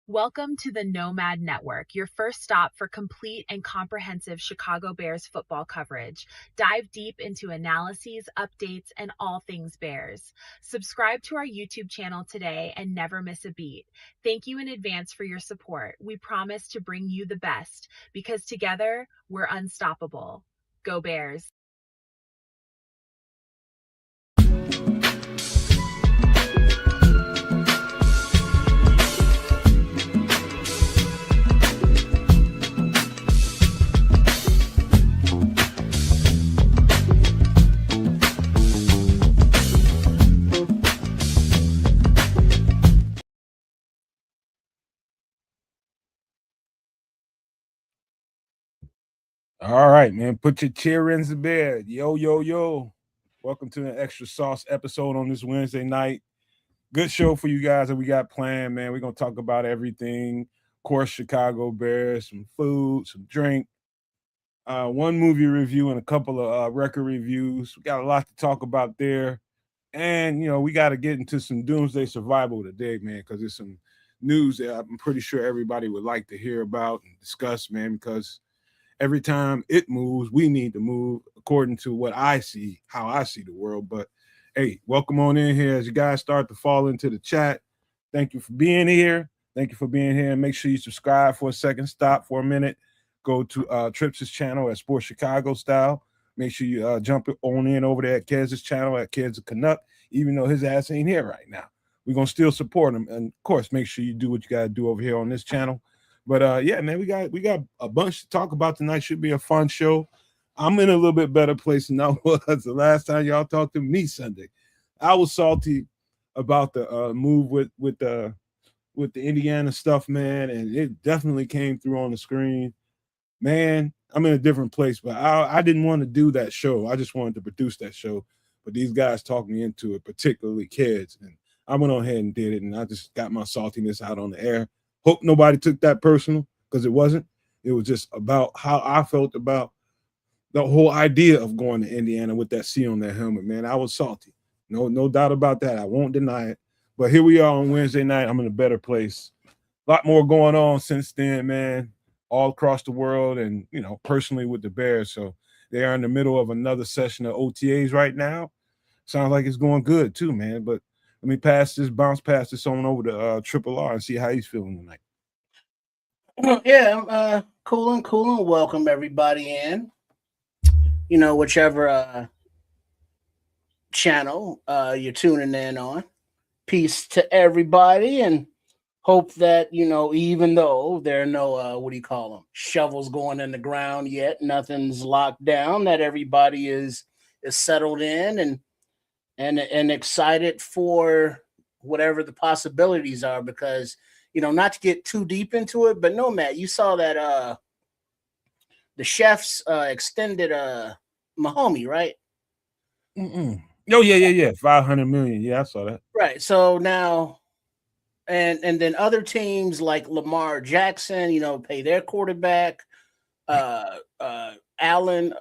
Welcome to the Nomad Network, your first stop for complete and comprehensive Chicago Bears football coverage. Dive deep into analyses, updates, and all things Bears. Subscribe to our YouTube channel today and never miss a beat. Thank you in advance for your support. We promise to bring you the best because together we're unstoppable. Go Bears! All right, man. Put your chair in the bed. Yo, yo, yo. Welcome to an extra sauce episode on this Wednesday night. Good show for you guys that we got planned, man. We're going to talk about everything. Of course, Chicago Bears, some food, some drink, one movie review, and a couple of record reviews. We got a lot to talk about there. And, we got to get into some doomsday survival today, man, because there's some news that I'm pretty sure everybody would like to hear about and discuss, man, because every time it moves, we need to move according to what I see, how I see the world. But hey, welcome on in here as you guys start to fall into the chat. Thank you for being here. Thank you for being here. And make sure you subscribe for a second, stop for a minute. Go to Trips' channel at Sports Chicago Style. Make sure you jump on in over there at Kez's channel at Kez Canuck, even though his ass ain't here right now. We're going to still support him. And, of course, make sure you do what you got to do over here on this channel. But yeah, man, we got a bunch to talk about tonight. Should be a fun show. I'm in a little bit better place than I was the last time y'all talked to me Sunday. I was salty about the move with the Indiana stuff, man, and it definitely came through on the screen. Man, I'm in a different place, but I didn't want to do that show. I just wanted to produce that show, but these guys talked me into it, particularly kids, and I went on ahead and did it, and I just got my saltiness out on the air. Hope nobody took that personal because it wasn't. It was just about how I felt about the whole idea of going to Indiana with that C on that helmet, man. I was salty. No doubt about that. I won't deny it. But here we are on Wednesday night. I'm in a better place. A lot more going on since then, man, all across the world and, personally with the Bears. So they are in the middle of another session of OTAs right now. Sounds like it's going good too, man. But let me bounce past this on over to Triple R and see how he's feeling tonight. Yeah, cool and welcome everybody in. Whichever channel you're tuning in on. Peace to everybody, and hope that even though there are no shovels going in the ground yet, nothing's locked down, that everybody is settled in and excited for whatever the possibilities are, because not to get too deep into it, but no, Matt, you saw that the Chefs extended Mahomie, right? Oh yeah. 500 million. Yeah, I saw that. Right. So now, and then other teams like Lamar Jackson, pay their quarterback, Allen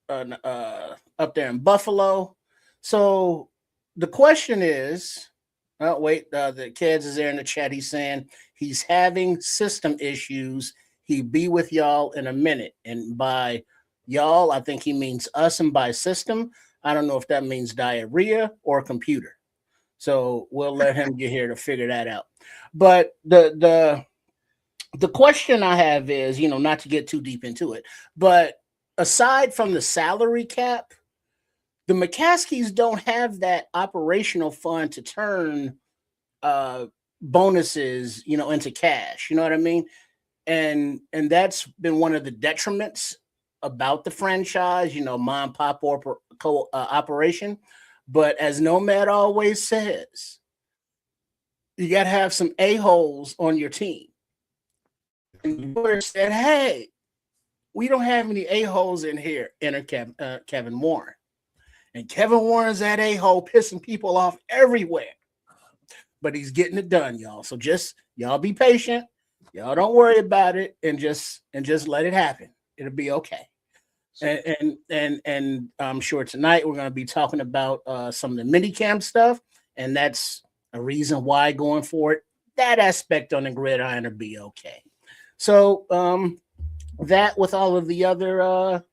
up there in Buffalo. So the question is, oh wait, the kids is there in the chat. He's saying he's having system issues. He'll be with y'all in a minute. And by y'all, I think he means us, and by system, I don't know if that means diarrhea or computer. So we'll let him get here to figure that out. But the question I have is, not to get too deep into it, but aside from the salary cap, the McCaskies don't have that operational fund to turn bonuses, into cash. You know what I mean? And that's been one of the detriments about the franchise, mom and pop operation. But as Nomad always says, you got to have some a-holes on your team. And the said, hey, we don't have any a-holes in here. Enter Kevin Warren. And Kevin Warren's that a-hole pissing people off everywhere. But he's getting it done, y'all. So just y'all be patient. Y'all don't worry about it, and just let it happen. It'll be okay. And I'm sure tonight we're going to be talking about some of the minicamp stuff, and that's a reason why going forward that aspect on the gridiron will be okay. So that with all of the other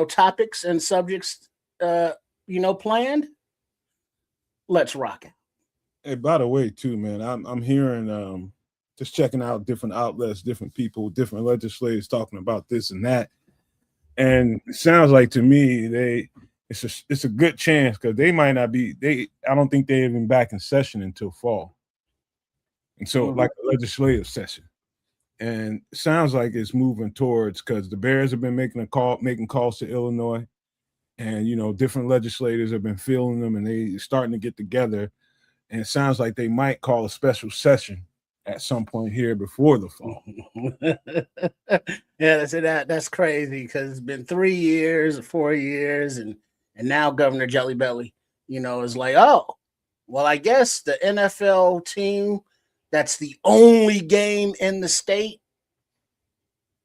topics and subjects planned, let's rock it. Hey, by the way, too, man, I'm hearing just checking out different outlets, different people, different legislators talking about this and that, and it sounds like to me it's a good chance because they might not be I don't think they're even back in session until fall, and so like a legislative session, and it sounds like it's moving towards because the Bears have been making calls to Illinois, and different legislators have been feeling them, and they starting to get together. And it sounds like they might call a special session at some point here before the fall. Yeah, that's crazy because it's been 3 years or 4 years, and now Governor Jelly Belly, is like, oh, well, I guess the NFL team that's the only game in the state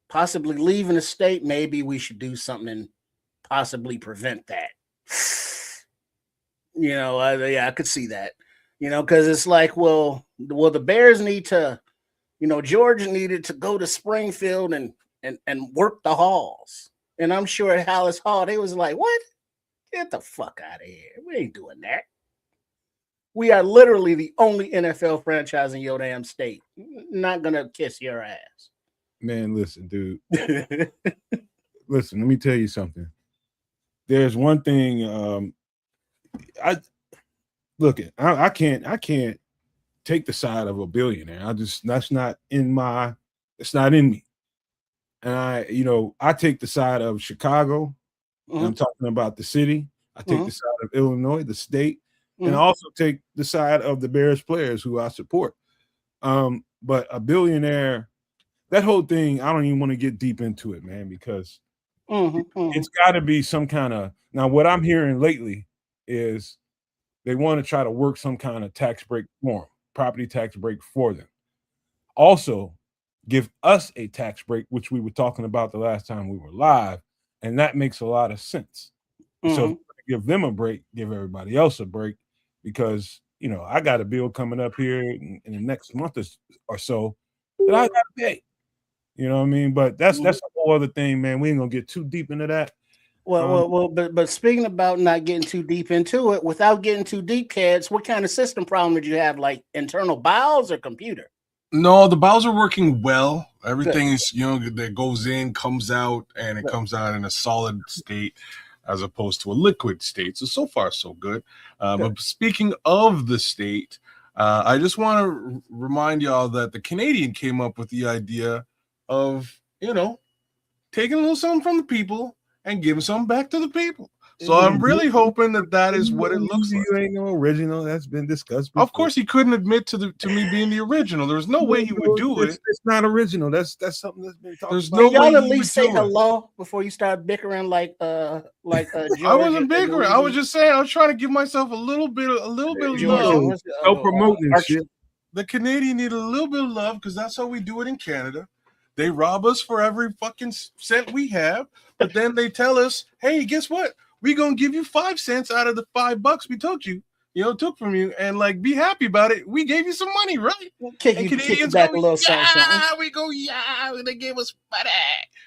possibly leaving the state. Maybe we should do something and possibly prevent that. I could see that. Because it's like, well, the Bears need to, Georgia needed to go to Springfield and work the halls. And I'm sure at Hallis Hall, they was like, what? Get the fuck out of here. We ain't doing that. We are literally the only NFL franchise in your damn state. Not going to kiss your ass. Man, listen, dude. Listen, let me tell you something. There's one thing I can't take the side of a billionaire. That's not in me. And I take the side of Chicago. And I'm talking about the city. I take the side of Illinois, the state, and I also take the side of the Bears players who I support. But a billionaire, that whole thing, I don't even want to get deep into it, man, because it's got to be some kind of. Now, what I'm hearing lately is they want to try to work some kind of tax break for them, property tax break for them. Also, give us a tax break, which we were talking about the last time we were live, and that makes a lot of sense. So give them a break, give everybody else a break, because I got a bill coming up here in the next month or so that I got to pay. You know what I mean? But that's a whole other thing, man. We ain't gonna get too deep into that. But speaking about not getting too deep into it, without getting too deep, kids, what kind of system problem did you have? Like internal BIOS or computer? No, the BIOS are working well. Everything is, that goes in, comes out, and it comes out in a solid state as opposed to a liquid state. So far, so good. But speaking of the state, I just want to remind y'all that the Canadian came up with the idea of, taking a little something from the people and giving something back to the people. So I'm really hoping that is what it looks like. You ain't no original. That's been discussed before. Of course, he couldn't admit to me being the original. There's no way he would do it. It's not original. That's something that's been talked There's about. no way y'all at he least would say do it. hello before you start bickering like I wasn't bickering. I was just saying I was trying to give myself a little bit of love. No promoting shit. The Canadian need a little bit of love because that's how we do it in Canada. They rob us for every fucking cent we have, but then they tell us, "Hey, guess what? We're gonna give you 5 cents out of the $5 we took from you, and like be happy about it. We gave you some money, right?" Kick you back a little something. We go, they gave us money.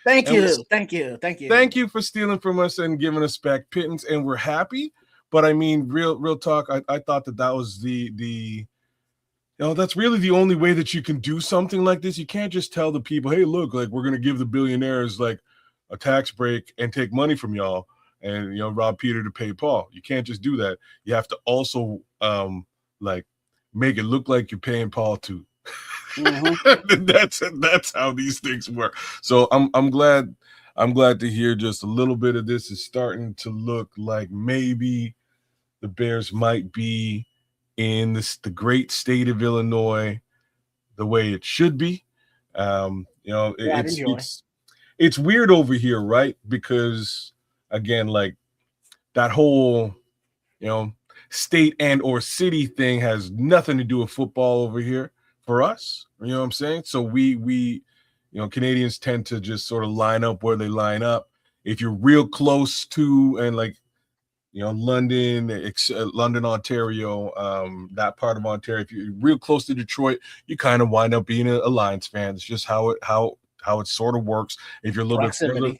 Thank you. Thank you for stealing from us and giving us back pittance, and we're happy. But I mean, real talk. I thought that was the that's really the only way that you can do something like this. You can't just tell the people, "Hey, look, like we're gonna give the billionaires like a tax break and take money from y'all and rob Peter to pay Paul." You can't just do that. You have to also like make it look like you're paying Paul too. That's how these things work. So I'm glad to hear just a little bit of this is starting to look like maybe the Bears might be in the great state of Illinois the way it should be. It's weird over here, right? Because again, like that whole state and or city thing has nothing to do with football over here for us. You know what I'm saying? So we Canadians tend to just sort of line up where they line up. If you're real close to and like London, London, Ontario, that part of Ontario. If you're real close to Detroit, you kind of wind up being a Lions fan. It's just how it sort of works. If you're a little bit further,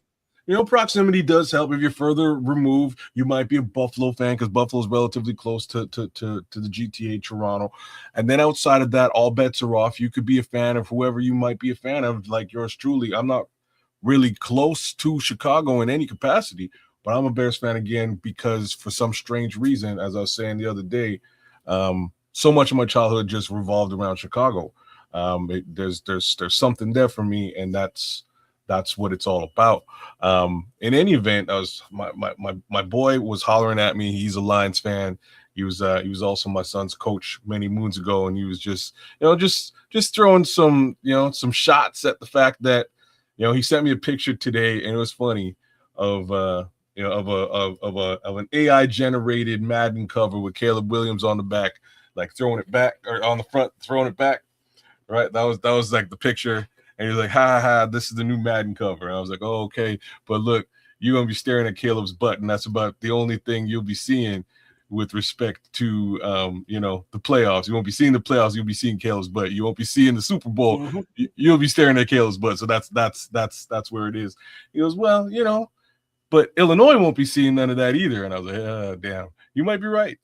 proximity does help. If you're further removed, you might be a Buffalo fan because Buffalo is relatively close to the GTA, Toronto. And then outside of that, all bets are off. You could be a fan of whoever you might be a fan of, like yours truly. I'm not really close to Chicago in any capacity, but I'm a Bears fan again because for some strange reason, as I was saying the other day, so much of my childhood just revolved around Chicago. There's something there for me, and that's what it's all about. In any event, I was my boy was hollering at me. He's a Lions fan. He was also my son's coach many moons ago, and he was just throwing some shots at the fact that he sent me a picture today, and it was funny of an AI generated Madden cover with Caleb Williams on the back, like throwing it back, or on the front throwing it back. Right, that was like the picture, and he was like, "Ha ha, this is the new Madden cover." And I was like, "Oh, okay, but look, you're gonna be staring at Caleb's butt, and that's about the only thing you'll be seeing with respect to the playoffs. You won't be seeing the playoffs. You'll be seeing Caleb's butt. You won't be seeing the Super Bowl. Mhm. You'll be staring at Caleb's butt. So that's where it is." He goes, "Well, but Illinois won't be seeing none of that either." And I was like, "Oh, damn, you might be right.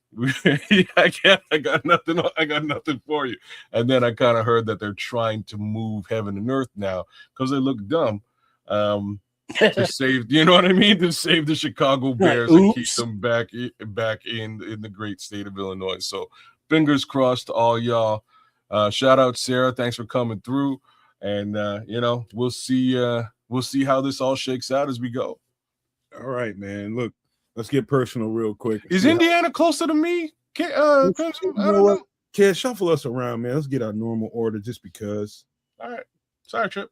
I got nothing for you." And then I kind of heard that they're trying to move heaven and earth now because they look dumb. To save, to save the Chicago Bears and keep them back in the great state of Illinois. So fingers crossed to all y'all. Shout out Sarah, thanks for coming through, and we'll see how this all shakes out as we go. All right, man. Look, let's get personal real quick. Is Indiana closer to me? I don't know. Kid, shuffle us around, man. Let's get our normal order just because. All right. Sorry, Trip.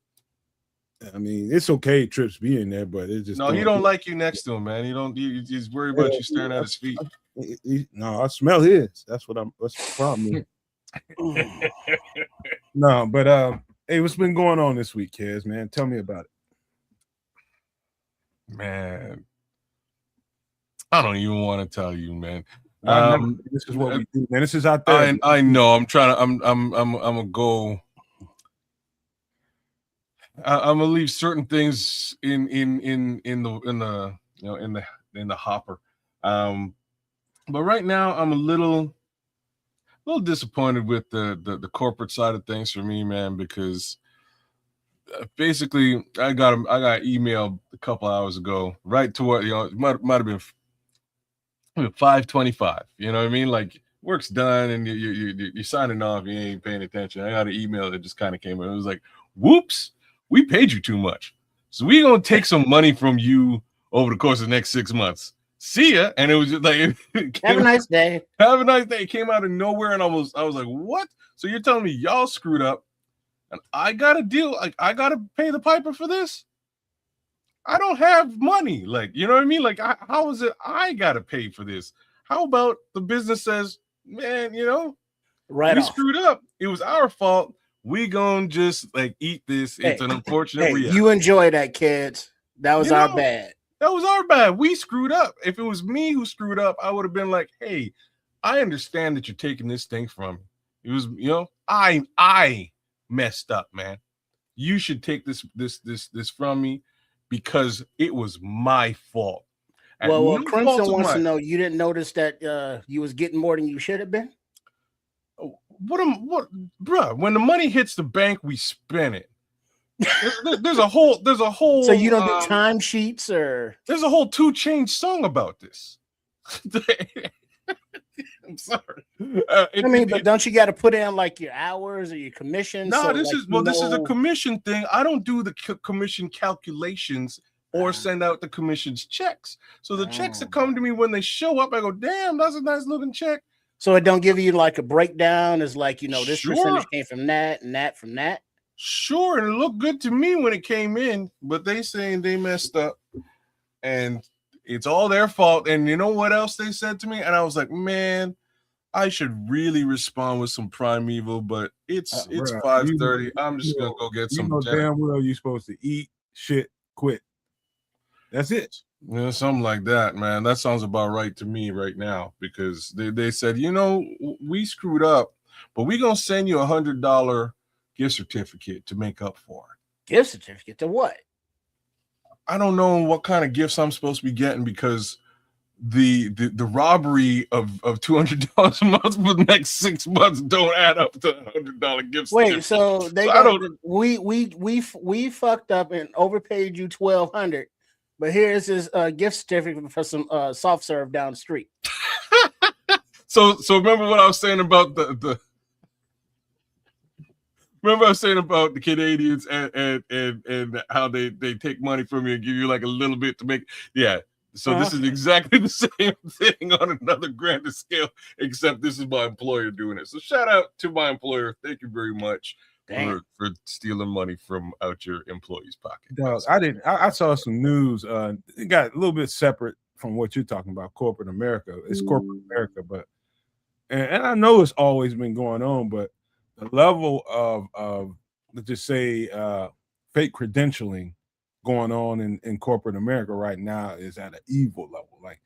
I mean, it's okay, Trips being there, but it's just. No, he don't like you next to him, man. He's worried about you staring at his feet. No, I smell his. That's the problem. No, but hey, what's been going on this week, kids, man? Tell me about it. Man, I don't even want to tell you, man. This is what we do, man. This is out there. I know. I'm trying to. I'm gonna go. I'm gonna leave certain things in the hopper. But right now I'm a little disappointed with the corporate side of things for me, man, because basically I got email a couple hours ago, right to what it might have been 5:25. You know what I mean? Like work's done and you're signing off, you ain't paying attention. I got an email that just kind of came in. It was like, whoops, we paid you too much, so we're gonna take some money from you over the course of the next 6 months. See ya. And it was just like, have a nice day. Have a nice day. It came out of nowhere, and I was like, what? So you're telling me y'all screwed up, and I gotta deal? Like I gotta pay the piper for this? I don't have money. Like, you know what I mean? Like, how is it I gotta pay for this? How about the business says, man, right? We screwed up. It was our fault. We gonna just like eat this. It's an unfortunate reality. You enjoy that, kids. That was our bad. That was our bad. We screwed up. If it was me who screwed up, I would have been like, hey, I understand that you're taking this thing from me. It was, I messed up, man. You should take this from me because it was my fault. Well, Crimson wants to know, you didn't notice that you was getting more than you should have been? What, bro? When the money hits the bank, we spend it. There's a whole. So you don't do time sheets, or there's a whole 2 Chainz song about this. I'm sorry. But don't you got to put in like your hours or your commission? No, this is a commission thing. I don't do the commission calculations or send out the commission's checks. So the checks that come to me when they show up, I go, damn, that's a nice looking check. So it don't give you like a breakdown. It's like, this percentage came from that and that from that. Sure, and it looked good to me when it came in, but they saying they messed up, and it's all their fault. And you know what else they said to me? And I was like, man, I should really respond with some primeval, but it's 5:30. I'm just gonna go get some. Damn well you're supposed to eat, shit, quit. That's it. Yeah, something like that, man. That sounds about right to me right now, because they said, we screwed up, but we gonna send you $100 gift certificate to make up for it. Gift certificate to what? I don't know what kind of gifts I'm supposed to be getting, because the robbery of $200 a month for the next 6 months don't add up to $100 gift certificate. Wait, so they we fucked up and overpaid you $1,200, but here's this gift certificate for some soft serve down the street. So remember what I was saying about remember I was saying about the Canadians and how they take money from you and give you like a little bit to make, yeah. So this is exactly the same thing on another grander scale, except this is my employer doing it. So shout out to my employer. Thank you very much for stealing money from out your employee's pocket. Dog, I saw some news. It got a little bit separate from what you're talking about, corporate America. It's corporate America, but and I know it's always been going on, but the level of let's just say fake credentialing going on in corporate America right now is at an evil level. Like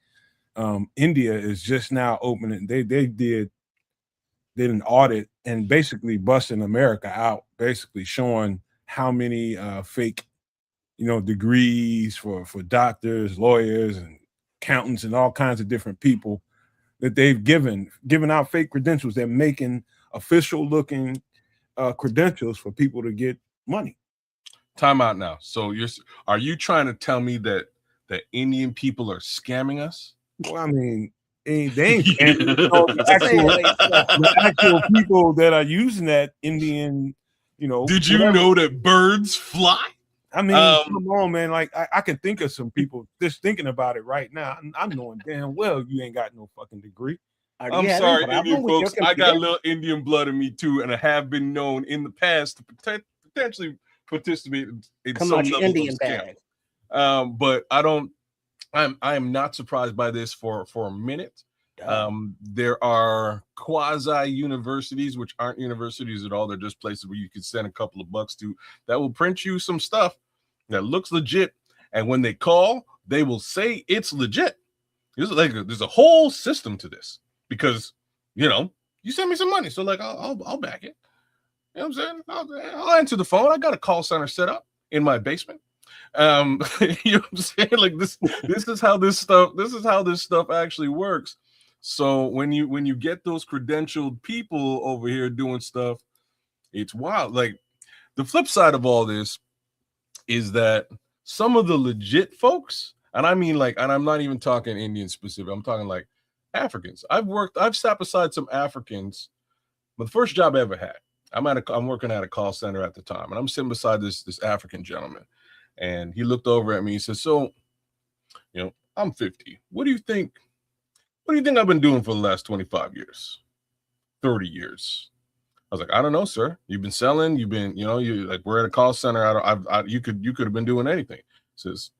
India is just now opening. They did an audit and basically busting America out, basically showing how many fake, degrees for doctors, lawyers, and accountants, and all kinds of different people that they've given out fake credentials. They're making official looking credentials for people to get money. Time out now. So are you trying to tell me that Indian people are scamming us? Well, I mean, they ain't scamming. The actual people that are using that Indian, Did you know that birds fly? I mean, come on, man. Like I can think of some people just thinking about it right now. I'm knowing damn well you ain't got no fucking degree. I'm sorry, Indian folks. I got a little Indian blood in me too, and I have been known in the past to potentially participate in some level Indian bag. But I am not surprised by this for a minute. There are quasi universities, which aren't universities at all. They're just places where you can send a couple of bucks to, that will print you some stuff that looks legit, and when they call, they will say it's legit. There's a whole system to this, because you send me some money, so like I'll back it. You know what I'm saying? I'll answer the phone. I got a call center set up in my basement. You know what I'm saying? Like this is how this stuff actually works. So when you get those credentialed people over here doing stuff, it's wild. Like the flip side of all this is that some of the legit folks, and I mean like, and I'm not even talking Indian specific, I'm talking like Africans. I've sat beside some Africans, but the first job I ever had, I'm working at a call center at the time, and I'm sitting beside this African gentleman, and he looked over at me. He said, "So, I'm 50. What do you think I've been doing for the last 25 years, 30 years?" I was like, "I don't know, sir. You've been selling. You've been, you like, we're at a call center. You could have been doing anything." He says,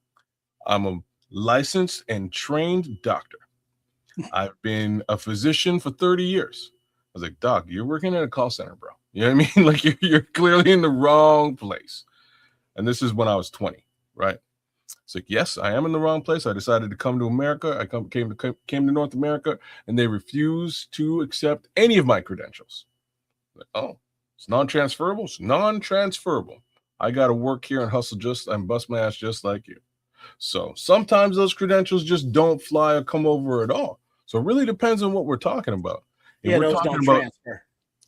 "I'm a licensed and trained doctor. I've been a physician for 30 years. I was like, "Doc, you're working at a call center, bro. You know what I mean? Like you're clearly in the wrong place." And this is when I was 20, right? It's like, yes, I am in the wrong place. I decided to come to America. I came to North America, and they refused to accept any of my credentials. Like, oh, it's non-transferable. It's non-transferable. I got to work here and hustle and bust my ass just like you. So sometimes those credentials just don't fly or come over at all. So it really depends on what we're talking about. Yeah, those don't transfer.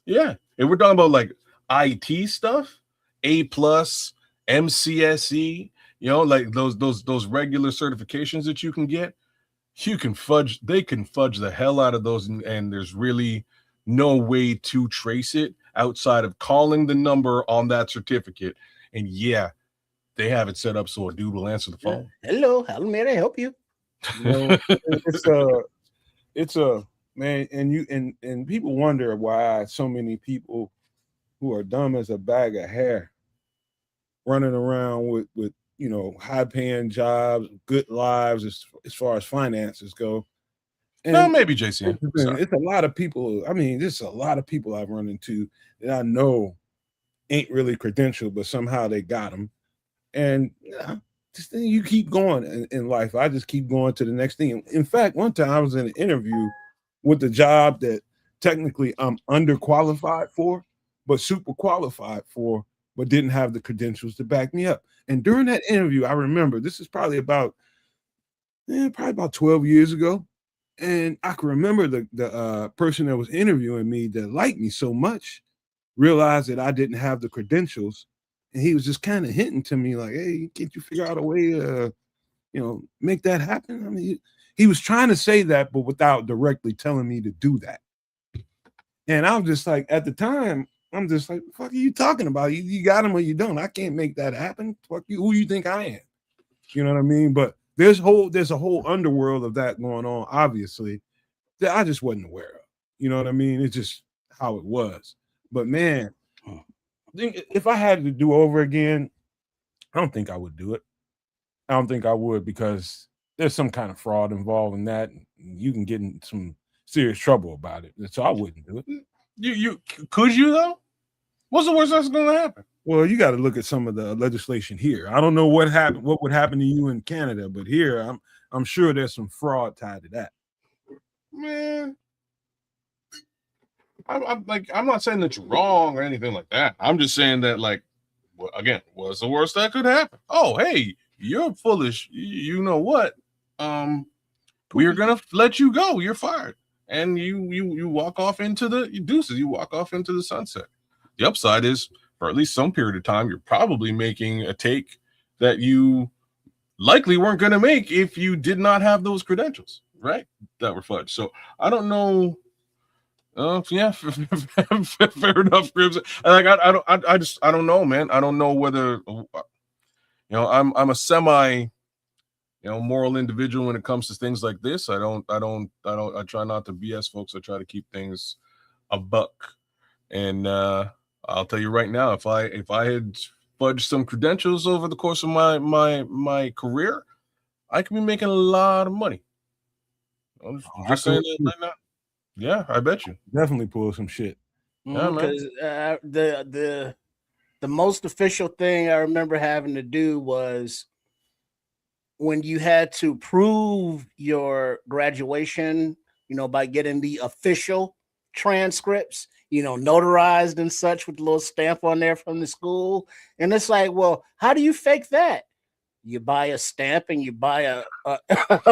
Yeah, if we're talking about like IT stuff, A+, MCSE, like those regular certifications that you can get, they can fudge the hell out of those, and there's really no way to trace it outside of calling the number on that certificate. And yeah, they have it set up so a dude will answer the phone. Hello, how may I help you? It's a man, and people wonder why so many people who are dumb as a bag of hair running around with high paying jobs, good lives as far as finances go. And no, maybe JC. It's a lot of people. I mean, there's a lot of people I've run into that I know ain't really credentialed, but somehow they got them. And just then you keep going in life. I just keep going to the next thing. In fact, one time I was in an interview with a job that technically I'm underqualified for, but super qualified for, but didn't have the credentials to back me up. And during that interview, I remember this is probably about 12 years ago. And I can remember the person that was interviewing me that liked me so much realized that I didn't have the credentials. And he was just kind of hinting to me like, hey, can't you figure out a way to, make that happen? I mean, he was trying to say that, but without directly telling me to do that. And I'm just like, at the time, I'm just like, fuck are you talking about? You got him or you don't. I can't make that happen. Fuck you. Who you think I am? You know what I mean? But there's a whole underworld of that going on, obviously, that I just wasn't aware of. You know what I mean? It's just how it was. But man, if I had to do over again, I don't think I would do it. I don't think I would because there's some kind of fraud involved in that. You can get in some serious trouble about it. So I wouldn't do it. You could you though? What's the worst that's going to happen? Well, you got to look at some of the legislation here. I don't know what would happen to you in Canada, but here I'm sure there's some fraud tied to that. Man, I'm not saying that you're wrong or anything like that. I'm just saying that, like, again, what's the worst that could happen? Oh, hey, you're foolish. You know what? We're gonna let you go. You're fired, and you walk off into the deuces. You walk off into the sunset. The upside is, for at least some period of time, you're probably making a take that you likely weren't going to make if you did not have those credentials, right? That were fudged. So I don't know. Yeah, fair enough, Cribs. Like I don't know, man. I don't know whether I'm a semi moral individual when it comes to things like this. I try not to BS folks. I try to keep things a buck. And I'll tell you right now, if I had fudged some credentials over the course of my career, I could be making a lot of money. I'm just saying that right now. Yeah, I bet you. Definitely pull some shit. Yeah, man. Because the most official thing I remember having to do was when you had to prove your graduation, by getting the official transcripts, notarized and such with a little stamp on there from the school. And it's like, well, how do you fake that? You buy a stamp and you buy a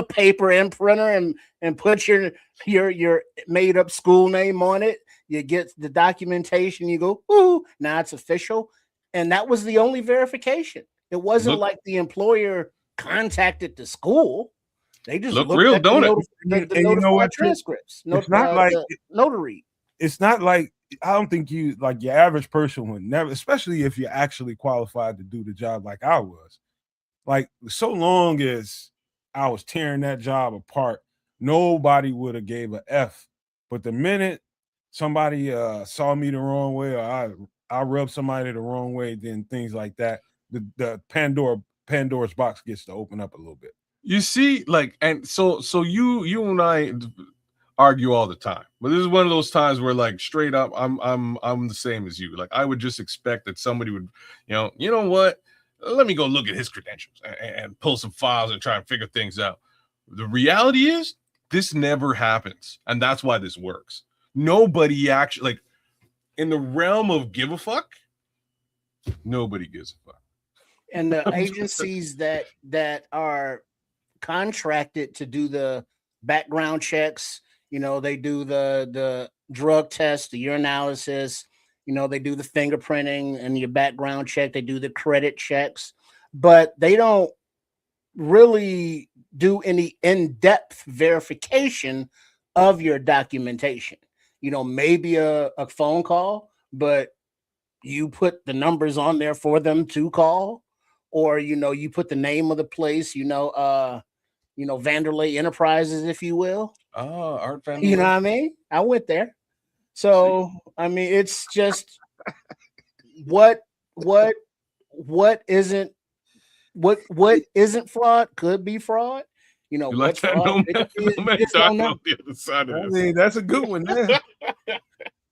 paper imprinter and put your made up school name on it. You get the documentation, you go, ooh, now it's official. And that was the only verification. It wasn't like the employer contacted the school. They just look real, don't it? The transcripts. It's not like notary. It's not like, I don't think your average person would never, especially if you're actually qualified to do the job like I was. Like, so long as I was tearing that job apart, nobody would have gave a F. But the minute somebody saw me the wrong way, or I rubbed somebody the wrong way, then things like that, the Pandora's box gets to open up a little bit. You see, like, and so you and I argue all the time, but this is one of those times where, like, straight up, I'm the same as you. Like, I would just expect that somebody would, you know what? Let me go look at his credentials and pull some files and try and figure things out. The reality is, this never happens, and that's why this works. Nobody actually, like, in the realm of give a fuck, nobody gives a fuck. And the agencies that are contracted to do the background checks, they do the drug test, the urinalysis, they do the fingerprinting and your background check, they do the credit checks, but they don't really do any in-depth verification of your documentation. Maybe a phone call, but you put the numbers on there for them to call, or you put the name of the place, Vanderlei Enterprises, if you will. Oh, Art Vanderlei. You know what I mean? I went there. So I mean, it's just what isn't fraud could be fraud. You like that? No man, I mean, that's a good one. Man.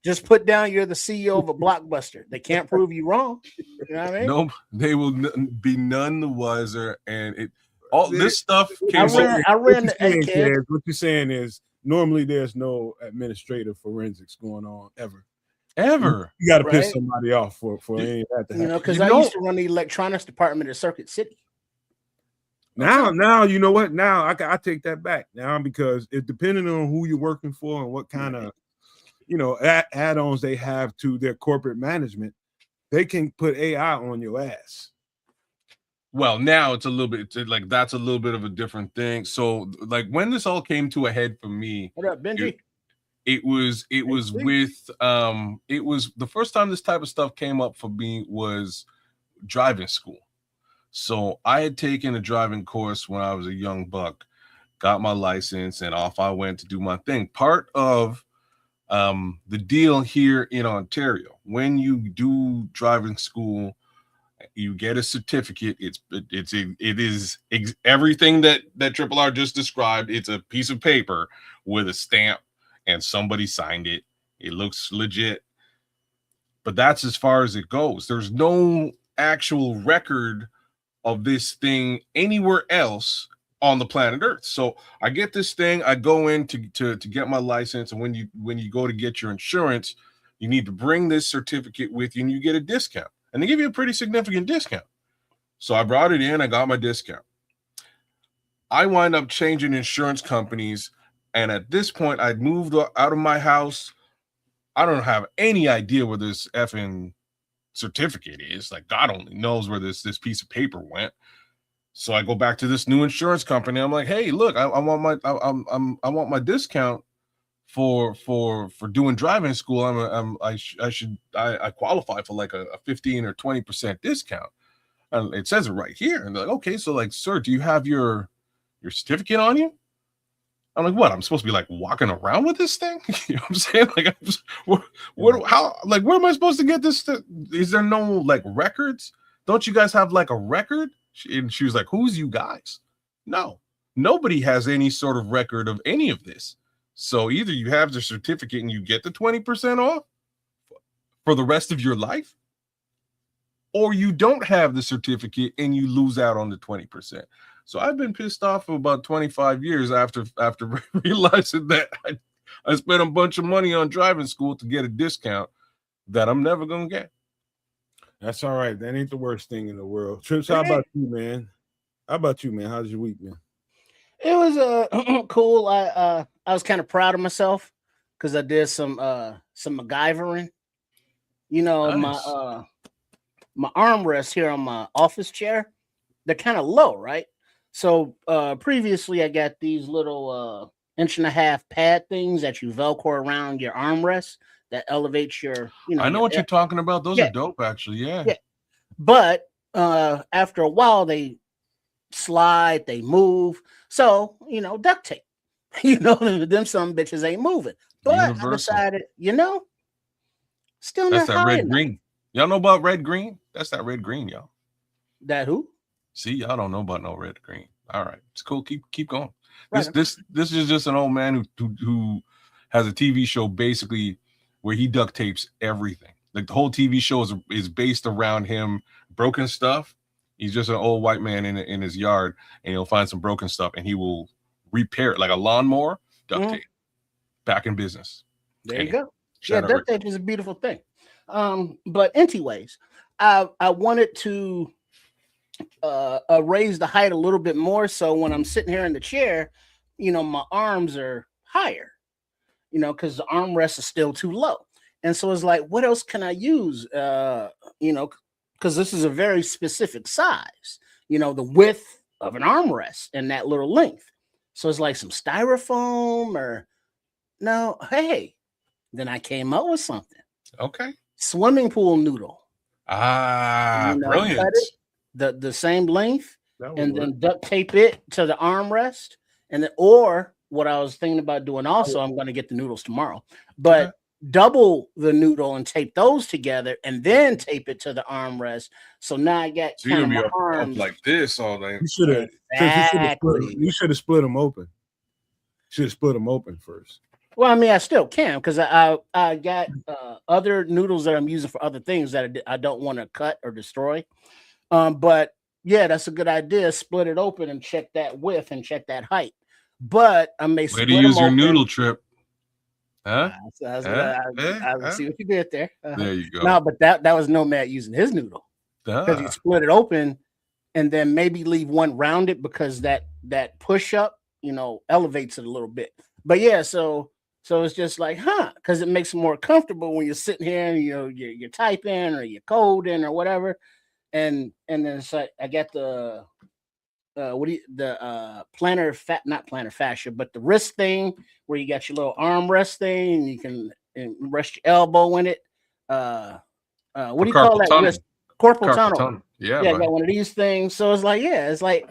Just put down you're the CEO of a Blockbuster. They can't prove you wrong. You know what I mean? No, they will be none the wiser. And all this stuff came I ran the saying, kid. Kev, what you're saying is normally there's no administrative forensics going on ever. You got to piss somebody off for any of that to happen. Because I used to run the electronics department at Circuit City. Now you know what? Now I take that back now, because it depending on who you're working for and what kind of add-ons they have to their corporate management, they can put AI on your ass. Well, now it's a little bit like that's a little bit of a different thing. So like when this all came to a head for me, what up, Benji? It was with it was the first time this type of stuff came up for me was driving school. So I had taken a driving course when I was a young buck, got my license, and off I went to do my thing. Part of the deal here in Ontario, when you do driving school, you get a certificate. It is everything that Triple R just described. It's a piece of paper with a stamp and somebody signed it. It looks legit, but that's as far as it goes. There's no actual record of this thing anywhere else on the planet Earth. So I get this thing, I go in to get my license, and when you go to get your insurance, you need to bring this certificate with you, and you get a discount, and they give you a pretty significant discount. So I brought it in, I got my discount. I wind up changing insurance companies, and at this point I'd moved out of my house. I don't have any idea where this effing certificate is. Like, God only knows where this piece of paper went. So I go back to this new insurance company. I'm like, hey, look, I want my discount for doing driving school. I qualify for like a 15 or 20% discount. And it says it right here. And they're like, okay, so like, sir, do you have your certificate on you? I'm like, what? I'm supposed to be like walking around with this thing? You know what I'm saying? Like, where am I supposed to get this? Is there no like records? Don't you guys have like a record? And she was like, who's you guys? No, nobody has any sort of record of any of this. So either you have the certificate and you get the 20% off for the rest of your life, or you don't have the certificate and you lose out on the 20%. So I've been pissed off for about 25 years after realizing that I spent a bunch of money on driving school to get a discount that I'm never going to get. That's all right. That ain't the worst thing in the world. Trips, how about you, man? How's your week, man? It was cool. I was kind of proud of myself because I did some MacGyvering. Nice. My armrests here on my office chair, they're kind of low, right? So previously I got these little 1.5-inch pad things that you Velcro around your armrest that elevates your, I know what you're talking about. Those are dope, actually. Yeah. But after a while, they slide, they move. So, duct tape. Them some bitches ain't moving. But Universal. I decided, still that's not that high red enough. Green. Y'all know about red green? That's that red green, y'all. That who? See, y'all don't know about no red green. All right, it's cool. Keep going. Right. This is just an old man who has a TV show basically where he duct tapes everything. Like the whole TV show is based around him broken stuff. He's just an old white man in his yard, and he'll find some broken stuff and he will repair it like a lawnmower. Duct tape. Back in business. There you go. Yeah, duct tape is a beautiful thing. But anyways, I wanted to raise the height a little bit more, so when I'm sitting here in the chair, my arms are higher, because the armrest is still too low. And so it's like, what else can I use? Because this is a very specific size, the width of an armrest and that little length. So it's like some styrofoam or no. Hey, then I came up with something. Okay. Swimming pool noodle. Brilliant. Cut it the same length and then duct tape it to the armrest. And then, or what I was thinking about doing also, I'm going to get the noodles tomorrow, but double the noodle and tape those together and then tape it to the armrest. So now I got so kind of my arms like this all day. You should have split them open. Should have split them open first. Well, I mean, I still can because I got other noodles that I'm using for other things that I don't want to cut or destroy. But yeah, that's a good idea. Split it open and check that width and check that height. But I may Way to split them use your open. noodle trip. Huh? Huh? I Huh? see what you did there. There you go. No, but that was Nomad using his noodle because you Ah. split it open and then maybe leave one rounded because that push up, elevates it a little bit. But yeah, so it's just like, because it makes it more comfortable when you're sitting here and you're typing or you're coding or whatever. And then it's like I got the plantar fat, not plantar fascia, but the wrist thing where you got your little arm rest thing and you can rest your elbow in it. What do you call Carpal that tunnel. wrist? Corporal Carpal tunnel. tunnel. Yeah, Yeah, I buddy. got one of these things. So it's like,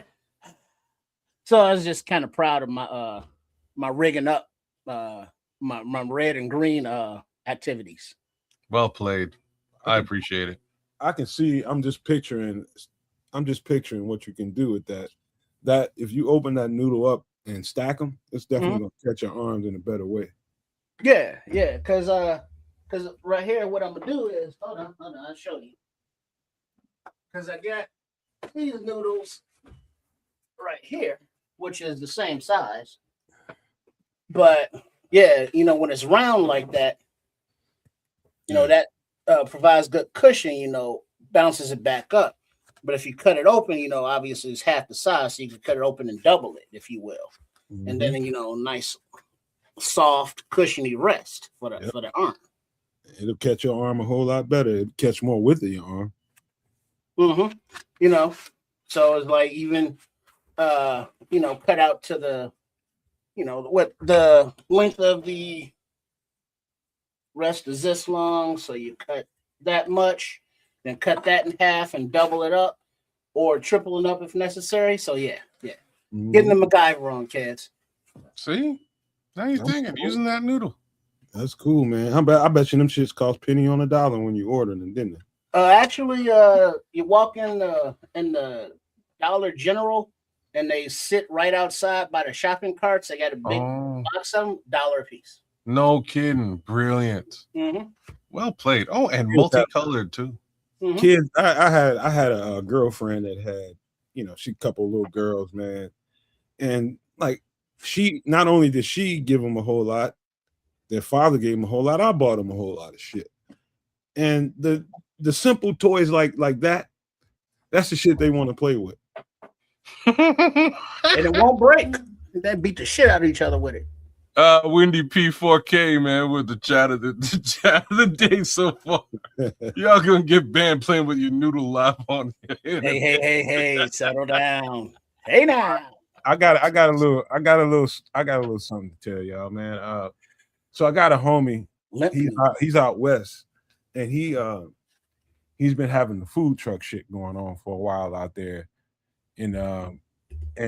so I was just kind of proud of my rigging up my red and green activities. Well played. I appreciate it. I can see. I'm just picturing what you can do with that. That if you open that noodle up and stack them, it's definitely gonna catch your arms in a better way. Yeah, because right here, what I'm gonna do is hold on, I'll show you. Because I got these noodles right here, which is the same size. But yeah, when it's round like that, that provides good cushion, bounces it back up. But if you cut it open, obviously it's half the size, so you can cut it open and double it, if you will. Mm-hmm. And then, nice, soft, cushiony rest for the arm. It'll catch your arm a whole lot better. It'll catch more width of your arm. Mm-hmm. So it's like even, cut out to the, what the length of the rest is this long. So you cut that much, then cut that in half and double it up or triple it up if necessary. So yeah. Mm-hmm. Getting the MacGyver on, kids. See? Now you're thinking, using that noodle. That's cool, man. I bet you them shits cost penny on a dollar when you order them, didn't they? Actually, you walk in the Dollar General and they sit right outside by the shopping carts. They got a big box of them, $1 a piece. No kidding. Brilliant. Mm-hmm. Well played. Oh, and multicolored too. Mm-hmm. Kids, I had a girlfriend that had, she couple little girls, man. And like she not only did she give them a whole lot, their father gave them a whole lot. I bought them a whole lot of shit. And the simple toys like that, that's the shit they want to play with. And it won't break. They beat the shit out of each other with it. Windy P4K, man, with the chat of the day so far. Y'all gonna get banned playing with your noodle live on here. Hey, settle down. Hey now. I got a little something to tell y'all, man. So I got a homie. He's out west, and he's been having the food truck shit going on for a while out there, and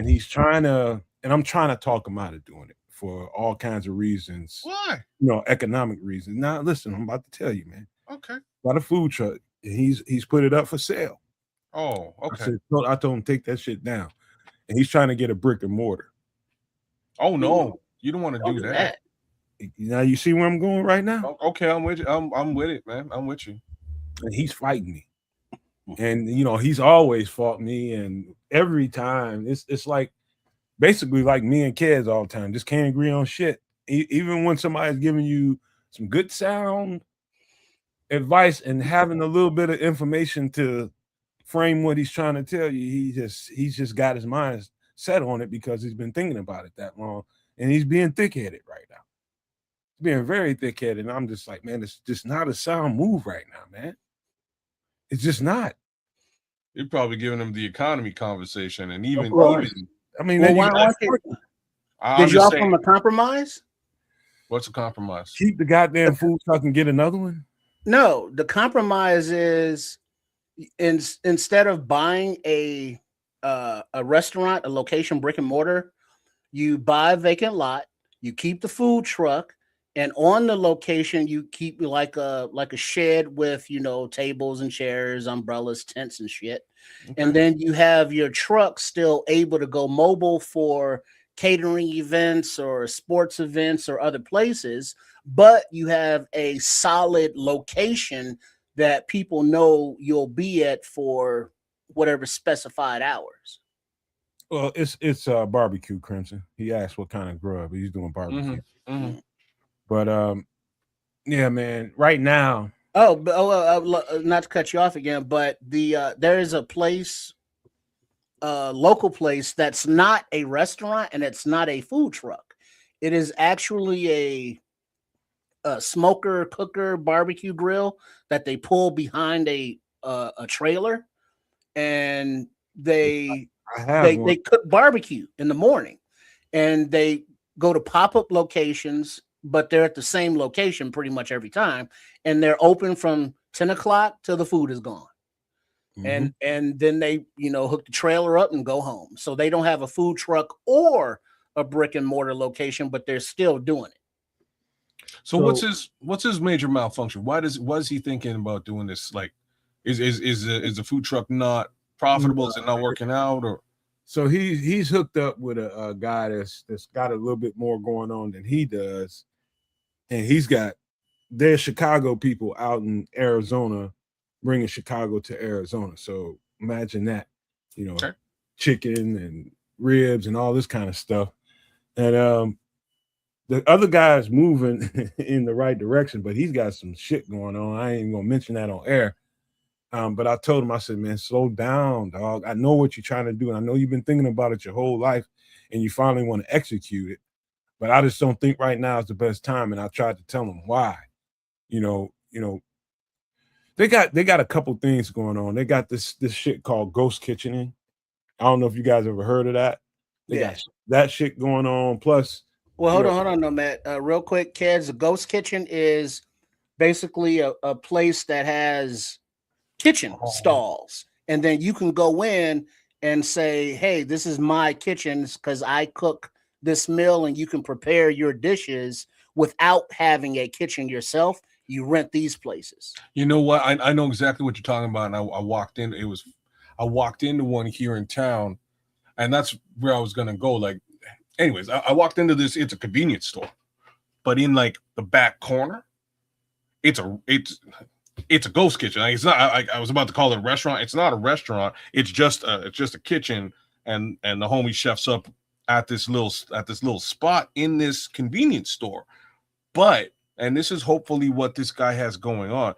he's trying to, and I'm trying to talk him out of doing it for all kinds of reasons. Why? Economic reasons. Now, listen, I'm about to tell you, man. Okay. Got a food truck, and he's put it up for sale. Oh, okay. I told him take that shit down, and he's trying to get a brick and mortar. Oh no, you don't want to do that. Now you see where I'm going right now. Okay, I'm with you. I'm with it, man. I'm with you. And he's fighting me, and he's always fought me, and every time it's like basically like me and kids all the time, just can't agree on shit. Even when somebody's giving you some good sound advice and having a little bit of information to frame what he's trying to tell you, he's just got his mind set on it because he's been thinking about it that long, and he's being thick-headed right now. He's being very thick-headed, and I'm just like, man, it's just not a sound move right now, man. It's just not. You're probably giving him the economy conversation, and even I mean, did you offer him a compromise? What's a compromise? Keep the goddamn food truck and get another one. No, the compromise is instead of buying a restaurant, a location, brick and mortar, you buy a vacant lot, you keep the food truck, and on the location you keep like a shed with tables and chairs, umbrellas, tents and shit. Okay. And then you have your truck still able to go mobile for catering events or sports events or other places, but you have a solid location that people know you'll be at for whatever specified hours. Well, it's barbecue, Crimson. He asked what kind of grub. He's doing barbecue. But yeah, man. Right now, Not to cut you off again, but there is a place, local place that's not a restaurant and it's not a food truck. It is actually a smoker, cooker, barbecue grill that they pull behind a trailer, and they I have one. they cook barbecue in the morning, and they go to pop-up locations, but they're at the same location pretty much every time, and they're open from 10 o'clock till the food is gone. And then they hook the trailer up and go home. So they don't have a food truck or a brick and mortar location, but they're still doing it. So what's his major malfunction? Was he thinking about doing this? Like, is the food truck not profitable? Is it not working out? Or so he's hooked up with a guy that's got a little bit more going on than he does, and there's Chicago people out in Arizona bringing Chicago to Arizona. So imagine that, Sure. Chicken and ribs and all this kind of stuff, and the other guy is moving in the right direction, but he's got some shit going on. I ain't even gonna mention that on air. But I told him, I said, man, slow down, dog. I know what you're trying to do, and I know you've been thinking about it your whole life, and you finally want to execute it. But I just don't think right now is the best time. And I tried to tell him why. They got a couple things going on. They got this shit called ghost kitchening. I don't know if you guys ever heard of that. They got that shit going on. Plus, well, hold on, no, Matt. Real quick, kids. The ghost kitchen is basically a place that has kitchen stalls, and then you can go in and say, "Hey, this is my kitchen because I cook this meal," and you can prepare your dishes without having a kitchen yourself. You rent these places. You know what? I know exactly what you're talking about. And I walked in. I walked into one here in town, and that's where I was gonna go. Like, anyways, I walked into this. It's a convenience store, but in like the back corner, it's a ghost kitchen. Like, it's not. I was about to call it a restaurant. It's not a restaurant. It's just a kitchen, and the homie chefs up at this little spot in this convenience store. But and this is hopefully what this guy has going on.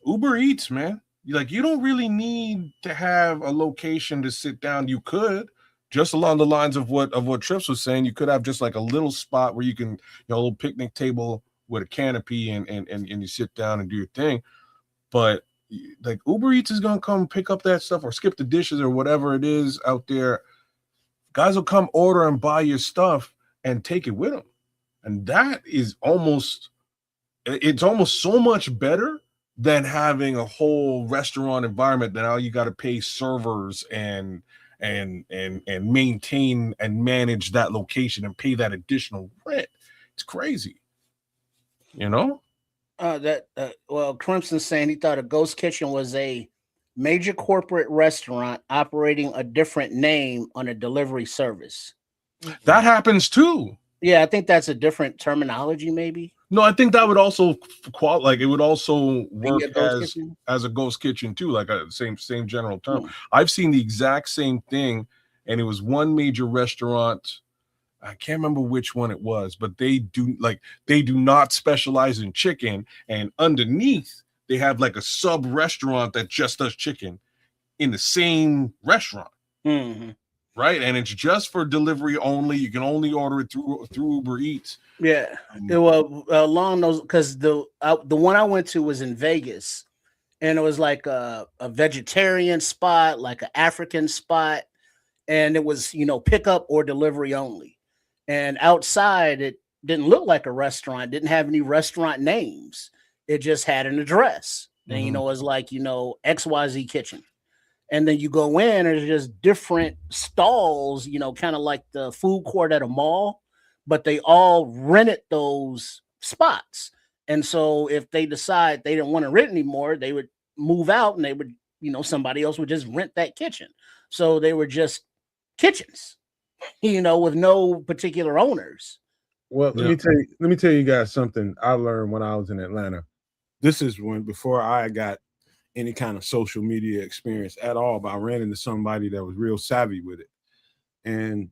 Uber Eats, man. You don't really need to have a location to sit down. You could, just along the lines of what Trips was saying, you could have just like a little spot where you can, a little picnic table with a canopy and you sit down and do your thing. But like Uber Eats is gonna come pick up that stuff or skip the dishes or whatever it is out there. Guys will come order and buy your stuff and take it with them. And that is almost so much better than having a whole restaurant environment that now you got to pay servers and maintain and manage that location and pay that additional rent. It's crazy. Well, Crimson's saying he thought a ghost kitchen was a major corporate restaurant operating a different name on a delivery service. That happens too. Yeah, I think that's a different terminology, maybe. No, I think that would also it would also work as a ghost kitchen too, like a same general term. I've seen the exact same thing, and it was one major restaurant. I can't remember which one it was, but they do not specialize in chicken, and underneath they have like a sub restaurant that just does chicken in the same restaurant. Mm-hmm. Right, and it's just for delivery only. You can only order it through Uber Eats. Yeah, well, along those, because the one I went to was in Vegas, and it was like a vegetarian spot, like an African spot, and it was pick up or delivery only. And outside, it didn't look like a restaurant. Didn't have any restaurant names. It just had an address, and it was like XYZ Kitchen. And then you go in, there's just different stalls, kind of like the food court at a mall, but they all rented those spots. And so if they decide they didn't want to rent anymore, they would move out and they would, somebody else would just rent that kitchen. So they were just kitchens. with no particular owners. Well, let me tell you guys something I learned when I was in Atlanta. This is before I got any kind of social media experience at all, but I ran into somebody that was real savvy with it. And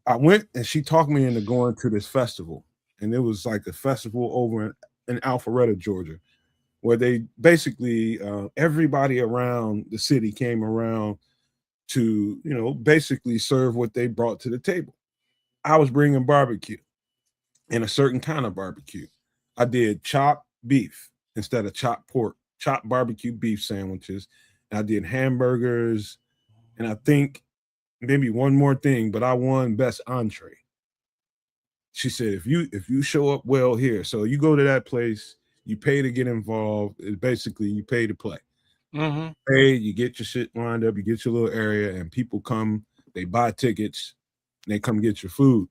I went and she talked me into going to this festival. And it was like a festival over in Alpharetta, Georgia, where they basically everybody around the city came around to, basically serve what they brought to the table. I was bringing barbecue and a certain kind of barbecue. I did chopped beef instead of chopped pork, chopped barbecue beef sandwiches. And I did hamburgers. And I think maybe one more thing, but I won best entree. She said, if you show up well here, so you go to that place, you pay to get involved. It's basically you pay to play. Mm-hmm. Pay, you get your shit lined up, you get your little area, and people come, they buy tickets, and they come get your food.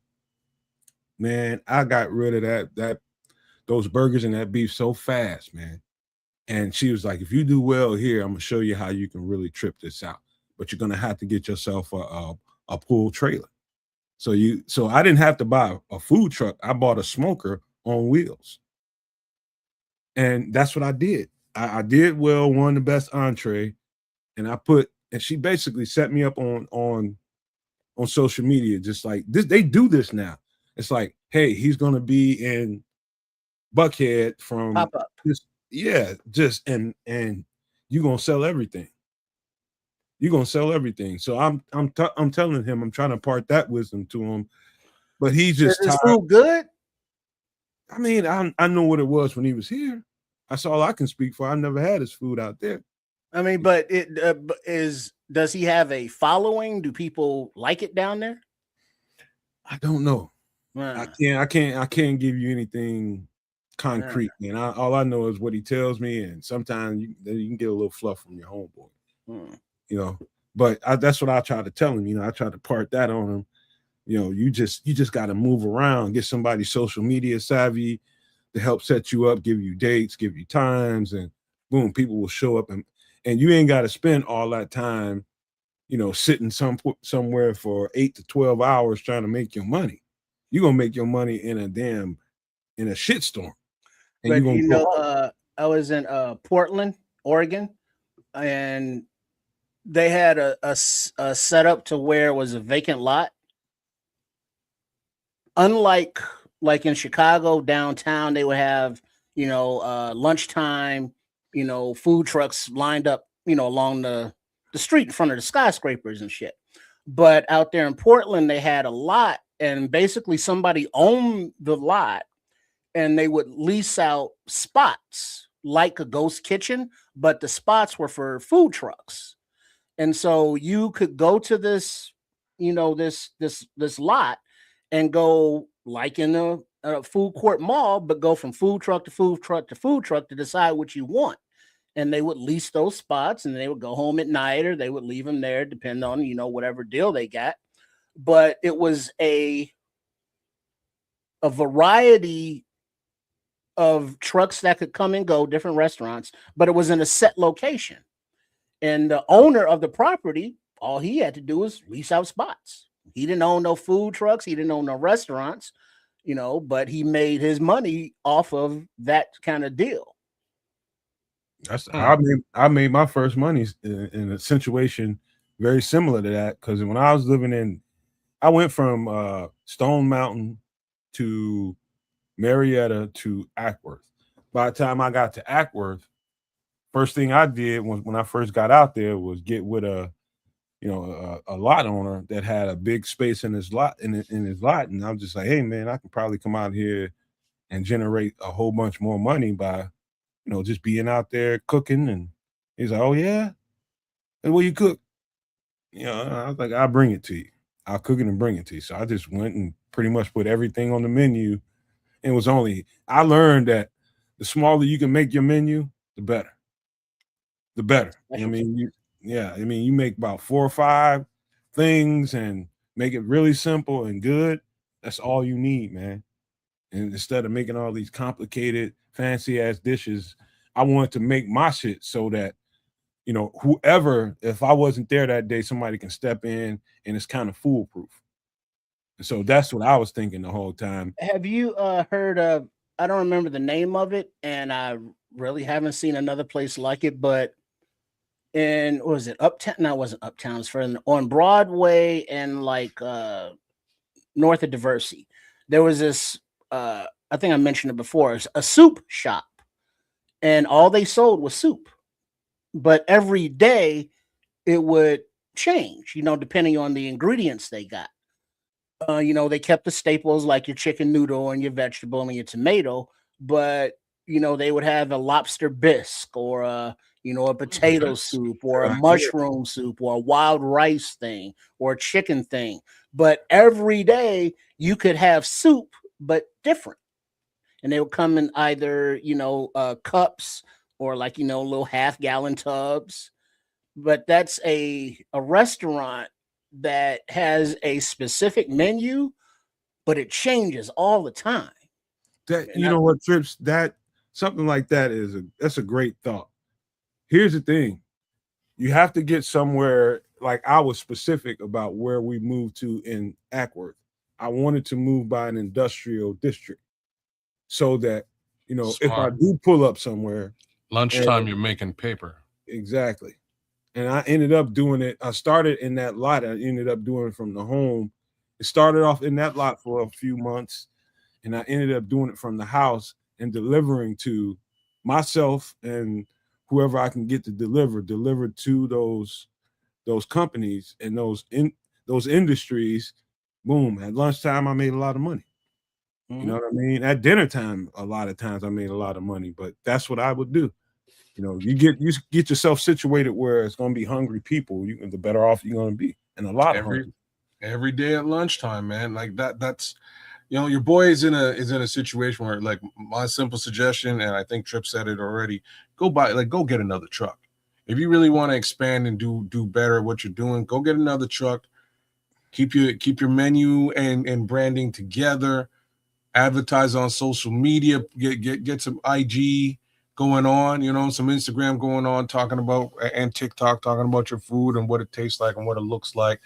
Man, I got rid of those burgers and that beef so fast, man. And she was like, if you do well here, I'm gonna show you how you can really trip this out. But you're gonna have to get yourself a pool trailer. So I didn't have to buy a food truck. I bought a smoker on wheels. And that's what I did. I did well, won the best entree, and she basically set me up on social media, just like this. They do this now. It's like, hey, he's gonna be in Buckhead from Pop up. And you're gonna sell everything. You're gonna sell everything. So I'm telling him, I'm trying to impart that wisdom to him, but he's just Is tired. food good? I mean, I know what it was when he was here. That's all I can speak for. I never had his food out there. I mean, but does he have a following? Do people like it down there? I don't know. I can't give you anything concrete, man. All I know is what he tells me, and sometimes you can get a little fluff from your homeboy, But that's what I try to tell him. I try to part that on him. You just got to move around, get somebody social media savvy to help set you up, give you dates, give you times, and boom, people will show up, and you ain't got to spend all that time, sitting somewhere for 8 to 12 hours trying to make your money. You're gonna make your money in a shitstorm. But I was in Portland, Oregon, and they had a setup to where it was a vacant lot. Unlike like in Chicago downtown, they would have lunchtime, food trucks lined up, along the street in front of the skyscrapers and shit. But out there in Portland, they had a lot, and basically somebody owned the lot, and they would lease out spots like a ghost kitchen, but the spots were for food trucks. And so you could go to this, this lot and go like in a food court mall, but go from food truck to food truck to food truck to decide what you want. And they would lease those spots, and they would go home at night, or they would leave them there, depending on, whatever deal they got. But it was a variety of trucks that could come and go, different restaurants, but it was in a set location. And the owner of the property, all he had to do was lease out spots. He didn't own no food trucks. He didn't own no restaurants, but he made his money off of that kind of deal. I made my first money in a situation very similar to that, because when I was I went from Stone Mountain to Marietta to Ackworth. By the time I got to Ackworth, first thing I did when I first got out there was get with a lot owner that had a big space in his lot, and I was just like, hey man, I can probably come out here and generate a whole bunch more money by just being out there cooking. And he's like, oh yeah, and what you cook? I was like, I'll bring it to you. I'll cook it and bring it to you. So I just went and pretty much put everything on the menu. And I learned that the smaller you can make your menu, the better. The better. I mean, you make about 4 or 5 things and make it really simple and good. That's all you need, man. And instead of making all these complicated, fancy ass dishes, I wanted to make my shit so that, whoever, if I wasn't there that day, somebody can step in and it's kind of foolproof. So that's what I was thinking the whole time. Have you heard of? I don't remember the name of it, and I really haven't seen another place like it. But in what was it Uptown? No, it wasn't Uptown. It's further on Broadway and like north of Diversity. There was this. I think I mentioned it before. It's a soup shop, and all they sold was soup. But every day it would change, depending on the ingredients they got. They kept the staples like your chicken noodle and your vegetable and your tomato, but they would have a lobster bisque or a potato soup or a mushroom soup or a wild rice thing or a chicken thing. But every day you could have soup, but different. And they would come in either, cups or like, little half-gallon tubs. But that's a restaurant that has a specific menu, but it changes all the time. That you know what, Trips, that something like that that's a great thought. Here's the thing. You have to get somewhere, like I was specific about where we moved to in Ackworth. I wanted to move by an industrial district so that, if I do pull up somewhere. Lunchtime, you're making paper. Exactly. And I ended up doing it. I started in that lot. I ended up doing it from the home. It started off in that lot for a few months, and I ended up doing it from the house and delivering to myself and whoever I can get to deliver to those companies and those industries. Boom! At lunchtime, I made a lot of money. Mm-hmm. You know what I mean? At dinner time, a lot of times I made a lot of money, but that's what I would do. You get yourself situated where it's going to be hungry people. The better off you're going to be, and a lot every day at lunchtime, man. Like that's your boy is in a situation where, like, my simple suggestion, and I think Tripp said it already: go get another truck. If you really want to expand and do better at what you're doing, go get another truck. Keep your menu and branding together. Advertise on social media. Get some IG going on, some Instagram going on, talking about, and TikTok talking about your food and what it tastes like and what it looks like,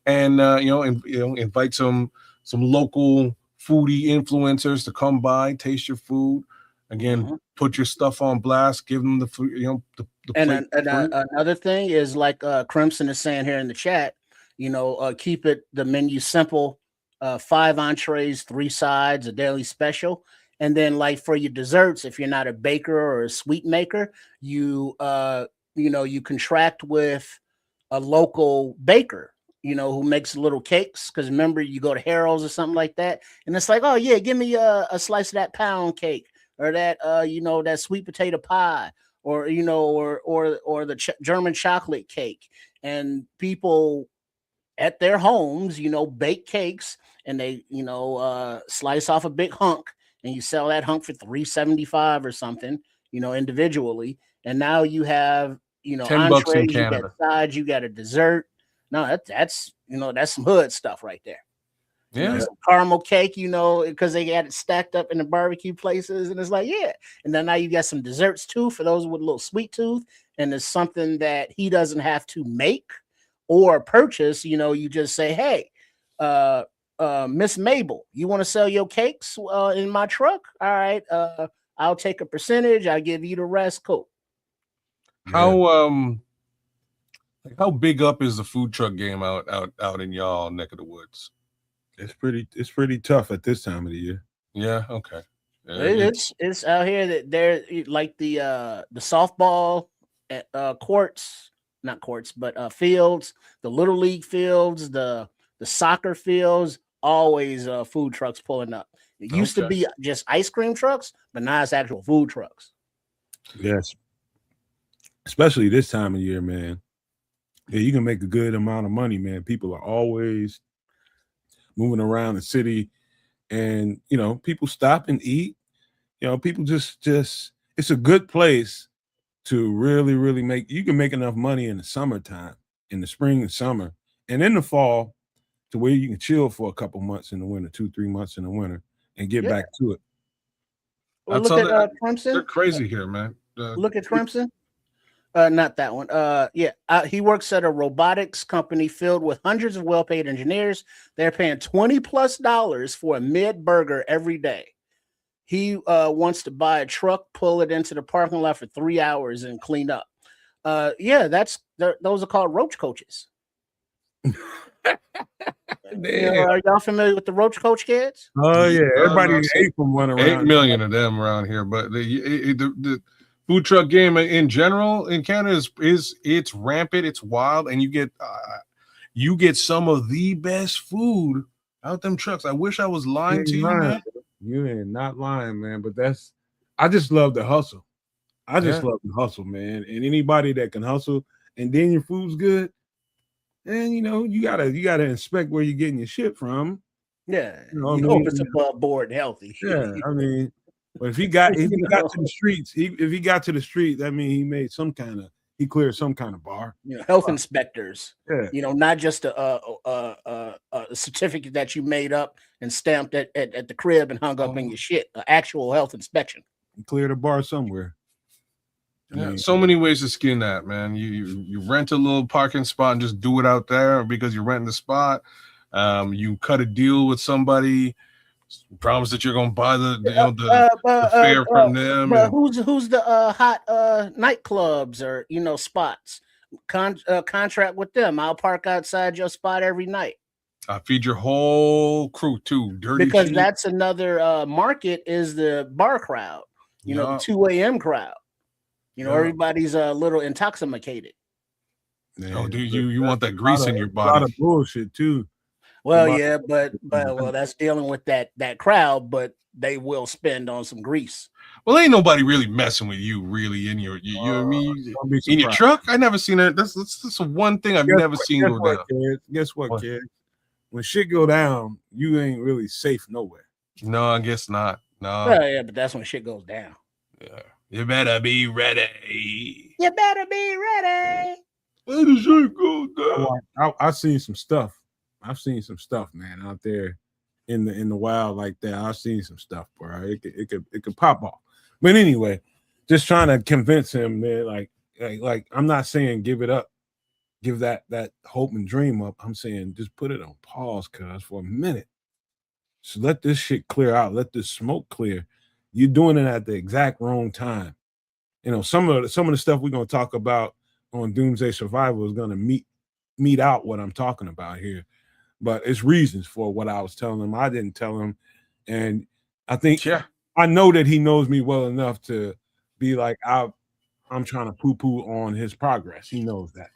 and invite some local foodie influencers to come by, taste your food. Again, put your stuff on blast, give them the food, the and another thing is, like Crimson is saying here in the chat, keep the menu simple, 5 entrees, 3 sides, a daily special. And then, like, for your desserts, if you're not a baker or a sweet maker, you contract with a local baker, who makes little cakes. Because remember, you go to Harold's or something like that, and it's like, oh yeah, give me a slice of that pound cake, or that that sweet potato pie, or or the German chocolate cake. And people at their homes, bake cakes, and they slice off a big hunk. And you sell that hunk for $3.75 or something, individually. And now you have, $10 in Canada. You got sides, you got a dessert. No, that's some hood stuff right there. Yeah, some caramel cake, because they got it stacked up in the barbecue places, and it's like, yeah. And then now you got some desserts too for those with a little sweet tooth, and it's something that he doesn't have to make or purchase. You just say, hey, Miss Mabel, you want to sell your cakes in my truck? All right, I'll take a percentage. I'll give you the rest. Cool. How big up is the food truck game out in y'all neck of the woods? It's pretty tough at this time of the year. Yeah. Okay. It's out here that they're like the softball courts, not courts, but fields, the little league fields, the soccer fields. Always food trucks pulling up. It used to be just ice cream trucks, but now it's actual food trucks. Yes. Especially this time of year, man. Yeah, you can make a good amount of money, man. People are always moving around the city, and people stop and eat. People just it's a good place to really, really you can make enough money in the summertime, in the spring and summer, and in the fall, to where you can chill for a couple months in the winter, 2-3 months in the winter, and get back to it. Well, look at Crimson. They're crazy here, man. Look at Crimson. Not that one. He works at a robotics company filled with hundreds of well-paid engineers. They're paying $20+ for a mid burger every day. He wants to buy a truck, pull it into the parking lot for 3 hours, and clean up. Those are called roach coaches. Are y'all familiar with the roach coach kids? Oh yeah, everybody ate from one around. 8 million of them around here, but the food truck game in general in Canada it's rampant, it's wild, and you get some of the best food out them trucks. I wish I was lying to you, man. You ain't not lying, man. But I just love the hustle. I just love the hustle, man. And anybody that can hustle, and then your food's good, and you gotta inspect where you're getting your shit from. Yeah, hope it's above board and healthy. Yeah, I mean, but if he got to the streets, if he got to the street, that means he cleared some kind of bar. Health inspectors. Yeah. Not just a certificate that you made up and stamped at the crib and hung up in your shit. An actual health inspection. He cleared a bar somewhere. So many ways to skin that, man. You rent a little parking spot and just do it out there because you're renting the spot. You cut a deal with somebody, promise that you're gonna buy the fare from them. But who's the hot nightclubs or spots? Contract with them. I'll park outside your spot every night. I feed your whole crew too. Dirty because cheap. That's another market is the bar crowd. The 2 a.m. crowd. Everybody's a little intoxicated. Man, do you want that grease in your body? A lot of bullshit too. Well, yeah, but that's dealing with that crowd, but they will spend on some grease. Well, ain't nobody really messing with you really in your in your truck. I never seen that. That's one thing I've never seen go down. Guess what, kid? When shit go down, you ain't really safe nowhere. No, I guess not. No. Well, yeah, but that's when shit goes down. Yeah. You better be ready. You better be ready. Where the shit go down? I've seen some stuff. I've seen some stuff, man, out there in the wild like that. I've seen some stuff, bro. It could pop off. But anyway, just trying to convince him, man. Like I'm not saying give it up, give that hope and dream up. I'm saying just put it on pause, cuz for a minute. So let this shit clear out. Let this smoke clear. You're doing it at the exact wrong time. Some of the stuff we're gonna talk about on Doomsday Survival is gonna meet out what I'm talking about here. But it's reasons for what I was telling him. I didn't tell him. And I think I know that he knows me well enough to be like, I'm trying to poo-poo on his progress. He knows that.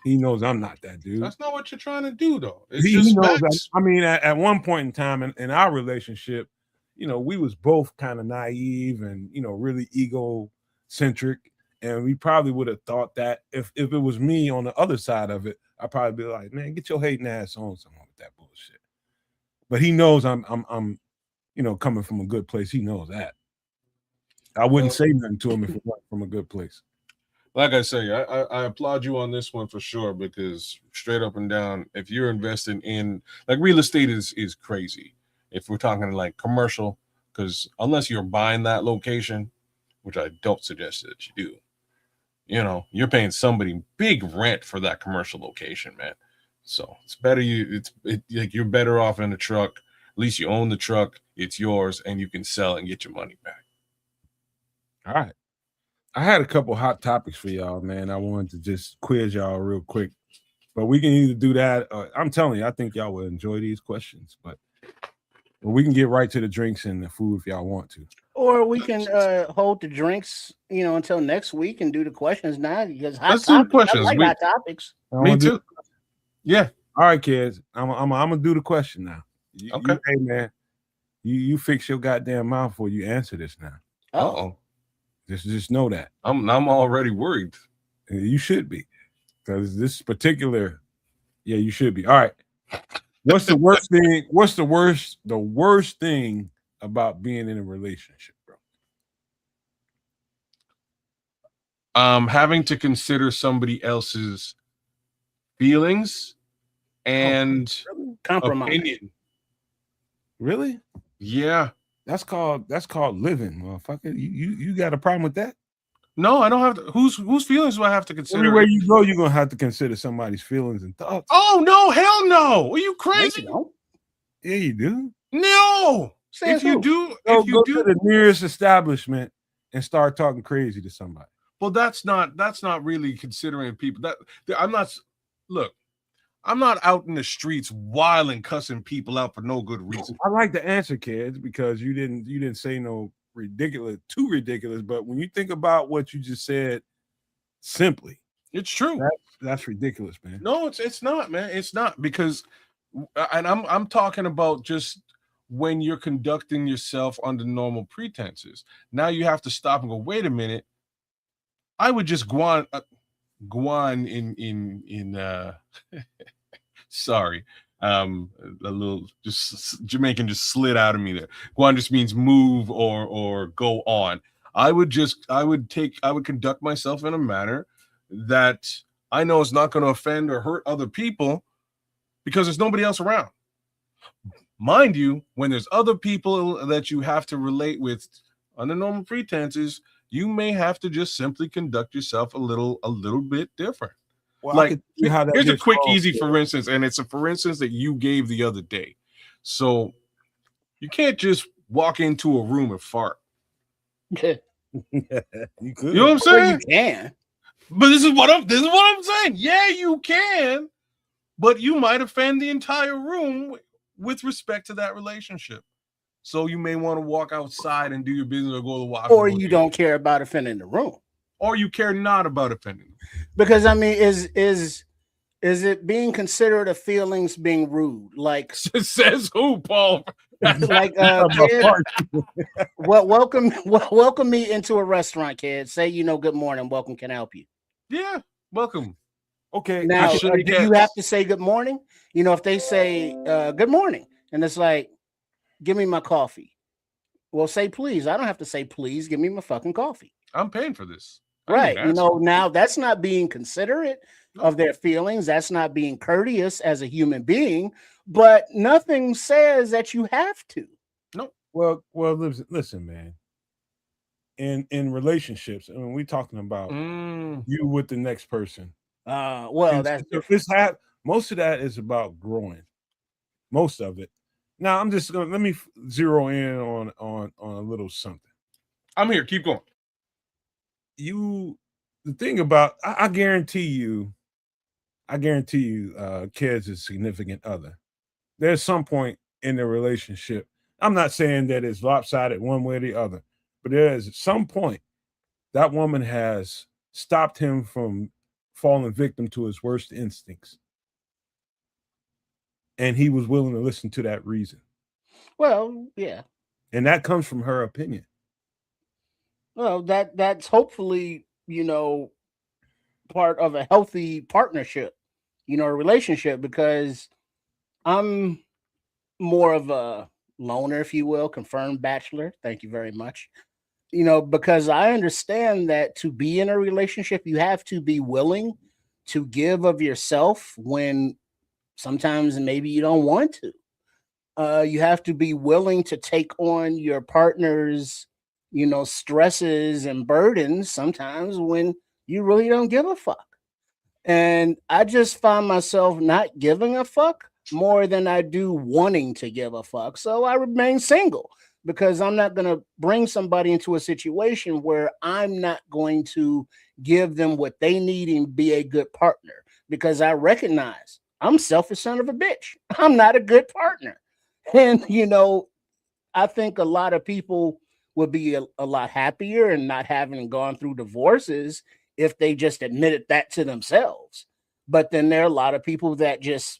He knows I'm not that dude. That's not what you're trying to do, though. He knows that. I mean, at one point in time in our relationship, we was both kind of naive and, really egocentric. And we probably would have thought that if it was me on the other side of it, I'd probably be like, man, get your hating ass on someone with that bullshit. But he knows I'm coming from a good place. He knows that. I wouldn't say nothing to him if it wasn't from a good place. Like I say, I applaud you on this one for sure, because straight up and down, if you're investing in real estate is crazy. If we're talking like commercial, because unless you're buying that location, which I don't suggest that you do, you're paying somebody big rent for that commercial location, man. So it's better you're better off in a truck. At least you own the truck, it's yours, and you can sell and get your money back. All right. I had a couple hot topics for y'all, man. I wanted to just quiz y'all real quick, but we can either do that. I'm telling you, I think y'all will enjoy these questions, but we can get right to the drinks and the food if y'all want to. Or we can hold the drinks, until next week and do the questions now. Because let's do the questions. I like hot topics. Me too. Yeah. All right, kids. I'm gonna do the question now. Okay. Hey, man. You fix your goddamn mouth before you answer this now. Uh-oh. Just know that. I'm already worried. You should be, because this particular, you should be. All right. What's the worst thing? What's the worst thing about being in a relationship, bro? Having to consider somebody else's feelings and compromise. Opinion. Really? Yeah. That's called living, motherfucker. You got a problem with that? No, I don't have to. Whose feelings do I have to consider? Everywhere you go, you're gonna have to consider somebody's feelings and thoughts. Oh no, hell no! Are you crazy? No, Yeah, you do. No. Says If you who? do, Go if you to do, the nearest establishment and start talking crazy to somebody. well, that's not really considering people. I'm not. Look, I'm not out in the streets wilding, cussing people out for no good reason. I like the answer, kids, because you didn't say no too ridiculous. But when you think about what you just said, simply, It's true. that's ridiculous, man. No, it's not, man. It's not, because, and I'm talking about just when you're conducting yourself under normal pretenses. Now you have to stop and go, wait a minute. I would just go on in sorry. A little just Jamaican just slid out of me there. Guan just means move or go on. I would conduct myself in a manner that I know is not going to offend or hurt other people, because there's nobody else around. Mind you, when there's other people that you have to relate with under normal pretenses, you may have to just simply conduct yourself a little bit different. Well, Like, how that here's a gets quick, solved, easy yeah. for instance, and it's a for instance that you gave the other day. So you can't just walk into a room and fart. You could. You know what I'm Or saying? you can. But this is what I'm saying. Yeah, you can, but you might offend the entire room with respect to that relationship. So you may want to walk outside and do your business, or go to the washroom, Or you don't care about offending the room. or you care not about offending them. Because I mean, is it being considered a feelings being rude? Like Says who, Paul? like kid, welcome me into a restaurant, kid. Say, good morning, welcome, can I help you? Yeah, welcome. Okay. Now, should do you have to say good morning? If they say good morning, and it's like, give me my coffee. Well, say please. I don't have to say please. Give me my fucking coffee. I'm paying for this. Right. Now that's not being considerate of their feelings. That's not being courteous as a human being, but nothing says that you have to. No. Well, listen, man. In relationships, I mean, we're talking about you with the next person. That's most of that is about growing. Most of it. Now, I'm just gonna let me zero in on a little something. I'm here. Keep going. The thing about I guarantee you, Ked's a significant other. There's some point in the relationship. I'm not saying that it's lopsided one way or the other, but there is some point that woman has stopped him from falling victim to his worst instincts. And he was willing to listen to that reason. Well, yeah. And that comes from her opinion. Well, that's hopefully, part of a healthy partnership, a relationship, because I'm more of a loner, if you will, confirmed bachelor. Thank you very much. Because I understand that to be in a relationship, you have to be willing to give of yourself when sometimes maybe you don't want to. You have to be willing to take on your partner's, stresses and burdens sometimes when you really don't give a fuck. And I just find myself not giving a fuck more than I do wanting to give a fuck. So I remain single, because I'm not going to bring somebody into a situation where I'm not going to give them what they need and be a good partner, because I recognize I'm selfish son of a bitch. I'm not a good partner. And, I think a lot of people would be a lot happier and not having gone through divorces if they just admitted that to themselves. But then there are a lot of people that just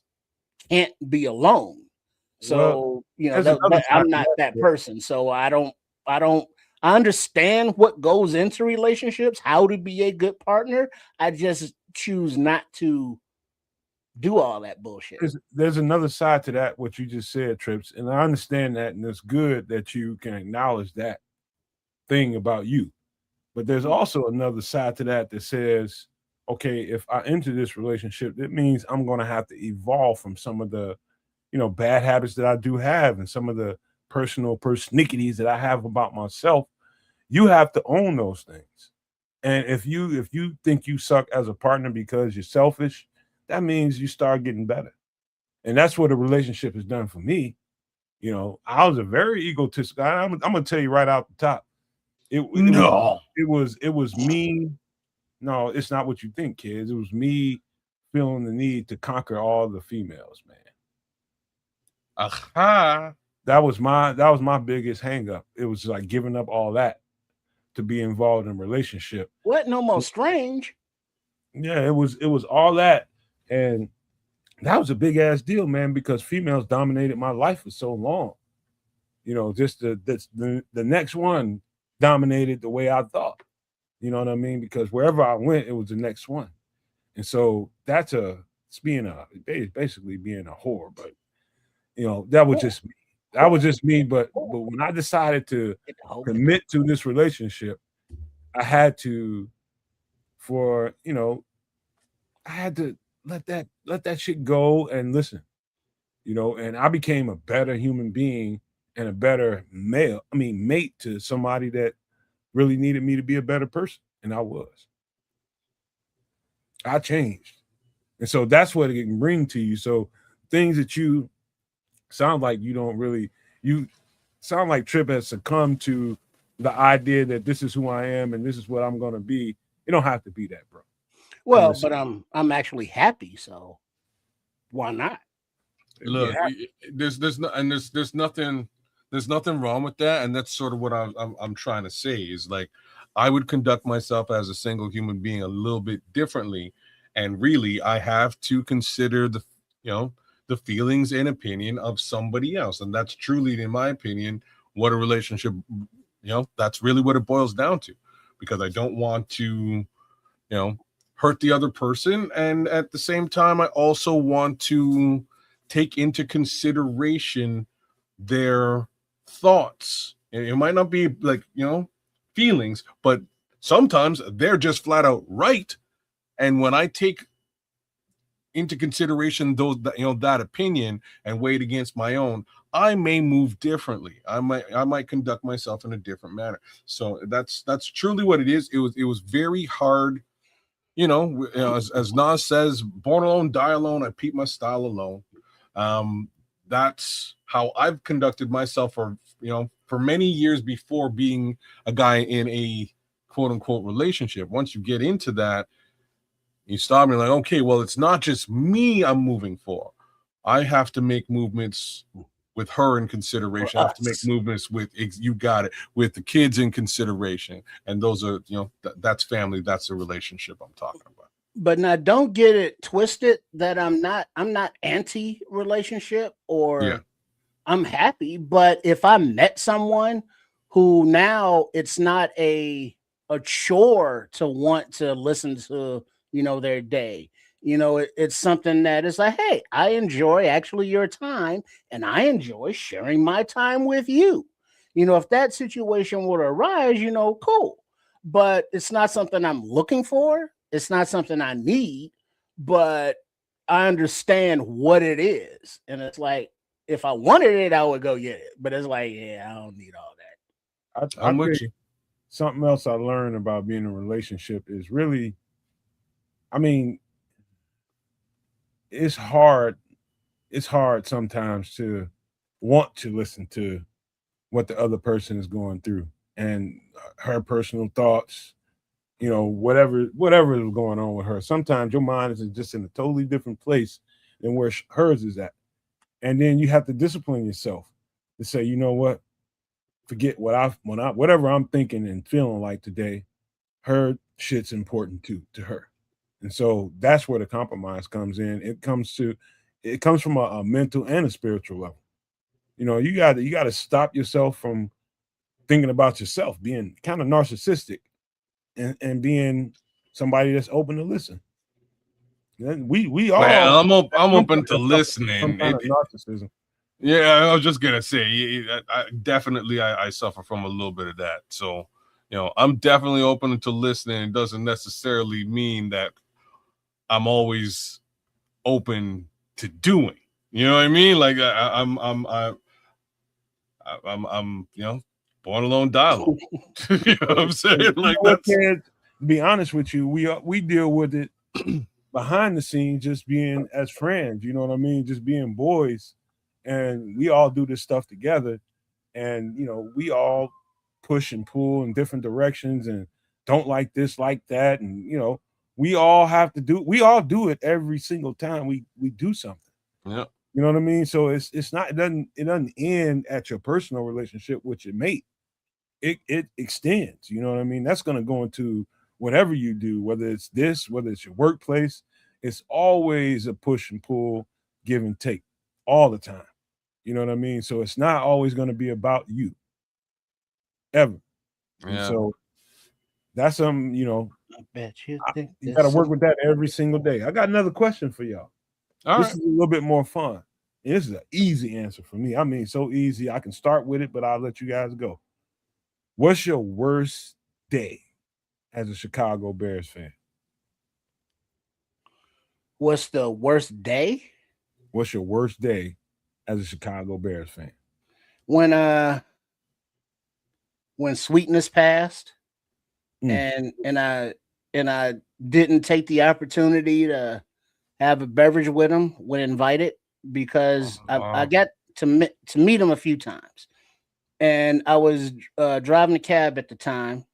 can't be alone. So, I'm not that person. So I understand what goes into relationships, how to be a good partner. I just choose not to do all that bullshit. There's another side to that, what you just said, Trips, and I understand that, and it's good that you can acknowledge that thing about you. But there's also another side to that says, okay, if I enter this relationship, it means I'm going to have to evolve from some of the, bad habits that I do have, and some of the personal persnickities that I have about myself. You have to own those things. And if you think you suck as a partner because you're selfish, that means you start getting better. And that's what a relationship has done for me. You know, I was a very egotistic guy. I'm gonna tell you right out the top. No. It was me. No, it's not what you think, kids. It was me feeling the need to conquer all the females, man. Aha. That was my biggest hang up. It was like giving up all that to be involved in a relationship. What? No more strange. Yeah, it was all that. And that was a big ass deal, man, because females dominated my life for so long. You know, just the next one dominated the way I thought. You know what I mean? Because wherever I went, it was the next one. And so it's basically being a whore. But you know, that was just me. That was just me. But when I decided to commit to this relationship, I had to I had to let that shit go and listen. You know, and I became a better human being and a better mate to somebody that really needed me to be a better person. And I was. I changed. And so that's what it can bring to you. So things that you sound like you sound like Trip has succumbed to the idea that this is who I am and this is what I'm gonna be. It don't have to be that, bro. Well, but I'm actually happy, so why not? Look, there's nothing wrong with that, and that's sort of what I'm trying to say is like I would conduct myself as a single human being a little bit differently, and really I have to consider the feelings and opinion of somebody else, and that's truly, in my opinion, what a relationship, that's really what it boils down to, because I don't want to, hurt the other person, and at the same time I also want to take into consideration their thoughts. And it might not be like, feelings, but sometimes they're just flat out right. And when I take into consideration that opinion and weigh it against my own, I may move differently. I might conduct myself in a different manner. So that's truly what it is. It was very hard. As Nas says, born alone, die alone. I peep my style alone. That's how I've conducted myself for many years before being a guy in a quote unquote relationship. Once you get into that, you stop and you're like, okay, well, it's not just me I'm moving for. I have to make movements with her in consideration. I have to make movements with, you got it, with the kids in consideration. And those are, that's family. That's the relationship I'm talking about. But now don't get it twisted that I'm not anti-relationship or I'm happy. But if I met someone who now it's not a chore to want to listen to, their day, it's something that is like, hey, I enjoy actually your time and I enjoy sharing my time with you. If that situation would arise, cool. But it's not something I'm looking for. It's not something I need, but I understand what it is. And it's like, if I wanted it, I would go get it. But it's like, yeah, I don't need all that. I'm with you. Something else I learned about being in a relationship is really, it's hard. It's hard sometimes to want to listen to what the other person is going through and her personal thoughts, whatever is going on with her. Sometimes your mind is just in a totally different place than where hers is at. And then you have to discipline yourself to say, you know what, forget whatever I'm thinking and feeling like today, her shit's important too to her. And so that's where the compromise comes in. It comes from a mental and a spiritual level. You got to stop yourself from thinking about yourself, being kind of narcissistic, and being somebody that's open to listen. We all. Well, I'm open to listening. Some kind of narcissism. Yeah, I was just gonna say, I suffer from a little bit of that. So, I'm definitely open to listening. It doesn't necessarily mean that I'm always open to doing. You know what I mean? Like I'm born alone, die alone. You know what I'm saying? Like that's. to be honest with you, we deal with it behind the scenes, just being as friends. You know what I mean? Just being boys, and we all do this stuff together. And we all push and pull in different directions, and don't like this, like that, and we all do it every single time we do something. Yeah. You know what I mean? So it's not it doesn't end at your personal relationship with your mate. It extends. You know what I mean? That's going to go into whatever you do, whether it's this, whether it's your workplace. It's always a push and pull, give and take, all the time. You know what I mean? So it's not always going to be about you, ever. And Yeah. so that's I bet you think you got to work with that every single day. I got another question for y'all. All This right. is a little bit more fun. And this is an easy answer for me. I mean, so easy. I can start with it, but I'll let you guys go. What's your worst day as a Chicago Bears fan? What's the worst day? What's your worst day as a Chicago Bears fan? When Sweetness passed, Mm. and I didn't take the opportunity to have a beverage with him when invited, because I got to meet him a few times, and I was driving a cab at the time,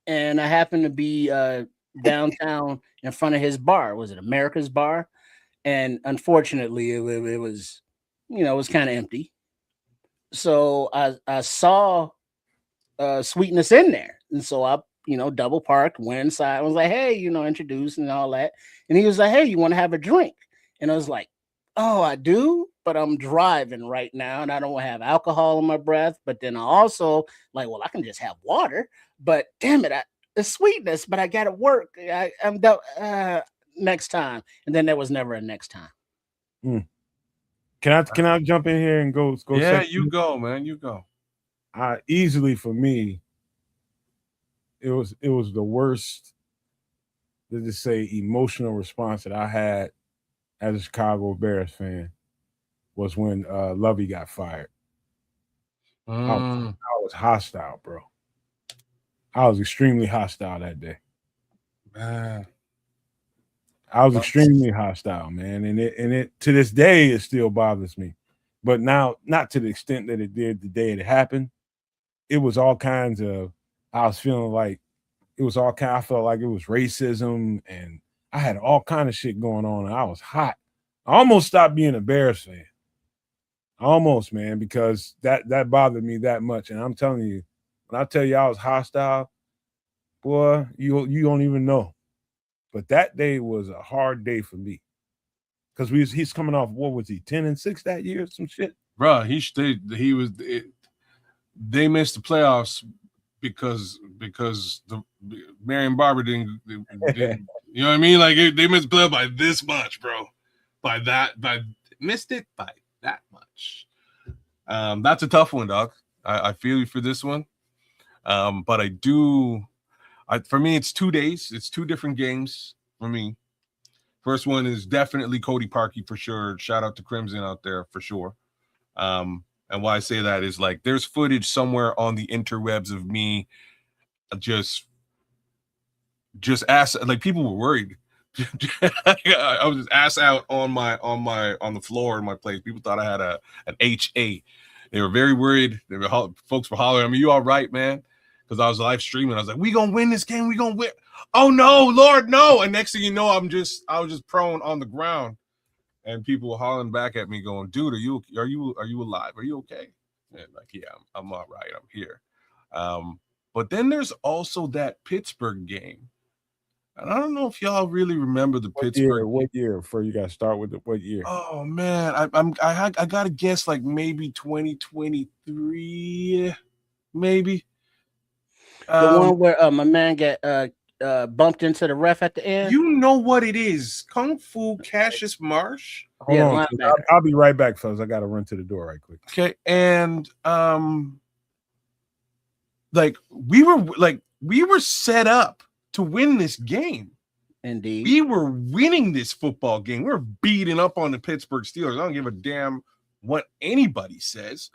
and I happened to be downtown in front of his bar. Was it America's Bar? And unfortunately, it was, it was kind of empty. So I saw Sweetness in there, and so I double parked, went inside, I was like, hey, introduced and all that, and he was like, hey, you want to have a drink? And I was like, oh, I do, but I'm driving right now and I don't have alcohol in my breath. But then I also like, well, I can just have water, but damn it, it's Sweetness, but I gotta work. I'm next time. And then there was never a next time. Mm. Can I jump in here and go Yeah, second? you go, man. You go. Easily for me, it was the worst, let's just say, emotional response that I had as a Chicago Bears fan was when Lovey got fired. I was hostile, bro. I was extremely hostile that day. Man. I was extremely hostile, man, and it to this day it still bothers me. But now, not to the extent that it did the day it happened. It was all kinds of. I was feeling like it was all kind. I felt like it was racism, and I had all kind of shit going on, and I was hot. I almost stopped being a Bears fan. Almost, man, because that bothered me that much. And I'm telling you, when I tell you I was hostile, boy, you don't even know. But that day was a hard day for me because he's coming off, what was he, 10-6 that year, some shit. Bro, they missed the playoffs because the Marion Barber didn't you know what I mean? Like they missed the playoff by this much, bro. Missed it by that much. That's a tough one, dog. I feel you for this one. But for me, it's 2 days. It's two different games for me. First one is definitely Cody Parkey for sure. Shout out to Crimson out there for sure. And why I say that is like there's footage somewhere on the interwebs of me just ass, like people were worried. I was just ass out on the floor in my place. People thought I had an HA. They were very worried. Folks were hollering, I mean, you all right, man? Because I was live streaming. I was like, we gonna win this game. We gonna win. Oh no, Lord, no. And next thing you know, I was just prone on the ground. And people were hollering back at me, going, "Dude, are you alive? Are you okay?" And like, yeah, I'm all right. I'm here. But then there's also that Pittsburgh game, and I don't know if y'all really remember the Pittsburgh. What year? Before you got to start with what year? Oh man, I gotta guess like maybe 2023, maybe. The one where my man got bumped into the ref at the end. You know what it is? Kung Fu Cassius Marsh. Hold on, I'll be right back, fellas. I got to run to the door right quick. Okay, and like we were set up to win this game. Indeed, we were winning this football game. We were beating up on the Pittsburgh Steelers. I don't give a damn what anybody says.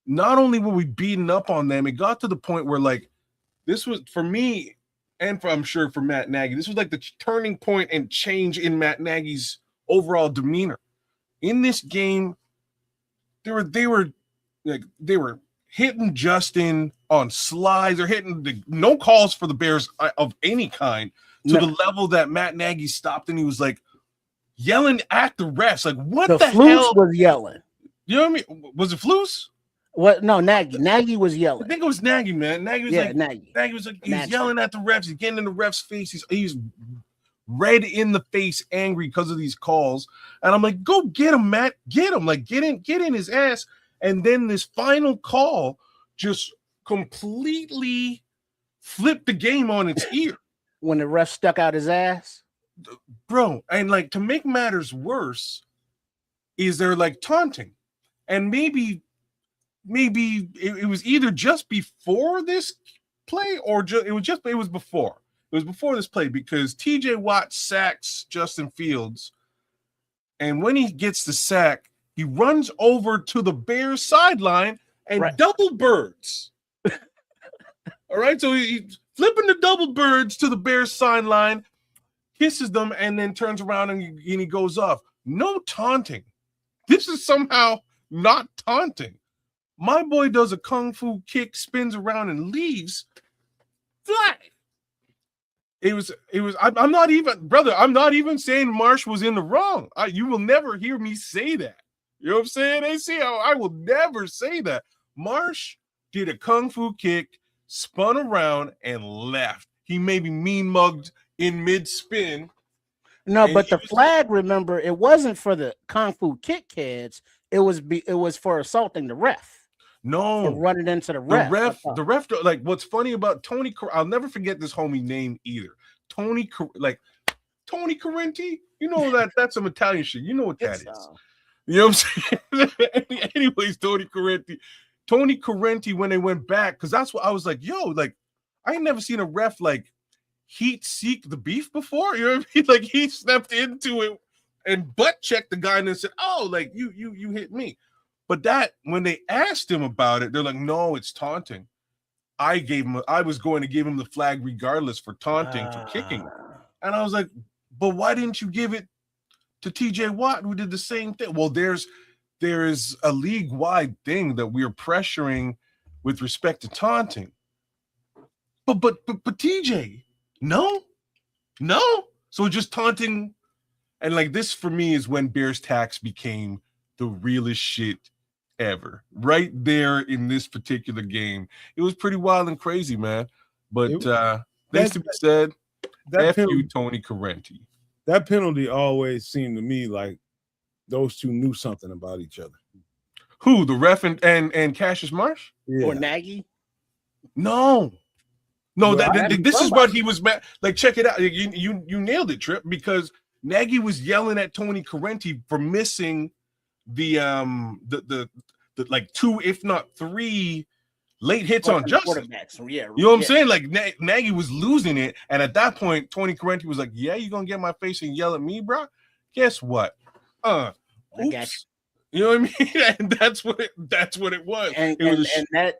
Not only were we beating up on them, it got to the point where like this was for me, and I'm sure for Matt Nagy, this was like the turning point and change in Matt Nagy's overall demeanor. In this game, they were hitting Justin on slides. They're hitting no calls for the Bears of any kind to the level that Matt Nagy stopped and he was like yelling at the refs. Like, what the hell? Was yelling. You know what I mean? Was it Flus? What? No, Nagy. Nagy was yelling. I think it was Nagy, man. Nagy was Nagy was like, he's yelling at the refs. He's getting in the refs' face. He's red in the face, angry because of these calls. And I'm like, go get him, Matt. Get him. Like, get in his ass. And then this final call just completely flipped the game on its ear. When the ref stuck out his ass? Bro, and like to make matters worse, is they're like taunting. And maybe it was either just before this play or it was before. It was before this play because TJ Watt sacks Justin Fields. And when he gets the sack, he runs over to the Bears sideline and double birds. All right, so he's flipping the double birds to the Bears sideline, kisses them, and then turns around and he goes off. No taunting. This is somehow not taunting. My boy does a kung fu kick, spins around, and leaves. Flag. I'm not even saying Marsh was in the wrong. You will never hear me say that. You know what I'm saying? I will never say that. Marsh did a kung fu kick, spun around, and left. He maybe mean mugged in mid-spin. No, but the flag, remember, it wasn't for the kung fu kick kids. It was for assaulting the ref. No, running into the ref. The ref. Like, what's funny about Tony? I'll never forget this homie name either. Tony Correnti. You know that's some Italian shit. You know what that is. You know what I'm saying? Anyways, Tony Correnti. When they went back, because that's what I was like. Yo, like I ain't never seen a ref like heat seek the beef before. You know what I mean? Like he stepped into it and butt checked the guy and then said, "Oh, like you hit me." But that when they asked him about it, they're like, "No, it's taunting." I was going to give him the flag regardless for taunting for kicking, and I was like, "But why didn't you give it to TJ Watt who did the same thing?" Well, there is a league-wide thing that we are pressuring with respect to taunting. But TJ, no. So just taunting, and like this for me is when Bears tax became the realest shit ever. Right there in this particular game, it was pretty wild and crazy, man. But things to be said. F you, Tony Correnti. That penalty always seemed to me like those two knew something about each other. Who, the ref and Cassius Marsh? Yeah. Or Nagy? No, this is what he was like. Check it out. You nailed it, Trip, because Nagy was yelling at Tony Correnti for missing the like 2, if not 3 late hits on Justin. Yeah, you know what I'm saying? Like Nagy was losing it, and at that point, Tony Correnti was like, "Yeah, you gonna get in my face and yell at me, bro? Guess what? Oops." You know what I mean? And that's what it was. And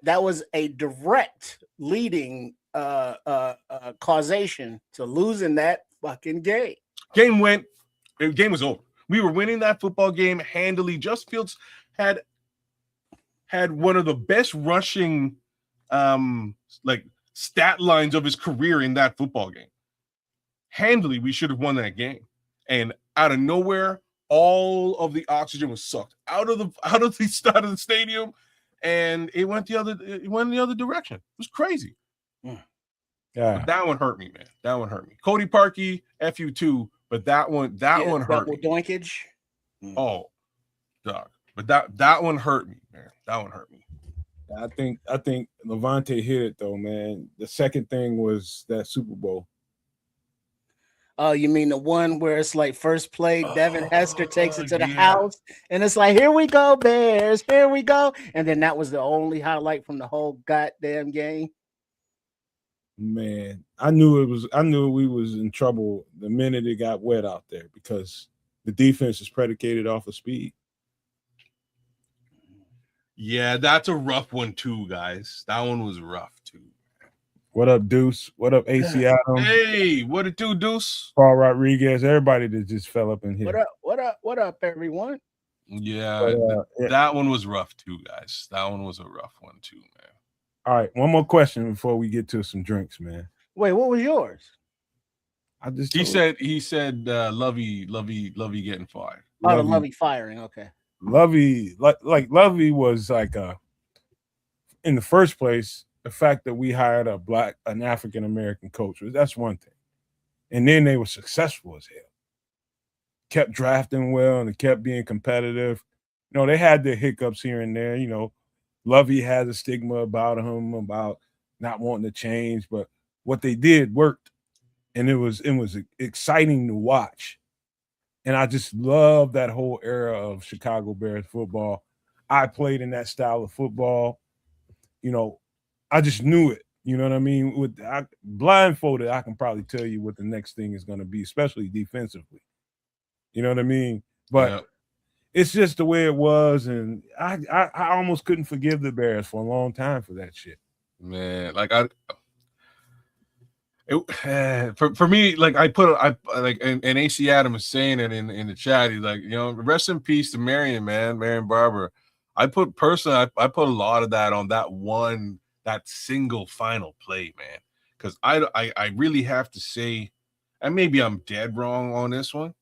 that was a direct leading causation to losing that fucking game. Game was over. We were winning that football game handily. Just Fields had one of the best rushing like stat lines of his career in that football game. Handily, we should have won that game. And out of nowhere, all of the oxygen was sucked out of the stadium, and it went the other direction. It was crazy. Yeah, but that one hurt me, man. That one hurt me. Cody Parkey, F you too, but that one hurt me. Doinkage. Oh, dog. But that one hurt me, man. That one hurt me. I think Levante hit it though, man. The second thing was that Super Bowl. Oh, you mean the one where it's like first play, Devin Hester takes it to the house, and it's like, here we go, Bears, here we go. And then that was the only highlight from the whole goddamn game. Man, I knew we was in trouble the minute it got wet out there because the defense is predicated off of speed. Yeah, that's a rough one too, guys. That one was rough too. What up, Deuce? What up, AC Adam? Hey, what it do, Deuce? Paul Rodriguez, everybody that just fell up in here. What up? What up? What up, everyone? Yeah, Yeah. that one was rough too, guys. That one was a rough one too, man. All right, one more question before we get to some drinks, man. Wait, what was yours? He said Lovey getting fired. Oh, the Lovey firing. Okay. Lovey, like Lovey was like in the first place, the fact that we hired an African American coach, that's one thing. And then they were successful as hell. Kept drafting well and they kept being competitive. You know, they had their hiccups here and there. You know, Lovey has a stigma about him, about not wanting to change, but what they did worked. And it was exciting to watch. And I just love that whole era of Chicago Bears football. I played in that style of football. You know, I just knew it. You know what I mean? Blindfolded, I can probably tell you what the next thing is going to be, especially defensively. You know what I mean? But it's just the way it was, and I almost couldn't forgive the Bears for a long time for that shit. Man, like for me, like I like and AC Adam is saying it in the chat. He's like, you know, rest in peace to Marion, man, Marion Barber. I put a lot of that on that single final play, man, because I really have to say, and maybe I'm dead wrong on this one,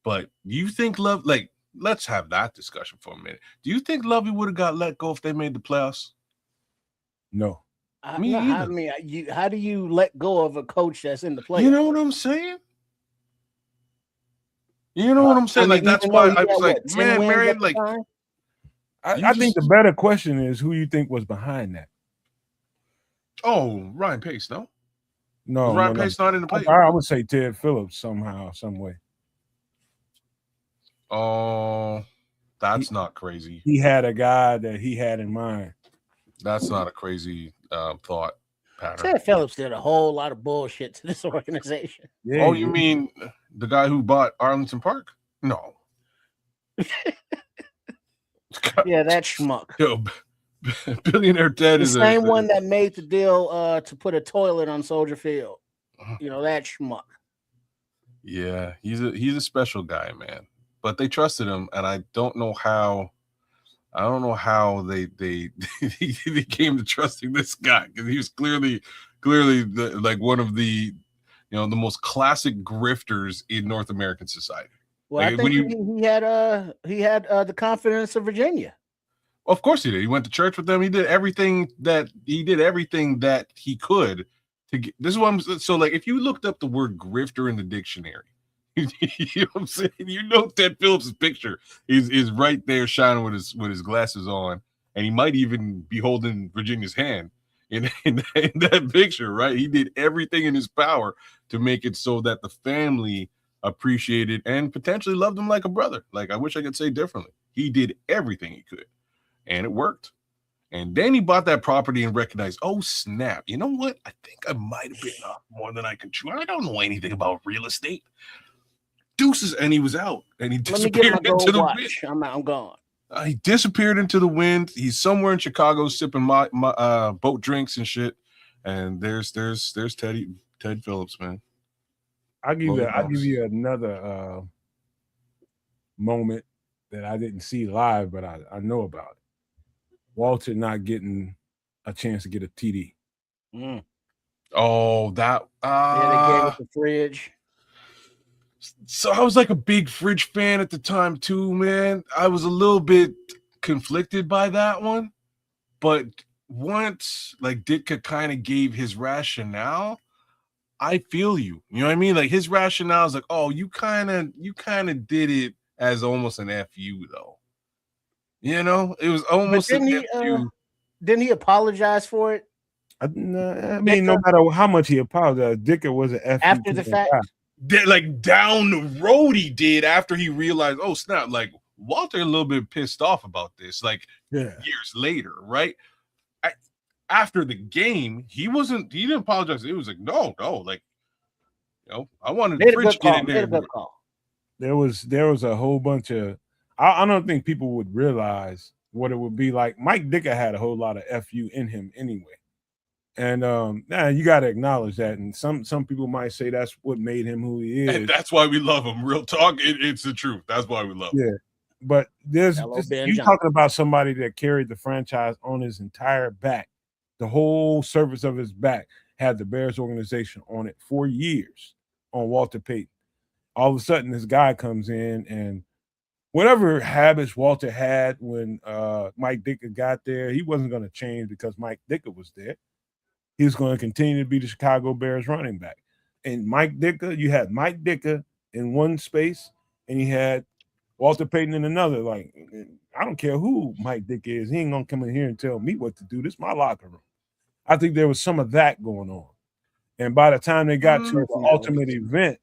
but you think let's have that discussion for a minute. Do you think Lovey would have got let go if they made the playoffs? No. How do you let go of a coach that's in the playoffs? You know what I'm saying? You know what I'm saying? Like, that's why I was like, man, Marion, like, I think the better question is who you think was behind that. Oh, Ryan Pace, no? No. Was Ryan Pace not in the play? I would say Ted Phillips somehow, some way. Oh, that's not crazy. He had a guy that he had in mind. That's not a crazy thought pattern. Ted Phillips did a whole lot of bullshit to this organization. Yeah, oh, you mean the guy who bought Arlington Park? No. Yeah, that schmuck. Yo, Billionaire Ted is the same one that made the deal to put a toilet on Soldier Field. You know, that schmuck. Yeah, he's a special guy, man. But they trusted him, and I don't know how they came to trusting this guy, because he was clearly like one of the the most classic grifters in North American society. Well, like, I think he had the confidence of Virginia. Of course he did. He went to church with them. He did everything that he could to get. This is what I'm so like. If you looked up the word grifter in the dictionary, you know what I'm saying? You know Ted Phillips' picture is right there shining with his glasses on, and he might even be holding Virginia's hand in that picture, right? He did everything in his power to make it so that the family appreciated and potentially loved him like a brother. Like, I wish I could say differently. He did everything he could, and it worked. And then he bought that property and recognized, oh, snap. You know what? I think I might have bitten off more than I can chew. I don't know anything about real estate. Deuces, and he was out, and he disappeared into the wind. I'm gone. He disappeared into the wind. He's somewhere in Chicago sipping my boat drinks and shit. And there's Ted Phillips, man. I'll give you another moment that I didn't see live, but I know about it. Walter not getting a chance to get a TD. Mm. Oh, that they gave it the fridge. So I was like a big Fridge fan at the time too, man. I was a little bit conflicted by that one, but once like Ditka kind of gave his rationale, I feel you. You know what I mean? Like his rationale is like, oh, you kind of did it as almost an FU though. You know, it was almost an FU. Didn't he apologize for it? I mean, no matter how much he apologized, Ditka was an FU after the fact. Like down the road he did after he realized, oh snap, like Walter a little bit pissed off about this, like years later, right? After the game, he didn't apologize. It was like, no, like, I wanted the Fridge get in there. There was a whole bunch of I don't think people would realize what it would be like. Mike Ditka had a whole lot of FU in him anyway. And nah, you got to acknowledge that. And some people might say that's what made him who he And is. that's why we love him. Real talk, it's the truth. That's why we love him. Yeah. But there's Hello, Ben you Johnson. talking about somebody that carried the franchise on his entire back. The whole surface of his back had the Bears organization on it for years on Walter Payton. All of a sudden, this guy comes in and whatever habits Walter had when Mike Ditka got there, he wasn't going to change because Mike Ditka was there. He was going to continue to be the Chicago Bears running back. And Mike Ditka, you had Mike Ditka in one space, and you had Walter Payton in another. Like, I don't care who Mike Ditka is. He ain't going to come in here and tell me what to do. This is my locker room. I think there was some of that going on. And by the time they got to the ultimate event,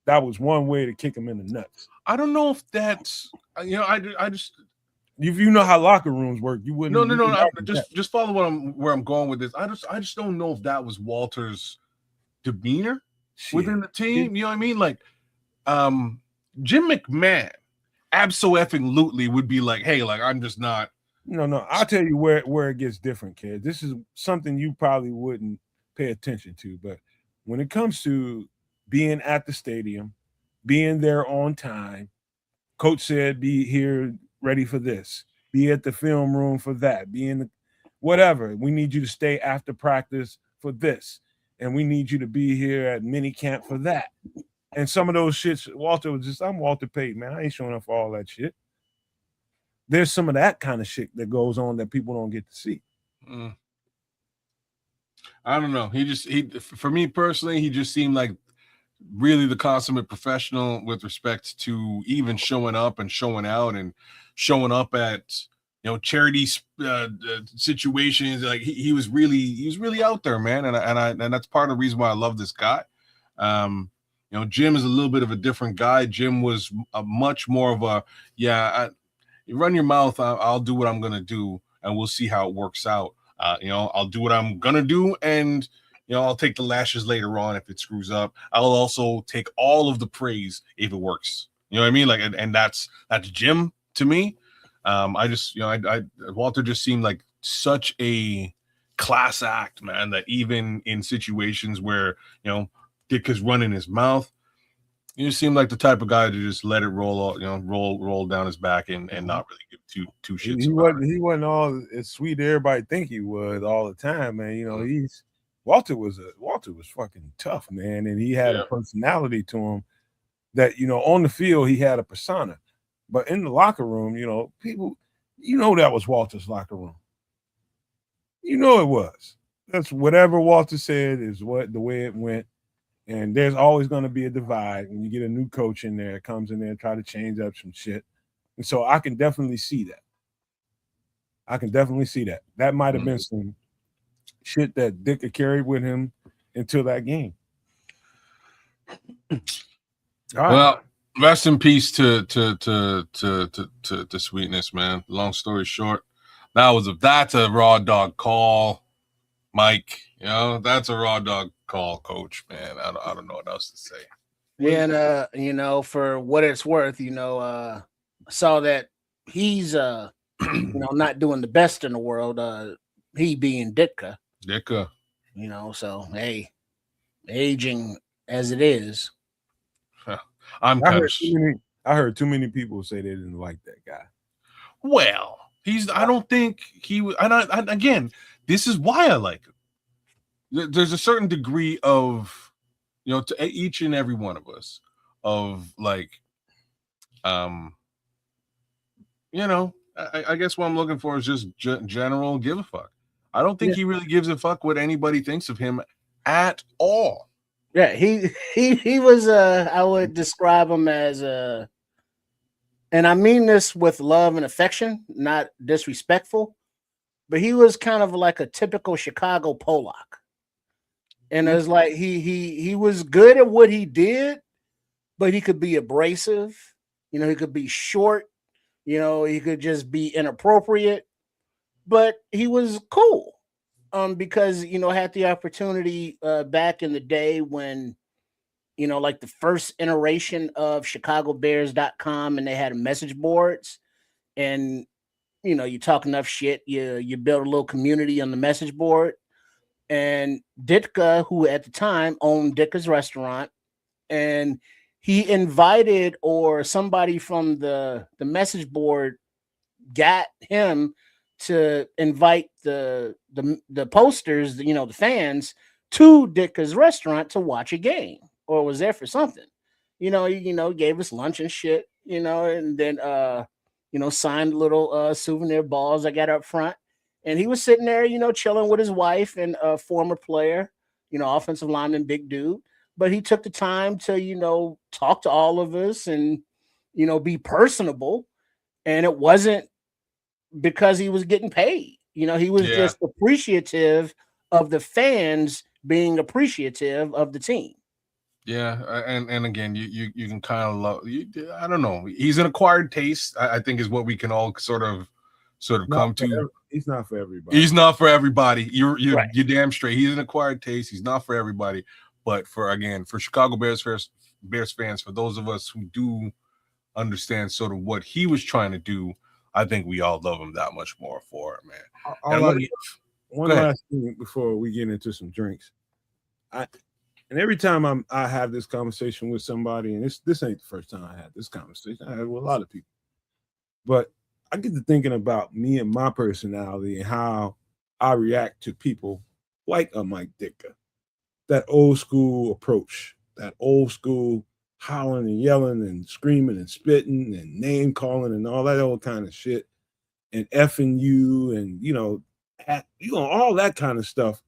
that was one way to kick him in the nuts. I don't know if that's, I just, if you know how locker rooms work, you wouldn't. No. Just follow where I'm going with this. I just don't know if that was Walter's demeanor within the team. You know what I mean? Like, Jim McMahon, absolutely would be like, hey, like I'm just not. No. I'll tell you where it gets different, kid. This is something you probably wouldn't pay attention to, but when it comes to being at the stadium, being there on time, coach said, be here ready for this, be at the film room for that, be in the whatever. We need you to stay after practice for this, and we need you to be here at mini camp for that. And some of those shits, Walter was just, I'm Walter Payton, man. I ain't showing up for all that shit. There's some of that kind of shit that goes on that people don't get to see. I don't know. For me personally, he just seemed like really the consummate professional with respect to even showing up and showing out and showing up at charity situations. Like he was really out there, man. And that's part of the reason why I love this guy. Jim is a little bit of a different guy. Jim was a much more of a you run your mouth. I'll do what I'm gonna do, and we'll see how it works out. I'll do what I'm gonna do, and I'll take the lashes later on if it screws up. I'll also take all of the praise if it works. You know what I mean? Like, and that's Jim to me. Walter just seemed like such a class act, man, that even in situations where, Dick is running his mouth, you seem like the type of guy to just let it roll, roll down his back and not really give two shits. He wasn't all as sweet as everybody think he was all the time, man. Walter was fucking tough, man, and he had a personality to him that on the field he had a persona, but in the locker room, people, that was Walter's locker room. It was. That's whatever Walter said is the way it went. And there's always going to be a divide when you get a new coach in there, comes in there and try to change up some shit. And so I can definitely see that. That might have been some shit that Dick had carried with him until that game. Well, rest in peace to Sweetness, man. Long story short, that's a raw dog call, Mike. That's a raw dog call, coach, man. I don't know what else to say. And for what it's worth, I saw that he's not doing the best in the world, he being Ditka. So hey, aging as it is. I heard too many people say they didn't like that guy. Well, I don't think he was, and again, this is why I like him. There's a certain degree of, to each and every one of us, of like, I guess what I'm looking for is just general give a fuck. I don't think he really gives a fuck what anybody thinks of him at all. Yeah, he was I would describe him as and I mean this with love and affection, not disrespectful, but he was kind of like a typical Chicago Pollock. And it's like he was good at what he did, but he could be abrasive. He could be short. He could just be inappropriate. But he was cool, because had the opportunity back in the day when like the first iteration of ChicagoBears.com, and they had message boards, and you talk enough shit, you build a little community on the message board. and Ditka, who at the time owned Ditka's restaurant, and he invited, or somebody from the message board got him to invite the posters, the fans, to Ditka's restaurant to watch a game, or was there for something. Gave us lunch and shit, and then signed little souvenir balls I got up front. And he was sitting there, chilling with his wife and a former player, offensive lineman, big dude. But he took the time to, talk to all of us and, be personable. And it wasn't because he was getting paid. He was just appreciative of the fans being appreciative of the team. Yeah, and again, you can kind of love. I don't know. He's an acquired taste. I think is what we can all sort of come to. He's not for everybody. He's not for everybody. You're Right. damn straight. He's an acquired taste. He's not for everybody. But for Chicago Bears fans, for those of us who do understand sort of what he was trying to do, I think we all love him that much more for it, man. One last thing before we get into some drinks. And every time I have this conversation with somebody, and this ain't the first time I had this conversation. I had with a lot of people. But I get to thinking about me and my personality and how I react to people like a Mike Ditka. That old school approach, that old school hollering and yelling and screaming and spitting and name calling and all that old kind of shit, and effing you and all that kind of stuff.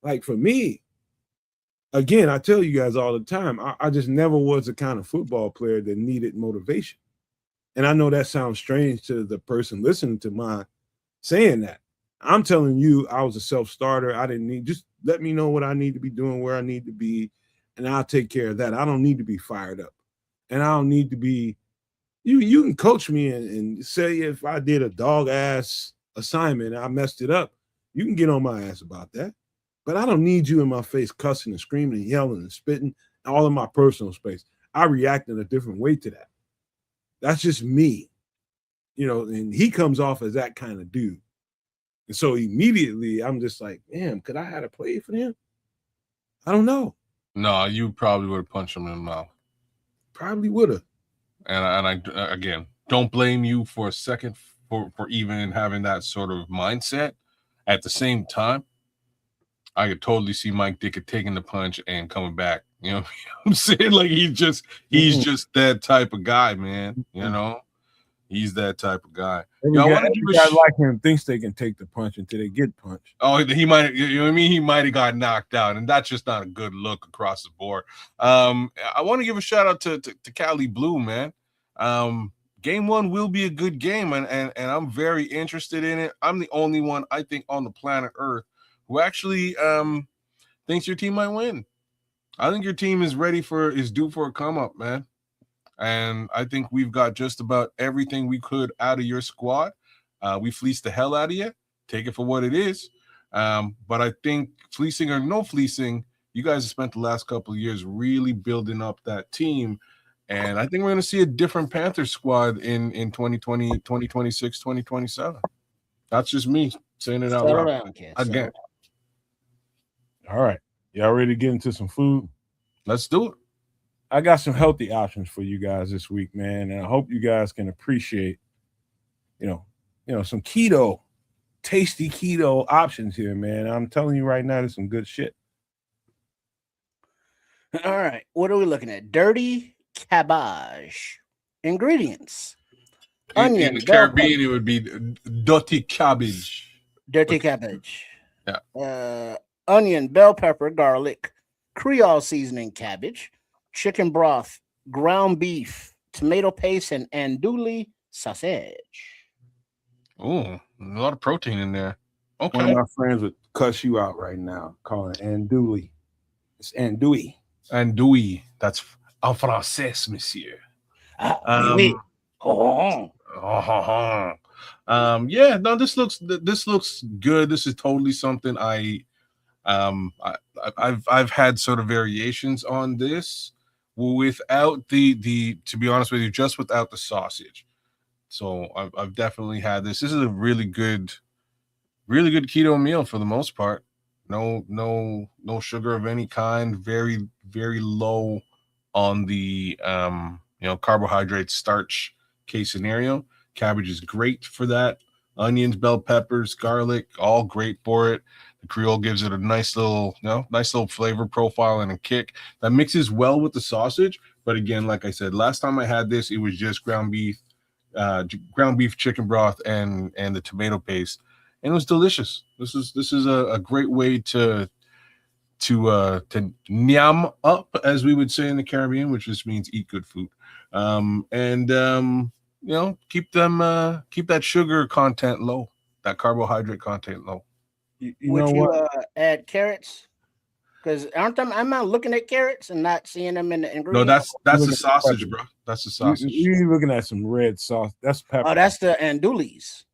Like for me, again, I tell you guys all the time, I just never was the kind of football player that needed motivation. And I know that sounds strange to the person listening to my saying that. I'm telling you, I was a self-starter. I didn't need, just let me know what I need to be doing, where I need to be, and I'll take care of that. I don't need to be fired up. And I don't need to be, you can coach me and say if I did a dog-ass assignment and I messed it up, you can get on my ass about that. But I don't need you in my face cussing and screaming and yelling and spitting all in my personal space. I react in a different way to that. That's just me. And he comes off as that kind of dude. And so immediately I'm just like, damn, could I have a play for him? I don't know. No, you probably would have punched him in the mouth. Probably would have. And I again, don't blame you for a second for even having that sort of mindset. At the same time, I could totally see Mike Ditka taking the punch and coming back. You know what I'm saying? Like he's just that type of guy, man. He's that type of guy. Every guy like him thinks they can take the punch until they get punched. Oh, he might, you know what I mean? He might have got knocked out, and that's just not a good look across the board. I want to give a shout out to Cali Blue, man. Game 1 will be a good game, and I'm very interested in it. I'm the only one, I think, on the planet Earth who actually thinks your team might win. I think your team is due for a come up, man. And I think we've got just about everything we could out of your squad. We fleeced the hell out of you. Take it for what it is. But I think fleecing or no fleecing, you guys have spent the last couple of years really building up that team. And I think we're going to see a different Panthers squad in 2020, 2026, 2027. That's just me saying it out loud. Again. All right. Y'all ready to get into some food? Let's do it. I got some healthy options for you guys this week, man. And I hope you guys can appreciate, some tasty keto options here, man. I'm telling you right now, there's some good shit. All right. What are we looking at? Dirty cabbage. Ingredients. Onion. In the Caribbean, it would be dirty cabbage. Dirty cabbage. Yeah. Onion, bell pepper, garlic, Creole seasoning cabbage, chicken broth, ground beef, tomato paste, and andouille sausage. Oh, a lot of protein in there. Okay. One of my friends would cuss you out right now, calling it andouille. It's andouille. Andouille. That's en français, monsieur. Oui. Yeah, no, this looks good. This is totally something I've had sort of variations on this without the to be honest with you, just without the sausage. So I've definitely had this. This is a really good keto meal for the most part. No sugar of any kind. Very, very low on the carbohydrate, starch case scenario. Cabbage is great for that. Onions, bell peppers, garlic, all great for it. The Creole gives it a nice little flavor profile and a kick that mixes well with the sausage. But again, like I said, last time I had this, it was just ground beef, chicken broth, and the tomato paste, and it was delicious. This is a great way to nyam up, as we would say in the Caribbean, which just means eat good food, and keep that sugar content low, that carbohydrate content low. You Would know you what? add carrots? Because I'm not looking at carrots and not seeing them in the No, ingredients. that's Look the at the sausage, pepper. bro. That's the sausage. You're looking at some red sauce. That's pepper. Oh, that's the andulis.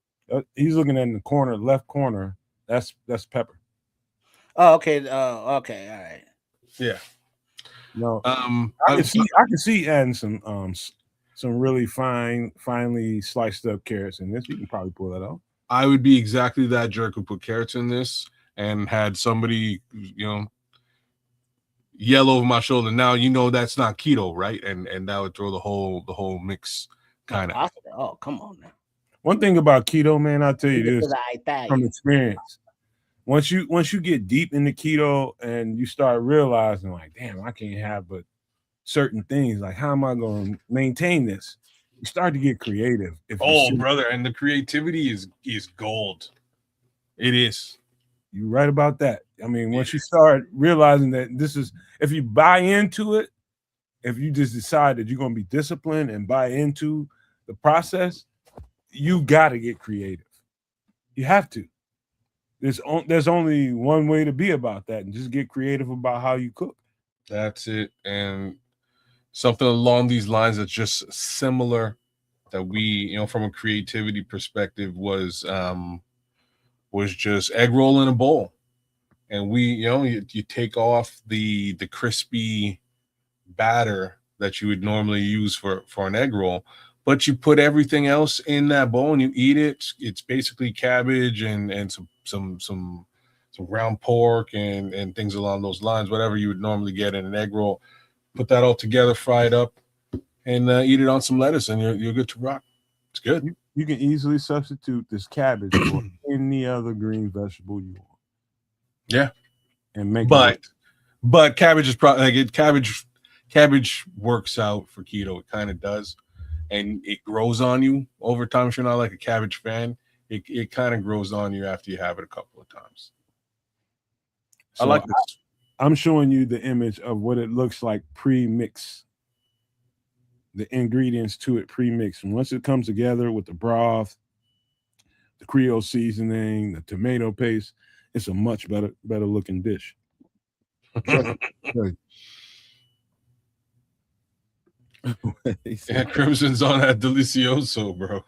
He's looking at in the corner, left corner. That's pepper. Oh, okay. Okay. All right. Yeah. No, I can see adding some really finely sliced up carrots in this. You can probably pull that off. I would be exactly that jerk who put carrots in this and had somebody, yell over my shoulder. Now that's not keto, right? And that would throw the whole mix kind of. Oh, come on now. One thing about keto, man, I'll tell you Get to this the from Italian. experience. Once you get deep into keto and you start realizing, like, damn, I can't have but certain things. Like, how am I going to maintain this? You start to get creative. Oh, brother, and the creativity is gold. It is. You're right about that. I mean, once you start realizing that this is, if you buy into it, if you just decide that you're going to be disciplined and buy into the process, you got to get creative. You have to. There's only one way to be about that, and just get creative about how you cook. That's it. And something along these lines that's just similar that we, from a creativity perspective was just egg roll in a bowl. And we, you take off the crispy batter that you would normally use for an egg roll, but you put everything else in that bowl and you eat it. It's basically cabbage and some ground pork and things along those lines, whatever you would normally get in an egg roll. Put that all together, fry it up, and eat it on some lettuce, and you're good to rock. It's good. You can easily substitute this cabbage for any other green vegetable you want. Yeah, and make but cabbage is probably cabbage works out for keto. It kind of does, and it grows on you over time. If you're not like a cabbage fan, it kind of grows on you after you have it a couple of times. So I like this. I'm showing you the image of what it looks like pre-mix. The ingredients to it pre-mixed. And once it comes together with the broth, the Creole seasoning, the tomato paste, it's a much better looking dish. Yeah, Crimson's on that delicioso, bro.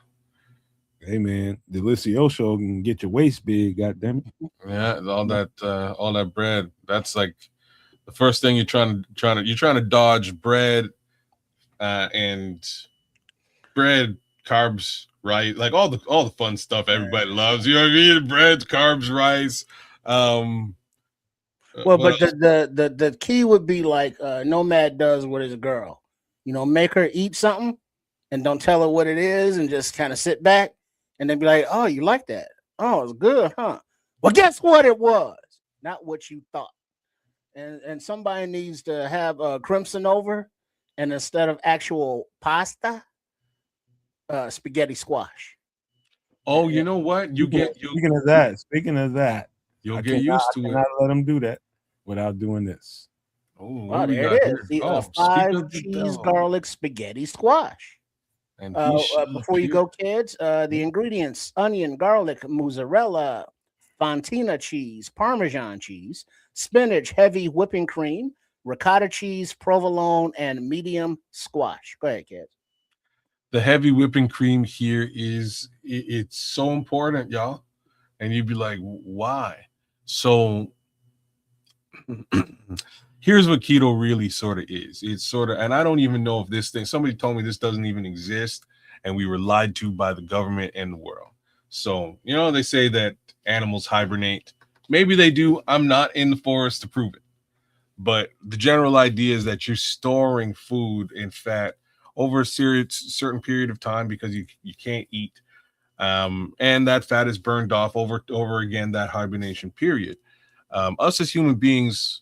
Hey man, delicioso can get your waist big, goddamn it. Yeah, all that bread. That's like the first thing you're trying to dodge bread and bread, carbs, right? Like all the fun stuff everybody loves. You know what I mean? Bread, carbs, rice. Well, but the key would be like Nomad does with his girl. Make her eat something and don't tell her what it is and just kind of sit back and then be like, oh, you like that? Oh, it's good, huh? Well, guess what it was? Not what you thought. And somebody needs to have Crimson over, and instead of actual pasta, spaghetti squash. Oh, you know what? Speaking of that, you'll get used to it. I cannot let them do that without doing this. Oh, there it is. The 5 cheese garlic spaghetti squash. And before you go, kids, the ingredients: onion, garlic, mozzarella, fontina cheese, Parmesan cheese, spinach, heavy whipping cream, ricotta cheese, provolone, and medium squash. Go ahead, kids. The heavy whipping cream here it's so important, y'all. And you'd be like, why? So here's what keto really sort of is. It's sort of, and I don't even know if this thing, somebody told me this doesn't even exist, and we were lied to by the government and the world. So, they say that animals hibernate Maybe they do. I'm not in the forest to prove it. But the general idea is that you're storing food and fat over a certain period of time because you can't eat. And that fat is burned off over again that hibernation period. Us as human beings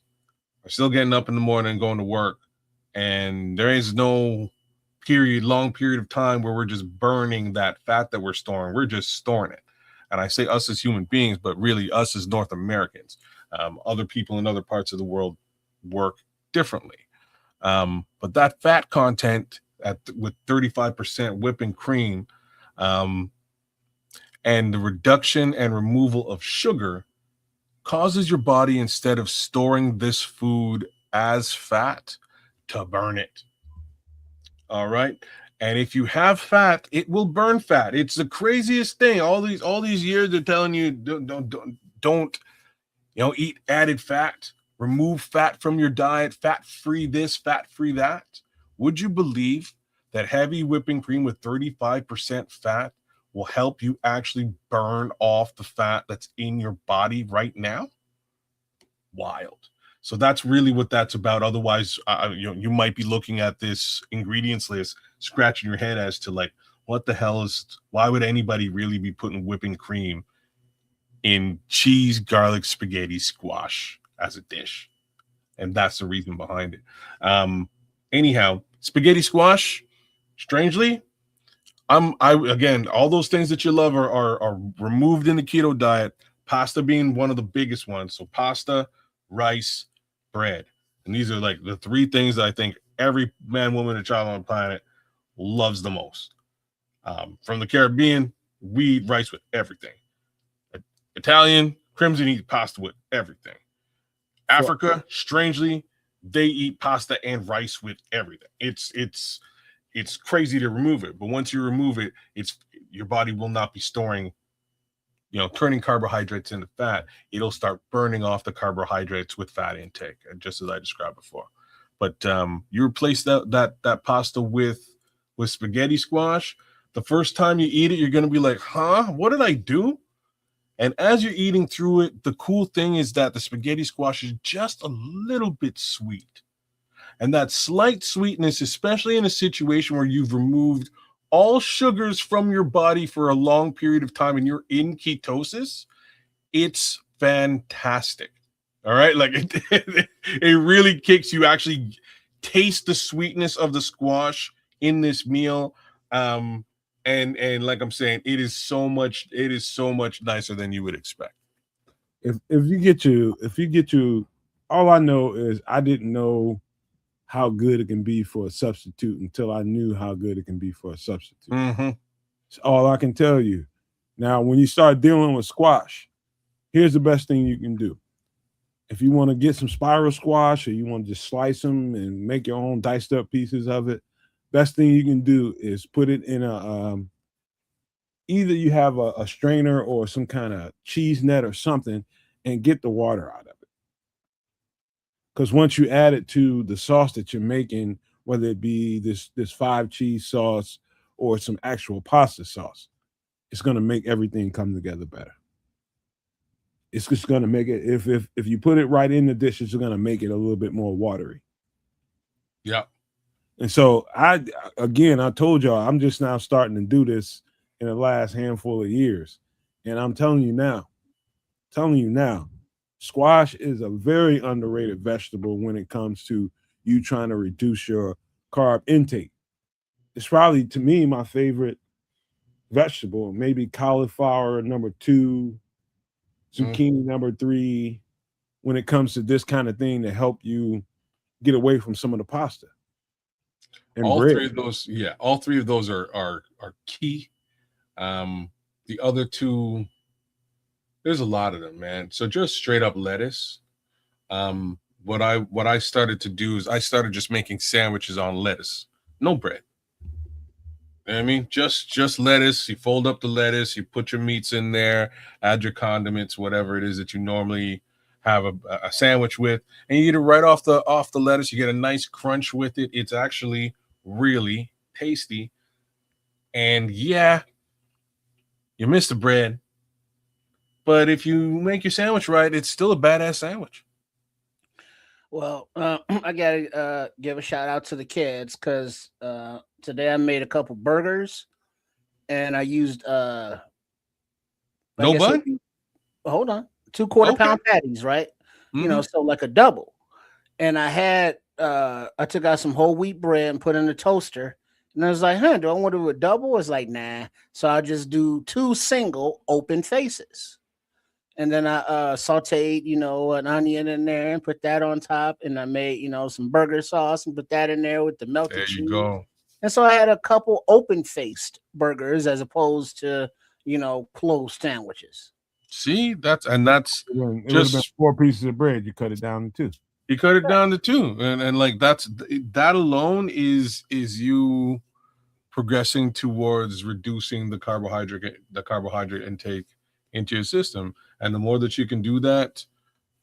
are still getting up in the morning and going to work, and there is no long period of time where we're just burning that fat that we're storing. We're just storing it. And I say us as human beings, but really us as North Americans. Other people in other parts of the world work differently. But that fat content with 35% whipping cream, and the reduction and removal of sugar causes your body, instead of storing this food as fat, to burn it. All right. And if you have fat, it will burn fat. It's the craziest thing. All these years they're telling you don't eat added fat, remove fat from your diet, fat free this, fat free that. Would you believe that heavy whipping cream with 35% fat will help you actually burn off the fat that's in your body right now? Wild. So that's really what that's about. Otherwise, you might be looking at this ingredients list, scratching your head as to like, what the hell why would anybody really be putting whipping cream in cheese, garlic, spaghetti, squash as a dish? And that's the reason behind it. Anyhow, spaghetti squash, strangely, again, all those things that you love are removed in the keto diet. Pasta being one of the biggest ones. So pasta, rice, bread. And these are like the three things that I think every man, woman, and child on the planet loves the most. From the Caribbean, we eat rice with everything. Italian, Crimson eat pasta with everything. Africa, strangely, they eat pasta and rice with everything. It's crazy to remove it, but once you remove it, your body will not be storing, turning carbohydrates into fat. It'll start burning off the carbohydrates with fat intake, just as I described before. But you replace that pasta with spaghetti squash. The first time you eat it, you're going to be like, huh, what did I do? And as you're eating through it, the cool thing is that the spaghetti squash is just a little bit sweet. And that slight sweetness, especially in a situation where you've removed all sugars from your body for a long period of time and you're in ketosis, it's fantastic. All right. Like it really kicks you, actually taste the sweetness of the squash in this meal. And like I'm saying, it is so much nicer than you would expect. If you get you, all I know is I didn't know how good it can be for a substitute until I knew how good it can be for a substitute. Mm-hmm. It's all I can tell you. Now, when you start dealing with squash, here's the best thing you can do. If you want to get some spiral squash or you want to just slice them and make your own diced up pieces of it, best thing you can do is put it in either you have a strainer or some kind of cheese net or something and get the water out of it. Because once you add it to the sauce that you're making, whether it be this 5 cheese sauce or some actual pasta sauce, it's going to make everything come together better. It's just going to make it, if you put it right in the dish, it's going to make it a little bit more watery. Yeah. And so I told y'all, I'm just now starting to do this in the last handful of years. And I'm telling you now, squash is a very underrated vegetable when it comes to you trying to reduce your carb intake. It's probably, to me, my favorite vegetable. Maybe cauliflower number 2, zucchini number 3, when it comes to this kind of thing to help you get away from some of the pasta. And all bread. three of those are key. The other two, there's a lot of them, man. So just straight up lettuce. What I started to do is I started just making sandwiches on lettuce, no bread. You know what I mean? Just lettuce. You fold up the lettuce, you put your meats in there, add your condiments, whatever it is that you normally have a sandwich with, and you eat it right off the lettuce. You get a nice crunch with it. It's actually really tasty. And yeah, you miss the bread, But if you make your sandwich right, it's still a badass sandwich. Well, I gotta give a shout out to the kids because today I made a couple burgers and I used I No guess bun? hold on, 2/4 Okay. pound patties, right? You know, Mhm. so like a double. And I had I took out some whole wheat bread and put in the toaster. And I was like, do I want to do a double? It's like, nah. So I'll just do 2 single open faces. And then I sauteed, an onion in there and put that on top. And I made, some burger sauce and put that in there with the melted There you cheese. go. And so I had a couple open faced burgers as opposed to, closed sandwiches. See, that's It would have been just 4 pieces of bread. You cut it down to 2. you cut it down to 2, and like that alone is you progressing towards reducing the carbohydrate intake into your system. And the more that you can do that,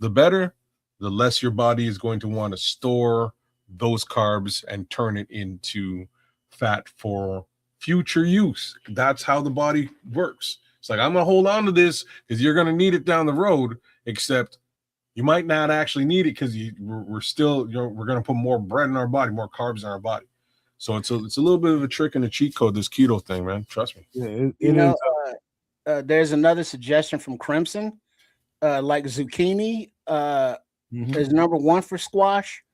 the better. The less your body is going to want to store those carbs and turn it into fat for future use. That's how the body works. It's like, I'm going to hold on to this because you're going to need it down the road, except you might not actually need it because we're still, we're going to put more bread in our body, more carbs in our body. So it's a little bit of a trick and a cheat code, this keto thing, man. Trust me. Yeah, You it know, is. there's another suggestion from Crimson, like zucchini Mhm. is number 1 for squash,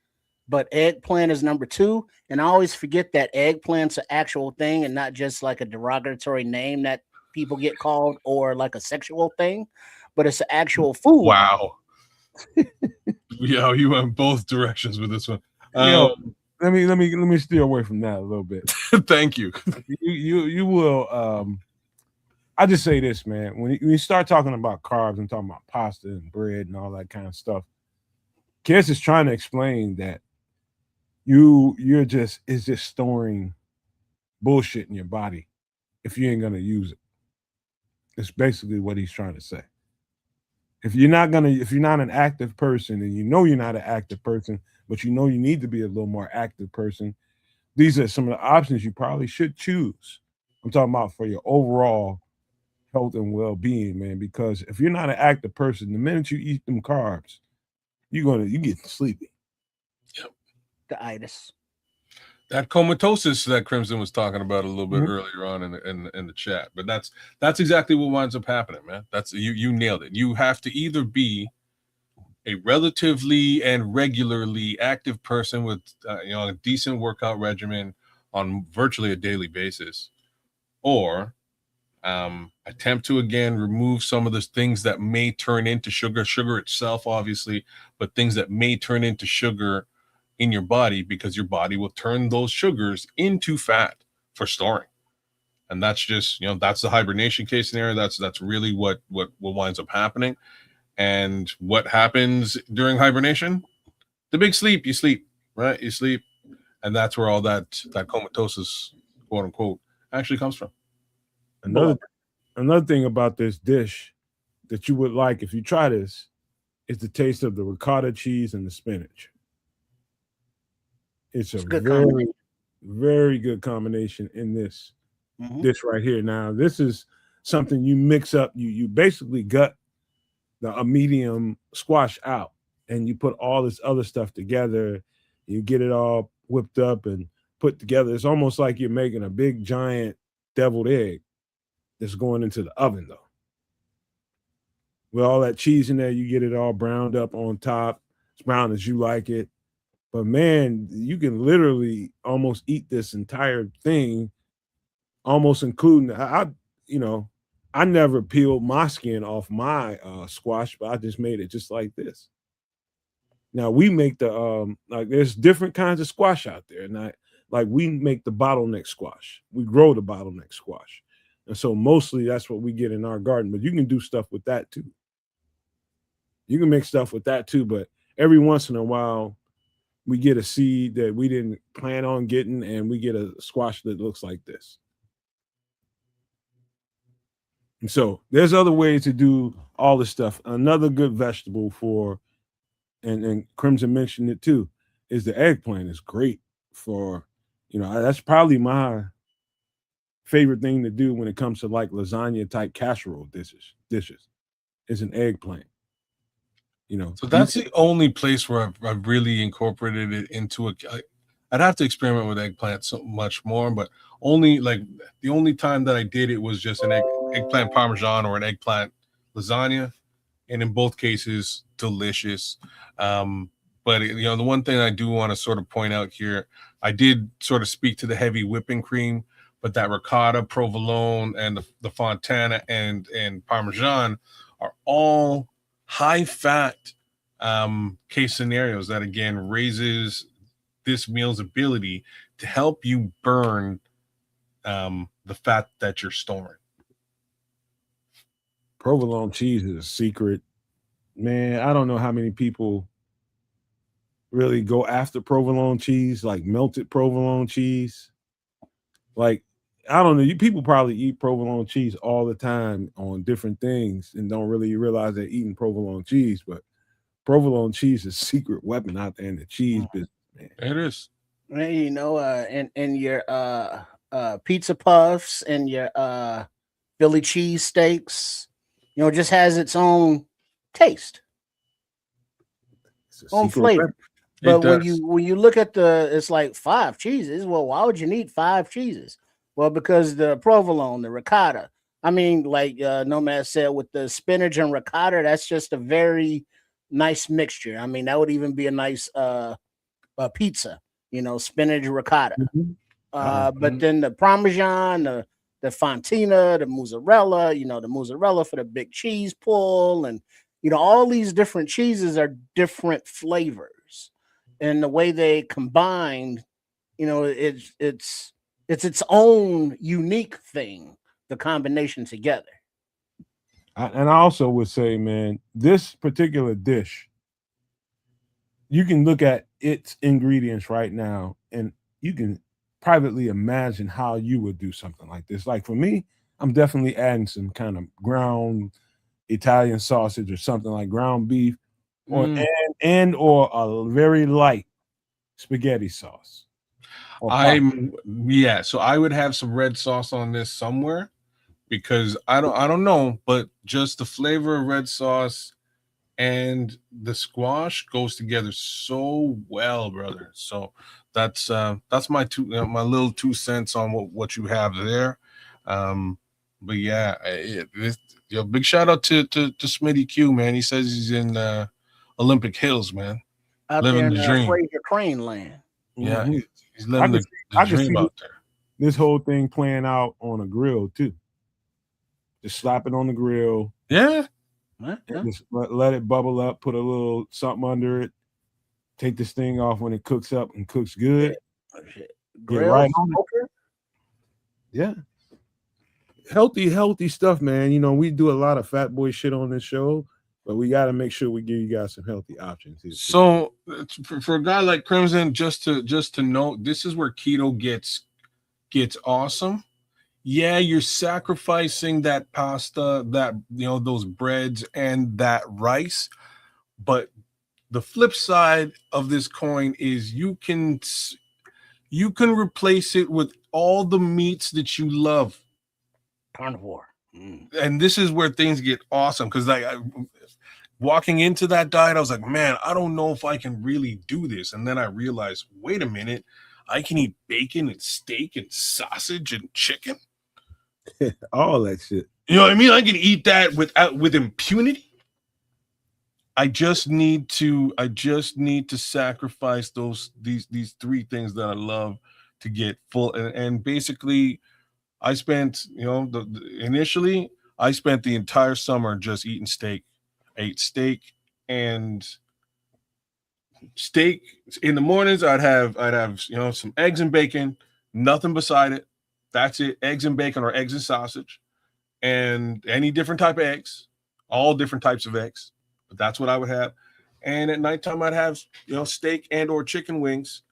but eggplant is number 2. And I always forget that eggplant's an actual thing and not just like a derogatory name that people get called or like a sexual thing, but it's an actual food. Wow. Yeah, you went both directions with this one. Yo, let me steer away from that a little bit. Thank you. You will. I just say this, man. When you start talking about carbs and talking about pasta and bread and all that kind of stuff, Kiss is trying to explain that you're just storing bullshit in your body if you ain't gonna use it. It's basically what he's trying to say. If you're not an active person and you know you're not an active person, but you know you need to be a little more active person, these are some of the options you probably should choose. I'm talking about for your overall health and well-being, man. Because if you're not an active person, the minute you eat them carbs, you get sleepy. The itis. That comatosis that Crimson was talking about a little bit earlier on in the chat, but that's exactly what winds up happening, man. That's you nailed it. You have to either be a relatively and regularly active person with a decent workout regimen on virtually a daily basis, or attempt to again remove some of the things that may turn into sugar itself, obviously, but things that may turn into sugar in your body, because your body will turn those sugars into fat for storing. And that's just, that's the hibernation case scenario. That's really what winds up happening. And what happens during hibernation? The big sleep. You sleep, right? You sleep, and that's where all that comatosis, quote unquote, actually comes from. Another thing about this dish that you would like if you try this is the taste of the ricotta cheese and the spinach. It's a very, very good combination in this dish right here. Now, this is something you mix up. You basically gut a medium squash out, and you put all this other stuff together. You get it all whipped up and put together. It's almost like you're making a big giant deviled egg that's going into the oven, though. With all that cheese in there, you get it all browned up on top, as brown as you like it. But man, you can literally almost eat this entire thing, almost including I never peeled my skin off my squash, but I just made it just like this. Now we make the like there's different kinds of squash out there, and we make the bottleneck squash. We grow the bottleneck squash, and so mostly that's what we get in our garden. But you can do stuff with that too. You can make stuff with that too, but every once in a while we get a seed that we didn't plan on getting, and we get a squash that looks like this. And so there's other ways to do all this stuff. Another good vegetable for, and Crimson mentioned it too, is the eggplant. Is great for, that's probably my favorite thing to do when it comes to like lasagna type casserole dishes. is an eggplant. So that's the only place where I've really incorporated it into I'd have to experiment with eggplant so much more, but only like the only time that I did it was just an eggplant parmesan or an eggplant lasagna, and in both cases, delicious. But the one thing I do want to sort of point out here, I did sort of speak to the heavy whipping cream, but that ricotta, provolone, and the fontana and parmesan are all high fat case scenarios that again raises this meal's ability to help you burn the fat that you're storing. Provolone cheese is a secret, man. I don't know how many people really go after provolone cheese, like melted provolone cheese. Like, I don't know. People probably eat provolone cheese all the time on different things and don't really realize they're eating provolone cheese. But provolone cheese is a secret weapon out there in the cheese business, man. It is. And your pizza puffs and your Philly cheese steaks, it just has its own taste, own flavor. Weapon. But when you look at it's like 5 cheeses. Well, why would you need 5 cheeses? Well, because the provolone, the ricotta. I mean, like Nomad said, with the spinach and ricotta, that's just a very nice mixture. I mean, that would even be a nice pizza, spinach ricotta. But then the Parmesan, the Fontina, the mozzarella, the mozzarella for the big cheese pull, and all these different cheeses are different flavors, and the way they combine, it's its own unique thing. The combination together. And I also would say, man, this particular dish, you can look at its ingredients right now, and you can privately imagine how you would do something like this. Like for me, I'm definitely adding some kind of ground Italian sausage or something like ground beef, or or a very light spaghetti sauce. So I would have some red sauce on this somewhere, because I don't know, but just the flavor of red sauce and the squash goes together so well, brother. So that's my little 2 cents on what you have there. But yeah, big shout out to Smitty Q, man. He says he's in Olympic Hills, man, out living there in the dream. Fraser Crane land. Yeah, he's living the dream out there. This whole thing playing out on a grill too. Just slap it on the grill. Yeah. Just let it bubble up. Put a little something under it. Take this thing off when it cooks up and cooks good. Grill, right on it. Yeah. Healthy stuff, man. We do a lot of fat boy shit on this show, but we got to make sure we give you guys some healthy options here. So for a guy like Crimson, just to note, this is where keto gets awesome. Yeah, you're sacrificing that pasta, that those breads and that rice, but the flip side of this coin is you can replace it with all the meats that you love. Carnivore. And this is where things get awesome, because walking into that diet, I was like, man, I don't know if I can really do this. And then I realized, wait a minute, I can eat bacon and steak and sausage and chicken. All that shit. You know what I mean? I can eat that with impunity. I just need to sacrifice these 3 things that I love to get full. And basically, I spent initially I spent the entire summer just eating steak. I ate steak in the mornings. I'd have some eggs and bacon, nothing beside it. That's it. Eggs and bacon, or eggs and sausage, and any different type of eggs, all different types of eggs. But that's what I would have. And at nighttime, I'd have steak and or chicken wings,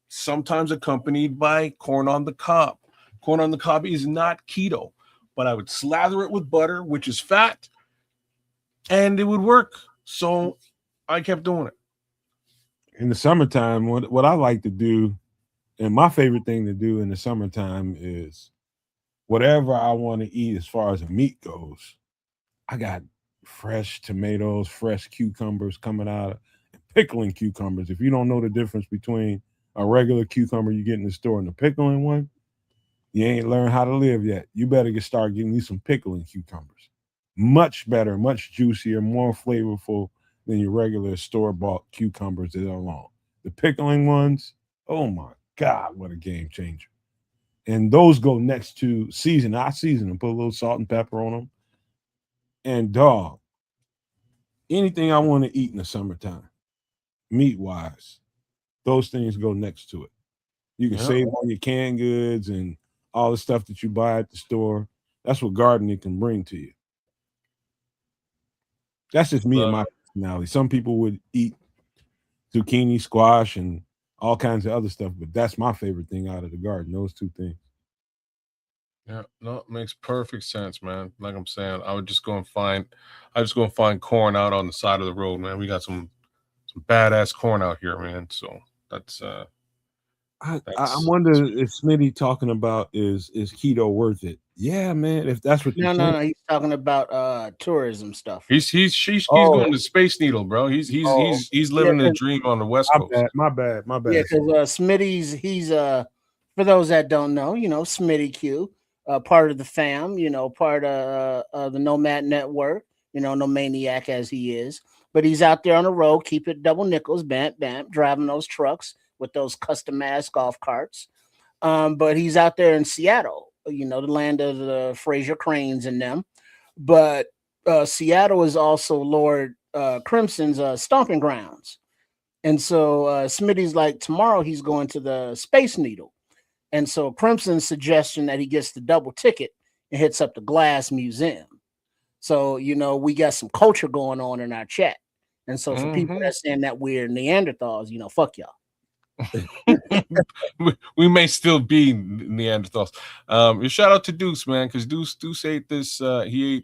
sometimes accompanied by corn on the cob. Corn on the cob is not keto, but I would slather it with butter, which is fat, and it would work. So I kept doing it. In the summertime, what I like to do, and my favorite thing to do in the summertime, is whatever I want to eat as far as the meat goes. I got fresh tomatoes, fresh cucumbers coming out, pickling cucumbers. If you don't know the difference between a regular cucumber you get in the store and the pickling one, you ain't learned how to live yet. You better start getting you some pickling cucumbers. Much better, much juicier, more flavorful than your regular store bought cucumbers that are long. The pickling ones, oh my God, what a game changer. And those go next to season. I season them, put a little salt and pepper on them. And dog, anything I want to eat in the summertime, meat wise, those things go next to it. You can save on your canned goods and all the stuff that you buy at the store. That's what gardening can bring to you. That's just me and my personality. Some people would eat zucchini, squash, and all kinds of other stuff, but that's my favorite thing out of the garden. Those two things. Yeah, no, it makes perfect sense, man. Like I'm saying, I just go and find corn out on the side of the road, man. We got some badass corn out here, man. So that's I wonder if Smitty talking about is keto worth it? Yeah, man. If that's what you're saying. No. He's talking about tourism stuff. He's going to Space Needle, bro. He's living the dream on the West Coast. My bad. Yeah, because Smitty's he's for those that don't know, Smitty Q, part of the fam, part of the Nomad Network, no maniac as he is, but he's out there on the road, keep it double nickels, bam, driving those trucks with those customized golf carts. But he's out there in Seattle, the land of the Fraser Cranes and them. But Seattle is also Lord Crimson's stomping grounds. And so Smitty's like, tomorrow he's going to the Space Needle. And so Crimson's suggestion that he gets the double ticket and hits up the Glass Museum. So, we got some culture going on in our chat. And so for people that saying that we're Neanderthals, fuck y'all. We may still be Neanderthals. Shout out to Deuce, man, because Deuce ate this. He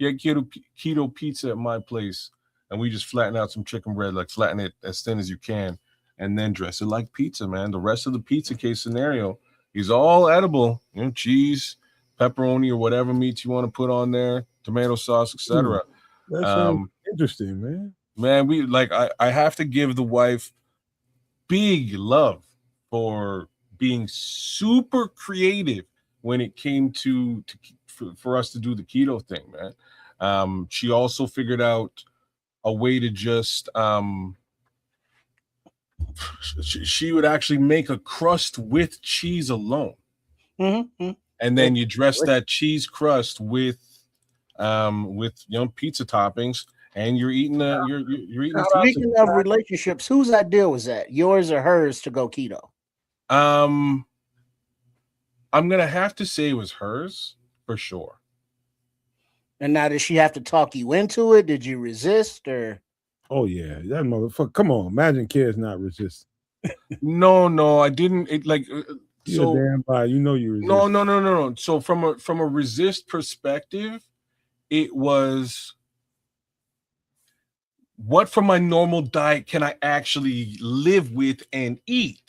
ate keto pizza at my place, and we just flatten out some chicken bread, like flatten it as thin as you can, and then dress it like pizza, man. The rest of the pizza case scenario is all edible. Cheese, pepperoni, or whatever meats you want to put on there, tomato sauce, etc. That sounds interesting, man. Man, I have to give the wife big love for being super creative when it came for us to do the keto thing, man. She also figured out a way to just she would actually make a crust with cheese alone, and then you dress that cheese crust with pizza toppings, and you're eating you're eating. Speaking of relationships, whose idea was that? Yours or hers to go keto? I'm gonna have to say it was hers for sure. And now, did she have to talk you into it? Did you resist, or? Oh yeah, that motherfucker! Come on, imagine kids not resisting. No, I didn't. You're damn right. You resist. No. So from a resist perspective, it was, what from my normal diet can I actually live with and eat?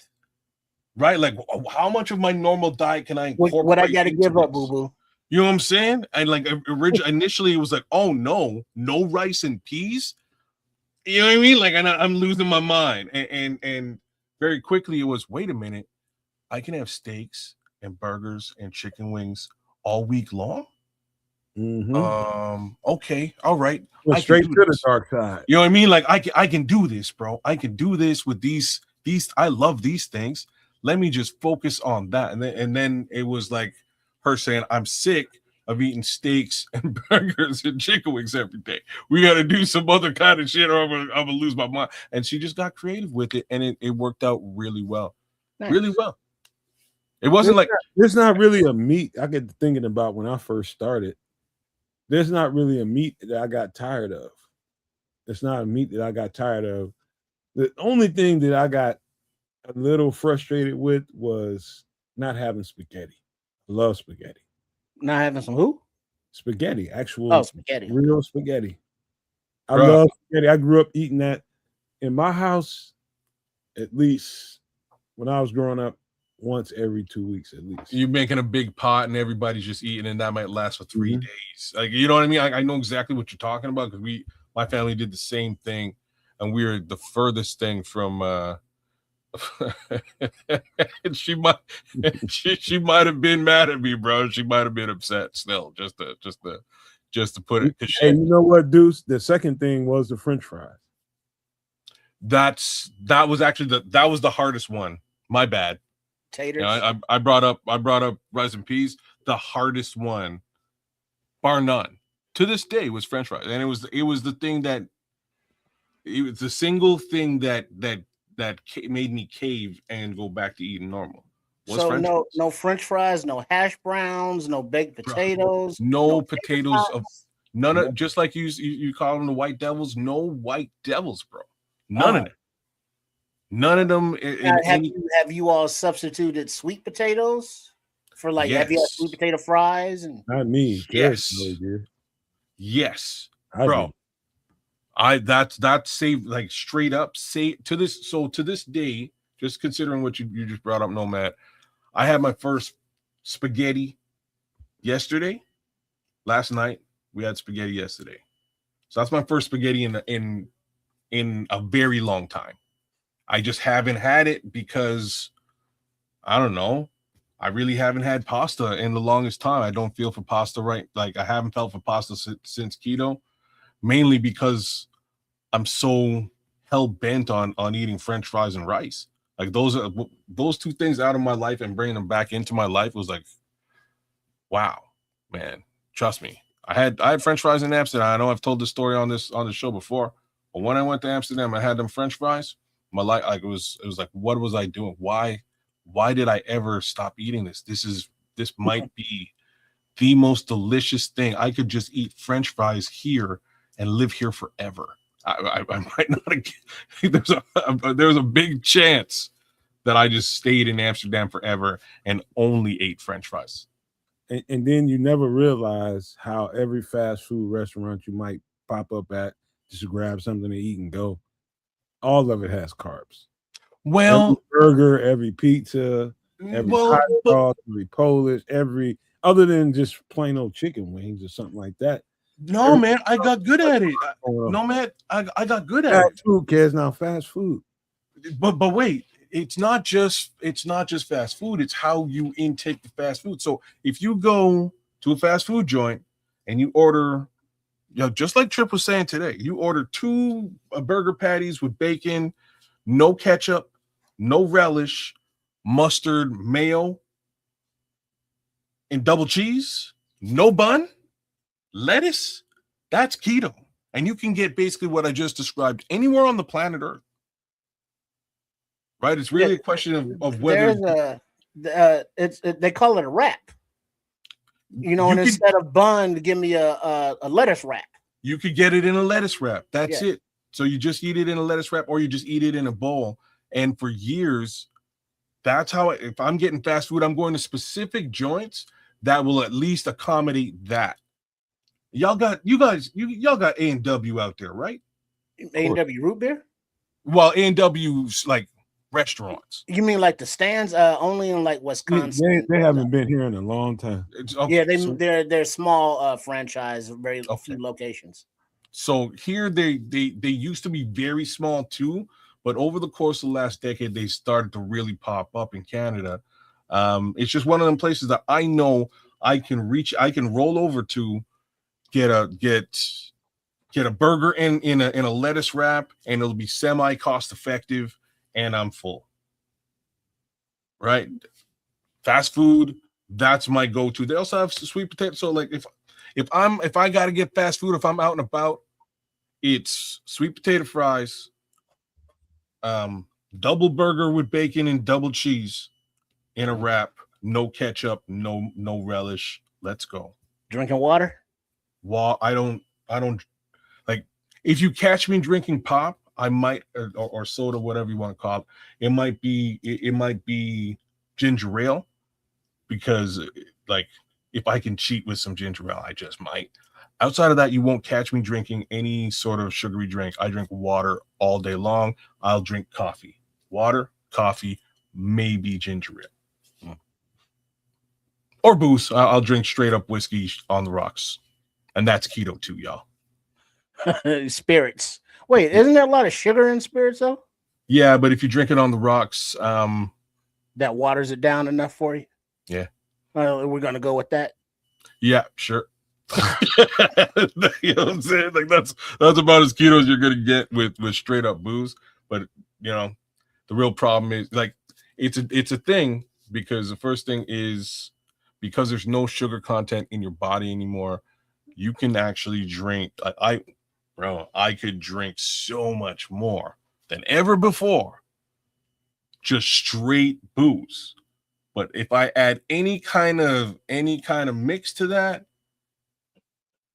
Right? Like, how much of my normal diet can I incorporate? What I got to give up, boo boo? You know what I'm saying? And like initially, it was like, oh no rice and peas. You know what I mean? Like, I'm losing my mind. And very quickly, it was, wait a minute, I can have steaks and burgers and chicken wings all week long. Okay, all right. Straight to the dark side. You know what I mean? Like, I can do this, bro. I can do this with these. I love these things. Let me just focus on that. And then it was like her saying, I'm sick of eating steaks and burgers and chicken wings every day. We got to do some other kind of shit, or I'm gonna lose my mind. And she just got creative with it, and it worked out really well. Nice. Really well. It wasn't there's not really a meat. I get thinking about when I first started. There's not really a meat that I got tired of. It's not a meat that I got tired of. The only thing that I got a little frustrated with was not having spaghetti. I love spaghetti. Not having some who? Spaghetti. Actual spaghetti. Real spaghetti. I love spaghetti. I grew up eating that in my house, at least when I was growing up. once every 2 weeks at least. You're making a big pot and everybody's just eating, and that might last for 3 days. Like, you know what I mean? I know exactly what you're talking about because my family did the same thing, and we were the furthest thing from. she might have been mad at me, bro. She might have been upset still, just to put it. Hey, you know what, Deuce? The second thing was the French fries. That was the hardest one. My bad. Taters. You know, I brought up rice and peas. The hardest one, bar none, to this day was French fries, and it was the thing that it was the single thing that made me cave and go back to eating normal. So no French fries, no hash browns, no baked potatoes, no potatoes of none of, just like you call them the white devils. No white devils, bro. None of them. None of them. Have you all substituted sweet potatoes for like? Have you had sweet potato fries? And not me. Yes. Yes, bro. That's saved, like, straight up to this day. Just considering what you just brought up, Nomad. I had my first spaghetti yesterday. Last night we had spaghetti yesterday, so that's my first spaghetti in a very long time. I just haven't had it because I don't know. I really haven't had pasta in the longest time. I don't feel for pasta right. Like, I haven't felt for pasta since keto, mainly because I'm so hell bent on eating French fries and rice. Like, those two things out of my life and bringing them back into my life was like, wow, man. Trust me. I had French fries in Amsterdam. I know I've told this story on the show before, but when I went to Amsterdam, I had them French fries. My life, like, it was like, what was I doing? Why did I ever stop eating this? This might be the most delicious thing. I could just eat French fries here and live here forever. I might not. There's a big chance that I just stayed in Amsterdam forever and only ate French fries. And then you never realize how every fast food restaurant you might pop up at just to grab something to eat and go, all of it has carbs. Well, every burger, every pizza, every hot dog, every Polish, every other than just plain old chicken wings or something like that. No, man, I got good at it. No, man, I got good at it. Fast food, kids, now fast food. But wait, it's not just fast food. It's how you intake the fast food. So if you go to a fast food joint and you order, just like Trip was saying today, you order 2 burger patties with bacon, no ketchup, no relish, mustard, mayo, and double cheese, no bun, lettuce. That's keto. And you can get basically what I just described anywhere on the planet Earth. Right? It's really a question of whether they call it a wrap. And instead of bun, give me a lettuce wrap. You could get it in a lettuce wrap. That's it. So you just eat it in a lettuce wrap, or you just eat it in a bowl. And for years, that's how if I'm getting fast food, I'm going to specific joints that will at least accommodate that. Y'all got A&W out there, right? A&W root beer? Well, A&W's like restaurants. You mean like the stands only in like Wisconsin? They haven't been here in a long time. They're small franchise, very few locations. So here they used to be very small too, but over the course of the last decade, they started to really pop up in Canada. It's just one of them places that I know I can roll over to, get a burger in a lettuce wrap, and it'll be semi cost effective, and I'm full. Right? Fast food, that's my go-to. They also have sweet potato. So like if I gotta get fast food, if I'm out and about, it's sweet potato fries, double burger with bacon and double cheese in a wrap, no ketchup, no relish. Let's go. Drinking water? Well, I don't like, if you catch me drinking pop, I might, or soda, whatever you want to call it. It might be ginger ale, because like, if I can cheat with some ginger ale, I just might. Outside of that, you won't catch me drinking any sort of sugary drink. I drink water all day long. I'll drink coffee, water, coffee, maybe ginger ale. Or booze. I'll drink straight up whiskey on the rocks, and that's keto too, y'all. Spirits. Wait, isn't there a lot of sugar in spirits though? Yeah, but if you drink it on the rocks, That waters it down enough for you. yeah. Well, we're gonna go with that. Yeah, sure. You know what I'm saying? Like that's about as keto as you're gonna get with straight up booze. But you know, the real problem is like it's a thing because the first thing is because there's no sugar content in your body anymore, you can actually drink. I could drink so much more than ever before, just straight booze. But if I add any kind of mix to that,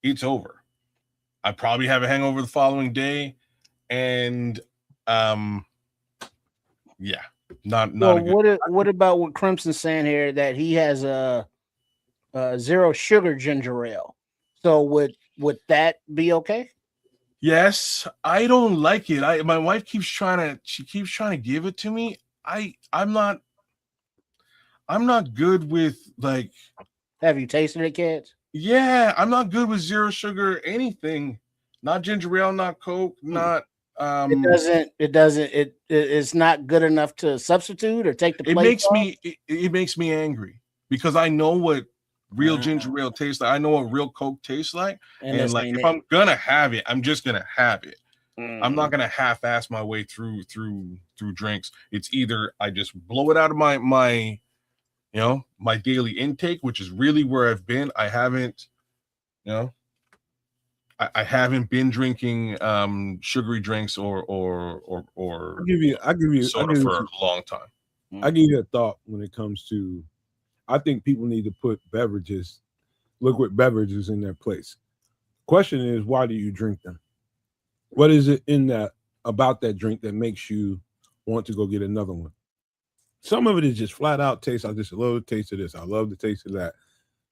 it's over. I probably have a hangover the following day, and yeah, not Well, a good. what about what Crimson's saying here that he has a zero sugar ginger ale? So would that be okay? Yes, I don't like it. My wife keeps trying to give it to me. I'm not good with like. Have you tasted it, kids? Yeah, I'm not good with zero sugar anything. Not ginger ale, not Coke, not It's not good enough to substitute or take the place off? It makes me angry because I know what real ginger ale tastes like. I know what real Coke tastes like. And like if I'm gonna have it, I'm just gonna have it. I'm not gonna half-ass my way through drinks. It's either I just blow it out of my my daily intake, which is really where I've been. I haven't, I haven't been drinking sugary drinks or I'll give you soda for a long time. I give you a thought when it comes to. I think people need to put liquid beverages in their place. Question is, why do you drink them? What is it about that drink that makes you want to go get another one? Some of it is just flat out taste. I just love the taste of this. I love the taste of that.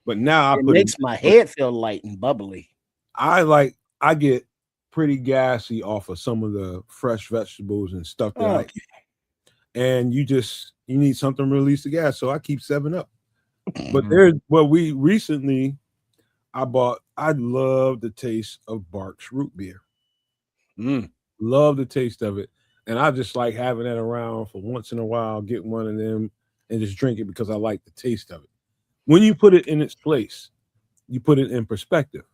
But now it makes my head feel light and bubbly. I get pretty gassy off of some of the fresh vegetables and stuff that I eat. And you need something to release the gas. So I keep 7-Up. But we recently I love the taste of Barks root beer. Love the taste of it. And I just like having that around for once in a while, get one of them and just drink it because I like the taste of it. When you put it in its place, you put it in perspective.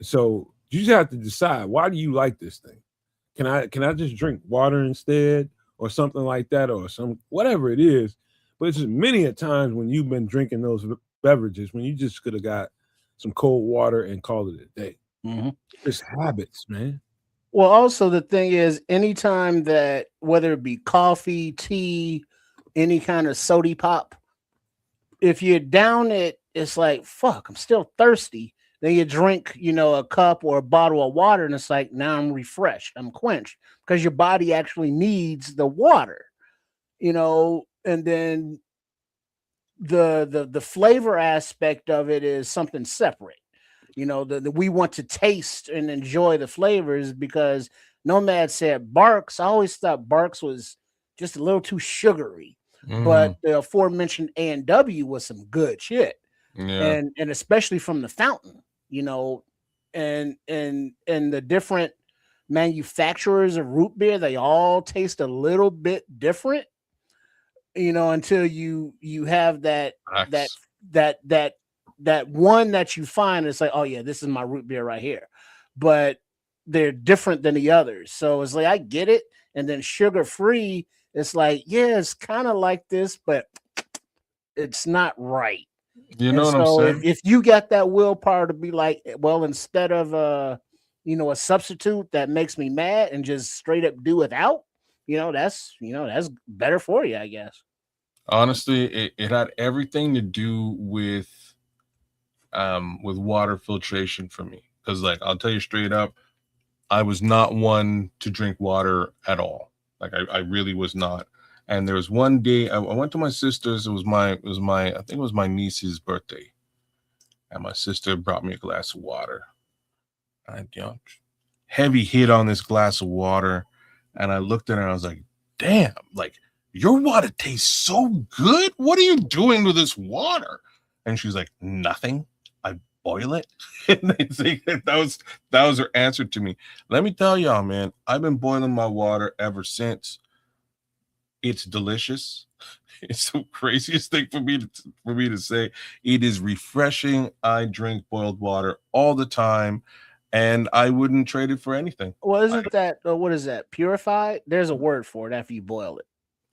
So you just have to decide, why do you like this thing? Can I just drink water instead or something like that or whatever it is? But it's just many a times when you've been drinking those beverages when you just could have got some cold water and called it a day. It's habits, man. Well, also the thing is, anytime that whether it be coffee, tea, any kind of soda pop, if you down it, it's like, fuck, I'm still thirsty. Then you drink, a cup or a bottle of water, and it's like, now I'm refreshed, I'm quenched, because your body actually needs the water, and then the flavor aspect of it is something separate. We want to taste and enjoy the flavors because Nomad said Barks. I always thought Barks was just a little too sugary, but the aforementioned A&W was some good shit. Yeah. And especially from the fountain, and the different manufacturers of root beer, they all taste a little bit different, until you have that one that you find, it's like, oh yeah, this is my root beer right here, but they're different than the others. So it's like, I get it. And then sugar free, it's like, yeah, it's kind of like this, but it's not right. You know what I'm saying? If you got that willpower to be like, well, instead of a substitute that makes me mad and just straight up do without, that's better for you, I guess. Honestly, it had everything to do with water filtration for me. Because like, I'll tell you straight up, I was not one to drink water at all. Like I really was not. And there was one day I went to my sister's. I think it was my niece's birthday. And my sister brought me a glass of water. And heavy hit on this glass of water. And I looked at her and I was like, damn, like your water tastes so good. What are you doing with this water? And she's like, nothing. I boil it. And they say that was her answer to me. Let me tell y'all, man, I've been boiling my water ever since. It's delicious. It's the craziest thing for me to say. It is refreshing. I drink boiled water all the time, and I wouldn't trade it for anything. Well, isn't that what is that? Purified? There's a word for it after you boil it.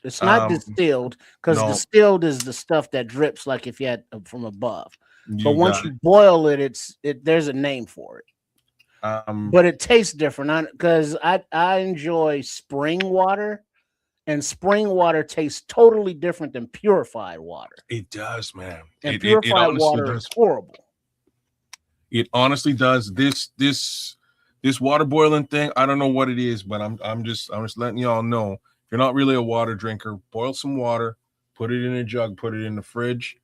It's not Um, distilled, because no, distilled is the stuff that drips like if you had from above. But you once got it. you boil it, there's a name for it. But it tastes different because I enjoy spring water, and spring water tastes totally different than purified water. It does, man. And It purified honestly water does. is horrible. It honestly does. This water boiling thing, I don't know what it is, but I'm just letting y'all know. If you're not really a water drinker, boil some water, put it in a jug, put it in the fridge,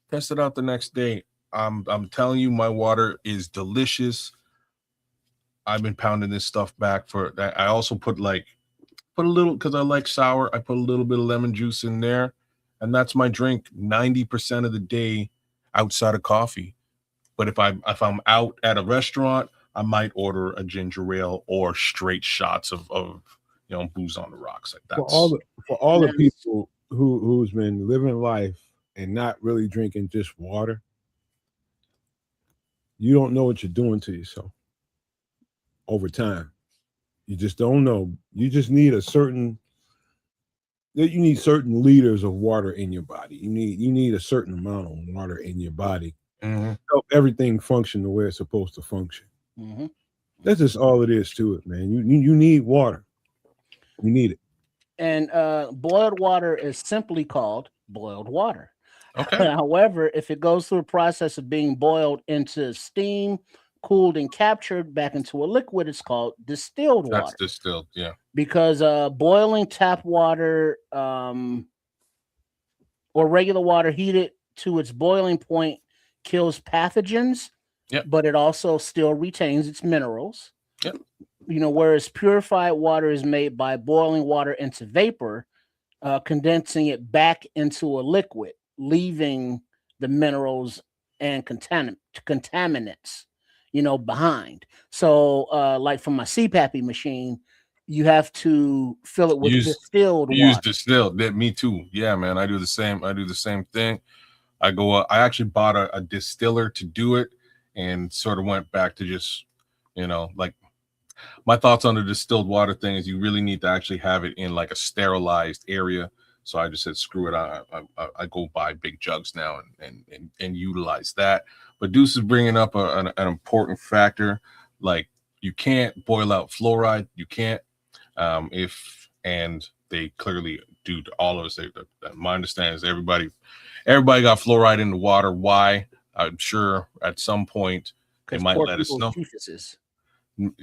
test it out the next day. I'm telling you, my water is delicious. I've been pounding this stuff back for that. I also put a little, because I like sour, I put a little bit of lemon juice in there, and that's my drink 90% of the day outside of coffee. But if I'm out at a restaurant, I might order a ginger ale or straight shots of booze on the rocks. Like For all the That's- people who's been living life and not really drinking just water, you don't know what you're doing to yourself over time. You just don't know. You just need certain liters of water in your body. You need a certain amount of water in your body Mhm. to help everything function the way it's supposed to function. Mhm. That's just all it is to it, man. You need water. You need it. And boiled water is simply called boiled water. Okay. However, if it goes through a process of being boiled into steam, cooled, and captured back into a liquid, it's called distilled That's water. distilled. Yeah. Because boiling tap water or regular water heated to its boiling point kills pathogens, Yep. but it also still retains its minerals. Yep. Whereas purified water is made by boiling water into vapor, condensing it back into a liquid, leaving the minerals and contaminants, behind. So, like from my CPAP machine, you have to fill it with distilled Use water. distilled. Me too. Yeah, man. I do the same thing. I actually bought a distiller to do it, and sort of went back to just, like, my thoughts on the distilled water thing is you really need to actually have it in like a sterilized area. So I just said, screw it. I go buy big jugs now and utilize that. But Deuce is bringing up an important factor. Like, you can't boil out fluoride. You can't. And they clearly do to all of us. My understanding is everybody got fluoride in the water. Why? I'm sure at some point they might let us know.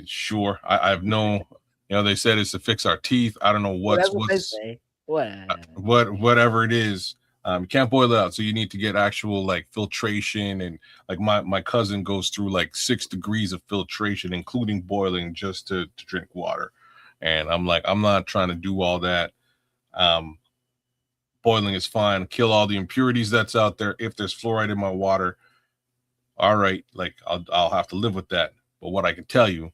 Sure. I have no, they said it's to fix our teeth. I don't know what's they say. Whatever it is. You can't boil it out, so you need to get actual like filtration, and like my cousin goes through like 6 degrees of filtration, including boiling, just to drink water. And I'm like, I'm not trying to do all that. Boiling is fine. Kill all the impurities that's out there. If there's fluoride in my water, all right, like I'll have to live with that. But what I can tell you,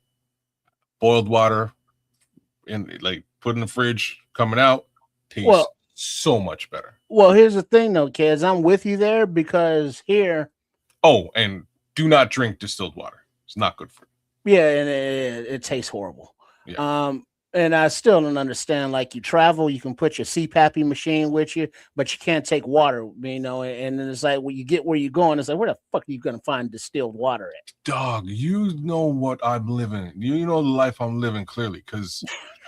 boiled water and like put in the fridge, coming out, tastes so much better. Well, here's the thing though, kids. I'm with you there, because here. Oh, and do not drink distilled water. It's not good for you. Yeah, and it tastes horrible. Yeah. And I still don't understand. Like, you travel, you can put your CPAP machine with you, but you can't take water, and then it's like, when you get where you're going, it's like, where the fuck are you going to find distilled water at? Dog, you know what I'm living. You know the life I'm living clearly, because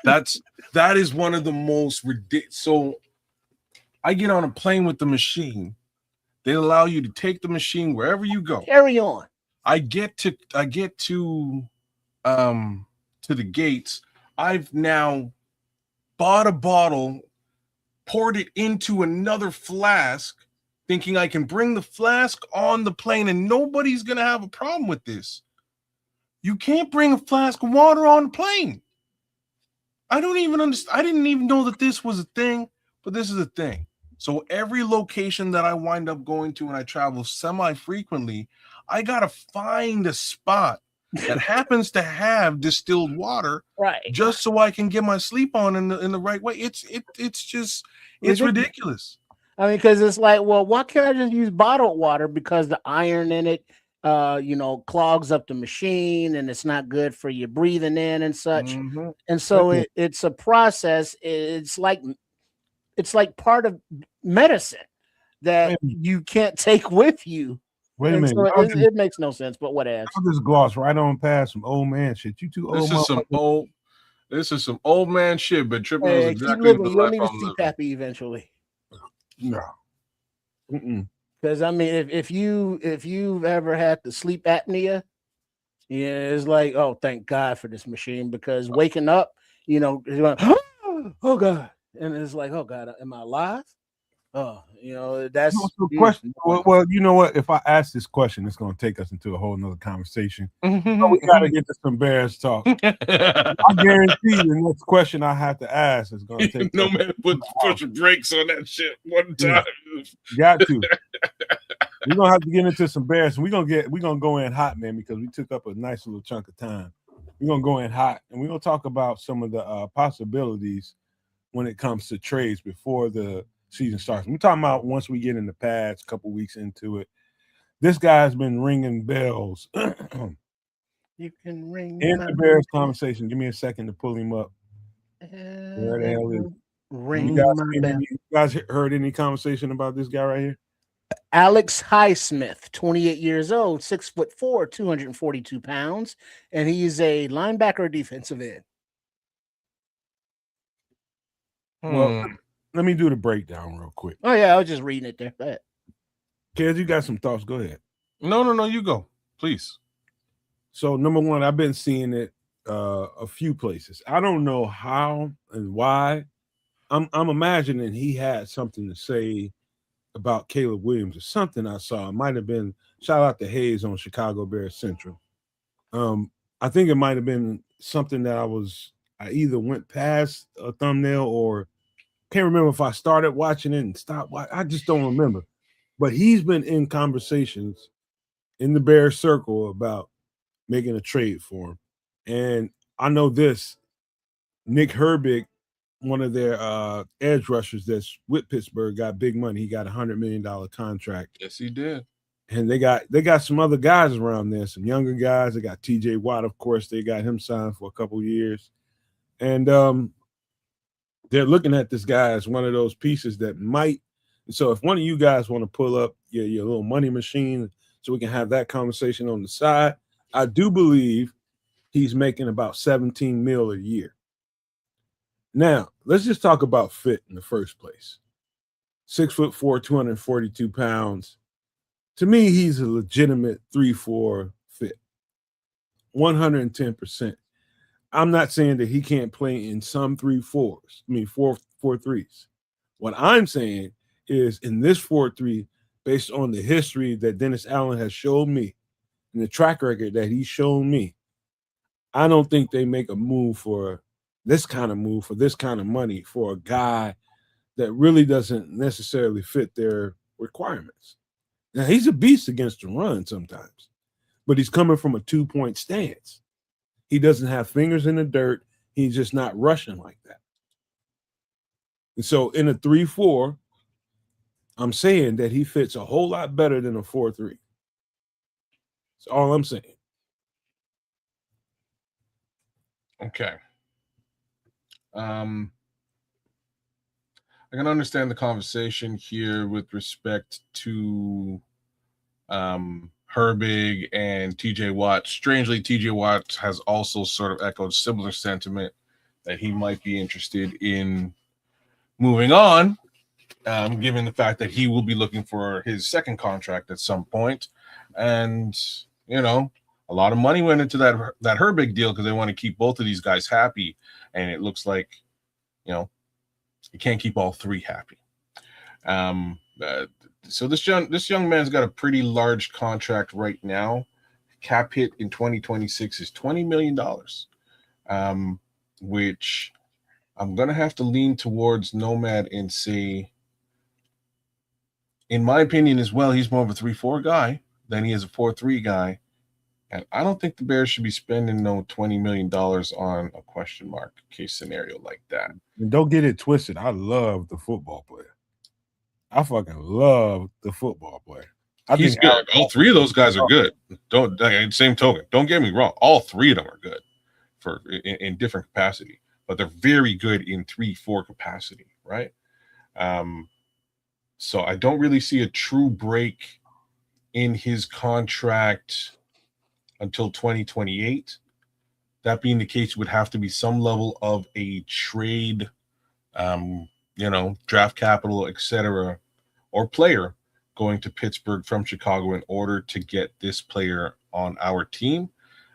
that is one of the most ridiculous. So I get on a plane with the machine. They allow you to take the machine wherever you go. Carry on. I get to the gates. I've now bought a bottle, poured it into another flask, thinking I can bring the flask on the plane and nobody's going to have a problem with this. You can't bring a flask of water on the plane. I don't even understand. I didn't even know that this was a thing, but this is a thing. So every location that I wind up going to when I travel semi-frequently, I gotta find a spot that happens to have distilled water, Right. just so I can get my sleep on in the right way. It's just it's ridiculous. I mean, because it's like, well, why can't I just use bottled water? Because the iron in it, clogs up the machine, and it's not good for your breathing in and such. Mhm. And so it's a process. It's like part of medicine that you can't take with you. Wait a And minute. so it makes no sense, but whatever. I'll just gloss right on past some old man shit. You too old. This is some old man shit, but Triple knows Hey, keep exactly living. the You'll life need a I'm living. CPAP eventually. No. Because I mean, if you've ever had the sleep apnea, yeah, it's like, oh, thank God for this machine, because waking up, you're going, oh God, and it's like, oh God, am I alive? Oh, that's question. Well, you know what? If I ask this question, it's going to take us into a whole nother conversation. So we got to get to some Bears talk. I guarantee the next question I have to ask is going to take. No man, put some brakes on that shit one time. Got to. We're gonna have to get into some Bears. We're gonna go in hot, man, because we took up a nice little chunk of time. We're gonna go in hot, and we're gonna talk about some of the possibilities when it comes to trades before the season starts. We're talking about once we get in the pads, a couple weeks into it. This guy's been ringing bells. You can ring in the Bears conversation. Give me a second to pull him up. Where the hell is he? Ring you guys heard any conversation about this guy right here? Alex Highsmith, 28 years old, 6'4", 242 pounds, and he's a linebacker or defensive end. Well, let me do the breakdown real quick. Oh yeah, I was just reading it there. Go ahead. Kids, you got some thoughts? Go ahead. No, you go, please. So number one, I've been seeing it a few places. I don't know how and why. I'm imagining he had something to say about Caleb Williams or something I saw. It might have been, shout out to Hayes on Chicago Bears Central. I think it might have been something that I either went past a thumbnail or can't remember if I started watching it and stopped. I just don't remember. But he's been in conversations in the Bears circle about making a trade for him. And I know this, Nick Herbig, one of their edge rushers that's with Pittsburgh, got big money. He got $100 million contract. Yes, he did. And they got some other guys around there, some younger guys. They got TJ Watt, of course. They got him signed for a couple years. And they're looking at this guy as one of those pieces that might. So if one of you guys want to pull up your little money machine so we can have that conversation on the side, I do believe he's making about $17 million a year. Now, let's just talk about fit in the first place. 6'4", 242 pounds. To me, he's a legitimate 3-4 fit. 110%. I'm not saying that he can't play in some 3-4s. I mean, 4-3s. What I'm saying is in this 4-3, based on the history that Dennis Allen has showed me and the track record that he's shown me, I don't think they make a move for this kind of money for a guy that really doesn't necessarily fit their requirements. Now, he's a beast against the run sometimes, but he's coming from a 2-point stance. He doesn't have fingers in the dirt. He's just not rushing like that. And so in a 3-4, I'm saying that he fits a whole lot better than a 4-3. That's all I'm saying. Okay. I can understand the conversation here with respect to Herbig and TJ Watt. Strangely, TJ Watt has also sort of echoed similar sentiment that he might be interested in moving on, given the fact that he will be looking for his second contract at some point. And, a lot of money went into that Herbig deal because they want to keep both of these guys happy. And it looks like, you can't keep all three happy. So this young man's got a pretty large contract right now. Cap hit in 2026 is $20 million, which I'm going to have to lean towards Nomad and say in my opinion as well, he's more of a 3-4 guy than he is a 4-3 guy. And I don't think the Bears should be spending no $20 million on a question mark case scenario like that. And don't get it twisted. I love the football player. I fucking love the football player. He's good. All three of those guys are good. Same token. Don't get me wrong. All three of them are good in different capacity, but they're very good in 3-4 capacity, right? So I don't really see a true break in his contract until 2028. That being the case, would have to be some level of a trade, draft capital, etc., or player going to Pittsburgh from Chicago in order to get this player on our team.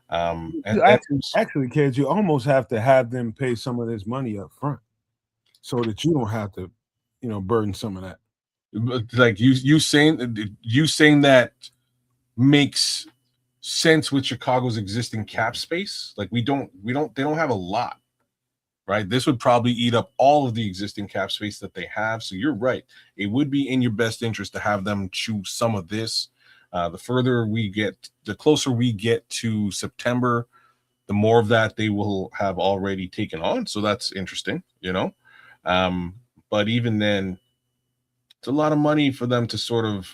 Actually, kids, you almost have to have them pay some of this money up front so that you don't have to, burden some of that. Like you saying that makes sense with Chicago's existing cap space. Like they don't have a lot, right? This would probably eat up all of the existing cap space that they have. So you're right. It would be in your best interest to have them choose some of this. The closer we get to September, the more of that they will have already taken on. So that's interesting, But even then, it's a lot of money for them to sort of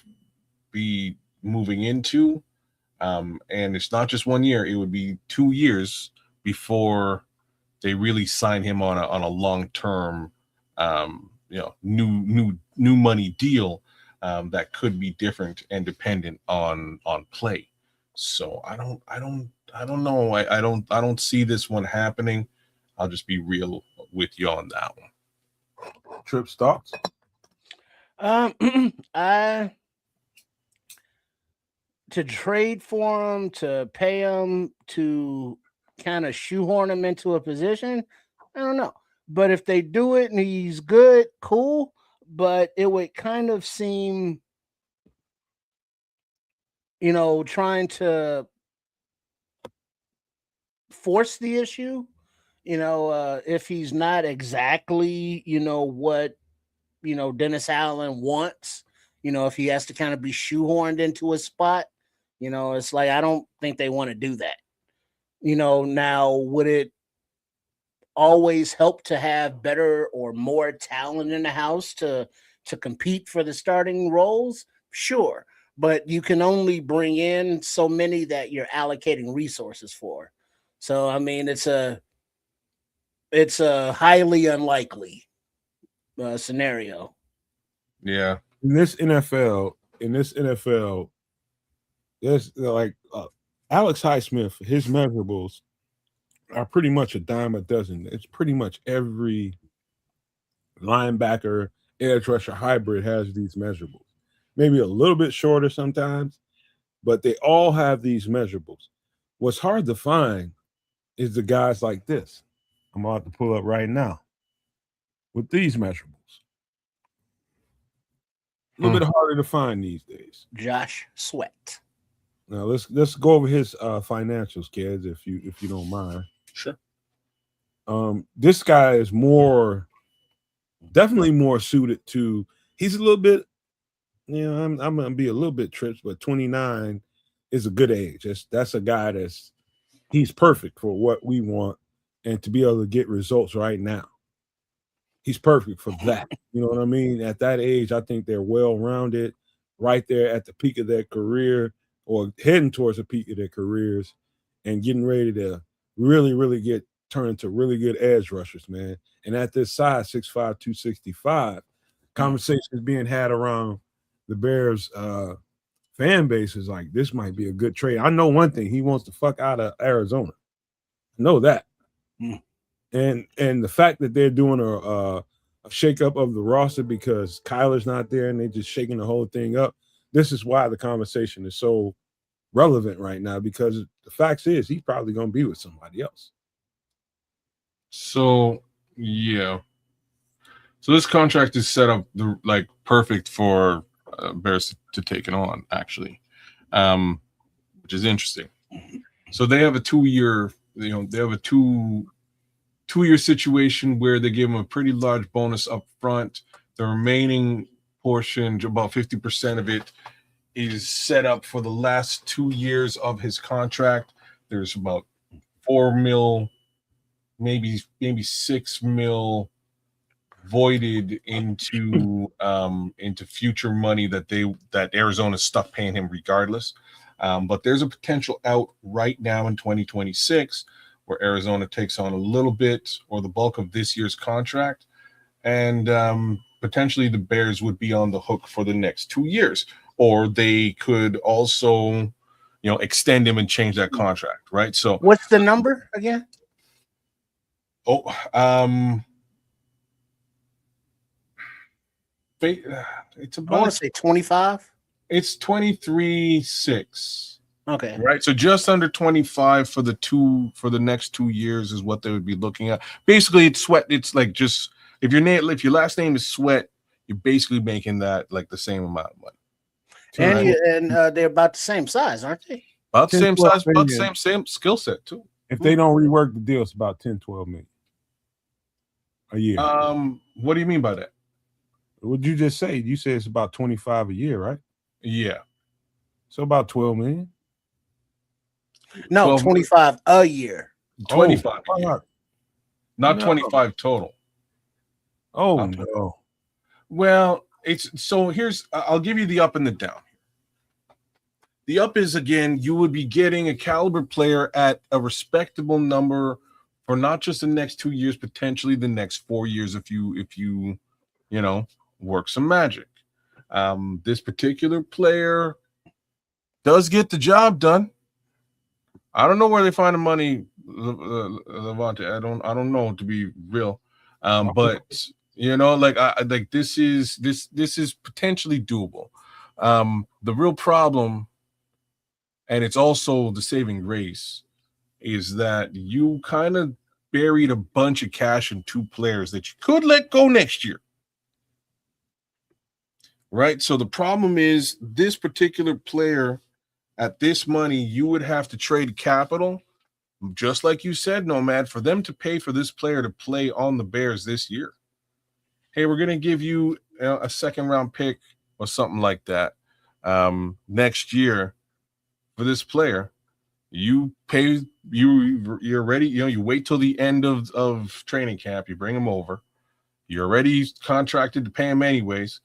be moving into. And it's not just 1 year; it would be 2 years before they really sign him on a long-term, new money deal that could be different and dependent on play. So I don't know. I don't see this one happening. I'll just be real with you on that one. Trips, thoughts? To trade for him, to pay him, to kind of shoehorn him into a position, I don't know. But if they do it and he's good, cool. But it would kind of seem, trying to force the issue, if he's not exactly, what, Dennis Allen wants, if he has to kind of be shoehorned into a spot, it's like, I don't think they want to do that. Now, would it always help to have better or more talent in the house to compete for the starting roles? Sure. But you can only bring in so many that you're allocating resources for. So, I mean, it's a highly unlikely scenario. Yeah. In this NFL, there's like Alex Highsmith, his measurables are pretty much a dime a dozen. It's pretty much every linebacker, edge rusher hybrid has these measurables. Maybe a little bit shorter sometimes, but they all have these measurables. What's hard to find is the guys like this. I'm about to pull up right now with these measurables. A little bit harder to find these days. Josh Sweat. Now let's go over his financials, kids, if you don't mind. Sure. This guy is definitely more suited to. He's a little bit, I'm gonna be a little bit tripped, but 29 is a good age. That's a guy he's perfect for what we want and to be able to get results right now. He's perfect for that. You know what I mean? At that age, I think they're well-rounded, right there at the peak of their career or heading towards the peak of their careers and getting ready to really, really get turned into really good edge rushers, man. And at this size, 6'5", 265, conversations being had around the Bears fan base is like, this might be a good trade. I know one thing. He wants the fuck out of Arizona. I know that. And the fact that they're doing a shakeup of the roster because Kyler's not there and they're just shaking the whole thing up. This is why the conversation is so relevant right now, because the fact is he's probably going to be with somebody else. So, yeah. So this contract is set up perfect for Bears to take it on, actually, which is interesting. So they have a 2-year, they have a two-year situation where they give him a pretty large bonus up front. The remaining portion, about 50% of it, is set up for the last 2 years of his contract. There's about 4 mil, maybe 6 mil voided into future money that Arizona's stuck paying him regardless. But there's a potential out right now in 2026 where Arizona takes on a little bit or the bulk of this year's contract, and potentially the Bears would be on the hook for the next 2 years, or they could also, extend him and change that contract, right? So what's the number again? It's I want to say 25. It's 23.6. Okay. Right. So just under 25 for the next 2 years is what they would be looking at. Basically, it's Sweat. It's like just if your last name is Sweat, you're basically making that like the same amount of money. And they're about the same size, aren't they? About the same size, about the same skill set too. If they don't rework the deal, it's about 10-12 million a year. What do you mean by that? What'd you just say? You said it's about 25 a year, right? Yeah. So about 12 million. No, 25 a year. 25 a year. Not 25 total. Oh no. Well, I'll give you the up and the down. The up is, again, you would be getting a caliber player at a respectable number for not just the next 2 years, potentially the next 4 years if you work some magic. This particular player does get the job done. I don't know where they find the money, Levante. I don't know, to be real. But this is potentially doable. The real problem, and it's also the saving grace, is that you kind of buried a bunch of cash in 2 players that you could let go next year. Right? So the problem is this particular player at this money, you would have to trade capital, just like you said, Nomad, for them to pay for this player to play on the Bears this year. Hey, we're going to give you a second-round pick or something like that next year for this player. You pay, you're ready. You wait till the end of training camp. You bring him over. You're already contracted to pay him anyways.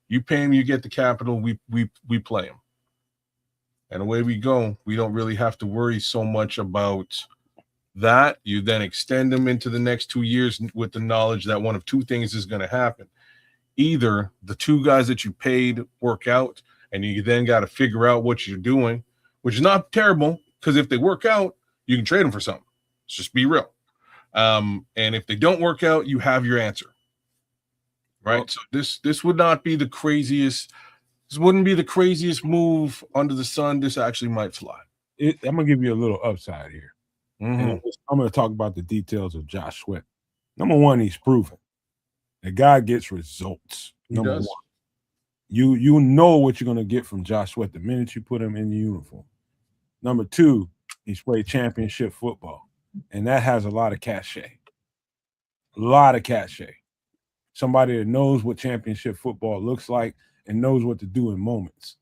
You pay him, you get the capital. We play him, and away we go. We don't really have to worry so much about that. You then extend him into the next 2 years with the knowledge that one of two things is going to happen. Either the 2 guys that you paid work out, and you then got to figure out what you're doing, which is not terrible, because if they work out, you can trade them for something. Let's just be real. And if they don't work out, you have your answer. Right? Well, so this would not be the craziest. This wouldn't be the craziest move under the sun. This actually might fly. I'm gonna give you a little upside here. Mm-hmm. I'm gonna talk about the details of Josh Sweat. Number one, he's proven the guy gets results. Number one, you know what you're gonna get from Josh Sweat the minute you put him in the uniform. Number two, he's played championship football, and that has a lot of cachet. A lot of cachet. Somebody that knows what championship football looks like and knows what to do in moments.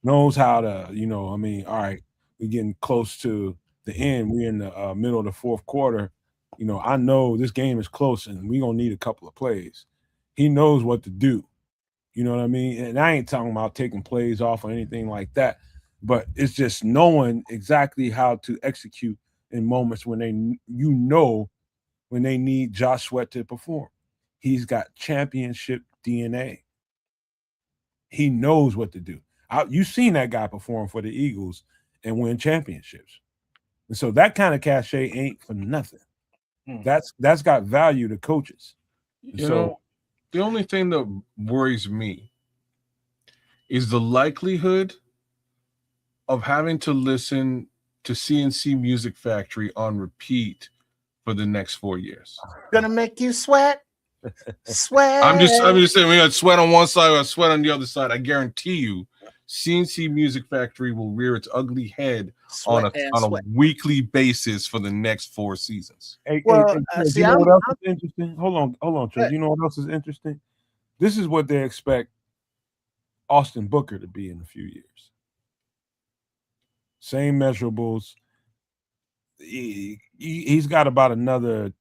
Knows how to, all right, we're getting close to the end. We're in the middle of the fourth quarter. I know this game is close and we're going to need a couple of plays. He knows what to do. You know what I mean? And I ain't talking about taking plays off or anything like that, but it's just knowing exactly how to execute in moments when when they need Josh Sweat to perform. He's got championship DNA. He knows what to do. You've seen that guy perform for the Eagles and win championships. And so that kind of cachet ain't for nothing. That's got value to coaches. The only thing that worries me is the likelihood of having to listen to CNC Music Factory on repeat for the next 4 years. Gonna make you sweat. Sweat. I'm just saying, we got sweat on one side, we got sweat on the other side. I guarantee you, CNC Music Factory will rear its ugly head on a weekly basis for the next 4 seasons. Hey, you know what else is interesting? Hold on, Trey. You know what else is interesting? This is what they expect Austin Booker to be in a few years. Same measurables. He's got about another,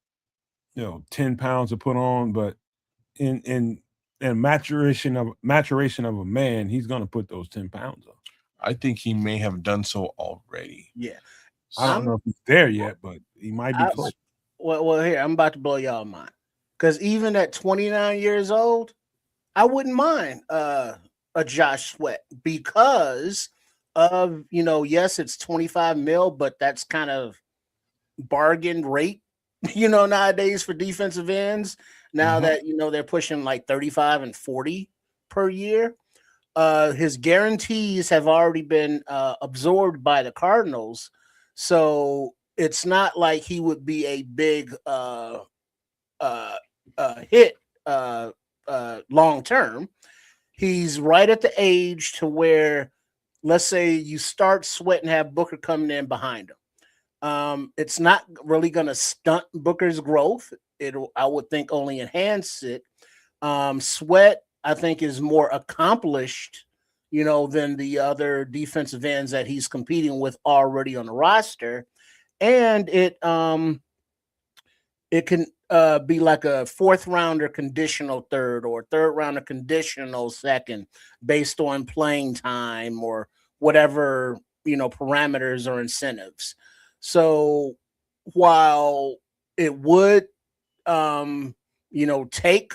10 pounds to put on, but in maturation of a man, he's gonna put those 10 pounds on. I think he may have done so already. Yeah. I don't know if he's there yet, but he might be close. Well, here, I'm about to blow y'all mind. Because even at 29 years old, I wouldn't mind a Josh Sweat because of, yes, it's 25 mil, but that's kind of bargain rate, nowadays for defensive ends. Now that, they're pushing like 35 and 40 per year. His guarantees have already been absorbed by the Cardinals. So it's not like he would be a big hit long term. He's right at the age to where, let's say you start Sweat and have Booker coming in behind him. It's not really going to stunt Booker's growth. It'll, I would think, only enhance it. Sweat, I think, is more accomplished, than the other defensive ends that he's competing with already on the roster. And it can be like a fourth rounder conditional third or third rounder conditional second based on playing time or whatever, parameters or incentives. So while it would, take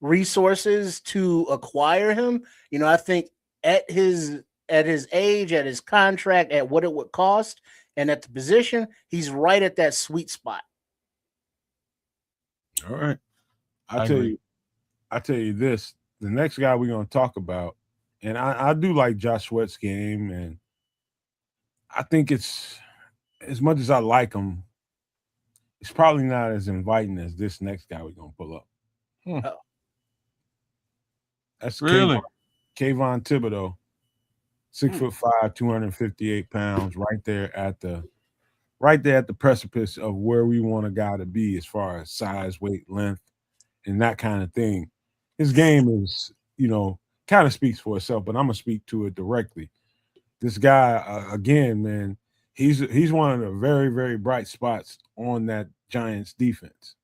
resources to acquire him, I think at his age, at his contract, at what it would cost, and at the position, he's right at that sweet spot. All right. I tell you this, the next guy we're going to talk about, and I do like Josh Sweat's game, and I think it's, as much as I like him, it's probably not as inviting as this next guy we're going to pull up. That's Really? Kayvon Thibodeau, 6'5", 258 pounds, right there at the precipice of where we want a guy to be as far as size, weight, length, and that kind of thing. His game is, kind of speaks for itself, but I'm gonna speak to it directly. This guy, again, man, he's one of the very, very bright spots on that Giants defense.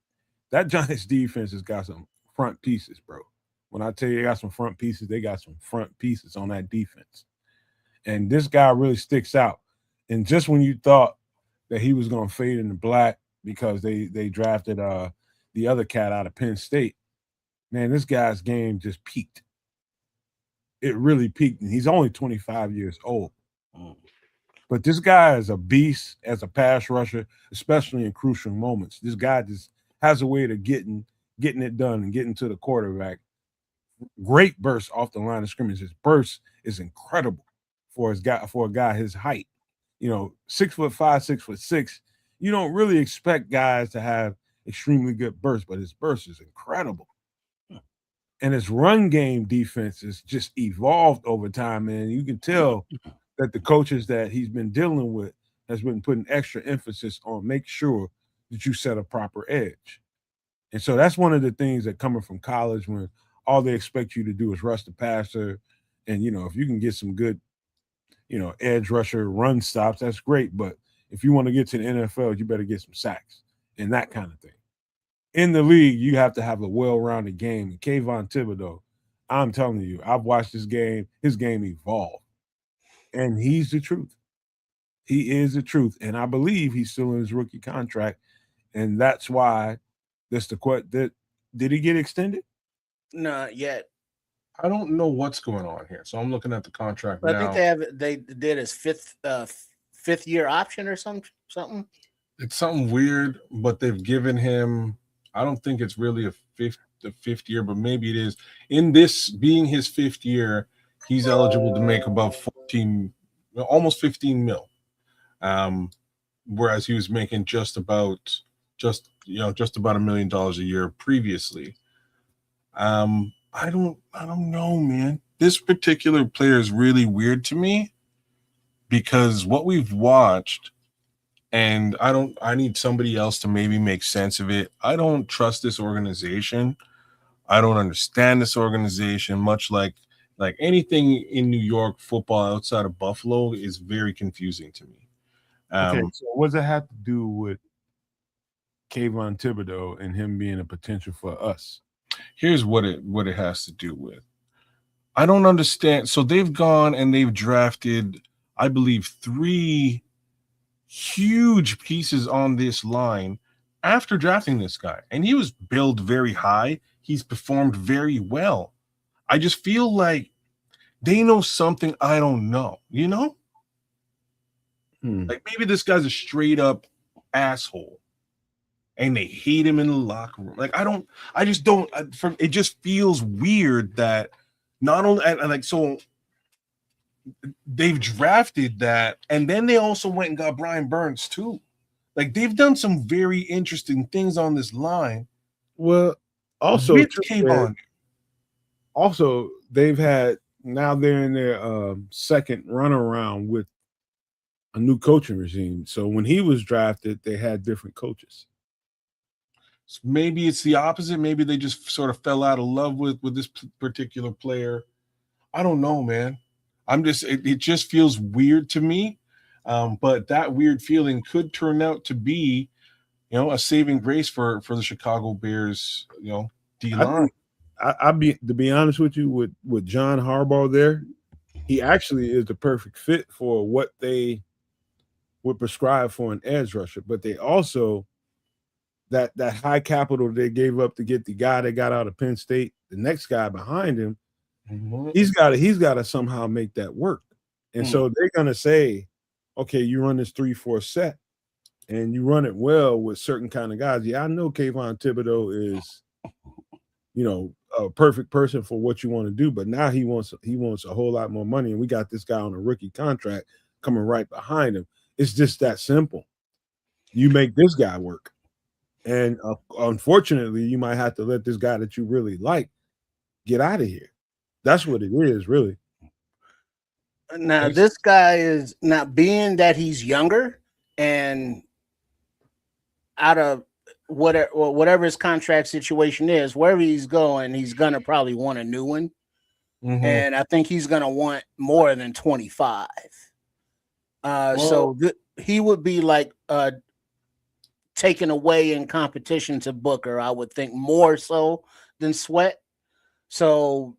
That Giants defense has got some front pieces, bro. When I tell you they got some front pieces, they got some front pieces on that defense. And this guy really sticks out. And just when you thought that he was going to fade into black because they drafted the other cat out of Penn State, man, this guy's game just peaked. It really peaked. And he's only 25 years old. But this guy is a beast as a pass rusher, especially in crucial moments. This guy just has a way of getting it done and getting to the quarterback. Great burst off the line of scrimmage. His burst is incredible for a guy his height. 6'5", 6'6". You don't really expect guys to have extremely good bursts, but his burst is incredible. And his run game defense has just evolved over time, man. You can tell that the coaches that he's been dealing with has been putting extra emphasis on make sure that you set a proper edge. And so that's one of the things that coming from college when all they expect you to do is rush the passer. And, if you can get some good, edge rusher run stops, that's great. But if you want to get to the NFL, you better get some sacks and that kind of thing. In the league, you have to have a well-rounded game. And Kayvon Thibodeau, I'm telling you, I've watched his game evolve. And he's the truth. He is the truth. And I believe he's still in his rookie contract. And that's why did he get extended? Not yet. I don't know what's going on here. So I'm looking at the contract now. I think they did his fifth year option or something. It's something weird, but they've given him, I don't think it's really the fifth year, but maybe it is. In this being his fifth year, he's eligible to make about almost 15 mil. Whereas he was making just about $1 million a year previously. I don't know, man. This particular player is really weird to me because what we've watched, and I need somebody else to maybe make sense of it. I don't trust this organization. I don't understand this organization, much like anything in New York football outside of Buffalo is very confusing to me. Okay, so what does it have to do with Kayvon Thibodeau and him being a potential for us? Here's what it has to do with. I don't understand. So they've gone and they've drafted, I believe, 3 huge pieces on this line after drafting this guy. And he was billed very high. He's performed very well. I just feel like they know something I don't know, you know? Like maybe this guy's a straight up asshole and they hate him in the locker room. Like I just don't. It just feels weird that not only and like so they've drafted that, and then they also went and got Brian Burns too. Like they've done some very interesting things on this line. Well, also with too, Kayvon. Also they've had now they're in their second run around with a new coaching regime. So when he was drafted, they had different coaches. So maybe it's the opposite. Maybe they just sort of fell out of love with this particular player. I don't know, man. It just feels weird to me. But that weird feeling could turn out to be, a saving grace for the Chicago Bears, D line. To be honest with you, with John Harbaugh there, he actually is the perfect fit for what they would prescribe for an edge rusher. But they also that high capital they gave up to get the guy they got out of Penn State, the next guy behind him, he's got to somehow make that work. And so they're gonna say, okay, you run this 3-4 set and you run it well with certain kind of guys. Yeah, I know Kayvon Thibodeau is, a perfect person for what you want to do, but now he wants a whole lot more money, and we got this guy on a rookie contract coming right behind him. It's just that simple. You make this guy work. And unfortunately, you might have to let this guy that you really like get out of here. That's what it is, really. Now, this guy is not being that he's younger and out of whatever his contract situation is, wherever he's going, he's gonna probably want a new one. And I think he's gonna want more than 25. So he would be like taken away in competition to Booker, I would think, more so than Sweat. So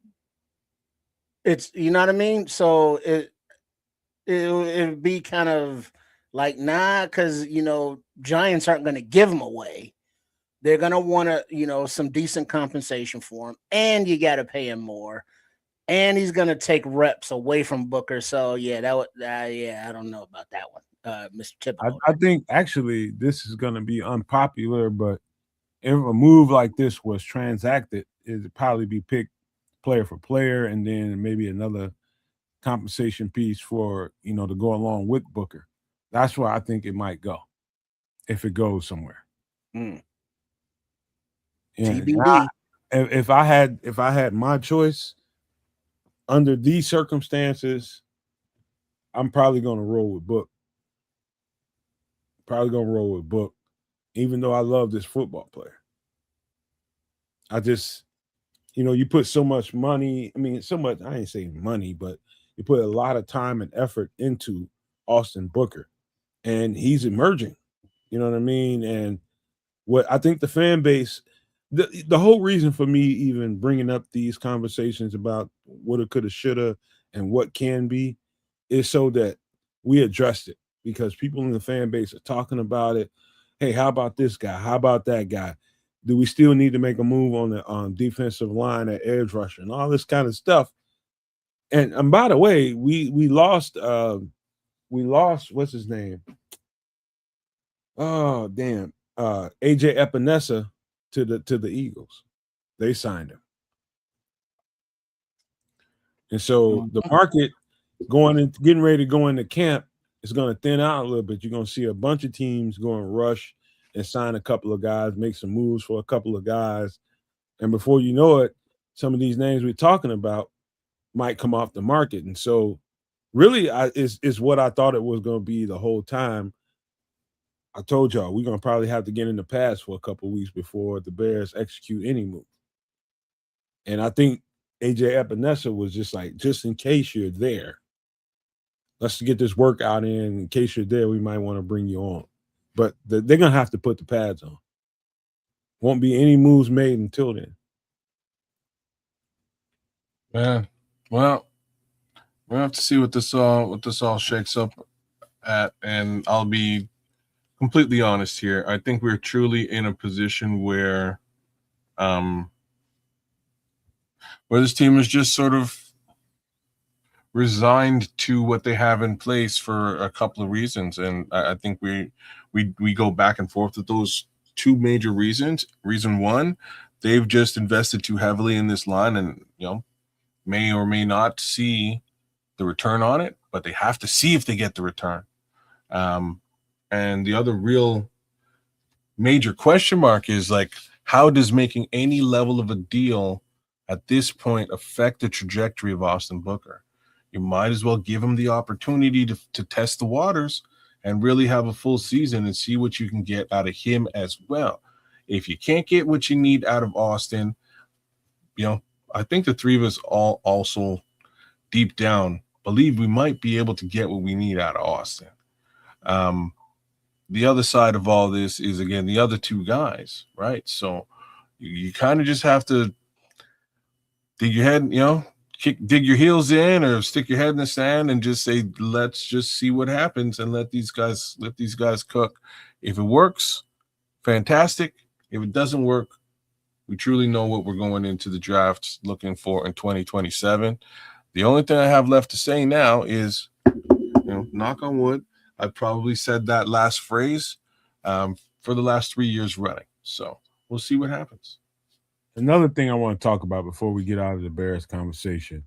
it's, you know what I mean? So it'd be kind of like, nah, because Giants aren't going to give him away. They're going to want to, some decent compensation for him, and you got to pay him more, and he's going to take reps away from Booker. So yeah, I don't know about that one. Mr. Thibodeau. I think actually this is going to be unpopular, but if a move like this was transacted, it'd probably be picked player for player, and then maybe another compensation piece for to go along with Booker. That's where I think it might go, if it goes somewhere. TBD. If I had my choice under these circumstances, I'm probably going to roll with Book. Even though I love this football player. I just, you put so much money. I mean, so much. I ain't saying money, but you put a lot of time and effort into Austin Booker, and he's emerging. You know what I mean? And what I think the fan base, the whole reason for me even bringing up these conversations about woulda, coulda, shoulda, and what can be, is so that we address it, because people in the fan base are talking about it. Hey, how about this guy? How about that guy? Do we still need to make a move on the defensive line at edge rusher and all this kind of stuff? And by the way, we lost what's his name? Oh damn, AJ Epinesa to the Eagles. They signed him, and so the market getting ready to go into camp is going to thin out a little bit. You're going to see a bunch of teams going rush and sign a couple of guys, make some moves for a couple of guys, and before you know it, some of these names we're talking about might come off the market. And so really is what I thought it was going to be the whole time. I told y'all we're going to probably have to get in the pass for a couple of weeks before the Bears execute any move. And I think AJ Epinesa was just like, just in case you're there, let's get this workout in case you're there, we might want to bring you on. But they're going to have to put the pads on. Won't be any moves made until then. Yeah. Well, we'll have to see what this all shakes up at, and I'll be completely honest here. I think we're truly in a position where this team is just sort of resigned to what they have in place for a couple of reasons, and I think we go back and forth with those two major reasons. Reason one, they've just invested too heavily in this line, and may or may not see the return on it, but they have to see if they get the return. And the other real major question mark is like, how does making any level of a deal at this point affect the trajectory of Austin Booker? You might as well give him the opportunity to test the waters and really have a full season and see what you can get out of him as well. If you can't get what you need out of Austin, I think the three of us all also deep down believe we might be able to get what we need out of Austin. The other side of all this is, again, the other two guys, right? So you kind of just have to dig your head, dig your heels in or stick your head in the sand and just say, let's just see what happens and let these guys cook. If it works, fantastic. If it doesn't work, we truly know what we're going into the draft looking for in 2027. The only thing I have left to say now is, knock on wood, I probably said that last phrase for the last 3 years running. So we'll see what happens. Another thing I want to talk about before we get out of the Bears conversation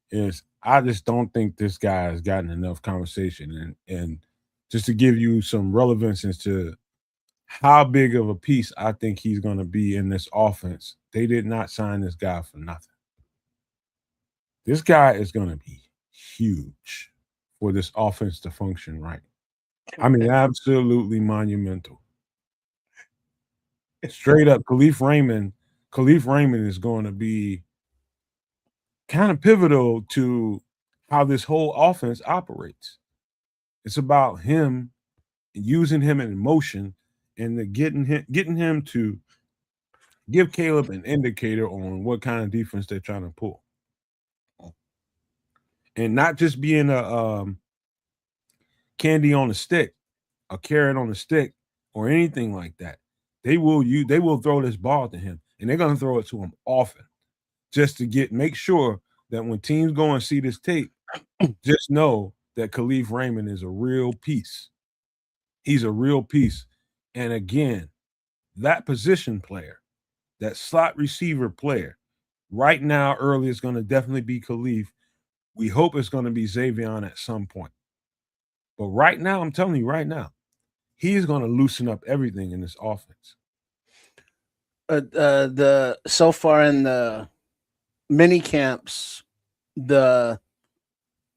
is I just don't think this guy has gotten enough conversation. And just to give you some relevance as to how big of a piece I think he's going to be in this offense, they did not sign this guy for nothing. This guy is going to be huge for this offense to function right. I mean, absolutely monumental. Straight up, Khalif Raymond is going to be kind of pivotal to how this whole offense operates. It's about him, using him in motion, and getting him to give Caleb an indicator on what kind of defense they're trying to pull. And not just being a candy on a stick, a carrot on a stick, or anything like that. They will throw this ball to him, and they're going to throw it to him often, just to make sure that when teams go and see this tape, just know that Khalif Raymond is a real piece. He's a real piece. And again, that position player, that slot receiver player, right now, early is going to definitely be Khalif. We hope it's going to be Xavier at some point. But right now, I'm telling you right now, he's going to loosen up everything in this offense. So far in the mini camps, the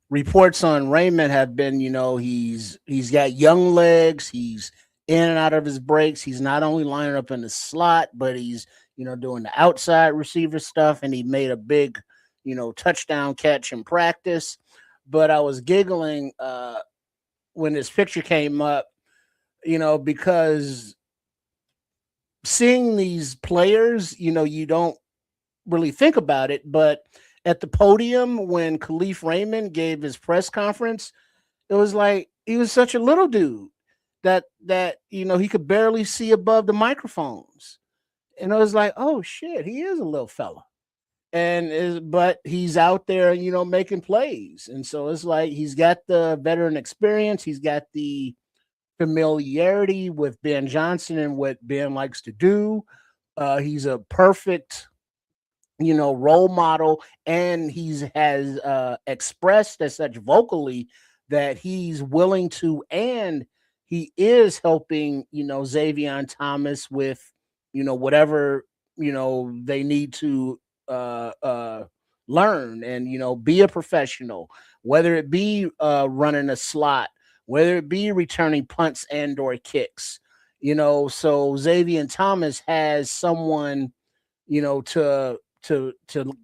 reports on Raymond have been, he's got young legs. He's in and out of his breaks. He's not only lining up in the slot, but he's, doing the outside receiver stuff. And he made a big, touchdown catch in practice. But I was giggling when this picture came up, because seeing these players, you don't really think about it, but at the podium when Khalif Raymond gave his press conference, it was like he was such a little dude that he could barely see above the microphones. And I was like, oh shit, he is a little fella. But he's out there, making plays. And so it's like he's got the veteran experience, he's got the familiarity with Ben Johnson and what Ben likes to do. He's a perfect, role model, and has expressed as such vocally that he's willing to, and he is helping, Xavier Thomas with, whatever, they need to learn and, be a professional, whether it be running a slot, whether it be returning punts and or kicks, so Xavier Thomas has someone, to to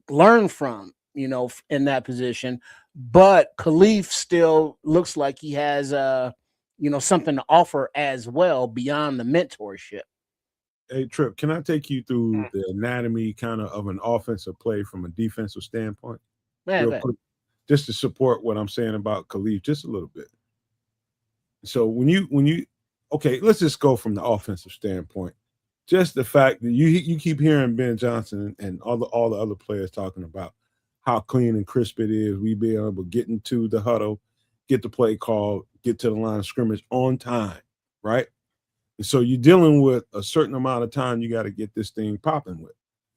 learn from, in that position. But Khalif still looks like he has something to offer as well beyond the mentorship. Hey, Trip, can I take you through the anatomy kind of an offensive play from a defensive standpoint? Yeah, Real quick, just to support what I'm saying about Khalif just a little bit. So okay, let's just go from the offensive standpoint. Just the fact that you keep hearing Ben Johnson and all the other players talking about how clean and crisp it is. We be able to get into the huddle, get the play called, get to the line of scrimmage on time, right? And so you're dealing with a certain amount of time you got to get this thing popping with.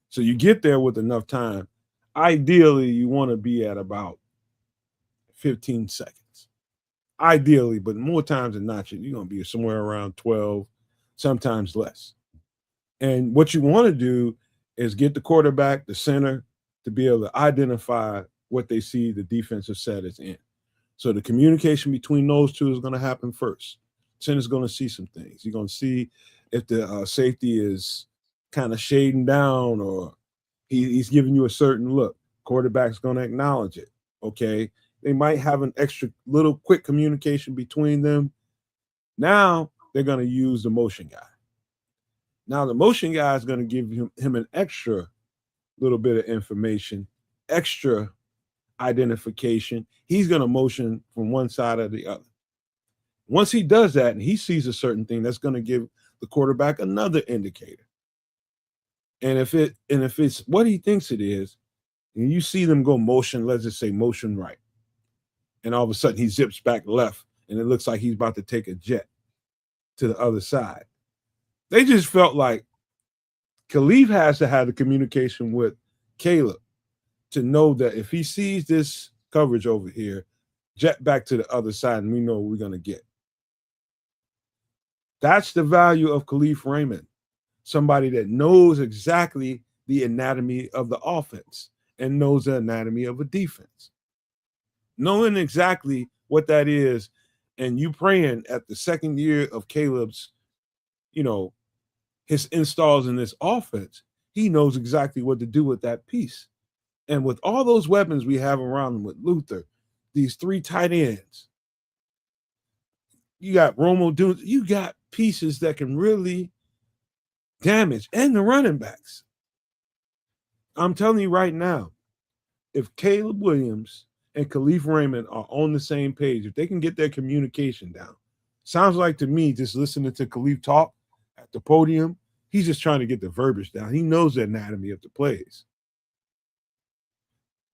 So you get there with enough time. Ideally, you want to be at about 15 seconds. Ideally, but more times than not, you're going to be somewhere around 12, sometimes less. And what you want to do is get the quarterback, the center, to be able to identify what they see the defensive set is in. So the communication between those two is going to happen first. Center's going to see some things. You're going to see if the safety is kind of shading down or he's giving you a certain look. Quarterback's going to acknowledge it. Okay. They might have an extra little quick communication between them. Now they're going to use the motion guy. Now the motion guy is going to give him an extra little bit of information, extra identification. He's going to motion from one side or the other. Once he does that and he sees a certain thing, that's going to give the quarterback another indicator. And if it's what he thinks it is, and you see them go motion, let's just say motion right, and all of a sudden he zips back left, and it looks like he's about to take a jet to the other side. They just felt like Khalif has to have the communication with Caleb to know that if he sees this coverage over here, jet back to the other side, and we know what we're going to get. That's the value of Khalif Raymond, somebody that knows exactly the anatomy of the offense and knows the anatomy of a defense. Knowing exactly what that is, and you praying at the second year of Caleb's, his installs in this offense, he knows exactly what to do with that piece. And with all those weapons we have around him with Luther, these three tight ends, you got Romo Dunes, you got pieces that can really damage, and the running backs. I'm telling you right now, if Caleb Williams and Khalif Raymond are on the same page, if they can get their communication down, sounds like to me, just listening to Khalif talk at the podium, he's just trying to get the verbiage down. He knows the anatomy of the plays.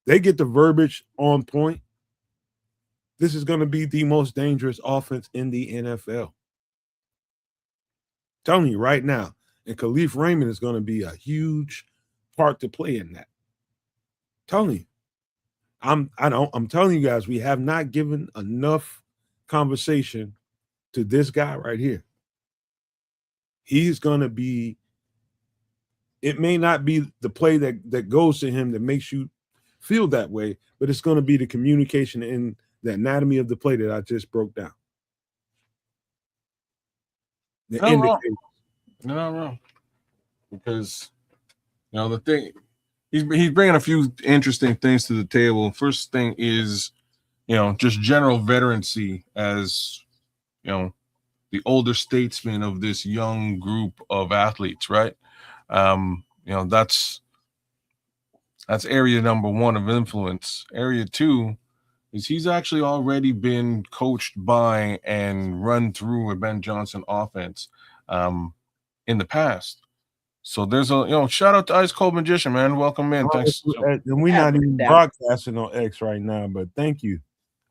They get the verbiage on point. This is going to be the most dangerous offense in the NFL. Telling you right now, and Khalif Raymond is going to be a huge part to play in that. Telling you, I'm telling you guys, we have not given enough conversation to this guy right here. He's going to be. It may not be the play that goes to him that makes you feel that way, but it's going to be the communication in the anatomy of the play that I just broke down. You're not wrong. Because, the thing, he's bringing a few interesting things to the table. First thing is, just general veterancy as, the older statesman of this young group of athletes, right? That's area number one of influence. Area two is he's actually already been coached by and run through a Ben Johnson offense in the past. So there's a shout out to Ice Cold Magician, man. Welcome in. Thanks. And we're not even broadcasting on X right now, but thank you,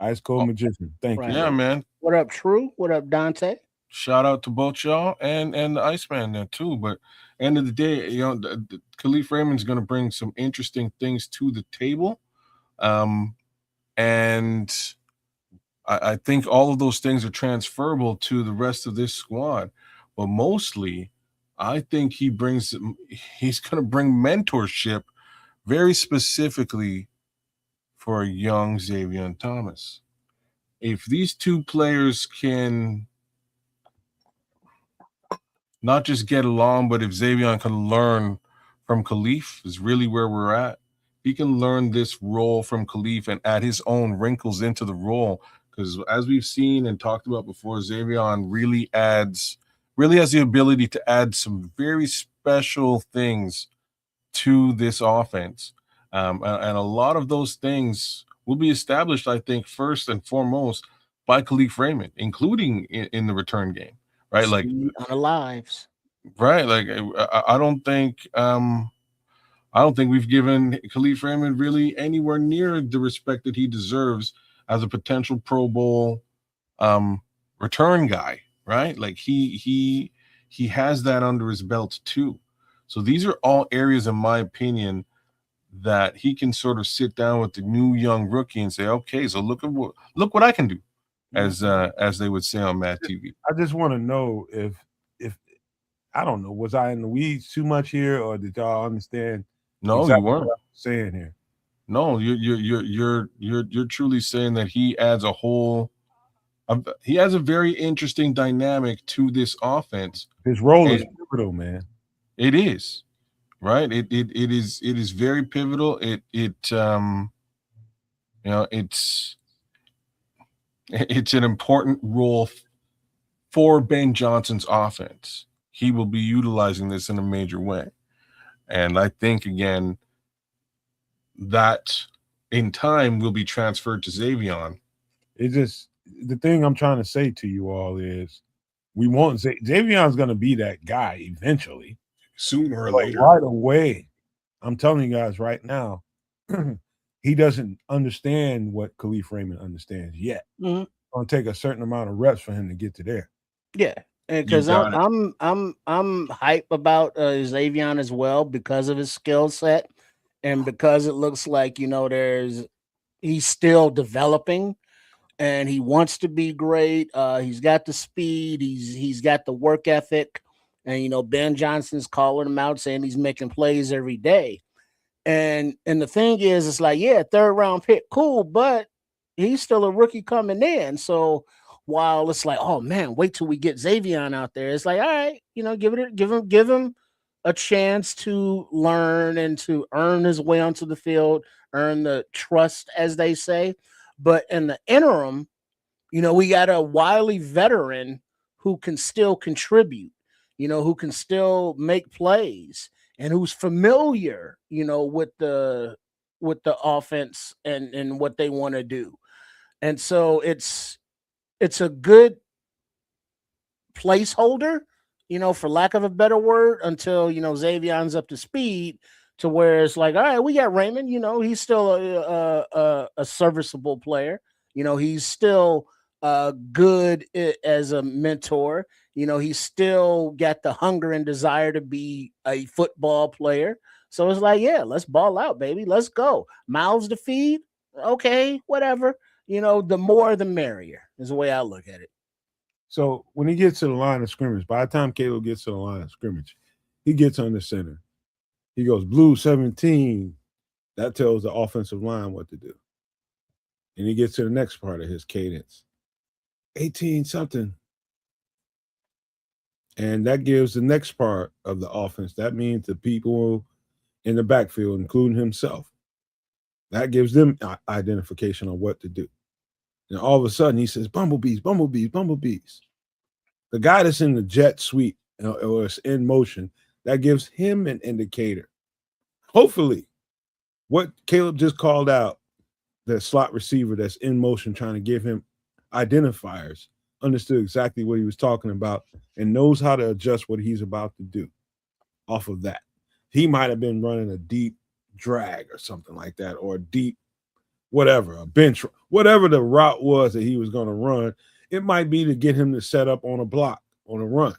Ice Cold Magician. Thank you. Yeah, man. What up, True? What up, Dante? Shout out to both y'all and the Iceman there too. But end of the day, the Khalif Raymond's going to bring some interesting things to the table, and I think all of those things are transferable to the rest of this squad. But mostly, I think he's going to bring mentorship very specifically for young Xavier Thomas. If these two players can not just get along, but if Xavier can learn from Khalif is really where we're at. He can learn this role from Khalif and add his own wrinkles into the role. Because as we've seen and talked about before, Xavion really has the ability to add some very special things to this offense. And a lot of those things will be established, I think, first and foremost by Khalif Raymond, including in the return game, right? Like, on the lives. right. Like, I don't think we've given Khalif Raymond really anywhere near the respect that he deserves as a potential Pro Bowl return guy, right? Like he has that under his belt too. So these are all areas, in my opinion, that he can sort of sit down with the new young rookie and say, okay, so look what I can do, as they would say on Mad TV. I just want to know if I don't know, was I in the weeds too much here, or did y'all understand? No, exactly you weren't. what I'm saying here. No, you're truly saying that he adds he has a very interesting dynamic to this offense. His role is pivotal, man. It is, right? It is very pivotal. It's an important role for Ben Johnson's offense. He will be utilizing this in a major way. And I think, again, that in time will be transferred to Xavion. It's just the thing I'm trying to say to you all is we won't say Xavion's going to be that guy eventually. Sooner or later. Right away. I'm telling you guys right now, he doesn't understand what Khalif Raymond understands yet. Mm-hmm. It's going to take a certain amount of reps for him to get to there. Yeah. Because I'm hype about Xavion as well because of his skill set and because it looks like he's still developing and he wants to be great. He's got the speed, he's got the work ethic, and Ben Johnson's calling him out saying he's making plays every day. And the thing is, it's like, yeah, 3rd round pick, cool, but he's still a rookie coming in. So while it's like, oh man, wait till we get Xavion out there, it's like, all right, give him a chance to learn and to earn his way onto the field, earn the trust, as they say. But in the interim, we got a wily veteran who can still contribute, who can still make plays and who's familiar, with the offense and what they want to do. And so it's a good placeholder, for lack of a better word, until, Xavion's up to speed to where it's like, all right, we got Raymond, he's still a serviceable player. He's still good as a mentor. He's still got the hunger and desire to be a football player. So it's like, yeah, let's ball out, baby. Let's go. Mouths to feed. Okay, whatever. The more the merrier is the way I look at it. So when he gets to the line of scrimmage, by the time Caleb gets to the line of scrimmage, he gets on the center. He goes, blue 17. That tells the offensive line what to do. And he gets to the next part of his cadence. 18 something. And that gives the next part of the offense. That means the people in the backfield, including himself, that gives them identification on what to do. And all of a sudden he says, bumblebees, bumblebees, bumblebees. The guy that's in the jet sweep or is in motion, that gives him an indicator. Hopefully, what Caleb just called out, the slot receiver that's in motion trying to give him identifiers, understood exactly what he was talking about and knows how to adjust what he's about to do off of that. He might have been running a deep drag or something like that, or a deep whatever, a bench, whatever the route was that he was going to run. It might be to get him to set up on a block, on a run.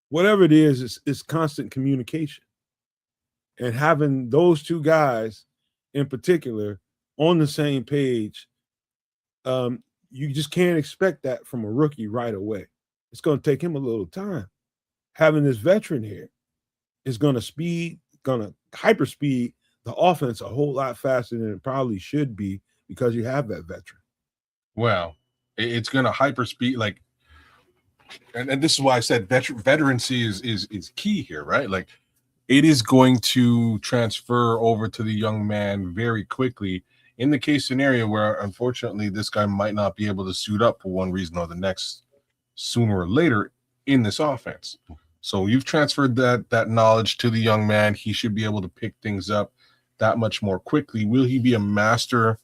Whatever it is, it's constant communication. And having those two guys in particular on the same page, you just can't expect that from a rookie right away. It's going to take him a little time. Having this veteran here is going to hyperspeed the offense a whole lot faster than it probably should be because you have that veteran. Well, it's going to hyperspeed, like, and this is why I said veterancy is key here, right? Like, it is going to transfer over to the young man very quickly in the case scenario where, unfortunately, this guy might not be able to suit up for one reason or the next sooner or later in this offense. So you've transferred that knowledge to the young man. He should be able to pick things up that much more quickly. Will he be a master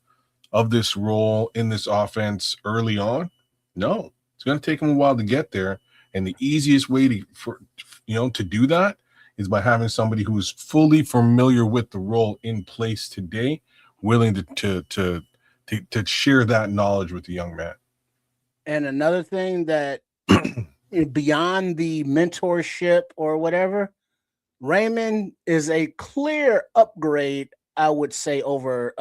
of this role in this offense early on? No. It's going to take him a while to get there. And the easiest way to do that is by having somebody who is fully familiar with the role in place today, willing to share that knowledge with the young man. And another thing that beyond the mentorship or whatever, Raymond is a clear upgrade, I would say, over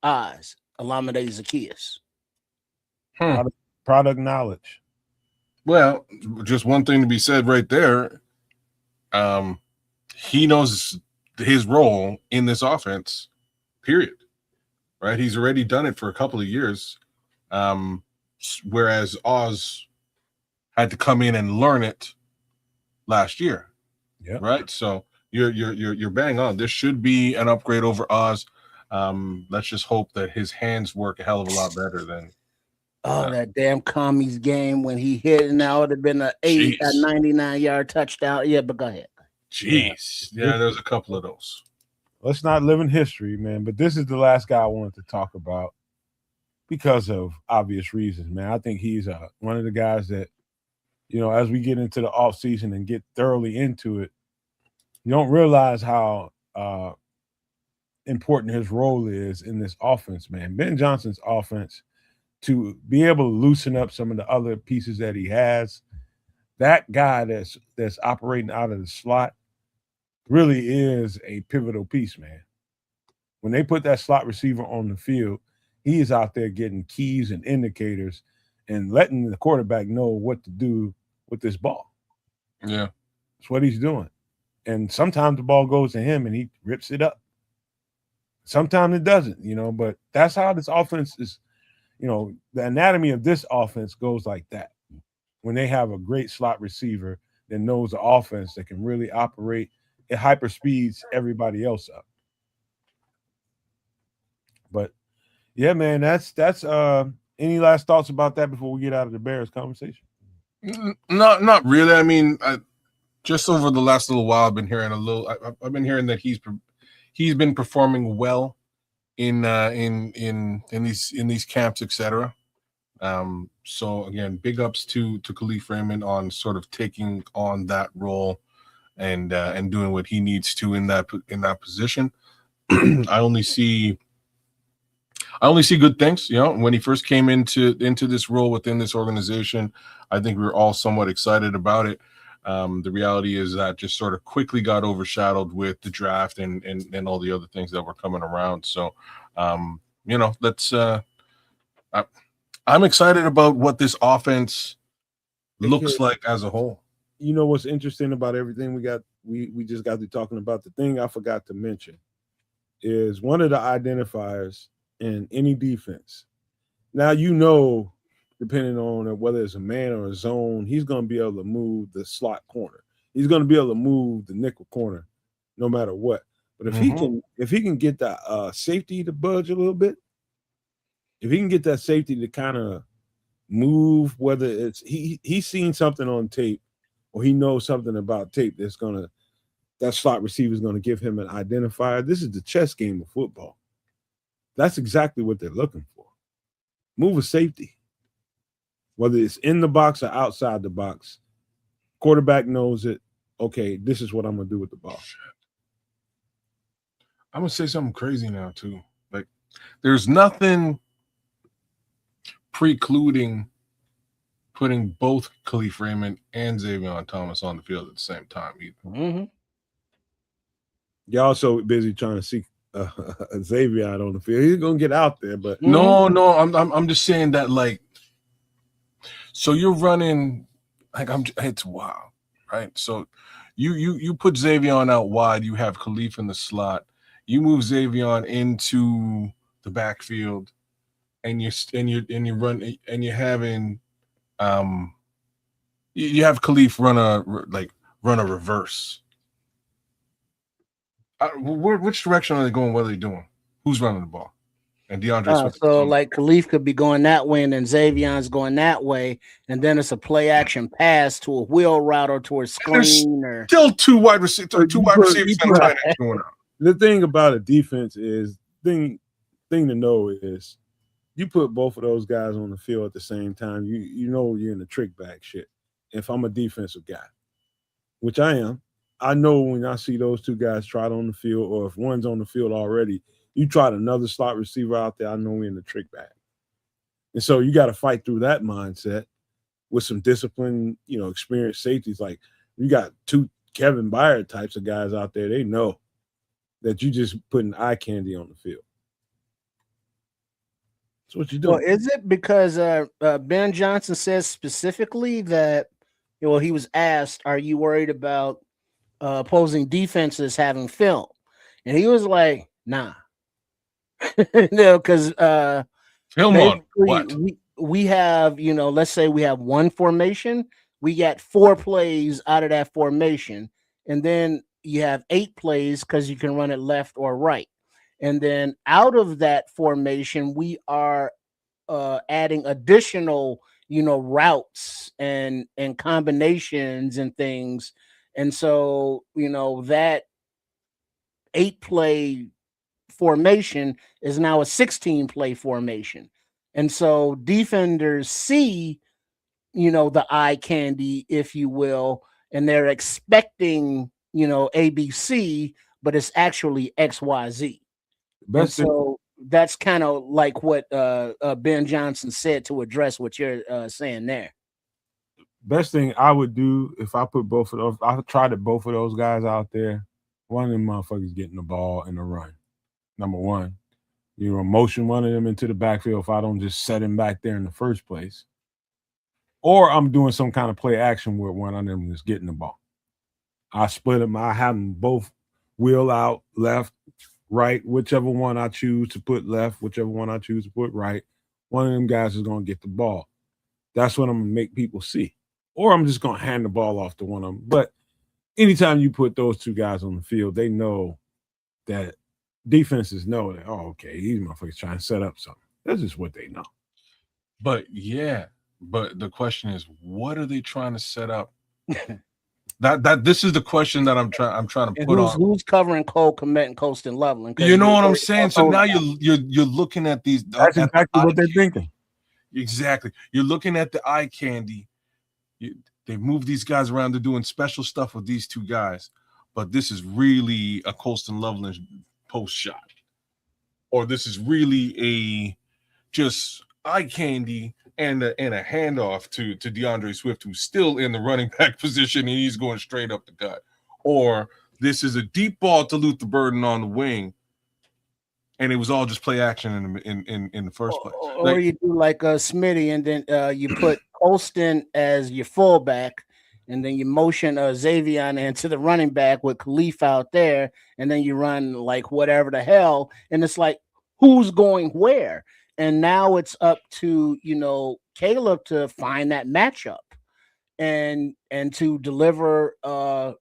Oz, Alameda Zacchaeus. Product knowledge. Well, just one thing to be said right there. He knows his role in this offense, period. Right? He's already done it for a couple of years. Whereas Oz had to come in and learn it last year. Yeah. Right. So you're bang on. There should be an upgrade over Oz. Let's just hope that his hands work a hell of a lot better than. That damn commies game when he hit, and that would have been a 99-yard touchdown. Yeah, but go ahead. Jeez. Yeah, there's a couple of those. Let's not live in history, man. But this is the last guy I wanted to talk about because of obvious reasons, man. I think he's one of the guys that, as we get into the offseason and get thoroughly into it, you don't realize how important his role is in this offense, man. Ben Johnson's offense, to be able to loosen up some of the other pieces that he has, that guy that's operating out of the slot really is a pivotal piece, man. When they put that slot receiver on the field, he is out there getting keys and indicators and letting the quarterback know what to do with this ball. Yeah. That's what he's doing. And sometimes the ball goes to him and he rips it up. Sometimes it doesn't, but that's how this offense is. The anatomy of this offense goes like that. When they have a great slot receiver that knows the offense that can really operate, it hyper speeds everybody else up. But yeah, man, that's any last thoughts about that before we get out of the Bears conversation? Not really. I mean, just over the last little while, I've been hearing I've been hearing that he's been performing well in these camps, etc. So again, big ups to Khalif Raymond on sort of taking on that role and doing what he needs to in that position. I only see good things. When he first came into this role within this organization, I think we were all somewhat excited about it. The reality is that just sort of quickly got overshadowed with the draft and all the other things that were coming around. So, let's. I'm excited about what this offense looks like as a whole. What's interesting about everything we just got to talking about, the thing I forgot to mention is one of the identifiers in any defense. Now, depending on whether it's a man or a zone, he's going to be able to move the slot corner. He's going to be able to move the nickel corner no matter what. But if he can get that safety to budge a little bit, if he can get that safety to kind of move, whether it's he's seen something on tape or he knows something about tape that slot receiver is going to give him an identifier. This is the chess game of football. That's exactly what they're looking for. Move a safety. Whether it's in the box or outside the box, quarterback knows it. Okay, this is what I'm going to do with the ball. I'm going to say something crazy now, too. Like, there's nothing precluding putting both Khalif Raymond and Xavier Thomas on the field at the same time either. Mm-hmm. Y'all so busy trying to see Xavier out on the field. He's going to get out there, but no, I'm just saying that, like, so you're running it's wild, right? So you put Xavier out wide, you have Khalif in the slot, you move Xavier into the backfield, and you're running and you're having you have Khalif run a reverse. Which direction are they going? What are they doing? Who's running the ball? And DeAndre Swift. So like Khalif could be going that way, and then Xavion's going that way, and then it's a play action pass to a wheel route or to a screen, or still two wide receivers and tight ends going out. The thing about a defense is thing to know is you put both of those guys on the field at the same time, you know you're in the trick bag shit. If I'm a defensive guy, which I am, I know when I see those two guys trot on the field, or if one's on the field already, you trot another slot receiver out there, I know we're in the trick bag. And so you got to fight through that mindset with some discipline, experienced safeties. Like you got two Kevin Byard types of guys out there, they know that you just putting eye candy on the field. That's what you do. Well, is it because Ben Johnson says specifically that, he was asked, are you worried about opposing defenses having film? And he was like, nah. Because film on what? We have, let's say we have one formation, we got 4 plays out of that formation, and then you have 8 plays because you can run it left or right. And then out of that formation, we are adding additional, routes and combinations and things. And so, that 8-play formation is now a 16-play formation. And so defenders see, the eye candy, if you will, and they're expecting, ABC, but it's actually XYZ. And so that's kind of like what Ben Johnson said to address what you're saying there. Best thing I would do if I put both of those, I tried it both of those guys out there. One of them motherfuckers getting the ball in the run. Number one, motion one of them into the backfield if I don't just set him back there in the first place. Or I'm doing some kind of play action where one of them is getting the ball. I split them. I have them both wheel out left, right, whichever one I choose to put left, whichever one I choose to put right. One of them guys is going to get the ball. That's what I'm going to make people see. Or I'm just going to hand the ball off to one of them. But anytime you put those two guys on the field, they know that defenses know that, oh, okay, these motherfuckers trying to set up something. That's just what they know. But the question is, what are they trying to set up? That this is the question that I'm trying to put on. Who's covering Cole Kmet and Colston Loveland? You know what I'm saying? So now you're looking at these. That's exactly what they're thinking. Exactly. You're looking at the eye candy. They move these guys around. They're doing special stuff with these two guys, but this is really a Colston Loveland post shot, or this is really a just eye candy and a handoff to DeAndre Swift, who's still in the running back position and he's going straight up the gut, or this is a deep ball to Luther Burden on the wing, and it was all just play action in the first place. Or you do like Smitty, and then you put Colston as your fullback, and then you motion Xavion into the running back with Khalif out there, and then you run like whatever the hell, and it's like who's going where? And now it's up to Caleb to find that matchup and to deliver a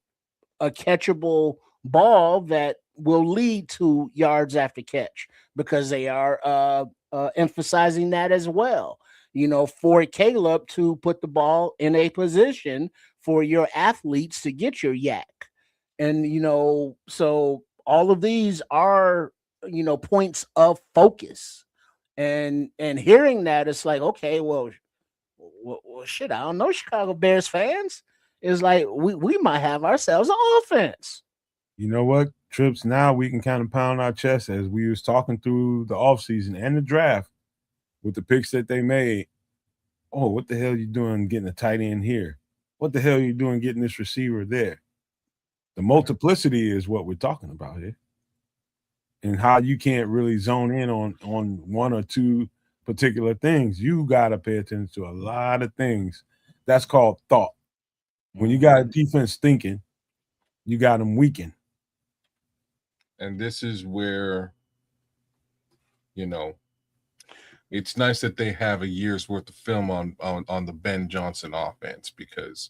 catchable ball that will lead to yards after catch, because they are emphasizing that as well. For Caleb to put the ball in a position for your athletes to get your yak. And, so all of these are, points of focus. And hearing that, it's like, okay, well, shit, I don't know, Chicago Bears fans. It's like we might have ourselves an offense. You know what, Trips? Now we can kind of pound our chest as we was talking through the offseason and the draft with the picks that they made. Oh, what the hell are you doing getting a tight end here? What the hell are you doing getting this receiver there? The multiplicity is what we're talking about here. And how you can't really zone in on one or two particular things. You got to pay attention to a lot of things. That's called thought. When you got a defense thinking, you got them weakened. And this is where, it's nice that they have a year's worth of film on the Ben Johnson offense, because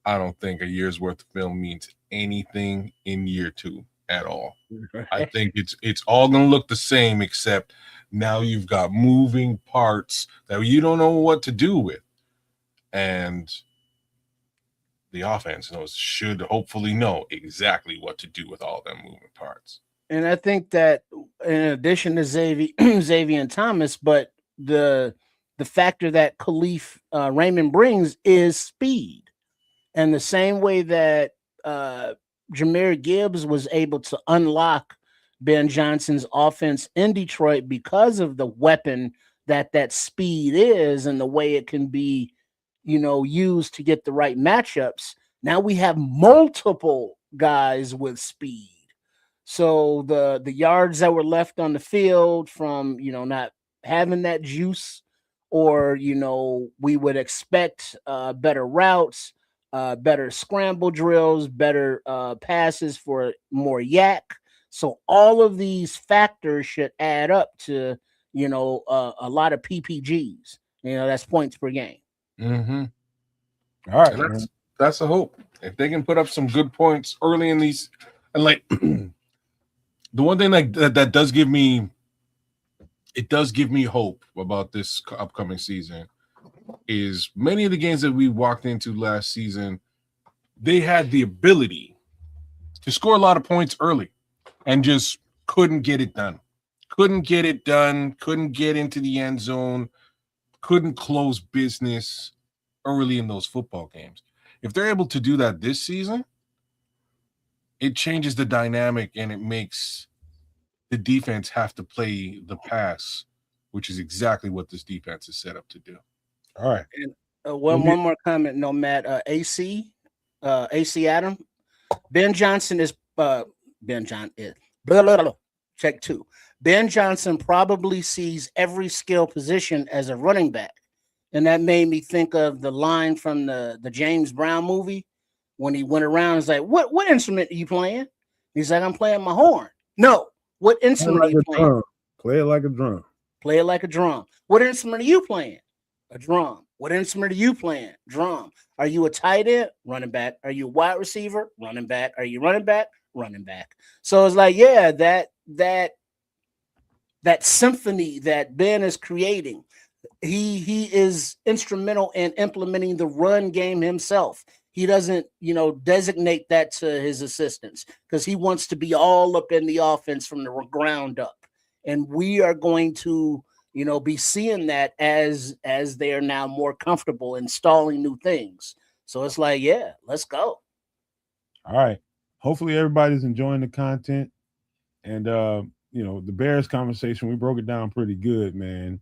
I don't think a year's worth of film means anything in year 2. at all. Right. I think it's all going to look the same, except now you've got moving parts that you don't know what to do with, and the offense should hopefully know exactly what to do with all them moving parts. And I think that in addition to Xavier and Thomas, but the factor that Khalif Raymond brings is speed. And the same way that Jahmyr Gibbs was able to unlock Ben Johnson's offense in Detroit because of the weapon that speed is and the way it can be, used to get the right matchups. Now we have multiple guys with speed. So the yards that were left on the field from, not having that juice, or, we would expect better routes, better scramble drills, better passes for more yak. So all of these factors should add up to, a lot of PPGs. That's points per game. Mm-hmm. All right, and that's the hope. If they can put up some good points early in these, and like the one thing that does give me, it does give me hope about this upcoming season is many of the games that we walked into last season, they had the ability to score a lot of points early and just couldn't get it done. Couldn't get into the end zone, couldn't close business early in those football games. If they're able to do that this season, it changes the dynamic and it makes the defense have to play the pass, which is exactly what this defense is set up to do. All right. And one more comment, no, Matt. AC Adam. Ben Johnson is Ben John is blah, blah, blah. Check 2. Ben Johnson probably sees every skill position as a running back. And that made me think of the line from the James Brown movie when he went around. He's like, what instrument are you playing? He's like, I'm playing my horn. No. What instrument are you playing? Drum. Play it like a drum. Play it like a drum. What instrument are you playing? A drum. What instrument are you playing? Drum. Are you a tight end? Running back. Are you a wide receiver? Running back. Are you running back? Running back. So it's like, yeah, that symphony that Ben is creating, he is instrumental in implementing the run game himself. He doesn't, designate that to his assistants because he wants to be all up in the offense from the ground up. And we are going to, be seeing that as they are now more comfortable installing new things. So it's like, yeah, let's go. All right. Hopefully everybody's enjoying the content. And the Bears conversation, we broke it down pretty good, man.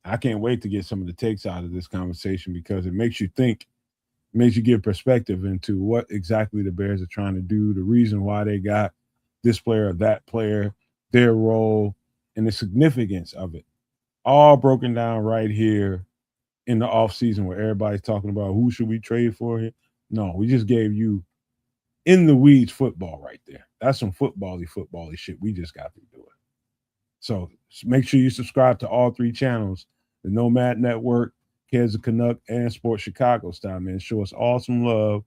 I can't wait to get some of the takes out of this conversation because it makes you think, makes you give perspective into what exactly the Bears are trying to do, the reason why they got this player or that player, their role, and the significance of it. All broken down right here in the offseason where everybody's talking about who should we trade for here. No, we just gave you in the weeds football right there. That's some football-y shit we just got to do it. So make sure you subscribe to all 3 channels, the Nomad Network, Kids of Canuck, and Sports Chicago style, man. Show us all some love.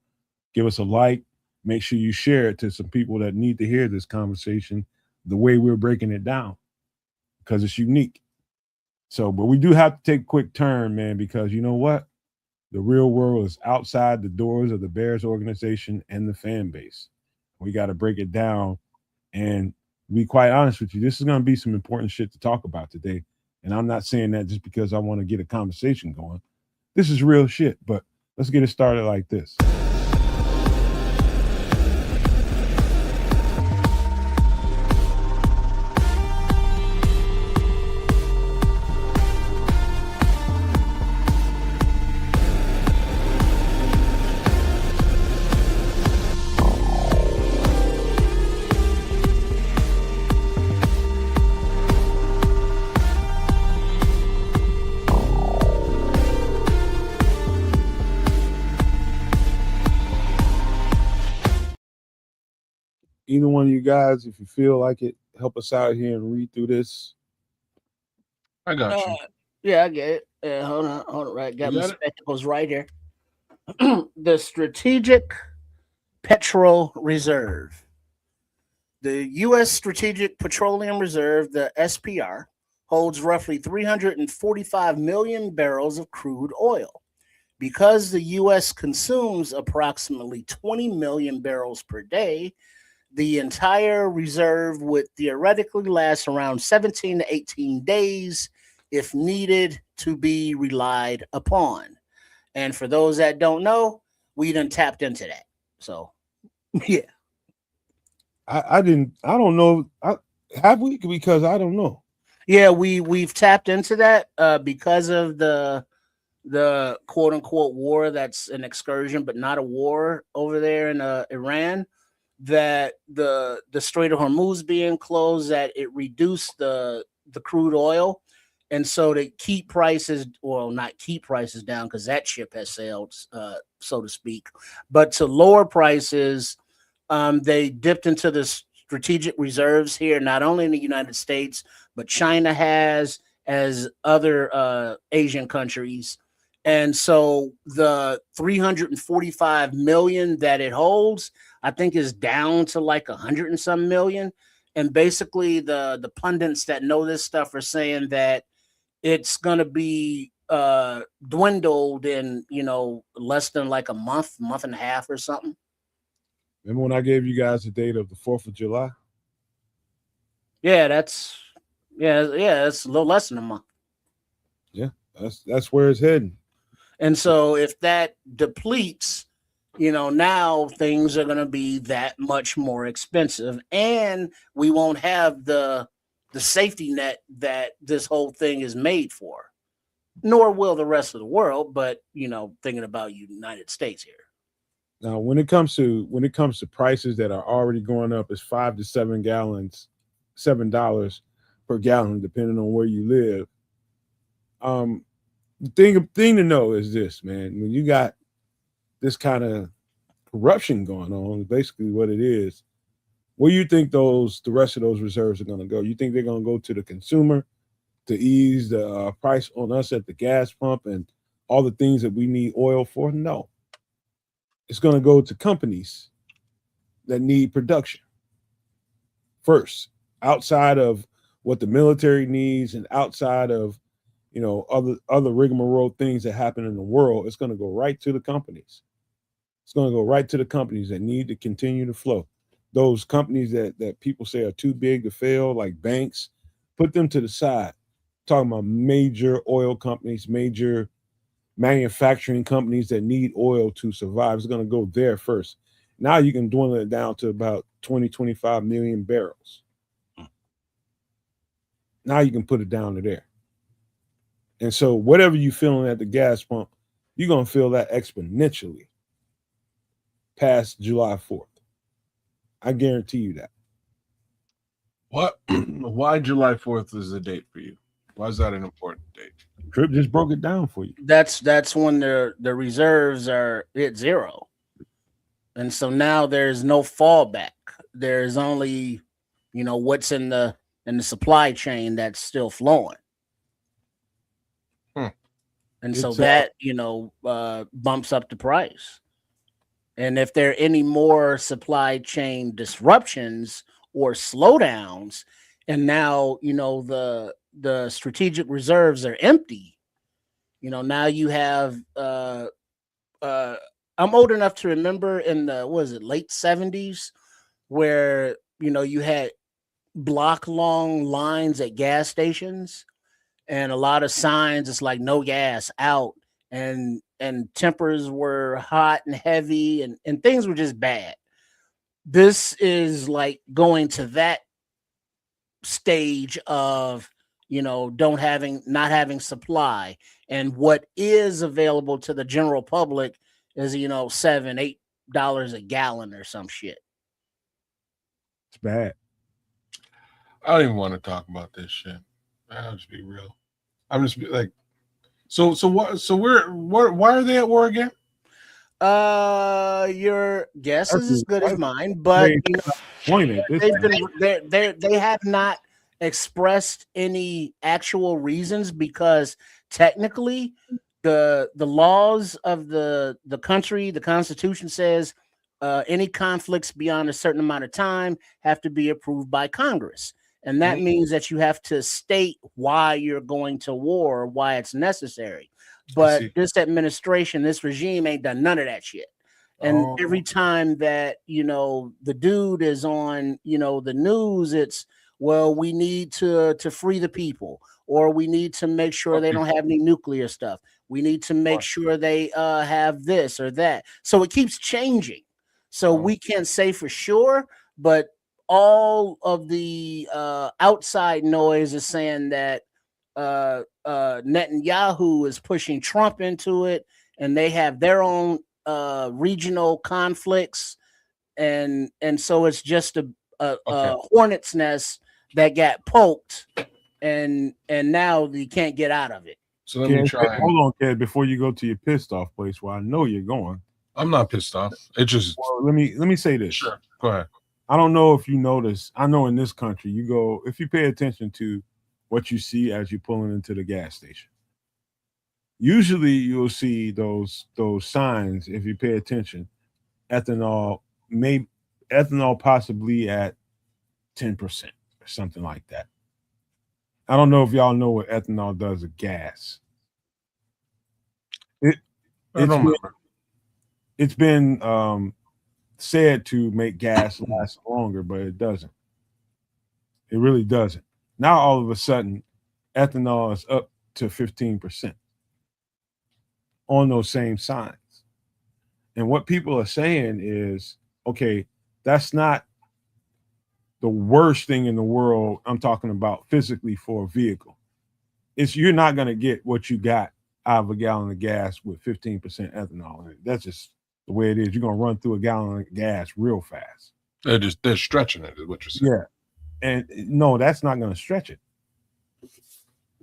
Give us a like. Make sure you share it to some people that need to hear this conversation the way we're breaking it down because it's unique. So, but we do have to take a quick turn, man, because you know what? The real world is outside the doors of the Bears organization and the fan base. We got to break it down. And to be quite honest with you, this is going to be some important shit to talk about today. And I'm not saying that just because I want to get a conversation going. This is real shit, but let's get it started like this. Either one of you guys, if you feel like it, help us out here and read through this. I got you. Yeah, I get it. Hold on. Right, got my spectacles right here. The Strategic Petrol Reserve. The U.S. Strategic Petroleum Reserve, the SPR, holds roughly 345 million barrels of crude oil. Because the U.S. consumes approximately 20 million barrels per day, the entire reserve would theoretically last around 17 to 18 days if needed to be relied upon. And for those that don't know, we done tapped into that. So, yeah. I don't know. Have we? Because I don't know. Yeah, we've tapped into that because of the quote unquote war that's an excursion, but not a war over there in Iran. That the Strait of Hormuz being closed, that it reduced the crude oil, and so to keep prices, well, not keep prices down because that ship has sailed, so to speak, but to lower prices, they dipped into the strategic reserves here, not only in the United States, but China has, as other Asian countries. And so the 345 million that it holds, I think, is down to like 100 and some million. And basically, the pundits that know this stuff are saying that it's gonna be dwindled in less than like a month and a half or something. Remember when I gave you guys the date of the 4th of July? Yeah, that's it's a little less than a month. Yeah, that's where it's heading. And so if that depletes, now things are going to be that much more expensive, and we won't have the safety net that this whole thing is made for. Nor will the rest of the world, but thinking about United States here. Now, when it comes to prices that are already going up, it's $7 per gallon, depending on where you live. The thing to know is this, man. When you got this kind of corruption going on, basically what it is, where you think the rest of those reserves are going to go? You think they're going to go to the consumer to ease the price on us at the gas pump and all the things that we need oil for? No. It's going to go to companies that need production first, outside of what the military needs and outside of other rigmarole things that happen in the world. It's going to go right to the companies. It's going to go right to the companies that need to continue to flow. Those companies that people say are too big to fail, like banks, put them to the side. Talking about major oil companies, major manufacturing companies that need oil to survive. It's going to go there first. Now you can dwindle it down to about 20, 25 million barrels. Now you can put it down to there. And so whatever you're feeling at the gas pump, you're going to feel that exponentially past July 4th. I guarantee you that. What? Why July 4th is the date for you? Why is that an important date? Trip just broke it down for you. That's when the reserves are at zero. And so now there's no fallback. There's only, what's in the supply chain that's still flowing. And so that, bumps up the price. And if there are any more supply chain disruptions or slowdowns, and now, the strategic reserves are empty, now you have, I'm old enough to remember in the, late 70s, where, you had block long lines at gas stations and a lot of signs. It's like no gas out, and tempers were hot and heavy, and things were just bad. This is like going to that stage of, not having supply, and what is available to the general public is, $7-8 a gallon or some shit. It's bad. I don't even want to talk about this shit. I'll just be real. I'm just like, so what? So why are they at war again? Your guess is as good as mine, but they have not expressed any actual reasons, because technically the laws of the country, the Constitution says any conflicts beyond a certain amount of time have to be approved by Congress. And that means that you have to state why you're going to war, why it's necessary. But this administration, this regime ain't done none of that shit. And every time that, the dude is on, the news, it's, well, we need to free the people, or we need to make sure they don't have any nuclear stuff. We need to make sure they have this or that. So it keeps changing. So we can't say for sure, but all of the outside noise is saying that Netanyahu is pushing Trump into it, and they have their own regional conflicts, and so it's just a hornet's nest that got poked, and now you can't get out of it. So let me try. Hold on, Ked, before you go to your pissed off place, where I know you're going. I'm not pissed off. It just let me say this. Sure, go ahead. I don't know if you notice. I know in this country, if you pay attention to what you see as you're pulling into the gas station. Usually, you'll see those signs if you pay attention. Ethanol possibly at 10% or something like that. I don't know if y'all know what ethanol does to gas. It's been said to make gas last longer, but it doesn't. It really doesn't. Now, all of a sudden, ethanol is up to 15% on those same signs. And what people are saying is, okay, that's not the worst thing in the world. I'm talking about physically for a vehicle. You're not going to get what you got out of a gallon of gas with 15% ethanol in it. That's just the way it is. You're going to run through a gallon of gas real fast. They're stretching it, is what you're saying. Yeah. And no, that's not going to stretch it.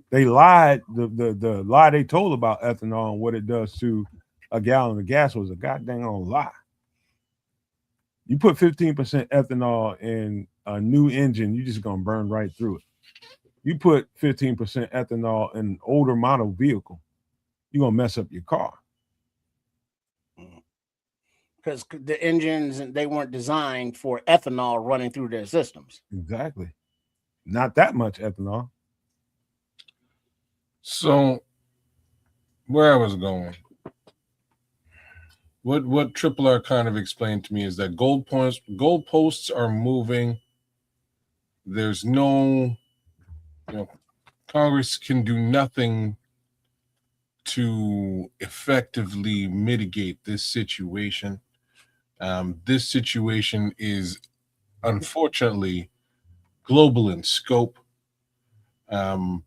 They lied. The lie they told about ethanol and what it does to a gallon of gas was a goddamn lie. You put 15% ethanol in a new engine, you're just going to burn right through it. You put 15% ethanol in an older model vehicle, you're going to mess up your car. Because the engines, they weren't designed for ethanol running through their systems. Exactly. Not that much ethanol. So, where I was going, what Triple R kind of explained to me is that goalposts are moving. There's no, Congress can do nothing to effectively mitigate this situation. This situation is unfortunately global in scope. The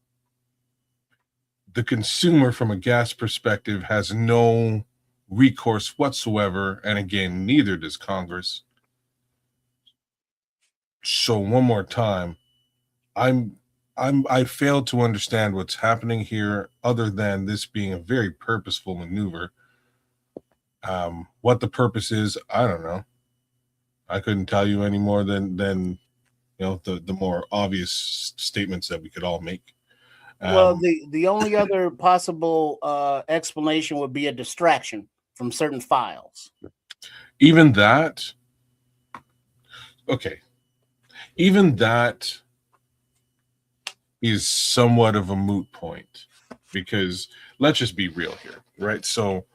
consumer, from a gas perspective, has no recourse whatsoever, and again, neither does Congress. So one more time, I failed to understand what's happening here, other than this being a very purposeful maneuver. What the purpose is, I don't know. I couldn't tell you any more than the more obvious statements that we could all make. Well, the only other possible explanation would be a distraction from certain files. Even that, okay. Even that is somewhat of a moot point, because let's just be real here, right? So,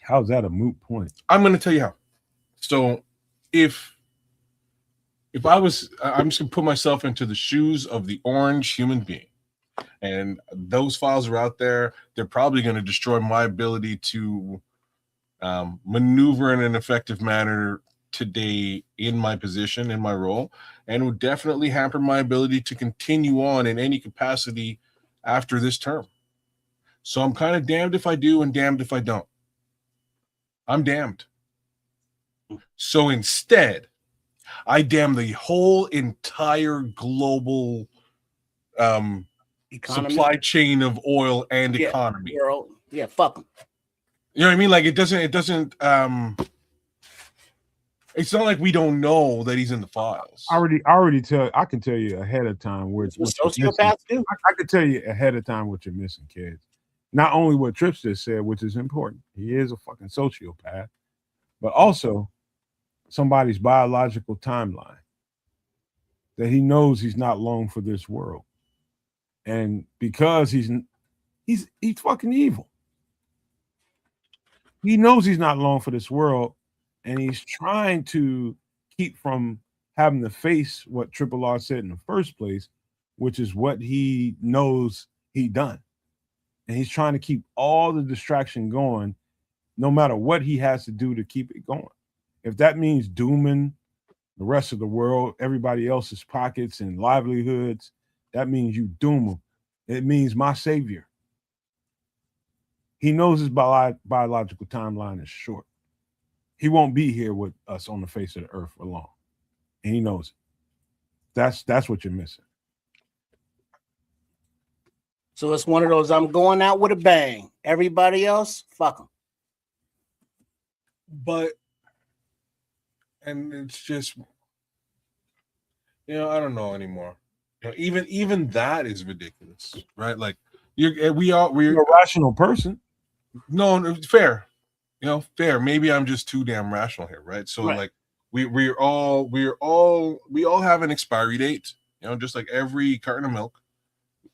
how's that a moot point? I'm going to tell you how. So, if I'm just going to put myself into the shoes of the orange human being, and those files are out there, they're probably going to destroy my ability to maneuver in an effective manner today in my position, in my role, and would definitely hamper my ability to continue on in any capacity after this term. So I'm kind of damned if I do and damned if I don't. I'm damned. So instead, I damn the whole entire global supply chain of oil and economy. World. Yeah, fuck them. You know what I mean? Like it doesn't it's not like we don't know that he's in the files. I can tell you ahead of time what sociopaths do. I can tell you ahead of time what you're missing, kids. Not only what Trips just said, which is important. He is a fucking sociopath, but also somebody's biological timeline. That he knows he's not long for this world. And because he's fucking evil. He knows he's not long for this world, and he's trying to keep from having to face what Triple R said in the first place, which is what he knows he done. And he's trying to keep all the distraction going, no matter what he has to do to keep it going. If that means dooming the rest of the world, everybody else's pockets and livelihoods, that means you doom them. It means my savior. He knows his biological timeline is short. He won't be here with us on the face of the earth for long. And he knows it. That's what you're missing. So it's one of those, I'm going out with a bang. Everybody else, fuck them. But, and it's just, I don't know anymore. Even that is ridiculous, right? Like we're a rational person. No, fair. Fair. Maybe I'm just too damn rational here, right? So right. Like we all have an expiry date, just like every carton of milk,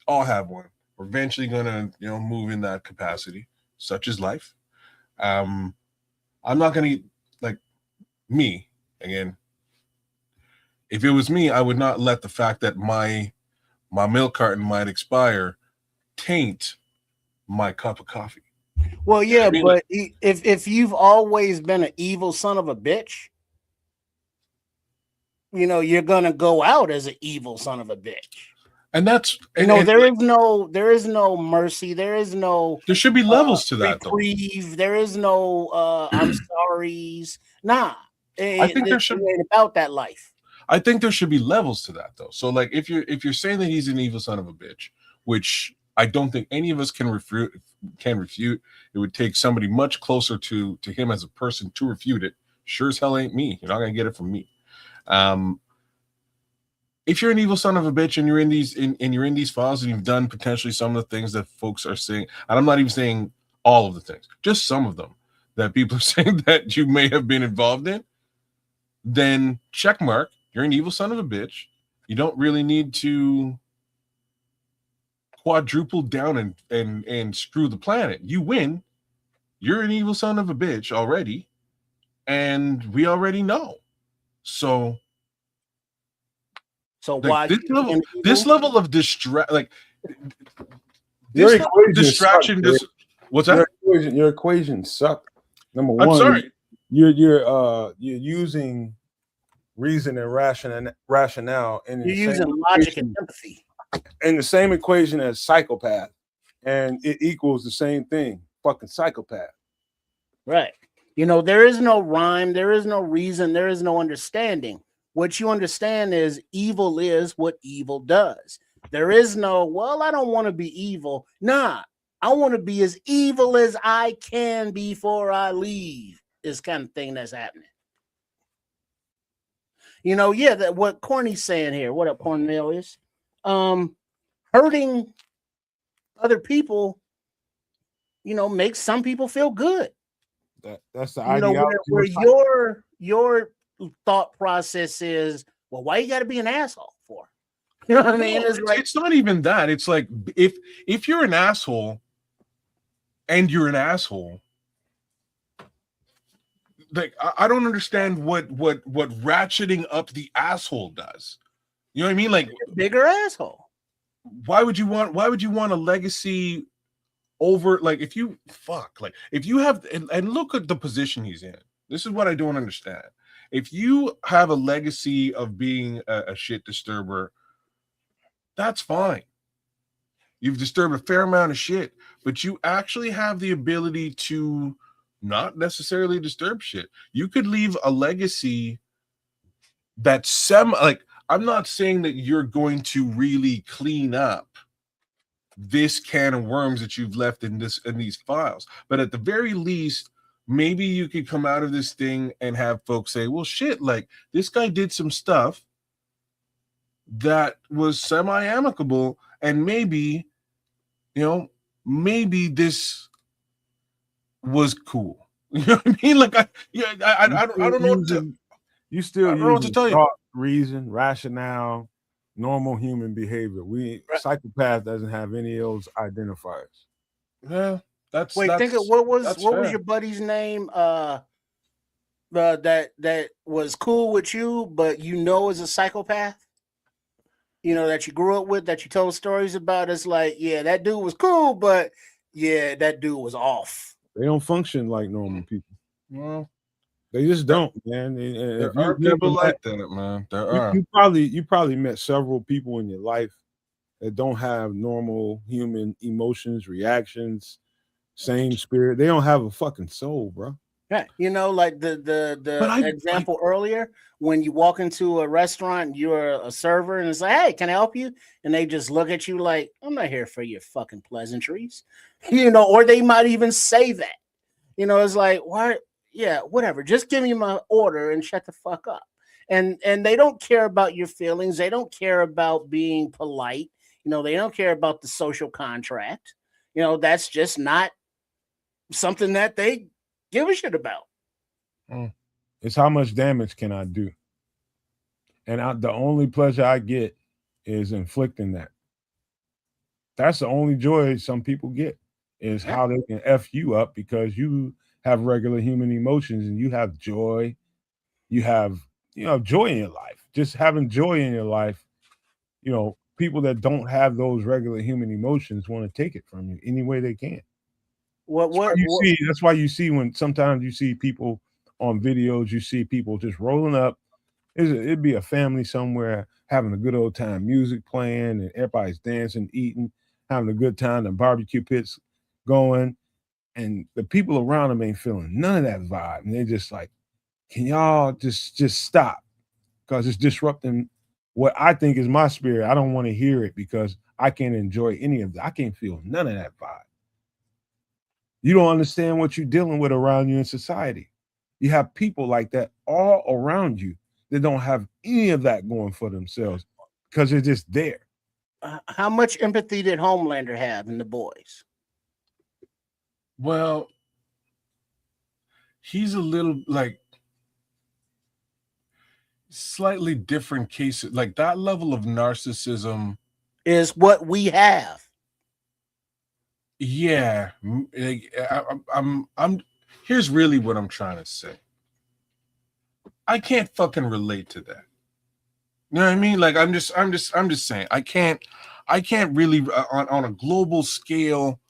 all have one. We're eventually gonna, move in that capacity, such as life. I'm not gonna like me again. If it was me, I would not let the fact that my milk carton might expire taint my cup of coffee. Well, yeah, but if you've always been an evil son of a bitch, you're gonna go out as an evil son of a bitch. And that's there is no mercy. There should be levels to that reprieve. Though. There is no I'm sorry's. Nah. I think there should be about that life. I think there should be levels to that though. So like if you're saying that he's an evil son of a bitch, which I don't think any of us can refute. It would take somebody much closer to him as a person to refute it. Sure as hell ain't me. You're not gonna get it from me. If you're an evil son of a bitch and you're in these files and you've done potentially some of the things that folks are saying, and I'm not even saying all of the things, just some of them that people are saying that you may have been involved in, then check mark. You're an evil son of a bitch. You don't really need to quadruple down and screw the planet. You win. You're an evil son of a bitch already, and we already know. So why this level of distraction? What's that? Your equations suck. Number one, I'm sorry. You're using reason and rationale, and you're using logic and empathy in the same equation as psychopath, and it equals the same thing. Fucking psychopath. Right. There is no rhyme, there is no reason, there is no understanding. What you understand is evil is what evil does. There is no, well, I don't want to be evil. Nah, I want to be as evil as I can before I leave. Is kind of thing that's happening. That what Corny's saying here. What up, Cornelius? Hurting other people, makes some people feel good. That's the ideology. Where your thought process is, well, why you got to be an asshole for? You know what I mean? It's not even that. It's like if you're an asshole, and you're an asshole. Like I don't understand what ratcheting up the asshole does. You know what I mean? Like bigger asshole. Why would you want a legacy over if you have and look at the position he's in. This is what I don't understand. If you have a legacy of being a shit disturber, that's fine. You've disturbed a fair amount of shit, but you actually have the ability to not necessarily disturb shit. You could leave a legacy that's I'm not saying that you're going to really clean up this can of worms that you've left in these files, but at the very least, maybe you could come out of this thing and have folks say, well, shit, this guy did some stuff that was semi-amicable, and maybe this was cool. You know what I mean? I don't know. You still I don't know what to using tell you. thought, reason, rationale, normal human behavior. Right. Psychopath doesn't have any of those identifiers. Yeah, Wait, think of what was fair. your buddy's name? That was cool with you, but is a psychopath. That you grew up with, that you told stories about. It's like, yeah, that dude was cool, but yeah, that dude was off. They don't function like normal people. Well, They just don't, man. And there if you are never people met, like that, man. There are. you probably met several people in your life that don't have normal human emotions, reactions, same spirit. They don't have a fucking soul, bro. Yeah, like the But example earlier, when you walk into a restaurant, you're a server, and it's like, hey, can I help you? And they just look at you like, I'm not here for your fucking pleasantries, or they might even say that. It's like, why? Yeah, whatever. Just give me my order and shut the fuck up. And they don't care about your feelings. They don't care about being polite. They don't care about the social contract. That's just not something that they give a shit about. It's how much damage can I do? And the only pleasure I get is inflicting that. That's the only joy some people get, is how they can F you up because you have regular human emotions and you have joy. You have, joy in your life. Just having joy in your life, people that don't have those regular human emotions want to take it from you any way they can. That's why you see when sometimes you see people on videos, you see people just rolling up. It'd be a family somewhere having a good old time, music playing, and everybody's dancing, eating, having a good time. The barbecue pits going, and the people around them ain't feeling none of that vibe, and they're just like, "Can y'all just stop?" Because it's disrupting what I think is my spirit. I don't want to hear it because I can't enjoy any of that. I can't feel none of that vibe. You don't understand what you're dealing with around you in society. You have people like that all around you that don't have any of that going for themselves because they're just there. How much empathy did Homelander have in The Boys? Well, he's a little like slightly different case. Like that level of narcissism is what we have. Yeah, I'm. Here's really what I'm trying to say. I can't fucking relate to that. You know what I mean? Like I'm just saying. I can't really on a global scale.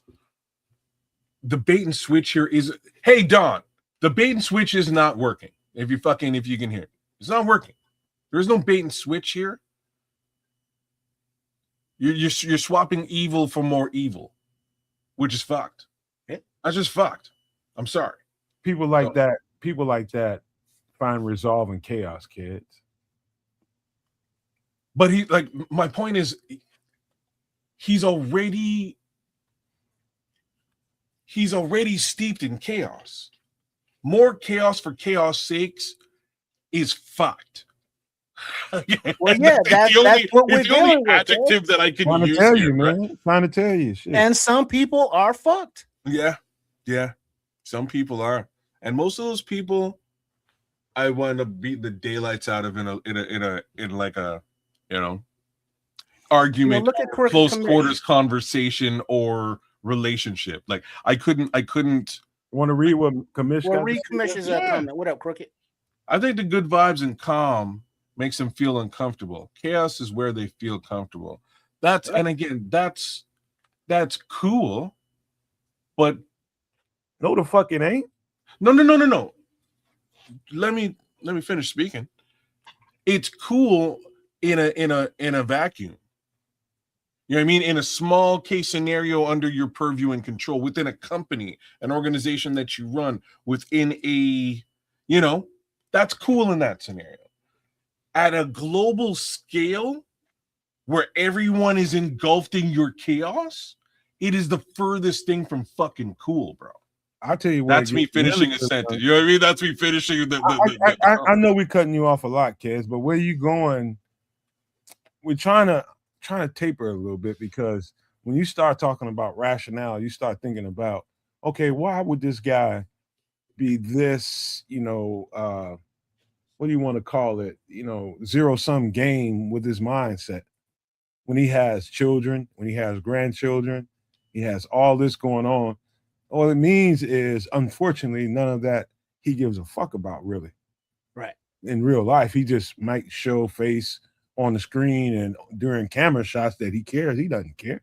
The bait and switch here is, hey Don, the bait and switch is not working. If you can hear it, it's not working. There's no bait and switch here. You're swapping evil for more evil, which is fucked. That's just fucked. I'm sorry. People like that find resolve in chaos, kids. But my point is, he's already steeped in chaos. More chaos for chaos sakes is fucked. Well, yeah, that's what we're dealing with. Adjective that I can use tell here, you, man. Right? Trying to tell you, shit. And some people are fucked. Yeah. Some people are, and most of those people, I wind up beating the daylights out of in a argument, look at close quarters conversation or relationship. Like I couldn't. Want to read what Commish? Well, read Commish's comment. What up, Crooked? I think the good vibes and calm makes them feel uncomfortable. Chaos is where they feel comfortable. And again, that's cool, but no, the fuck it ain't. No. Let me finish speaking. It's cool in a vacuum. You know what I mean? In a small case scenario under your purview and control, within a company, an organization that you run, within a, that's cool in that scenario. At a global scale where everyone is engulfed in your chaos, it is the furthest thing from fucking cool, bro. I'll tell you what. That's me finishing a sentence. You know what I mean? That's me finishing I know we're cutting you off a lot, kids, but where you going? We're trying to taper a little bit, because when you start talking about rationale, you start thinking about, okay, why would this guy be this, what do you want to call it? Zero-sum game with his mindset. When he has children, when he has grandchildren, he has all this going on. All it means is, unfortunately, none of that he gives a fuck about, really. Right. In real life, he just might show face on the screen and during camera shots that he cares. He doesn't care.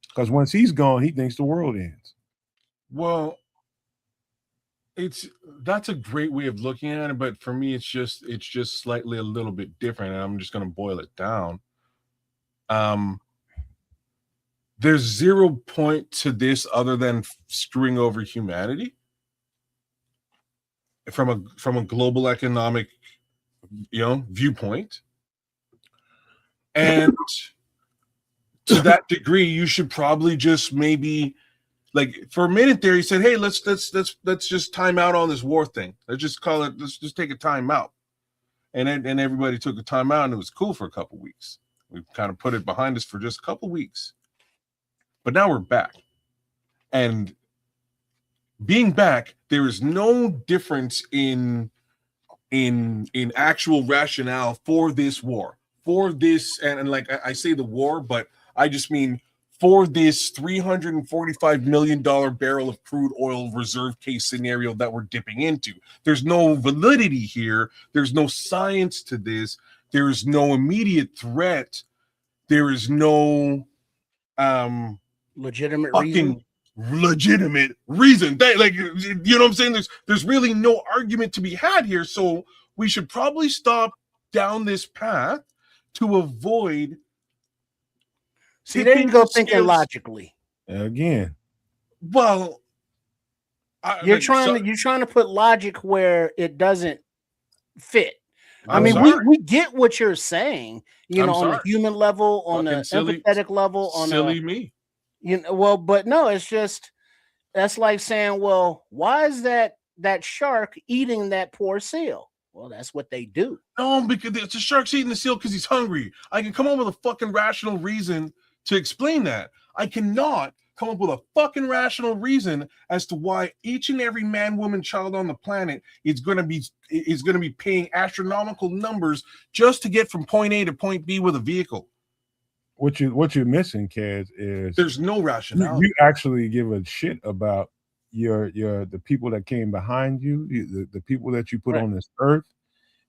Because once he's gone, he thinks the world ends. Well, that's a great way of looking at it, but for me, it's just slightly a little bit different, and I'm just going to boil it down. There's 0 point to this other than screwing over humanity from a global economic, viewpoint, and to that degree, you should probably just maybe. Like for a minute there, he said, "Hey, let's just time out on this war thing. Let's just take a time out." And everybody took a time out, and it was cool for a couple weeks. We kind of put it behind us for just a couple weeks. But now we're back. And being back, there is no difference in actual rationale for this war. For this, and like I say the war, but I just mean for this $345 million barrel of crude oil reserve case scenario that we're dipping into. There's no validity here. There's no science to this. There is no immediate threat. There is no legitimate reason. Like, you know what I'm saying? There's really no argument to be had here. So we should probably stop down this path to avoid. See, there you go, thinking logically. Again. Well, you're trying to put logic where it doesn't fit. We get what you're saying, on the human level, on the empathetic level, on silly me. But no, it's just that's like saying, well, why is that shark eating that poor seal? Well, that's what they do. No, because the shark's eating the seal because he's hungry. I can come up with a fucking rational reason to explain that. I cannot come up with a fucking rational reason as to why each and every man, woman, child on the planet is going to be paying astronomical numbers just to get from point A to point B with a vehicle. What you're missing, Kaz, is there's no rationale. You actually give a shit about the people that came behind you, the people that you put on this earth,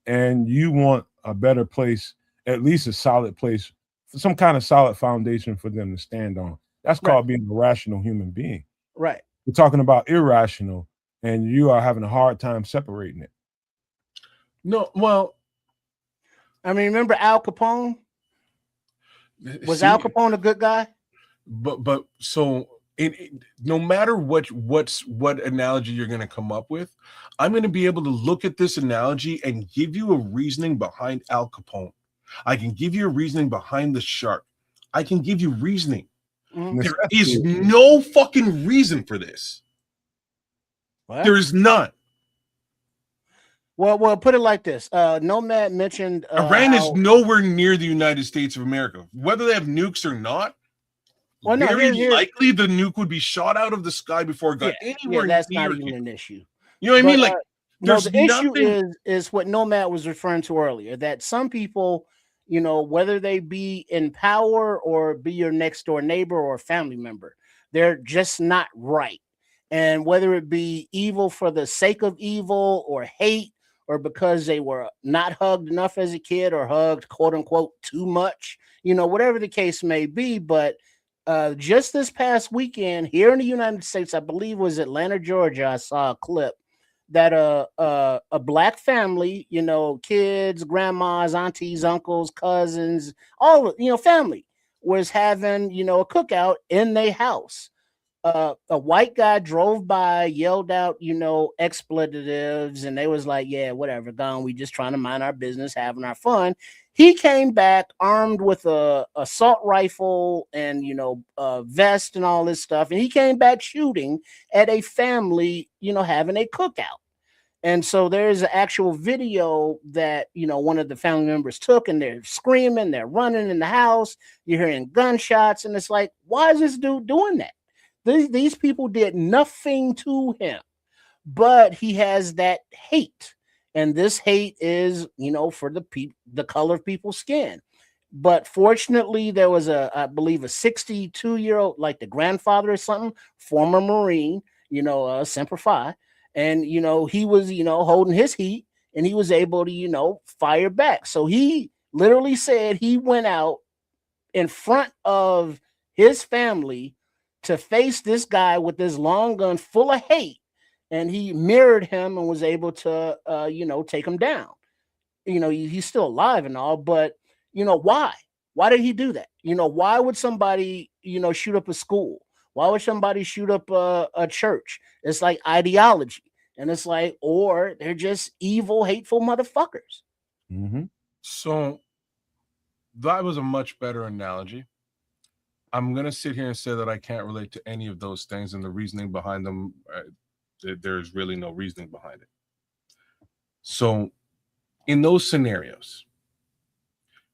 and you want a better place, at least a solid place, some kind of solid foundation for them to stand on. That's called being a rational human being. Right. We're talking about irrational, and you are having a hard time separating it. No, well, remember Al Capone? Was Al Capone a good guy? But so no matter what analogy you're going to come up with, I'm going to be able to look at this analogy and give you a reasoning behind Al Capone. I can give you a reasoning behind the shark. I can give you reasoning. Mm-hmm. There is no fucking reason for this. What? There is none. Well, put it like this. Nomad mentioned Iran is nowhere near the United States of America. Whether they have nukes or not, very likely the nuke would be shot out of the sky before it got anywhere. That's not even an issue. You know what I mean? Like, there's the issue is what Nomad was referring to earlier. That some people, whether they be in power or be your next door neighbor or family member, they're just not right. And whether it be evil for the sake of evil or hate, or because they were not hugged enough as a kid or hugged, quote unquote, too much, whatever the case may be. But just this past weekend here in the United States, I believe it was Atlanta, Georgia, I saw a clip that a black family, kids, grandmas, aunties, uncles, cousins, all, family was having, a cookout in their house. A white guy drove by, yelled out, expletives, and they was like, yeah, whatever, gone. We just trying to mind our business, having our fun. He came back armed with a assault rifle and, a vest and all this stuff. And he came back shooting at a family, having a cookout. And so there's an actual video that, one of the family members took, and they're screaming, they're running in the house. You're hearing gunshots. And it's like, why is this dude doing that? These people did nothing to him, but he has that hate. And this hate is, for the color of people's skin. But fortunately, there was I believe, a 62-year-old, like the grandfather or something, former Marine, Semper Fi, and he was, holding his heat, and he was able to, fire back. So he literally said he went out in front of his family to face this guy with this long gun full of hate, and he mirrored him and was able to, take him down. He's still alive and all, but why? Why did he do that? Why would somebody, shoot up a school? Why would somebody shoot up a church? It's like ideology, and it's like, or they're just evil, hateful motherfuckers. Mm-hmm. So that was a much better analogy. I'm going to sit here and say that I can't relate to any of those things, and the reasoning behind them, there's really no reasoning behind it. So in those scenarios,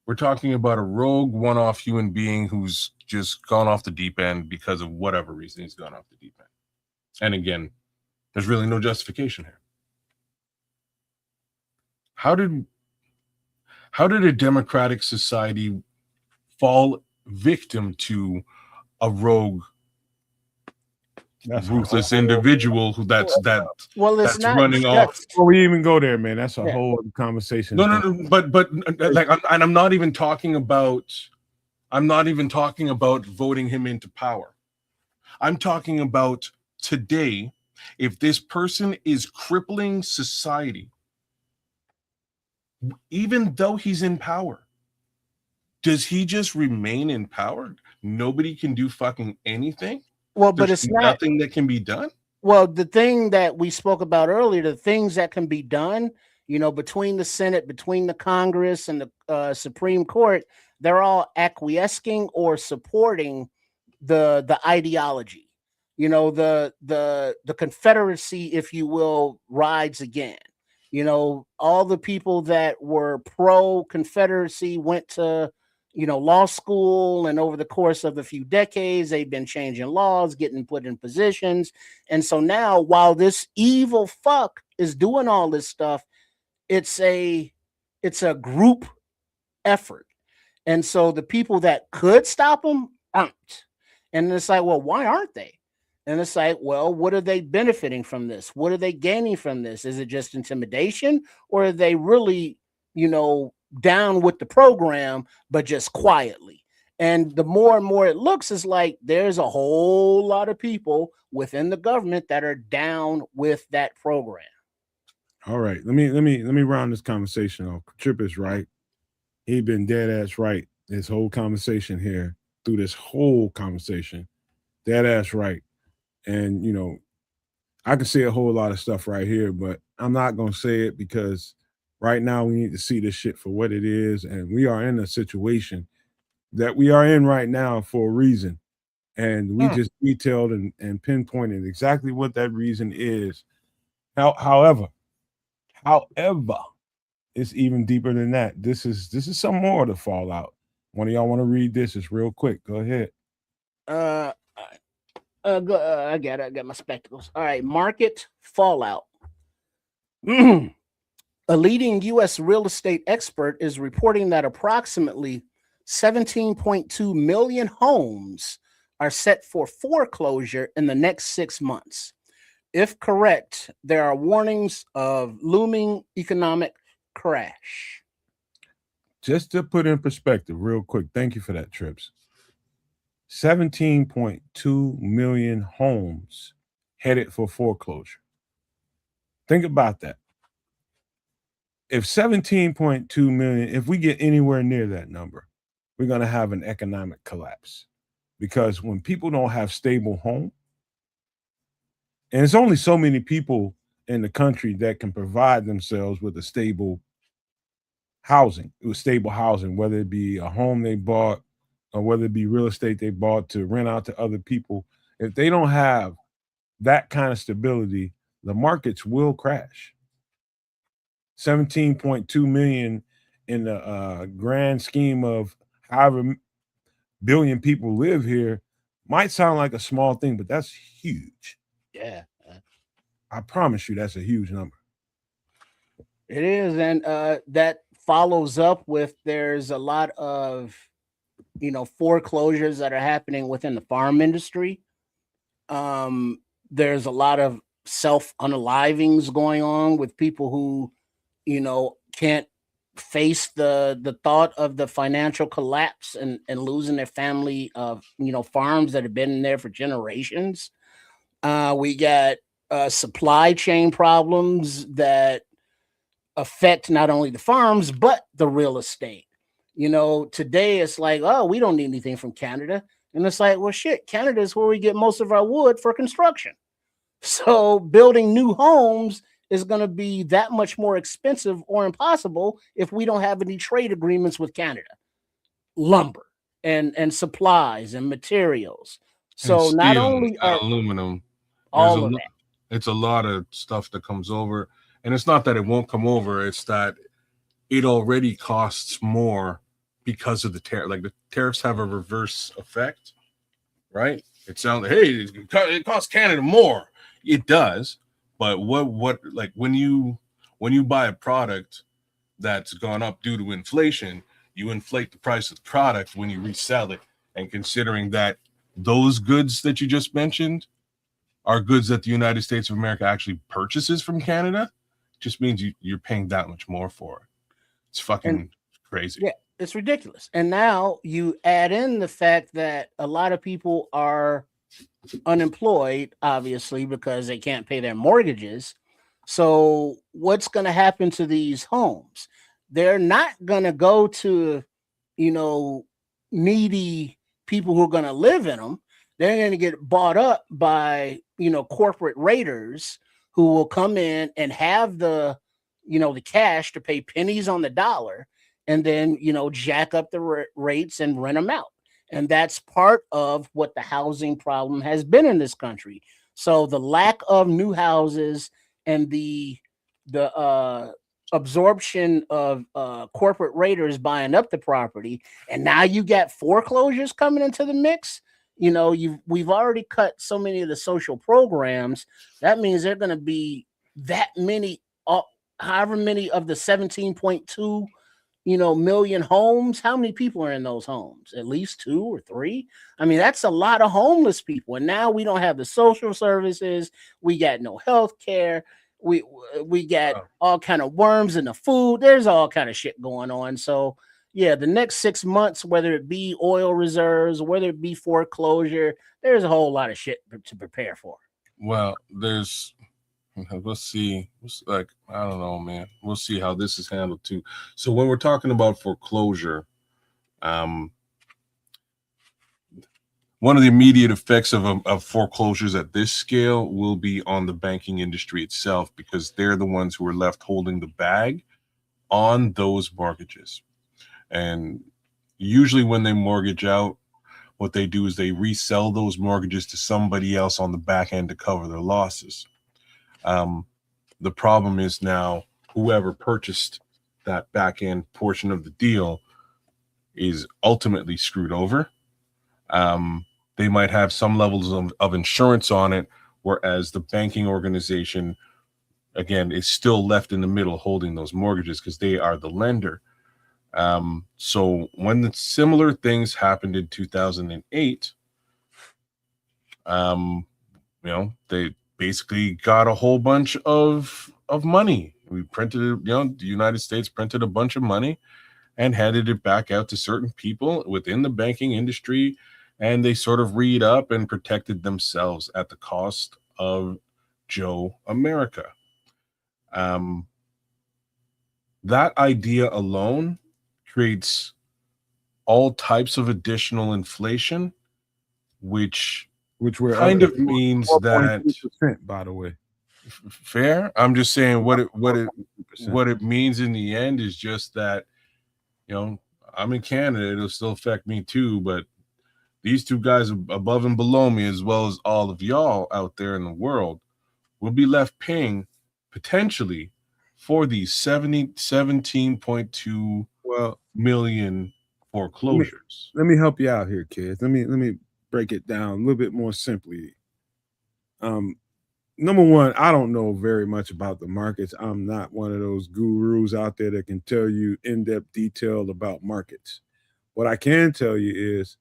we're talking about a rogue one-off human being who's just gone off the deep end because of whatever reason he's gone off the deep end. And again, there's really no justification here. How did a democratic society fall victim to a rogue, ruthless individual that's running off? Before we even go there, man, that's a whole conversation. No, but like, I'm not even talking about voting him into power. I'm talking about today. If this person is crippling society, even though he's in power, does he just remain in power? Nobody can do fucking anything. Well, but it's nothing that can be done. Well, the thing that we spoke about earlier, the things that can be done, between the Senate, between the Congress, and the Supreme Court, they're all acquiescing or supporting the ideology. The Confederacy, if you will, rides again. All the people that were pro Confederacy went to law school, and over the course of a few decades, they've been changing laws, getting put in positions. And so now, while this evil fuck is doing all this stuff, it's a group effort. And so the people that could stop them aren't. And it's like, well, why aren't they? And it's like, well, what are they benefiting from this? What are they gaining from this? Is it just intimidation, or are they really, down with the program, but just quietly? And the more and more it looks, is like there's a whole lot of people within the government that are down with that program. All right, let me round this conversation off. Trip is right. He been dead ass right this whole conversation here, through this whole conversation. Dead ass right. And I can say a whole lot of stuff right here, but I'm not gonna say it, because right now we need to see this shit for what it is. And we are in a situation that we are in right now for a reason. And we just detailed and pinpointed exactly what that reason is. However, it's even deeper than that. This is some more of the fallout. One of y'all want to read this? It's real quick. Go ahead. I got my spectacles. All right, market fallout. A leading U.S. real estate expert is reporting that approximately 17.2 million homes are set for foreclosure in the next 6 months. If correct, there are warnings of looming economic crash. Just to put in perspective, real quick, thank you for that, Trips. 17.2 million homes headed for foreclosure. Think about that. If 17.2 million, if we get anywhere near that number, we're going to have an economic collapse. Because when people don't have stable home, and it's only so many people in the country that can provide themselves with a stable housing, whether it be a home they bought, or whether it be real estate they bought to rent out to other people. If they don't have that kind of stability, the markets will crash. 17.2 million in the grand scheme of however billion people live here might sound like a small thing, but that's huge. Yeah. I promise you that's a huge number. It is, and that follows up with there's a lot of foreclosures that are happening within the farm industry. There's a lot of self unalivings going on with people who can't face the thought of the financial collapse and losing their family of farms that have been there for generations. We got supply chain problems that affect not only the farms but the real estate. Today it's like, oh, we don't need anything from Canada. And it's like, well, shit, Canada is where we get most of our wood for construction. So building new homes is going to be that much more expensive or impossible if we don't have any trade agreements with Canada. Lumber and supplies and materials. And So not steel only and are aluminum. There's all of it's a lot of stuff that comes over, and it's not that it won't come over, it's that it already costs more because of the tariff. Like the tariffs have a reverse effect, right? It sounds like, hey, it costs Canada more. It does, but what like when you buy a product that's gone up due to inflation, you inflate the price of the product when you resell it. And considering that those goods that you just mentioned are goods that the United States of America actually purchases from Canada, just means you're paying that much more for it. It's fucking and crazy. yeah, it's ridiculous. And now you add in the fact that a lot of people are unemployed, obviously, because they can't pay their mortgages. So what's going to happen to these homes? They're not going to go to, you know, needy people who are going to live in them. They're going to get bought up by, corporate raiders who will come in and have the cash to pay pennies on the dollar and then, jack up the rates and rent them out. And that's part of what the housing problem has been in this country. So the lack of new houses and the absorption of corporate raiders buying up the property, and now you got foreclosures coming into the mix. We've already cut so many of the social programs. That means they're going to be that many, however many of the 17.2 million homes. How many people are in those homes? At least 2 or 3. I mean, that's a lot of homeless people. And now we don't have the social services. We got no health care. We got all kind of worms in the food. There's all kind of shit going on. So yeah, the next 6 months, whether it be oil reserves, whether it be foreclosure, there's a whole lot of shit to prepare for. Well, we'll see. Like, I don't know, man. We'll see how this is handled too. So when we're talking about foreclosure, one of the immediate effects of foreclosures at this scale will be on the banking industry itself, because they're the ones who are left holding the bag on those mortgages. And usually when they mortgage out, what they do is they resell those mortgages to somebody else on the back end to cover their losses. The problem is now whoever purchased that back end portion of the deal is ultimately screwed over. They might have some levels of insurance on it, whereas the banking organization, again, is still left in the middle holding those mortgages because they are the lender. So when the similar things happened in 2008, they basically got a whole bunch of money. We printed, the United States printed a bunch of money and handed it back out to certain people within the banking industry, and they sort of read up and protected themselves at the cost of Joe America. That idea alone creates all types of additional inflation, which were kind of means that, by the way, fair. I'm just saying what it means in the end is just that, I'm in Canada, it'll still affect me too, but these two guys above and below me, as well as all of y'all out there in the world, will be left paying potentially for these 17.2 million foreclosures. Let me help you out here, kids. Let me break it down a little bit more simply. number one, I don't know very much about the markets. I'm not one of those gurus out there that can tell you in-depth detail about markets. What I can tell you is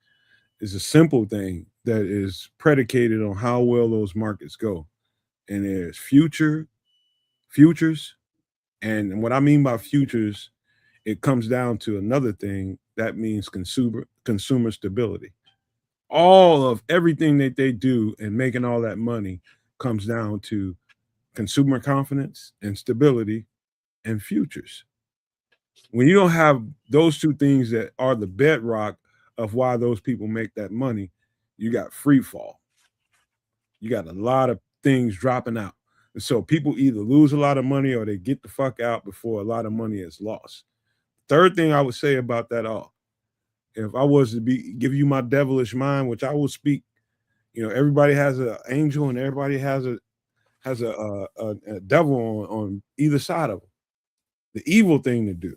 a simple thing that is predicated on how well those markets go. And there's futures, and what I mean by futures, it comes down to another thing that means consumer stability. All of everything that they do and making all that money comes down to consumer confidence and stability and futures. When you don't have those two things that are the bedrock of why those people make that money, you got free fall. You got a lot of things dropping out. And so people either lose a lot of money or they get the fuck out before a lot of money is lost. Third thing I would say about that all, if I was to give you my devilish mind, which I will speak, everybody has an angel and everybody has a devil on either side of them. The evil thing to do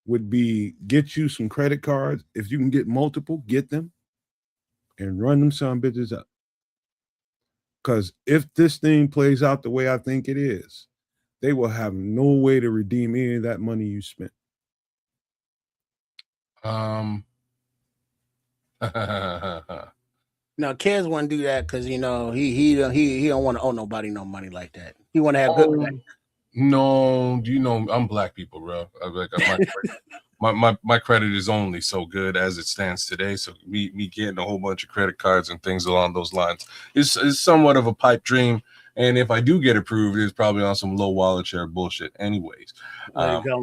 would be get you some credit cards. If you can get multiple, get them and run them some bitches up. Because if this thing plays out the way I think it is, they will have no way to redeem any of that money you spent. Now, Kez wouldn't do that because he don't want to owe nobody no money like that. He want to have good credit. No, I'm black people, bro. My credit is only so good as it stands today. So me getting a whole bunch of credit cards and things along those lines is somewhat of a pipe dream. And if I do get approved, it's probably on some low wallet share bullshit anyways.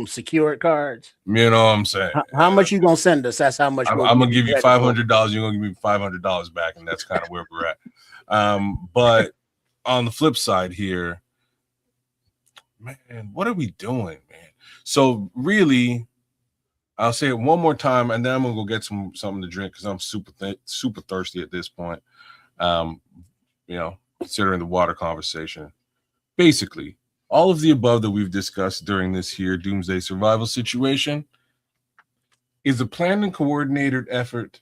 Secured cards. You know what I'm saying? How much you gonna send us? That's how much I'm gonna give you $500. You're gonna give me $500 back, and that's kind of where we're at. But on the flip side here, man, what are we doing, man? So really, I'll say it one more time, and then I'm gonna go get something to drink because I'm super thirsty at this point. Considering the water conversation, basically all of the above that we've discussed during this here doomsday survival situation is a planned and coordinated effort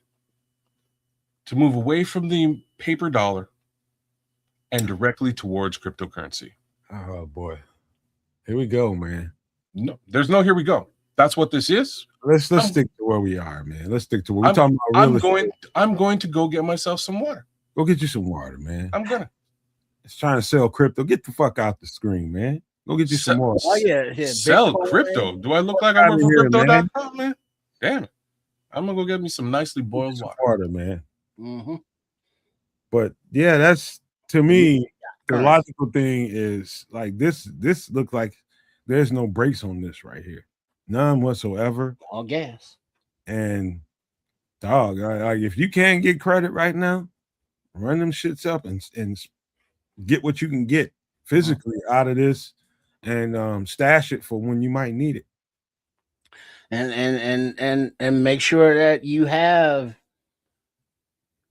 to move away from the paper dollar and directly towards cryptocurrency. Oh boy, here we go, man. No, there's no here we go. That's what this is. Let's stick to where we are, man. Let's stick to what we're talking about. I'm going to go get myself some water. Go get you some water, man. I'm gonna. It's trying to sell crypto. Get the fuck out the screen, man. Go get you some more. Oh yeah, sell Bitcoin. Crypto. Do I look like I work for crypto.com, man? Damn it. I'm gonna go get me some nicely boiled water, man. Mm-hmm. But yeah, that's, to me, the logical thing is like this looks like there's no brakes on this right here. None whatsoever. All gas. And dog, like if you can't get credit right now, run them shits up and get what you can get physically out of this and stash it for when you might need it. And make sure that you have,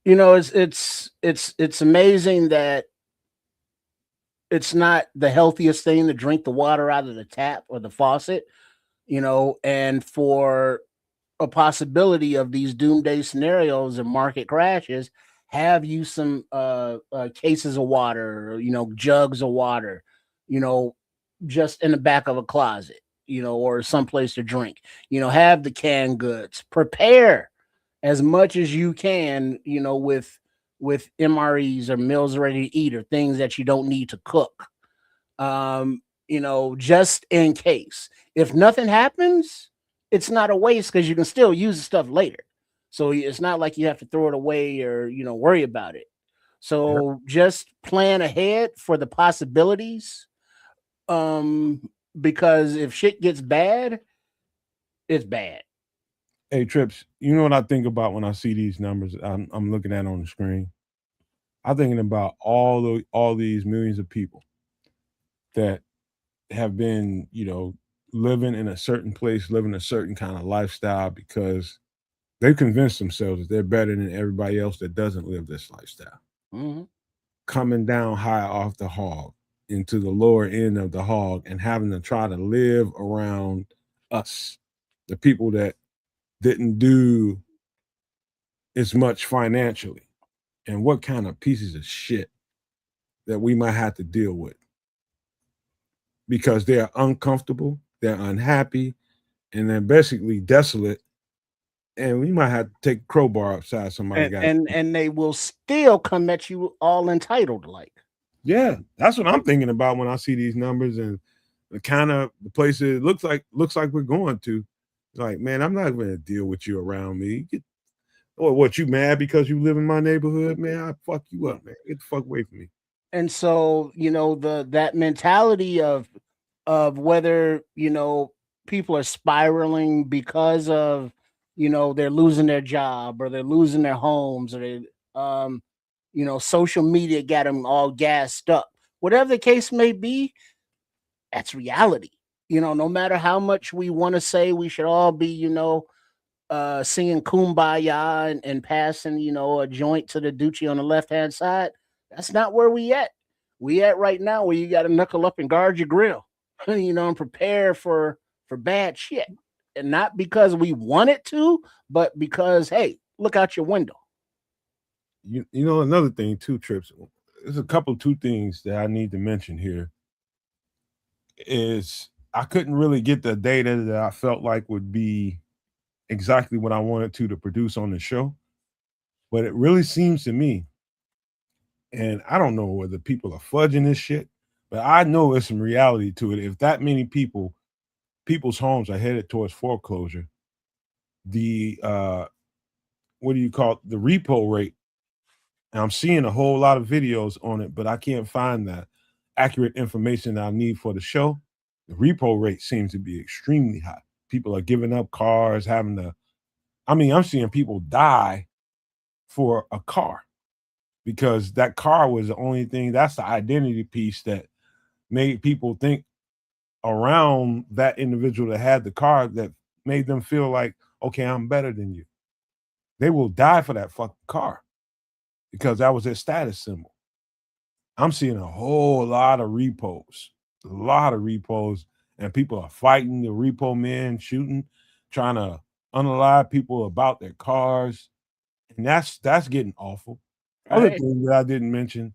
it's amazing that it's not the healthiest thing to drink the water out of the tap or the faucet, and for a possibility of these doomsday scenarios and market crashes, have you some cases of water, jugs of water, just in the back of a closet, or someplace to drink, have the canned goods, prepare as much as you can, with MREs or meals ready to eat or things that you don't need to cook, just in case. If nothing happens, it's not a waste because you can still use the stuff later. So it's not like you have to throw it away or, worry about it. So just plan ahead for the possibilities. Because if shit gets bad, it's bad. Hey, Trips, you know what I think about when I see these numbers I'm looking at on the screen? I'm thinking about all these millions of people that have been, living in a certain place, living a certain kind of lifestyle because they've convinced themselves that they're better than everybody else that doesn't live this lifestyle. Mm-hmm. Coming down high off the hog into the lower end of the hog and having to try to live around us, the people that didn't do as much financially. And what kind of pieces of shit that we might have to deal with because they're uncomfortable, they're unhappy, and they're basically desolate. And we might have to take a crowbar upside somebody got. And they will still come at you all entitled like. Yeah, that's what I'm thinking about when I see these numbers and the kind of the places it looks like we're going to. Like, man, I'm not going to deal with you around me. What, you mad because you live in my neighborhood, man? I fuck you up, man. Get the fuck away from me. And so, that mentality of whether, people are spiraling because of, they're losing their job or they're losing their homes or social media got them all gassed up. Whatever the case may be, that's reality. No matter how much we want to say we should all be, singing kumbaya and passing, a joint to the Doochie on the left hand side. That's not where we at. We at right now where you got to knuckle up and guard your grill, and prepare for bad shit. And not because we want it to, but because, hey, look out your window. Another thing too, Trips. There's a couple two things that I need to mention here. Is I couldn't really get the data that I felt like would be exactly what I wanted to produce on the show. But it really seems to me, and I don't know whether people are fudging this shit, but I know there's some reality to it. If that many people's homes are headed towards foreclosure, the what do you call it? The repo rate. And I'm seeing a whole lot of videos on it, but I can't find that accurate information that I need for the show. The repo rate seems to be extremely high. People are giving up cars, I'm seeing people die for a car because that car was the only thing, that's the identity piece that made people think around that individual that had the car that made them feel like, okay, I'm better than you. They will die for that fucking car because that was their status symbol. I'm seeing a whole lot of repos, and people are fighting the repo men, shooting, trying to unalive people about their cars. And that's getting awful. Right. Other thing that I didn't mention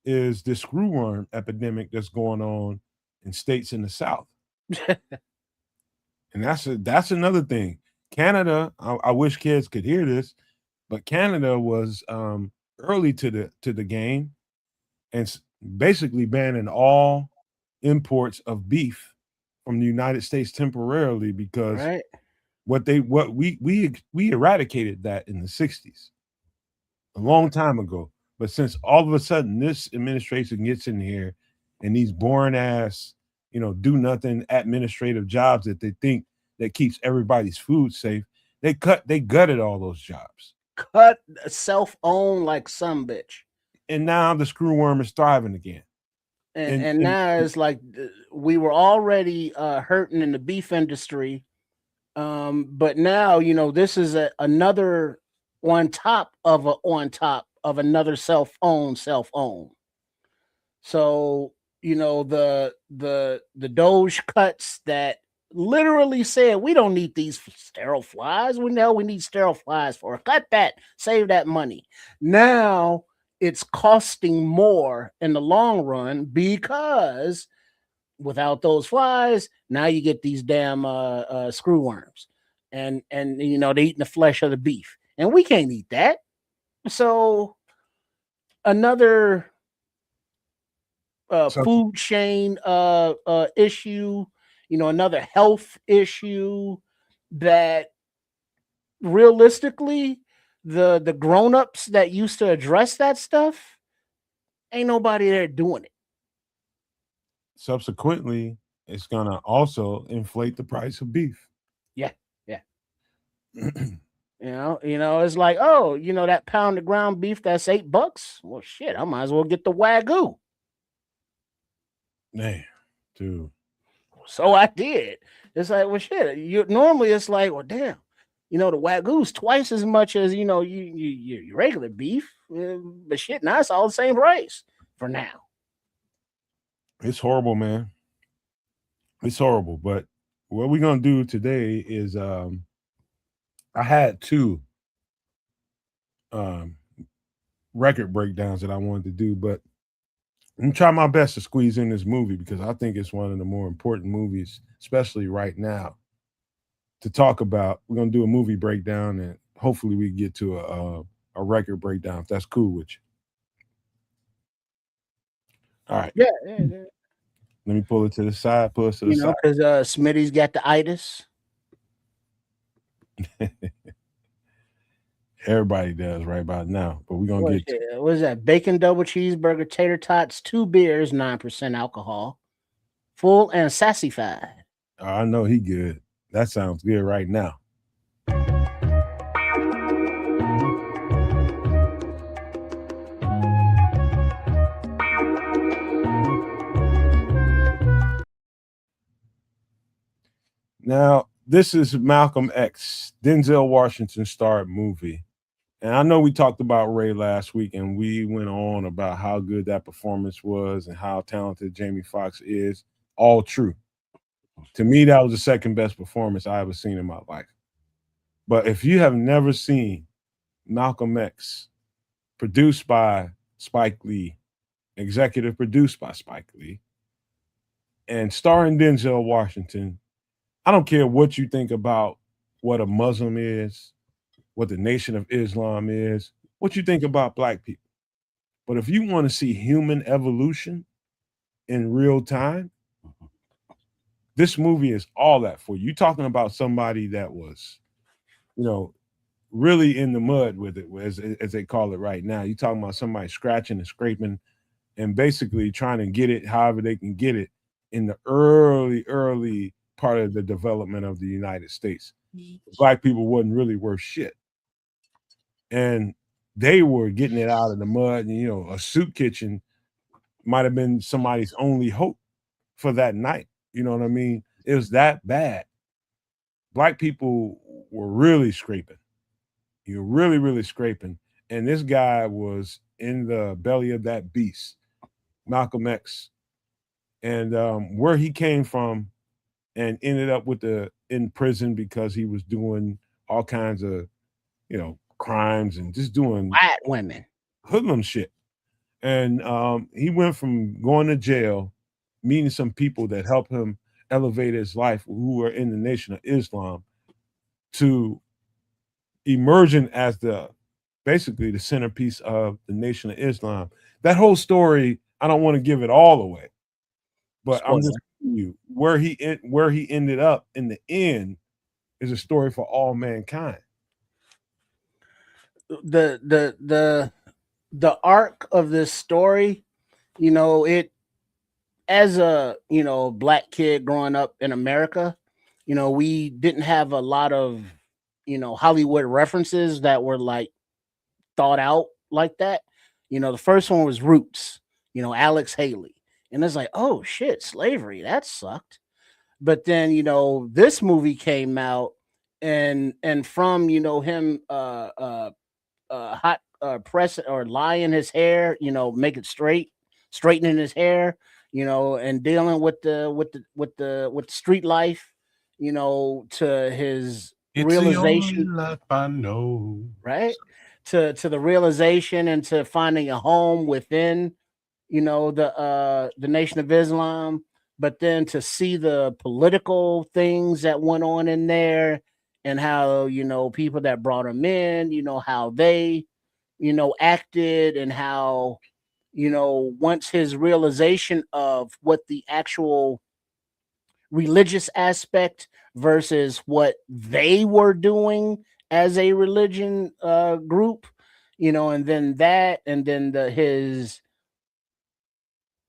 is the screwworm epidemic that's going on in states in the South. And that's another thing. Canada, I wish kids could hear this, but Canada was early to the game and basically banning all imports of beef from the United States temporarily because right. we eradicated that in the 60s, a long time ago. But since all of a sudden this administration gets in here and these boring ass, do nothing administrative jobs that they think that keeps everybody's food safe, they gutted all those jobs. Cut self-owned like some bitch. And now the screwworm is thriving again. And now it's like we were already hurting in the beef industry. But now, this is another on top of another self-owned. So, the Doge cuts that literally said, we don't need these sterile flies. We know we need sterile flies for. Cut that, save that money. Now it's costing more in the long run because without those flies, now you get these damn screwworms, and they're eating the flesh of the beef, and we can't eat that. So another food chain issue, another health issue that realistically the grown-ups that used to address that stuff, ain't nobody there doing it. Subsequently, it's gonna also inflate the price of beef. Yeah. It's like, oh, that pound of ground beef that's $8. Well, shit, I might as well get the Wagyu. Man, dude. So I did. It's like, well, shit. Normally it's like, well, damn. The Wagyu's twice as much as your regular beef, but shit, now it's all the same price for now. It's horrible, man. It's horrible. But what we're gonna do today is, I had two record breakdowns that I wanted to do, but I'm trying my best to squeeze in this movie because I think it's one of the more important movies, especially right now, to talk about. We're gonna do a movie breakdown, and hopefully we get to a record breakdown if that's cool with you. All right, Yeah, yeah, yeah. let me pull it to the side. Pull it to the You know, side. because Smitty's got the itis. Everybody does right about now, but we're gonna get to. What is that? Bacon double cheeseburger, tater tots, 2 beers, 9% alcohol, full and sassified. Oh, I know he good. That sounds good right now. Now, this is Malcolm X, Denzel Washington starred movie. And I know we talked about Ray last week, and we went on about how good that performance was and how talented Jamie Foxx is. All true. To me, that was the second best performance I ever seen in my life. But if you have never seen Malcolm X, produced by Spike Lee, executive produced by Spike Lee, and starring Denzel Washington, I don't care what you think about what a Muslim is, what the Nation of Islam is, what you think about black people. But if you want to see human evolution in real time, this movie is all that for you. You're talking about somebody that was, you know, really in the mud with it, as they call it right now. You're talking about somebody scratching and scraping and basically trying to get it however they can get it in the early part of the development of the United States. Black people wasn't really worth shit. And they were getting it out of the mud. And, a soup kitchen might have been somebody's only hope for that night. You know what I mean? It was that bad. Black people were really scraping. You're really, really scraping. And this guy was in the belly of that beast, Malcolm X. And where he came from and ended up in prison because he was doing all kinds of, crimes and just doing White women. hoodlum shit. And he went from going to jail, meeting some people that helped him elevate his life who were in the Nation of Islam, to emerging as basically the centerpiece of the Nation of Islam. That whole story, I don't want to give it all away, but I'm just telling you where he ended up in the end is a story for all mankind. The arc of this story, it, as a black kid growing up in America, we didn't have a lot of Hollywood references that were like thought out like that. The first one was Roots, Alex Haley, and it's like, oh shit, slavery, that sucked. But then this movie came out, and from him hot press or lying his hair, make it straight, straightening his hair, and dealing with the street life, to his It's realization, the only life I know. right? To the realization and to finding a home within, the Nation of Islam, but then to see the political things that went on in there, and how people that brought him in, how they acted, and how once his realization of what the actual religious aspect versus what they were doing as a religion group, and then that, and then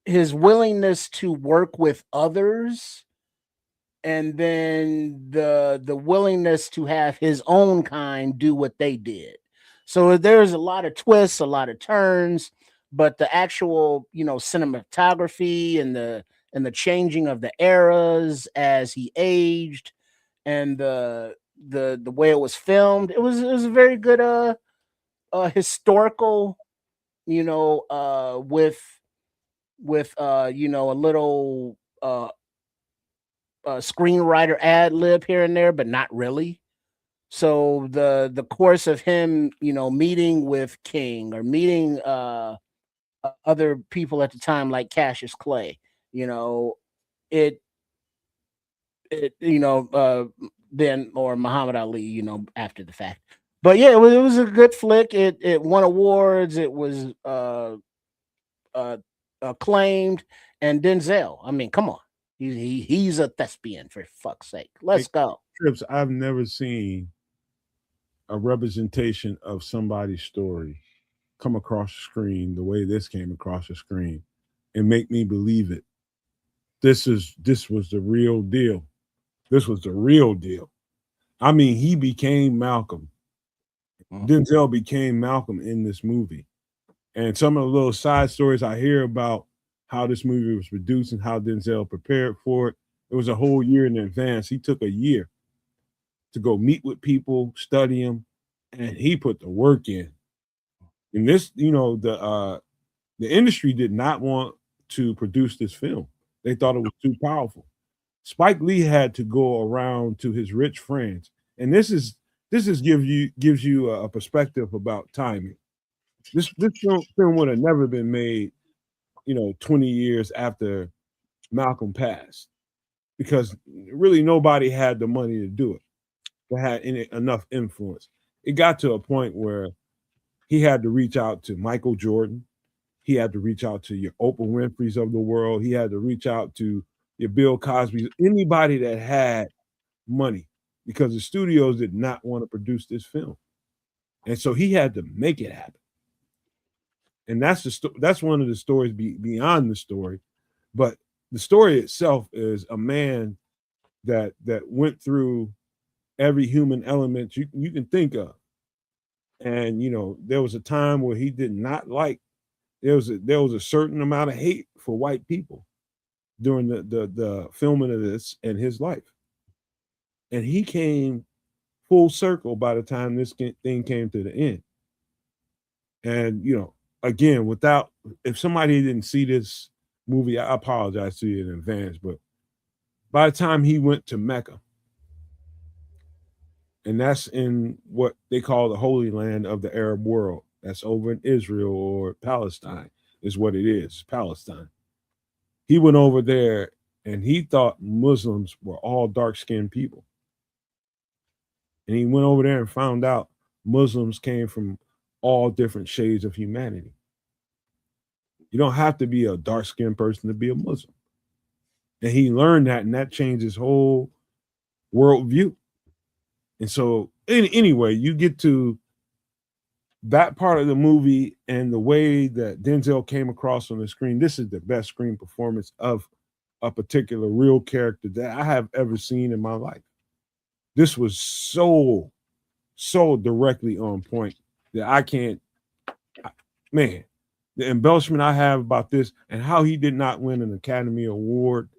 his willingness to work with others, and then the willingness to have his own kind do what they did. So there's a lot of twists, a lot of turns, but the actual cinematography and the changing of the eras as he aged, and the way it was filmed, it was a very good historical, with a little screenwriter ad lib here and there, but not really. So the course of him, meeting with King, or meeting other people at the time like Cassius Clay. You know, it then or Muhammad Ali, after the fact. But yeah, it was a good flick. It won awards. It was uh acclaimed, and Denzel. I mean, come on, he's a thespian for fuck's sake. Let's go. Trips, I've never seen a representation of somebody's story come across the screen the way this came across the screen and make me believe it. This was the real deal. This was the real deal. I mean, he became Malcolm. Denzel became Malcolm in this movie. And some of the little side stories I hear about how this movie was produced and how Denzel prepared for it, it was a whole year in advance. He took a year to go meet with people, study them, and he put the work in. And this, the industry did not want to produce this film. They thought it was too powerful. Spike Lee had to go around to his rich friends, and this gives you a perspective about timing. This film would have never been made, 20 years after Malcolm passed, because really nobody had the money to do it. They had enough influence. It got to a point where he had to reach out to Michael Jordan. He had to reach out to your Oprah Winfrey's of the world. He had to reach out to your Bill Cosby's, anybody that had money, because the studios did not want to produce this film. And so he had to make it happen. And that's one of the stories beyond the story. But the story itself is a man that went through every human element you can think of. And there was a time where he did not like, there was a certain amount of hate for white people during the filming of this and his life. And he came full circle by the time this thing came to the end. And again, if somebody didn't see this movie, I apologize to you in advance, but by the time he went to Mecca, and that's in what they call the Holy Land of the Arab world, that's over in Israel or Palestine, is what it is, Palestine. He went over there and he thought Muslims were all dark-skinned people. And he went over there and found out Muslims came from all different shades of humanity. You don't have to be a dark-skinned person to be a Muslim. And he learned that, and that changed his whole worldview. And so, anyway, you get to that part of the movie and the way that Denzel came across on the screen. This is the best screen performance of a particular real character that I have ever seen in my life. This was so directly on point that I can't, man, the embellishment I have about this and how he did not win an Academy Award.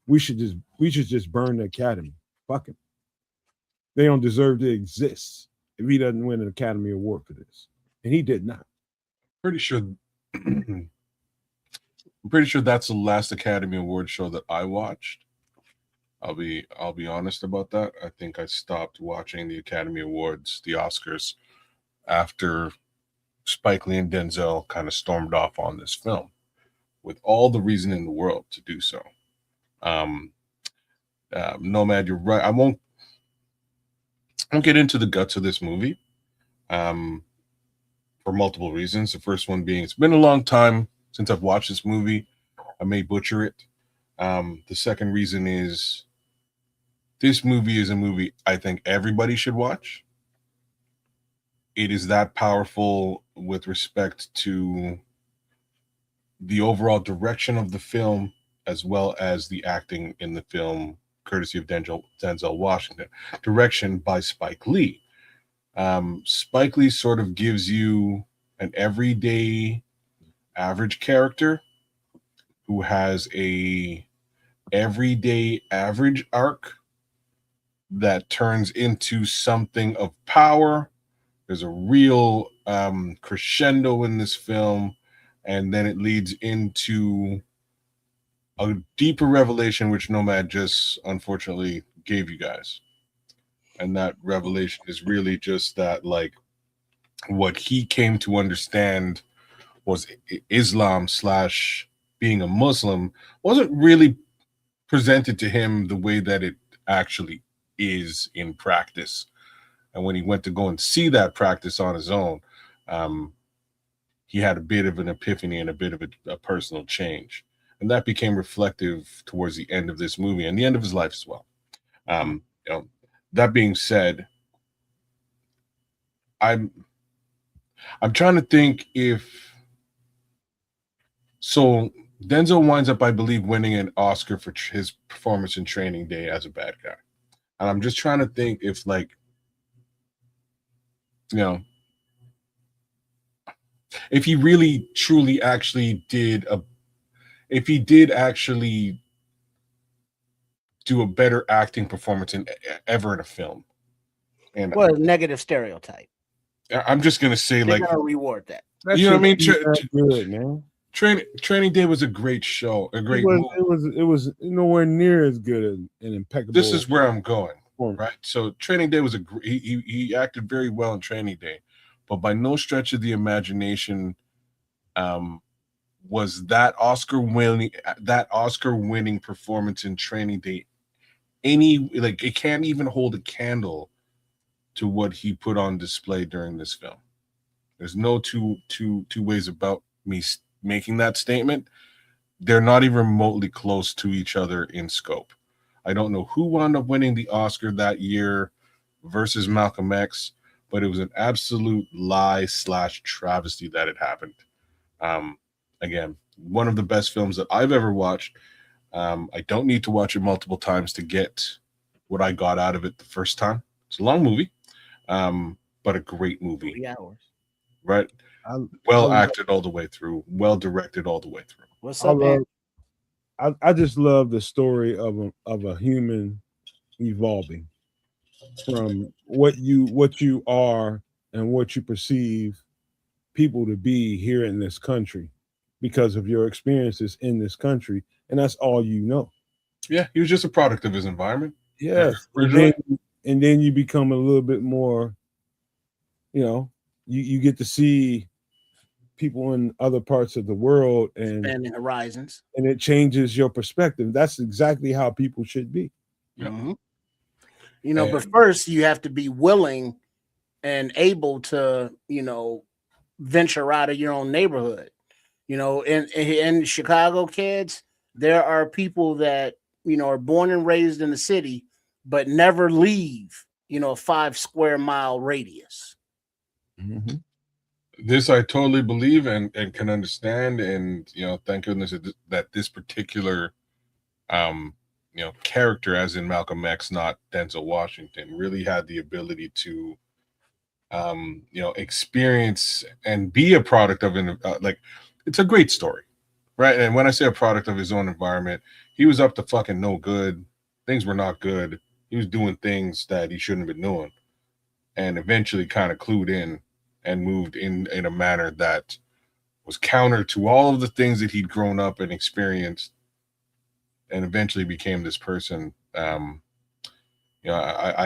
We should just burn the Academy. Fuck him. They don't deserve to exist if he doesn't win an Academy Award for this. And he did not. Pretty sure I'm pretty sure that's the last Academy Award show that I watched. I'll be honest about that. I think I stopped watching the Academy Awards, the Oscars, after Spike Lee and Denzel kind of stormed off on this film, with all the reason in the world to do so. Nomad, you're right. I won't get into the guts of this movie, for multiple reasons. The first one being, it's been a long time since I've watched this movie. I may butcher it. The second reason is, this movie is a movie I think everybody should watch. It is that powerful with respect to the overall direction of the film, as well as the acting in the film, courtesy of Denzel Washington. Direction by Spike Lee. Spike Lee sort of gives you an everyday average character who has a everyday average arc that turns into something of power. There's a real crescendo in this film, and then it leads into a deeper revelation, which Nomad just unfortunately gave you guys. And that revelation is really just that, like, what he came to understand was Islam slash being a Muslim wasn't really presented to him the way that it actually is in practice. And when he went to go and see that practice on his own, he had a bit of an epiphany and a bit of a personal change. And that became reflective towards the end of this movie and the end of his life as well. That being said, I'm trying to think if so. Denzel winds up, I believe, winning an Oscar for his performance in Training Day as a bad guy, and I'm just trying to think if, like, if he really, truly, actually if he did actually do a better acting performance ever in a film. And negative stereotype. I'm just gonna say, They're like, gonna reward that. You know what I mean? Good, man. Training Day was a great show, a great movie. It was nowhere near as good and impeccable. This is where I'm going, right? So Training Day was he acted very well in Training Day, but by no stretch of the imagination was that Oscar winning performance in Training Day it can't even hold a candle to what he put on display during this film. There's no two ways about me making that statement. They're not even remotely close to each other in scope. I don't know who wound up winning the Oscar that year versus Malcolm X, but it was an absolute lie / travesty that it happened. Again, one of the best films that I've ever watched. I don't need to watch it multiple times to get what I got out of it the first time. It's a long movie, but a great movie. 3 hours. Right? Well acted all the way through, well directed all the way through. What's up, man? I just love the story of a human evolving from what you are and what you perceive people to be here in this country because of your experiences in this country, and that's all you know. Yeah, he was just a product of his environment. Yes, and then you become a little bit more, you get to see people in other parts of the world and expanding horizons, and it changes your perspective. That's exactly how people should be. Mm-hmm. But first you have to be willing and able to, venture out of your own neighborhood. In Chicago, kids, there are people that, are born and raised in the city, but never leave, a 5 square mile radius. Mm-hmm. This I totally believe and can understand. And, thank goodness that this particular, character, as in Malcolm X, not Denzel Washington, really had the ability to, experience and be a product of it's a great story, right? And when I say a product of his own environment, he was up to fucking no good. Things were not good. He was doing things that he shouldn't have been doing, and eventually kind of clued in and moved in a manner that was counter to all of the things that he'd grown up and experienced, and eventually became this person. I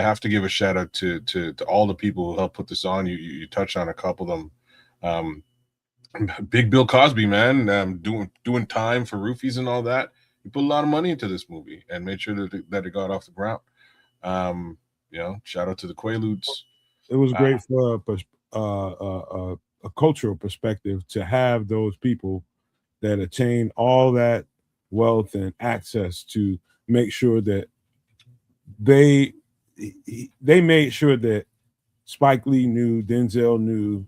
have to give a shout out to all the people who helped put this on. You touched on a couple of them. Big Bill Cosby, man, doing time for roofies and all that. He put a lot of money into this movie and made sure that it got off the ground. Shout out to the Quaaludes. It was great for a cultural perspective to have those people that attained all that wealth and access to make sure that they made sure that Spike Lee knew, Denzel knew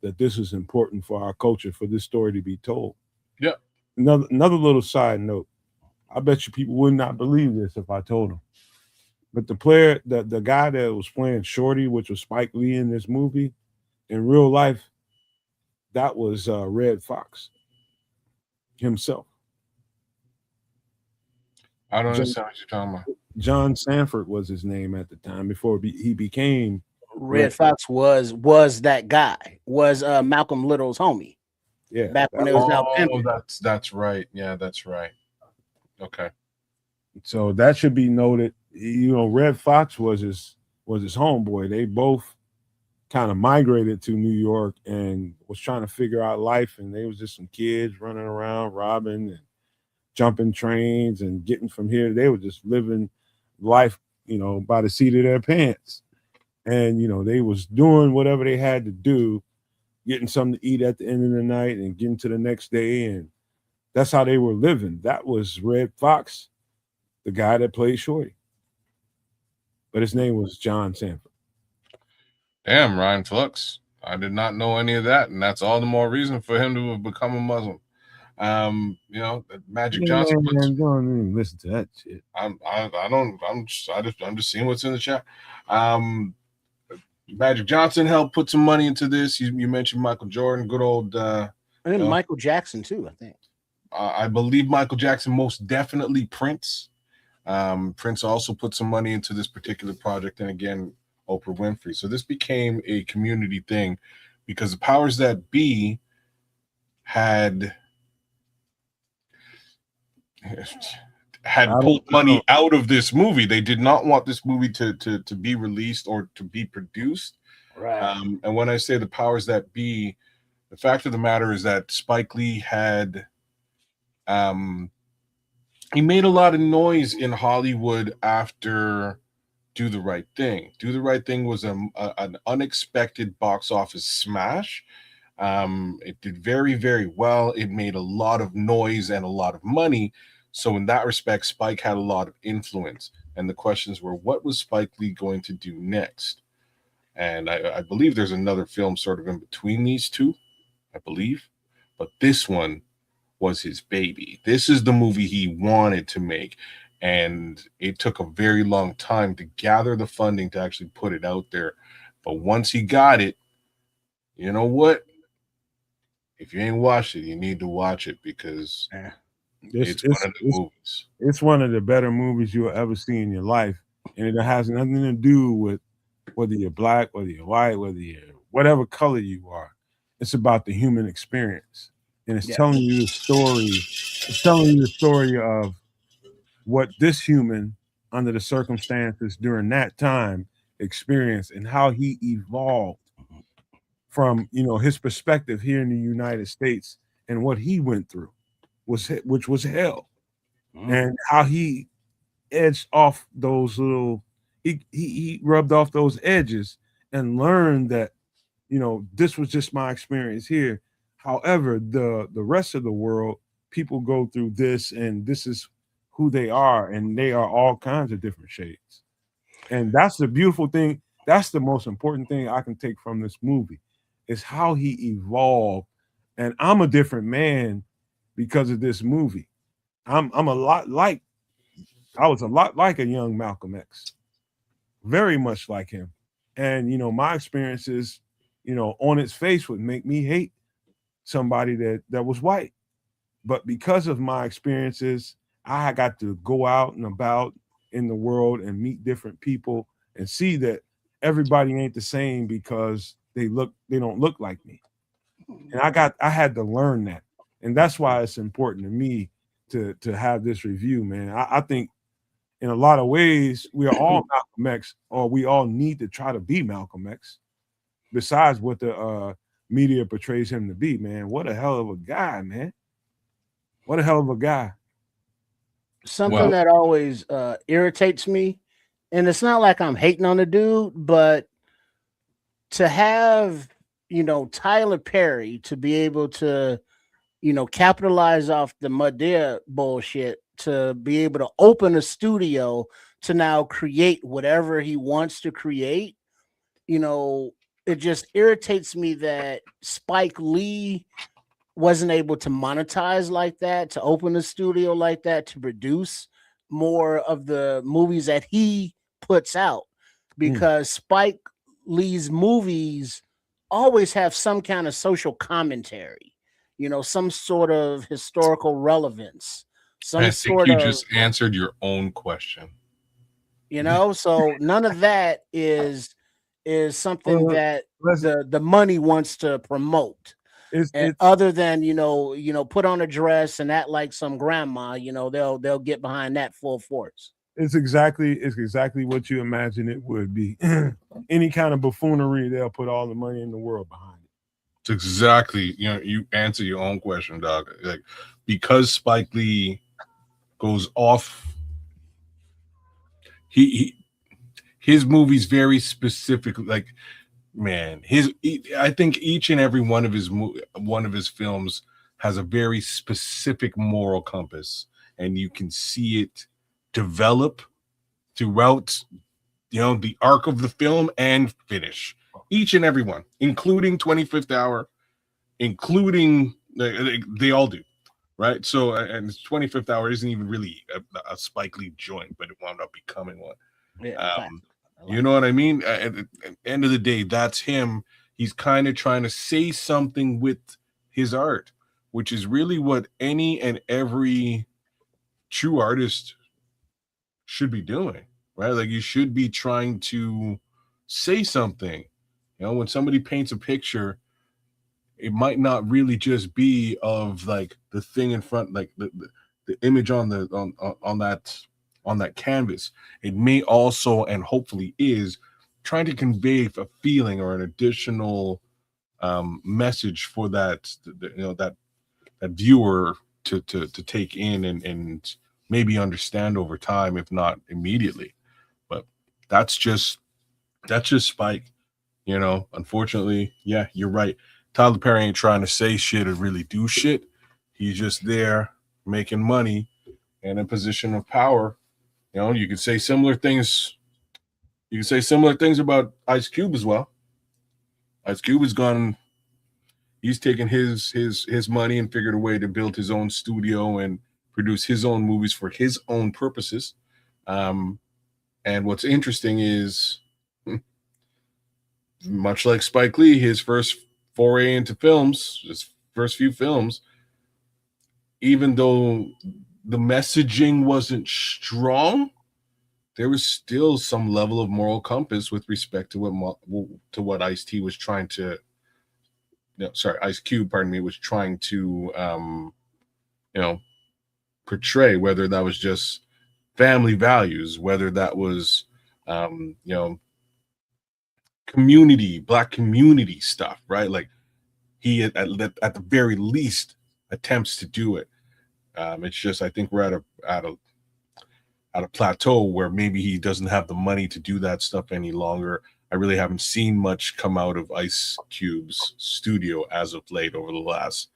that this was important for our culture, for this story to be told. Yeah. Another little side note. I bet you people would not believe this if I told them. But the guy that was playing Shorty, which was Spike Lee in this movie, in real life, that was Red Fox himself. I don't understand what you're talking about. John Sanford was his name at the time before he became Red Fox. Was that guy? Was Malcolm Little's homie? Yeah, back when it was now pimping. That's right. Yeah, that's right. Okay. So that should be noted. Red Fox was his homeboy. They both kind of migrated to New York and was trying to figure out life. And they was just some kids running around, robbing and jumping trains and getting from here. They were just living life, by the seat of their pants. And, they was doing whatever they had to do, getting something to eat at the end of the night and getting to the next day. And that's how they were living. That was Red Fox, the guy that played Shorty. But his name was John Sanford. Damn, Ryan Flux. I did not know any of that, and that's all the more reason for him to have become a Muslim. Magic Johnson. Man, don't even listen to that shit. I'm just seeing what's in the chat. Magic Johnson helped put some money into this. You mentioned Michael Jordan, good old. I think Michael Jackson too. I think. I believe Michael Jackson, most definitely Prince. Prince also put some money into this particular project, and again, Oprah Winfrey. So this became a community thing because the powers that be had pulled money out of this movie. They did not want this movie to be released or to be produced. Right. And when I say the powers that be, the fact of the matter is that Spike Lee had he made a lot of noise in Hollywood after Do the Right Thing. Do the Right Thing was an unexpected box office smash. It did very, very well. It made a lot of noise and a lot of money. So in that respect, Spike had a lot of influence. And the questions were, what was Spike Lee going to do next? And I believe there's another film sort of in between these two, I believe. But this one was his baby. This is the movie he wanted to make. And it took a very long time to gather the funding to actually put it out there. But once he got it, you know what? If you ain't watched it, you need to watch it because it's one of the movies. It's one of the better movies you'll ever see in your life. And it has nothing to do with whether you're black, whether you're white, whether you're whatever color you are. It's about the human experience. And it's telling you the story. It's telling you the story of what this human, under the circumstances during that time, experienced and how he evolved from his perspective here in the United States and what he went through, which was hell, and how he edged off those little. He rubbed off those edges and learned that this was just my experience here. However, the rest of the world, people go through this, and this is who they are, and they are all kinds of different shades. And that's the beautiful thing. That's the most important thing I can take from this movie is how he evolved. And I'm a different man because of this movie. I was a lot like a young Malcolm X, very much like him. And my experiences, on its face would make me hate somebody that was white. But because of my experiences, I got to go out and about in the world and meet different people and see that everybody ain't the same because they don't look like me. And I had to learn that. And that's why it's important to me to have this review, man. I think in a lot of ways we are all Malcolm X, or we all need to try to be Malcolm X, besides what the media portrays him to be, man. What a hell of a guy, man. What a hell of a guy. Something that always irritates me, and it's not like I'm hating on the dude, but to have, Tyler Perry to be able to, capitalize off the Madea bullshit, to be able to open a studio to now create whatever he wants to create, it just irritates me that Spike Lee wasn't able to monetize like that, to open a studio like that, to produce more of the movies that he puts out, because Spike Lee's movies always have some kind of social commentary, some sort of historical relevance. I think you just answered your own question. So none of that is something that the money wants to promote. It's other than put on a dress and act like some grandma, they'll get behind that full force. It's exactly what you imagine it would be. Any kind of buffoonery, they'll put all the money in the world behind it. It's exactly, you answer your own question, dog. Like, because Spike Lee goes off, he his movies very specific. Like, man, I think each and every one of his films has a very specific moral compass, and you can see it develop throughout, the arc of the film and finish. Each and every one, including 25th Hour, including they all do, right? So, and 25th Hour isn't even really a Spike Lee joint, but it wound up becoming one. Yeah, You know what I mean? At the end of the day, that's him. He's kind of trying to say something with his art, which is really what any and every true artist should be doing, right? Like, you should be trying to say something. When somebody paints a picture, it might not really just be of like the thing in front, like the image on that canvas. It may also, and hopefully is, trying to convey a feeling or an additional message for that viewer to take in and maybe understand over time, if not immediately. But that's just Spike. Unfortunately, yeah, you're right. Tyler Perry ain't trying to say shit or really do shit. He's just there making money and in position of power. You could say similar things. You can say similar things about Ice Cube as well. Ice Cube has gone. He's taken his money and figured a way to build his own studio and produce his own movies for his own purposes. And what's interesting is, much like Spike Lee, his first foray into films, his first few films, even though the messaging wasn't strong, there was still some level of moral compass with respect to what Ice-T was trying to, Ice Cube, pardon me, was trying to, portray, whether that was just family values, whether that was, Black community stuff, right? Like, he at the very least attempts to do it. It's just, I think we're at a plateau where maybe he doesn't have the money to do that stuff any longer. I really haven't seen much come out of Ice Cube's studio as of late over the last,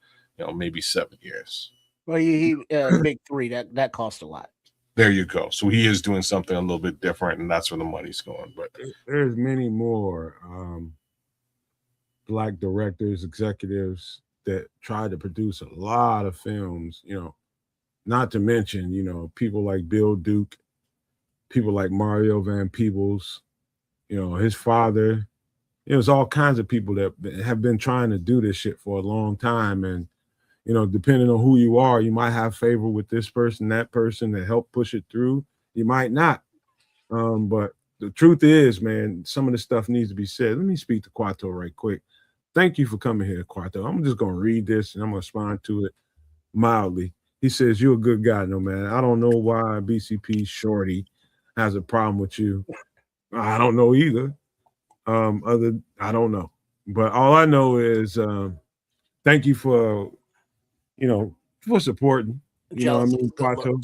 maybe 7 years. Well, he Big Three, that cost a lot. There you go. So he is doing something a little bit different, and that's where the money's going. But there's many more Black directors, executives that try to produce a lot of films, not to mention, people like Bill Duke, people like Mario Van Peebles, his father. There's all kinds of people that have been trying to do this shit for a long time. And, depending on who you are, you might have favor with this person, that person that helped push it through. You might not. But the truth is, man, some of the stuff needs to be said. Let me speak to Quato right quick. Thank you for coming here, Quato. I'm just going to read this and I'm going to respond to it mildly. He says, "You're a good guy, no man. I don't know why BCP Shorty has a problem with you. I don't know either. I don't know. But all I know is thank you for, for supporting. You know what I mean, Quato.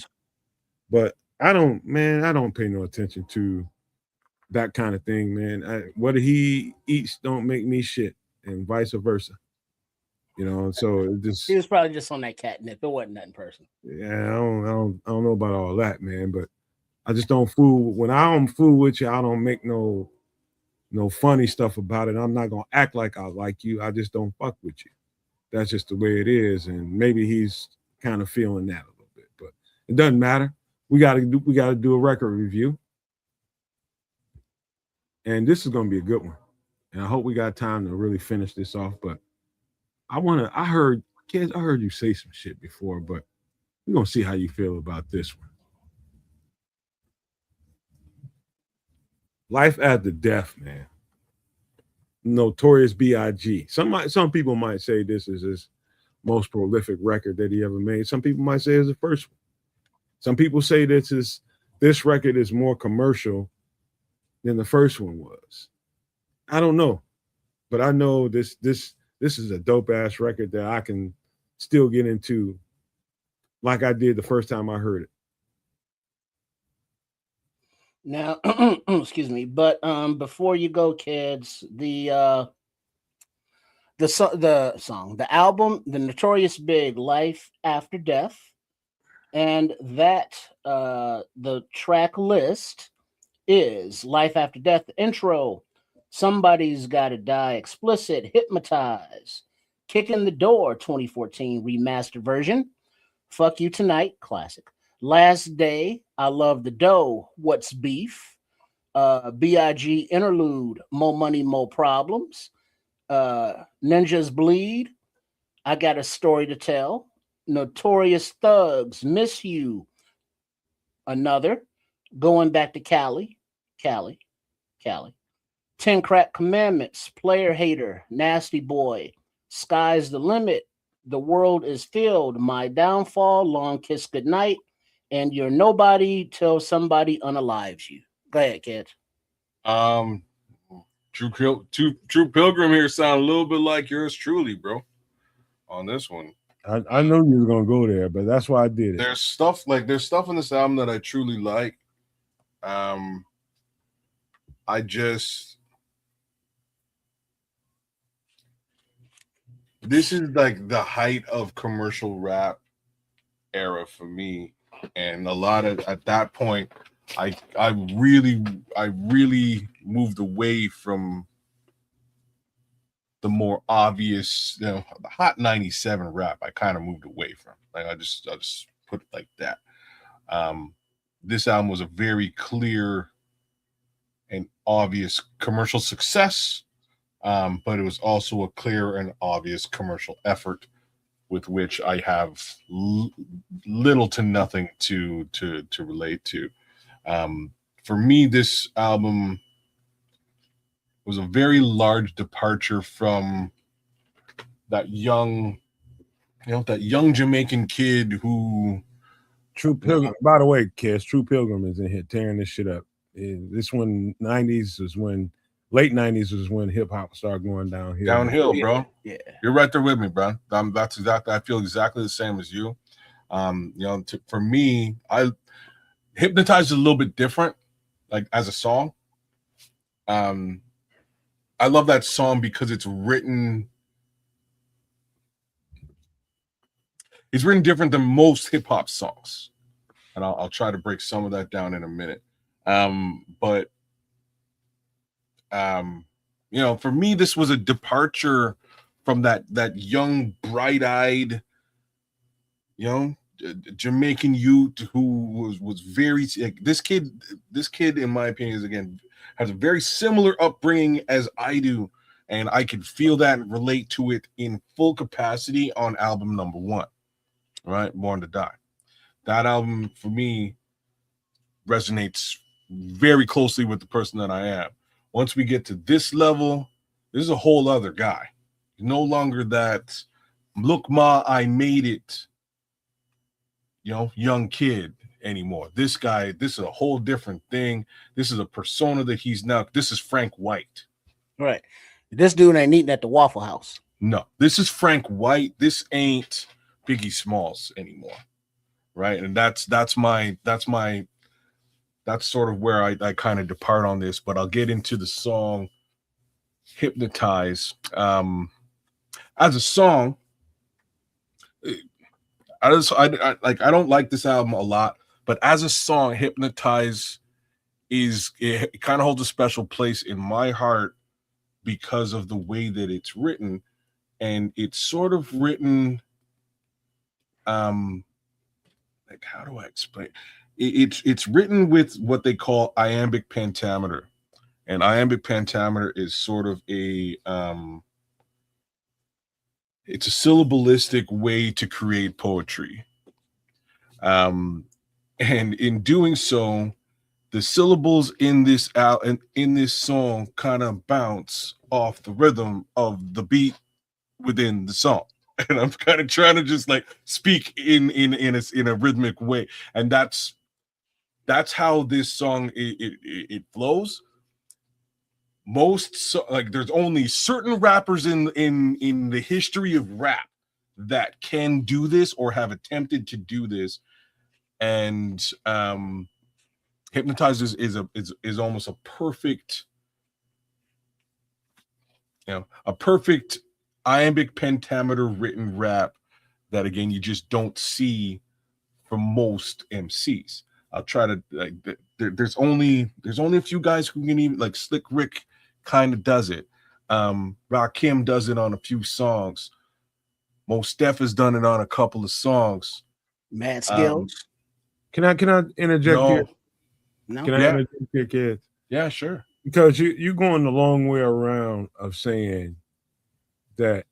But I don't pay no attention to that kind of thing, man. What he eats don't make me shit, and vice versa. So it just, he was probably just on that catnip. It wasn't nothing personal. Yeah, I don't know about all that, man. But I just don't fool. When I don't fool with you, I don't make no funny stuff about it. I'm not gonna act like I like you. I just don't fuck with you. That's just the way it is. And maybe he's kind of feeling that a little bit, but it doesn't matter. We gotta do a record review. And this is gonna be a good one. And I hope we got time to really finish this off. But I heard you say some shit before, but we're gonna see how you feel about this one. Life After Death, man. Notorious B.I.G. Some people might say this is his most prolific record that he ever made. Some people might say it's the first one. Some people say this is this record is more commercial than the first one was. I don't know, but I know this is a dope ass record that I can still get into like I did the first time I heard it. Now, excuse me, but before you go, kids, the song, the album, The Notorious Big, Life After Death, and that the track list is Life After Death, intro, Somebody's Gotta Die, explicit, Hypnotize, Kick in the Door 2014 remastered version, Fuck You Tonight, classic, Last Day, I Love the Dough, What's Beef, BIG interlude, More Money, More Problems, Ninjas Bleed, I Got a Story to Tell, Notorious Thugs, Miss You, another, Going Back to Cali, 10 Crack Commandments, Player Hater, Nasty Boy, Sky's the Limit, The World is Filled, My Downfall, Long Kiss Goodnight, and You're Nobody Till Somebody Unalives You. Go ahead, kids. True Pilgrim here sound a little bit like yours truly, bro. On this one, I know you were gonna go there, but that's why I did it. There's stuff in this album that I truly like. This is like the height of commercial rap era for me, and a lot of at that point, I really moved away from the more obvious, the hot 97 rap. I kind of moved away from. Like I just put it like that. This album was a very clear and obvious commercial success, but it was also a clear and obvious commercial effort with which I have little to nothing to relate to. For me, this album was a very large departure from that young Jamaican kid who. True Pilgrim. By the way, kids, True Pilgrim is in here tearing this shit up. This one, late 90s was when hip hop started going downhill. Downhill, bro. Yeah, you're right there with me, bro. That's exactly. I feel exactly the same as you. For me, I Hypnotized is a little bit different, like as a song. I love that song because it's written different than most hip hop songs, and I'll try to break some of that down in a minute. For me, this was a departure from that young, bright-eyed, Jamaican youth who was very like, this kid in my opinion is, again, has a very similar upbringing as I do, and I can feel that and relate to it in full capacity on album number 1, right? Born to Die. That album for me resonates very closely with the person that I am. Once we get to this level, this is a whole other guy. No longer that, look, ma, I made it, young kid anymore. This guy, this is a whole different thing. This is a persona that he's now. This is Frank White. Right. This dude ain't eating at the Waffle House. No, this is Frank White. This ain't Biggie Smalls anymore. Right. And that's sort of where I kind of depart on this, but I'll get into the song Hypnotize. As a song, I don't like this album a lot, but as a song, Hypnotize it kind of holds a special place in my heart because of the way that it's written, and it's sort of written, how do I explain? It's written with what they call iambic pentameter, and iambic pentameter is sort of it's a syllabalistic way to create poetry. And in doing so, the syllables in this song kind of bounce off the rhythm of the beat within the song. And I'm kind of trying to just like speak in a rhythmic way. And that's that's how this song it flows. Like there's only certain rappers in the history of rap that can do this or have attempted to do this, and Hypnotize is almost a perfect, a perfect iambic pentameter written rap that again you just don't see from most MCs. I'll try to like there's only a few guys who can even, like Slick Rick kind of does it. Rakim does it on a few songs. Mos Def has done it on a couple of songs. Mad Skills. Can I interject here? No. Can I interject here, kids? Yeah, sure. Because you're going the long way around of saying that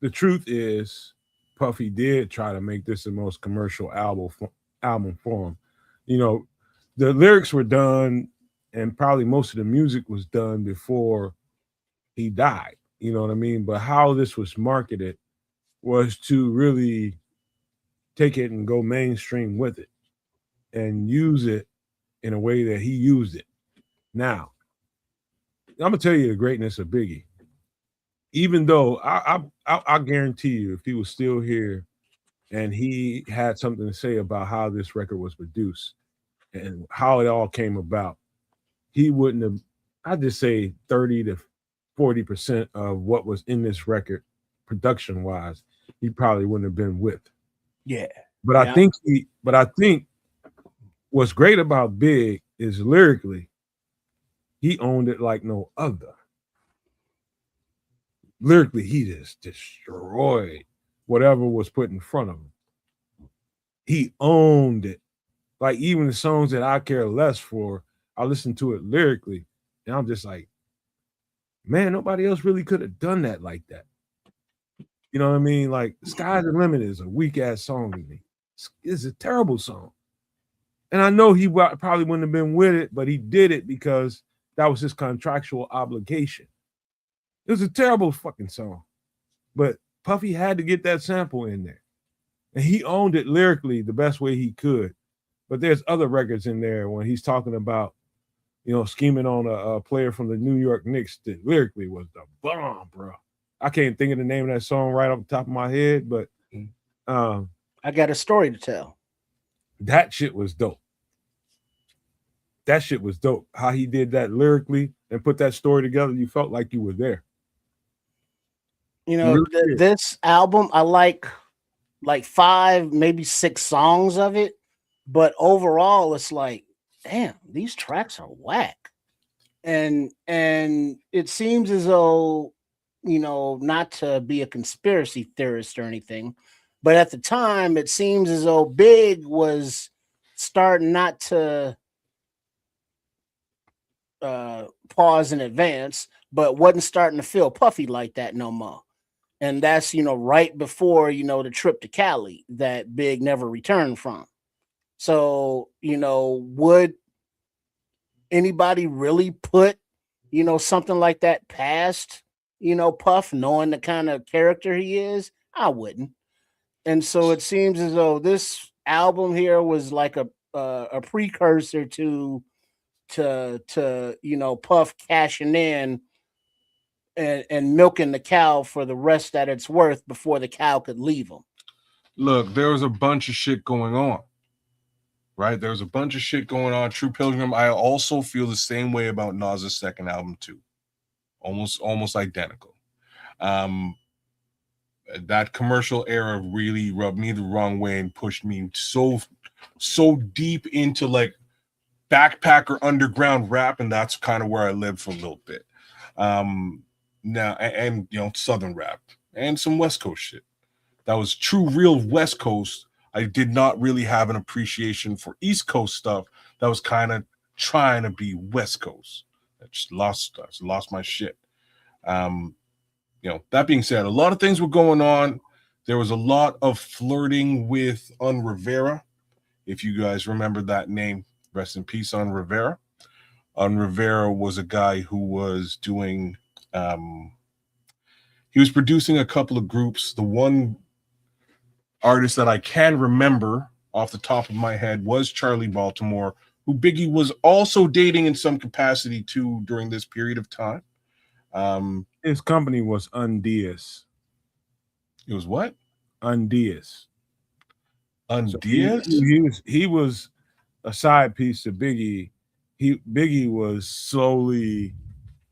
the truth is Puffy did try to make this the most commercial album for him. You know, the lyrics were done and probably most of the music was done before he died. You know what I mean? But how this was marketed was to really take it and go mainstream with it and use it in a way that he used it. Now, I'm gonna tell you the greatness of Biggie. Even though I guarantee you, if he was still here and he had something to say about how this record was produced and how it all came about, he wouldn't have. I'd just say 30 to 40% of what was in this record, production wise, he probably wouldn't have been with. Yeah, but I think what's great about Big is lyrically, he owned it like no other. Lyrically, he just destroyed whatever was put in front of him. He owned it. Like even the songs that I care less for, I listen to it lyrically, and I'm just like, man, nobody else really could have done that like that. You know what I mean? Like Sky's the Limit is a weak ass song to me. It's a terrible song. And I know he probably wouldn't have been with it, but he did it because that was his contractual obligation. It was a terrible fucking song. But Puffy had to get that sample in there. And he owned it lyrically the best way he could. But there's other records in there when he's talking about, scheming on a player from the New York Knicks that lyrically was the bomb, bro. I can't think of the name of that song right off the top of my head, but I got a story to tell. That shit was dope. That shit was dope. How he did that lyrically and put that story together, you felt like you were there. This album, I like 5, maybe 6 songs of it, but overall, it's like, damn, these tracks are whack. And it seems as though, not to be a conspiracy theorist or anything, but at the time, it seems as though Big was starting not to pause in advance, but wasn't starting to feel Puffy like that no more. And that's, right before, the trip to Cali that Big never returned from. So, would anybody really put, something like that past, Puff, knowing the kind of character he is? I wouldn't. And so it seems as though this album here was like a precursor to Puff cashing in and milking the cow for the rest that it's worth before the cow could leave him. Look, there was a bunch of shit going on, right? There was a bunch of shit going on. True Pilgrim. I also feel the same way about Nas's second album too, almost identical. That commercial era really rubbed me the wrong way and pushed me so deep into like backpacker underground rap, and that's kind of where I lived for a little bit. Now and Southern rap and some West Coast shit. That was true, real West Coast. I did not really have an appreciation for East Coast stuff. That was kind of trying to be West Coast. I just lost my shit. That being said, a lot of things were going on. There was a lot of flirting with Un Rivera. If you guys remember that name, rest in peace, Un Rivera. Un Rivera was a guy who was doing, he was producing a couple of groups. The one artist that I can remember off the top of my head was Charlie Baltimore, who Biggie was also dating in some capacity too during this period of time. His company was Undies. It was what? Undies. So Undies? he was a side piece to Biggie. Biggie was slowly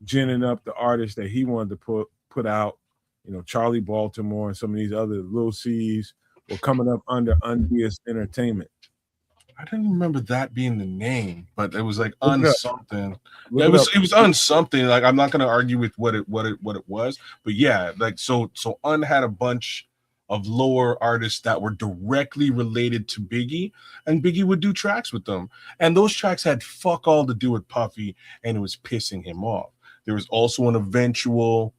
ginning up the artists that he wanted to put out. You know, Charlie Baltimore and some of these other little C's were coming up under Undies Entertainment. I didn't remember that being the name, but it was like Look it up. something. Look Yeah, it up. it was on something. Like I'm not gonna argue with what it was, but yeah, like so Un had a bunch of lower artists that were directly related to Biggie, and Biggie would do tracks with them. And those tracks had fuck all to do with Puffy, and it was pissing him off. There was also an eventual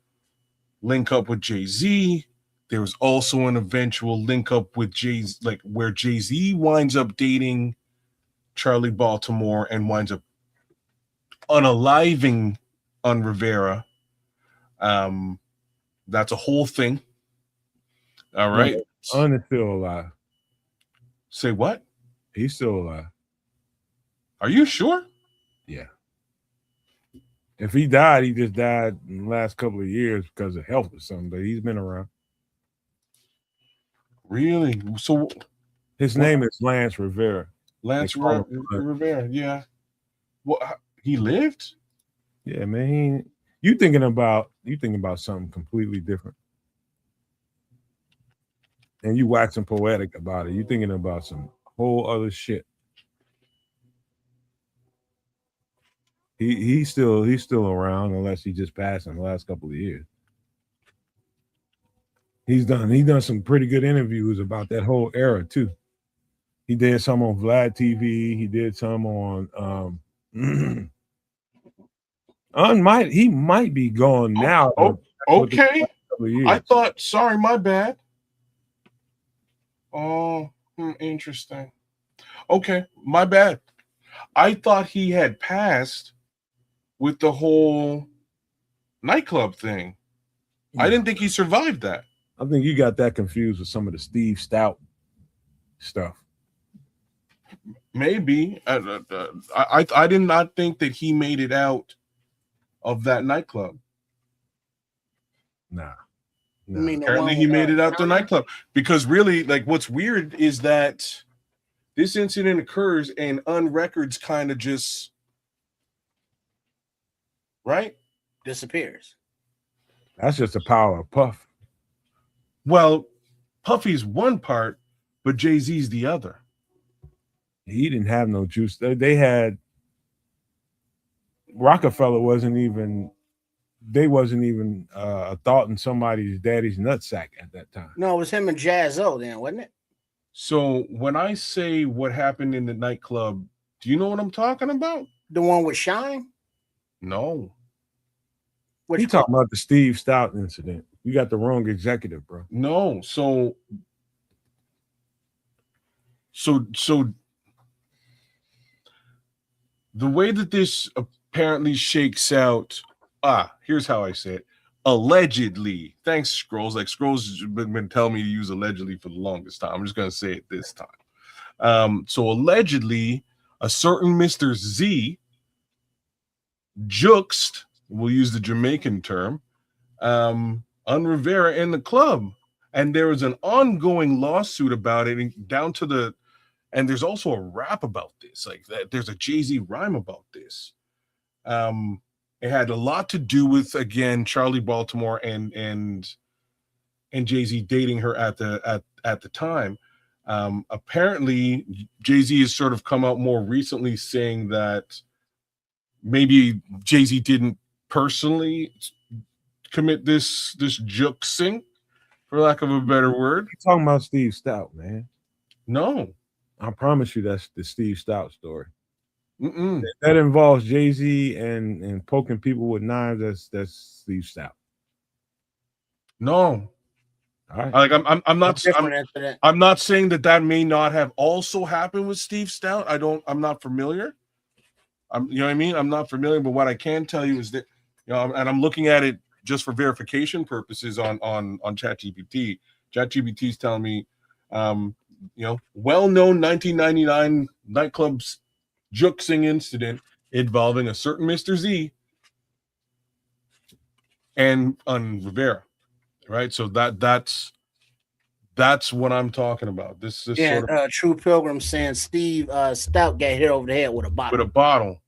link up with Jay-Z. There was also an eventual link up with Jay-Z, like where Jay-Z winds up dating Charlie Baltimore and winds up unaliving on Rivera. That's a whole thing. All right. No, Un is still alive. Say what? He's still alive. Are you sure? Yeah. If he died, he just died in the last couple of years because of health or something, but he's been around. Really? So his name is Lance Rivera. Lance Rivera, yeah. What, he lived? Yeah, man. You thinking about something completely different. And you waxing poetic about it. You thinking about some whole other shit. He's still around unless he just passed in the last couple of years. He's done some pretty good interviews about that whole era too. He did some on Vlad TV. He did some on he might be gone now. Okay. I thought, sorry, my bad. Oh, interesting. Okay, my bad. I thought he had passed with the whole nightclub thing. I didn't think he survived that. I think you got that confused with some of the Steve Stout stuff. Maybe. I did not think that he made it out of that nightclub. Nah. Apparently he made it out the nightclub. Because really, like, what's weird is that this incident occurs and Un Records kind of just, right? Disappears. That's just the power of Puff. Well, Puffy's one part, but Jay-Z's the other. He didn't have no juice. They had Rockefeller wasn't even a thought in somebody's daddy's nutsack at that time. No, it was him and Jaz-O then, wasn't it? So when I say what happened in the nightclub, do you know what I'm talking about? The one with Shine? No. You talking about the Steve Stout incident. You got the wrong executive, bro. No. So the way that this apparently shakes out, here's how I say it. Allegedly. Thanks, Scrolls. Like, Scrolls has been telling me to use allegedly for the longest time. I'm just going to say it this time. So allegedly, a certain Mr. Z juxed, we'll use the Jamaican term, Un Rivera in the club. And there was an ongoing lawsuit about it, and there's also a rap about this. Like, there's a Jay-Z rhyme about this. It had a lot to do with, again, Charlie Baltimore and Jay-Z dating her at the time. Apparently, Jay-Z has sort of come out more recently saying that maybe Jay-Z didn't personally commit this juxing, for lack of a better word. You're talking about Steve Stout, man. No. I promise you that's the Steve Stout story. Mm-mm. That involves Jay-Z and poking people with knives. That's Steve Stout. No. All right. Like I'm not saying that may not have also happened with Steve Stout. I'm not familiar. You know what I mean? I'm not familiar, but what I can tell you is that, you know, and I'm looking at it just for verification purposes on ChatGPT. ChatGPT is telling me, you know, well-known 1999 nightclubs juxing incident involving a certain Mr. Z and on Rivera, right? So that's what I'm talking about. This is sort of True Pilgrim saying Steve Stout got hit over the head with a bottle. with a bottle.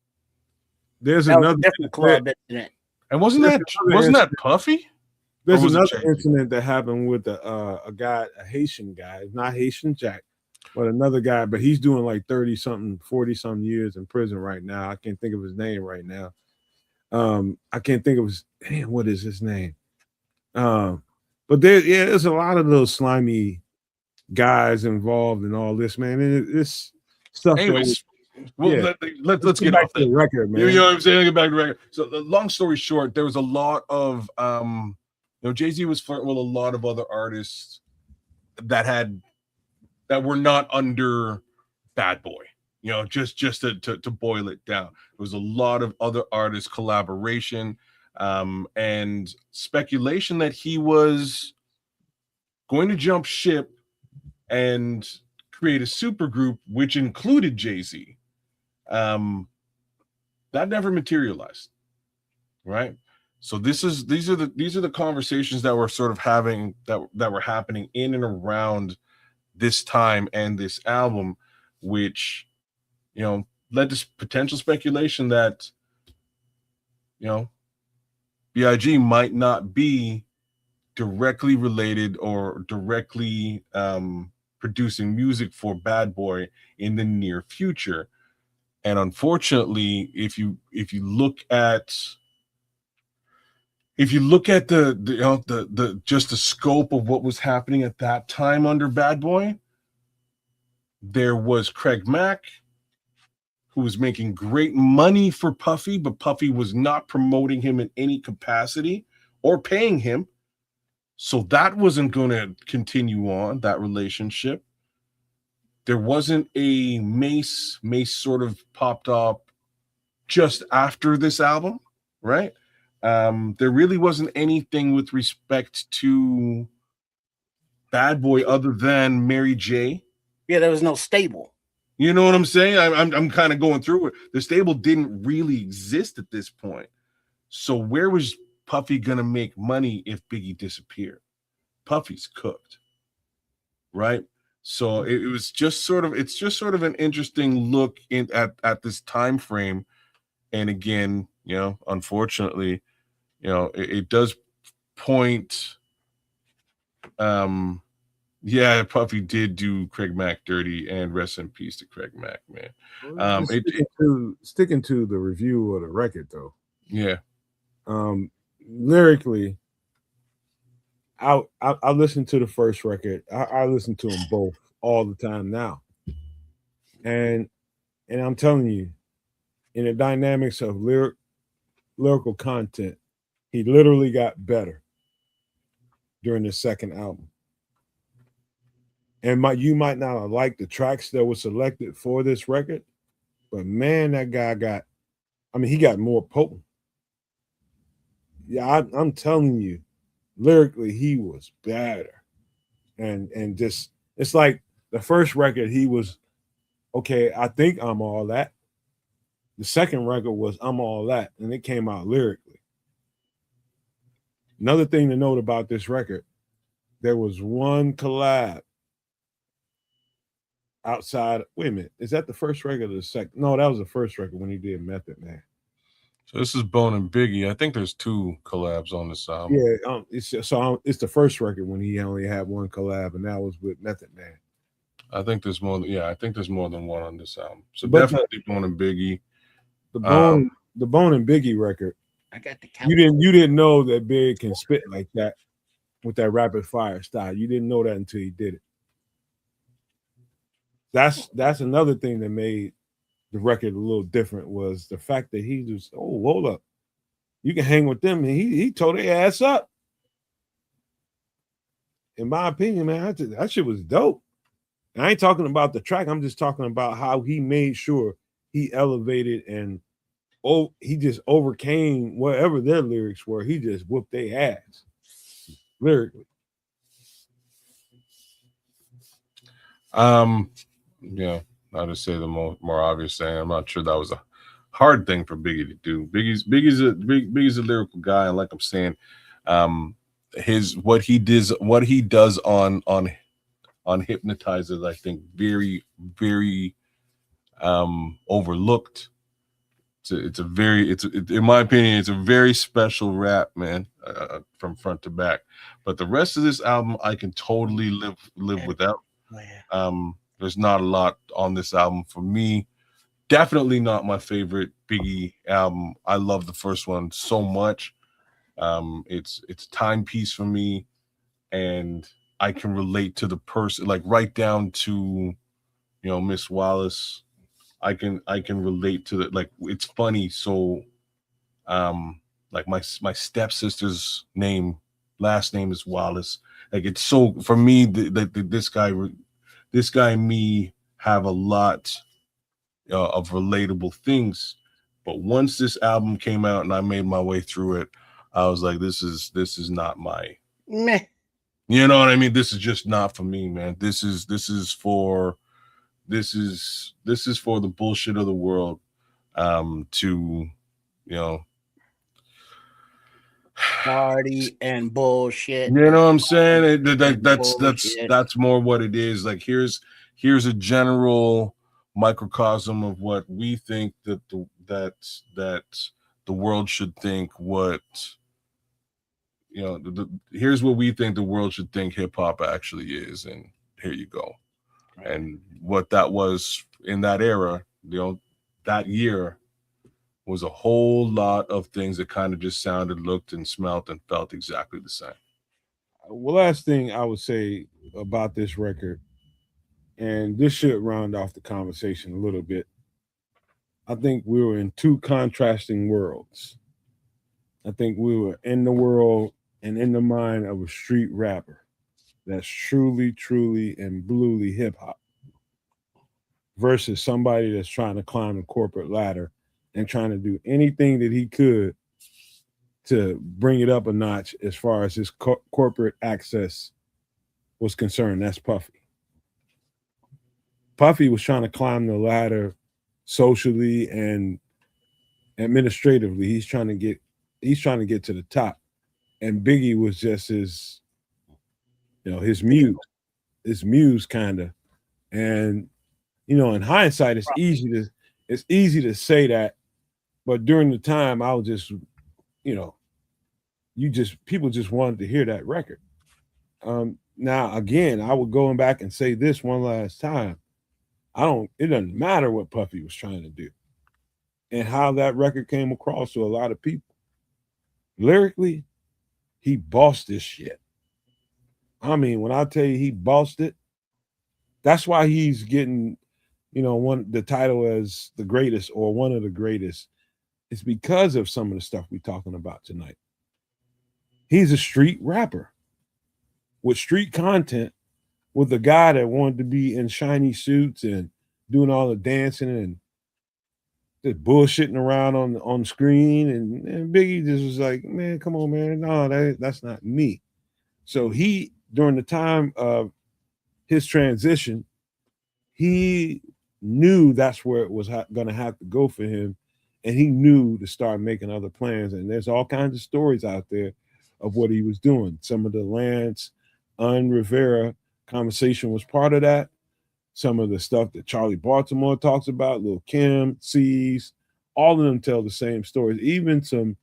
There's That was another a different club incident. And wasn't that Puffy? There's Or was it another Jay? incident that happened with a guy, a Haitian guy, not Haitian Jack, but another guy, but he's doing like 30 something, 40 something years in prison right now. I can't think of his name right now. I can't think of what is his name? But there's a lot of those slimy guys involved in all this, man. And it's stuff Anyways, let's get back off to the that record, man. You know what I'm saying? Get back to the record. So, long story short, there was a lot of Jay-Z was flirting with a lot of other artists that were not under Bad Boy. You know, just to boil it down, there was a lot of other artists collaboration and speculation that he was going to jump ship and create a super group, which included Jay-Z. That never materialized, right? So these are the conversations that we're sort of having that were happening in and around this time and this album, which led to potential speculation that B.I.G. might not be directly related or directly producing music for Bad Boy in the near future. And unfortunately, if you look at the just the scope of what was happening at that time under Bad Boy, there was Craig Mack, who was making great money for Puffy, but Puffy was not promoting him in any capacity or paying him. So that wasn't going to continue on, that relationship. There wasn't a Mace. Mace sort of popped up just after this album, right? There really wasn't anything with respect to Bad Boy other than Mary J. Yeah, there was no stable. You know what I'm saying? I'm kind of going through it. The stable didn't really exist at this point. So where was Puffy gonna make money if Biggie disappeared? Puffy's cooked, right? So it's just sort of an interesting look at this time frame. And again, unfortunately, it does point. Yeah, Puffy did do Craig Mack dirty, and rest in peace to Craig Mack, man. Sticking to the review of the record, though. Yeah. Lyrically, I listen to the first record. I listen to them both all the time now, and I'm telling you, in the dynamics of lyrical content, he literally got better during the second album. And you might not have liked the tracks that were selected for this record, but man, that guy he got more potent. Yeah, I'm telling you, lyrically, he was better. And just, it's like the first record, he was, okay, I think I'm all that. The second record was I'm all that, and it came out lyrically. Another thing to note about this record, there was one collab outside. Wait a minute, is that the first record or the second? No, that was the first record when he did Method Man. So this is Bone and Biggie. I think there's 2 collabs on this album. Yeah, it's the first record when he only had one collab, and that was with Method Man. I think there's more. Yeah, I think there's more than one on this album. So definitely Bone and Biggie. The Bone and Biggie record. I got the count. You didn't know that Big can spit like that with that rapid fire style. You didn't know that until he did it. That's another thing that made the record a little different, was the fact that he was, hold up, you can hang with them, and he tore their ass up. In my opinion, man, that shit was dope. And I ain't talking about the track. I'm just talking about how he made sure he elevated and he just overcame whatever their lyrics were. He just whooped their ass lyrically. Yeah. Not to say the more obvious thing. I'm not sure that was a hard thing for Biggie to do. Biggie's a lyrical guy, and like I'm saying, what he does on Hypnotizers, I think very overlooked. In my opinion, it's a very special rap, man, from front to back. But the rest of this album, I can totally live without. There's not a lot on this album for me. Definitely not my favorite Biggie album. I love the first one so much. It's a timepiece for me, and I can relate to the person, like right down to, Miss Wallace. I can relate to it. Like, it's funny. So, like my stepsister's last name is Wallace. Like, it's so, for me, this guy and me have a lot of relatable things. But once this album came out and I made my way through it, I was like, this is not my meh. You know what I mean? This is just not for me, man. This is for the bullshit of the world. To Party and bullshit. You know what I'm saying? Bullshit. That's more what it is. Like, here's a general microcosm of what we think that the world should think. Here's what we think the world should think hip hop actually is, and here you go. And what that was in that era, that year, was a whole lot of things that kind of just sounded, looked, and smelt and felt exactly the same. Well, last thing I would say about this record, and this should round off the conversation a little bit. I think we were in two contrasting worlds. I think we were in the world and in the mind of a street rapper that's truly, truly, and bluely hip hop versus somebody that's trying to climb the corporate ladder and trying to do anything that he could to bring it up a notch as far as his corporate access was concerned. That's Puffy. Puffy was trying to climb the ladder socially and administratively. He's trying to get to the top. And Biggie was just his muse kind of. And in hindsight, it's easy to say that, but during the time, I was just, people just wanted to hear that record. Now again, I would go back and say this one last time. It doesn't matter what Puffy was trying to do and how that record came across to a lot of people. Lyrically, he bossed this shit. I mean, when I tell you he bossed it, that's why he's getting, the title as the greatest or one of the greatest. It's because of some of the stuff we're talking about tonight. He's a street rapper with street content, with a guy that wanted to be in shiny suits and doing all the dancing and just bullshitting around on screen. And Biggie just was like, man, come on, man. No, that's not me. So he, during the time of his transition, he knew that's where it was going to have to go for him. And he knew to start making other plans. And there's all kinds of stories out there of what he was doing. Some of the Lance, Rivera conversation was part of that. Some of the stuff that Charlie Baltimore talks about, Lil' Kim, C's, all of them tell the same stories. Even to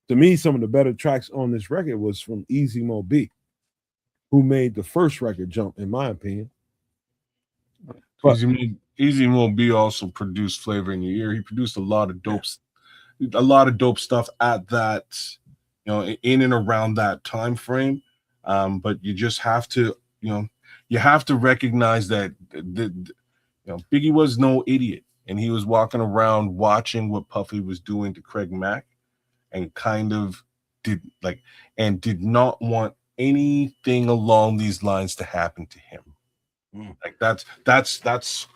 me, some of the better tracks on this record was from Easy Mo B, who made the first record jump, in my opinion. But Easy Mo B also produced Flavor in Your Ear. He produced a lot of dope stuff at that, in and around that time frame. But you just have to, you have to recognize that Biggie was no idiot, and he was walking around watching what Puffy was doing to Craig Mack, and kind of did not want anything along these lines to happen to him. Like that's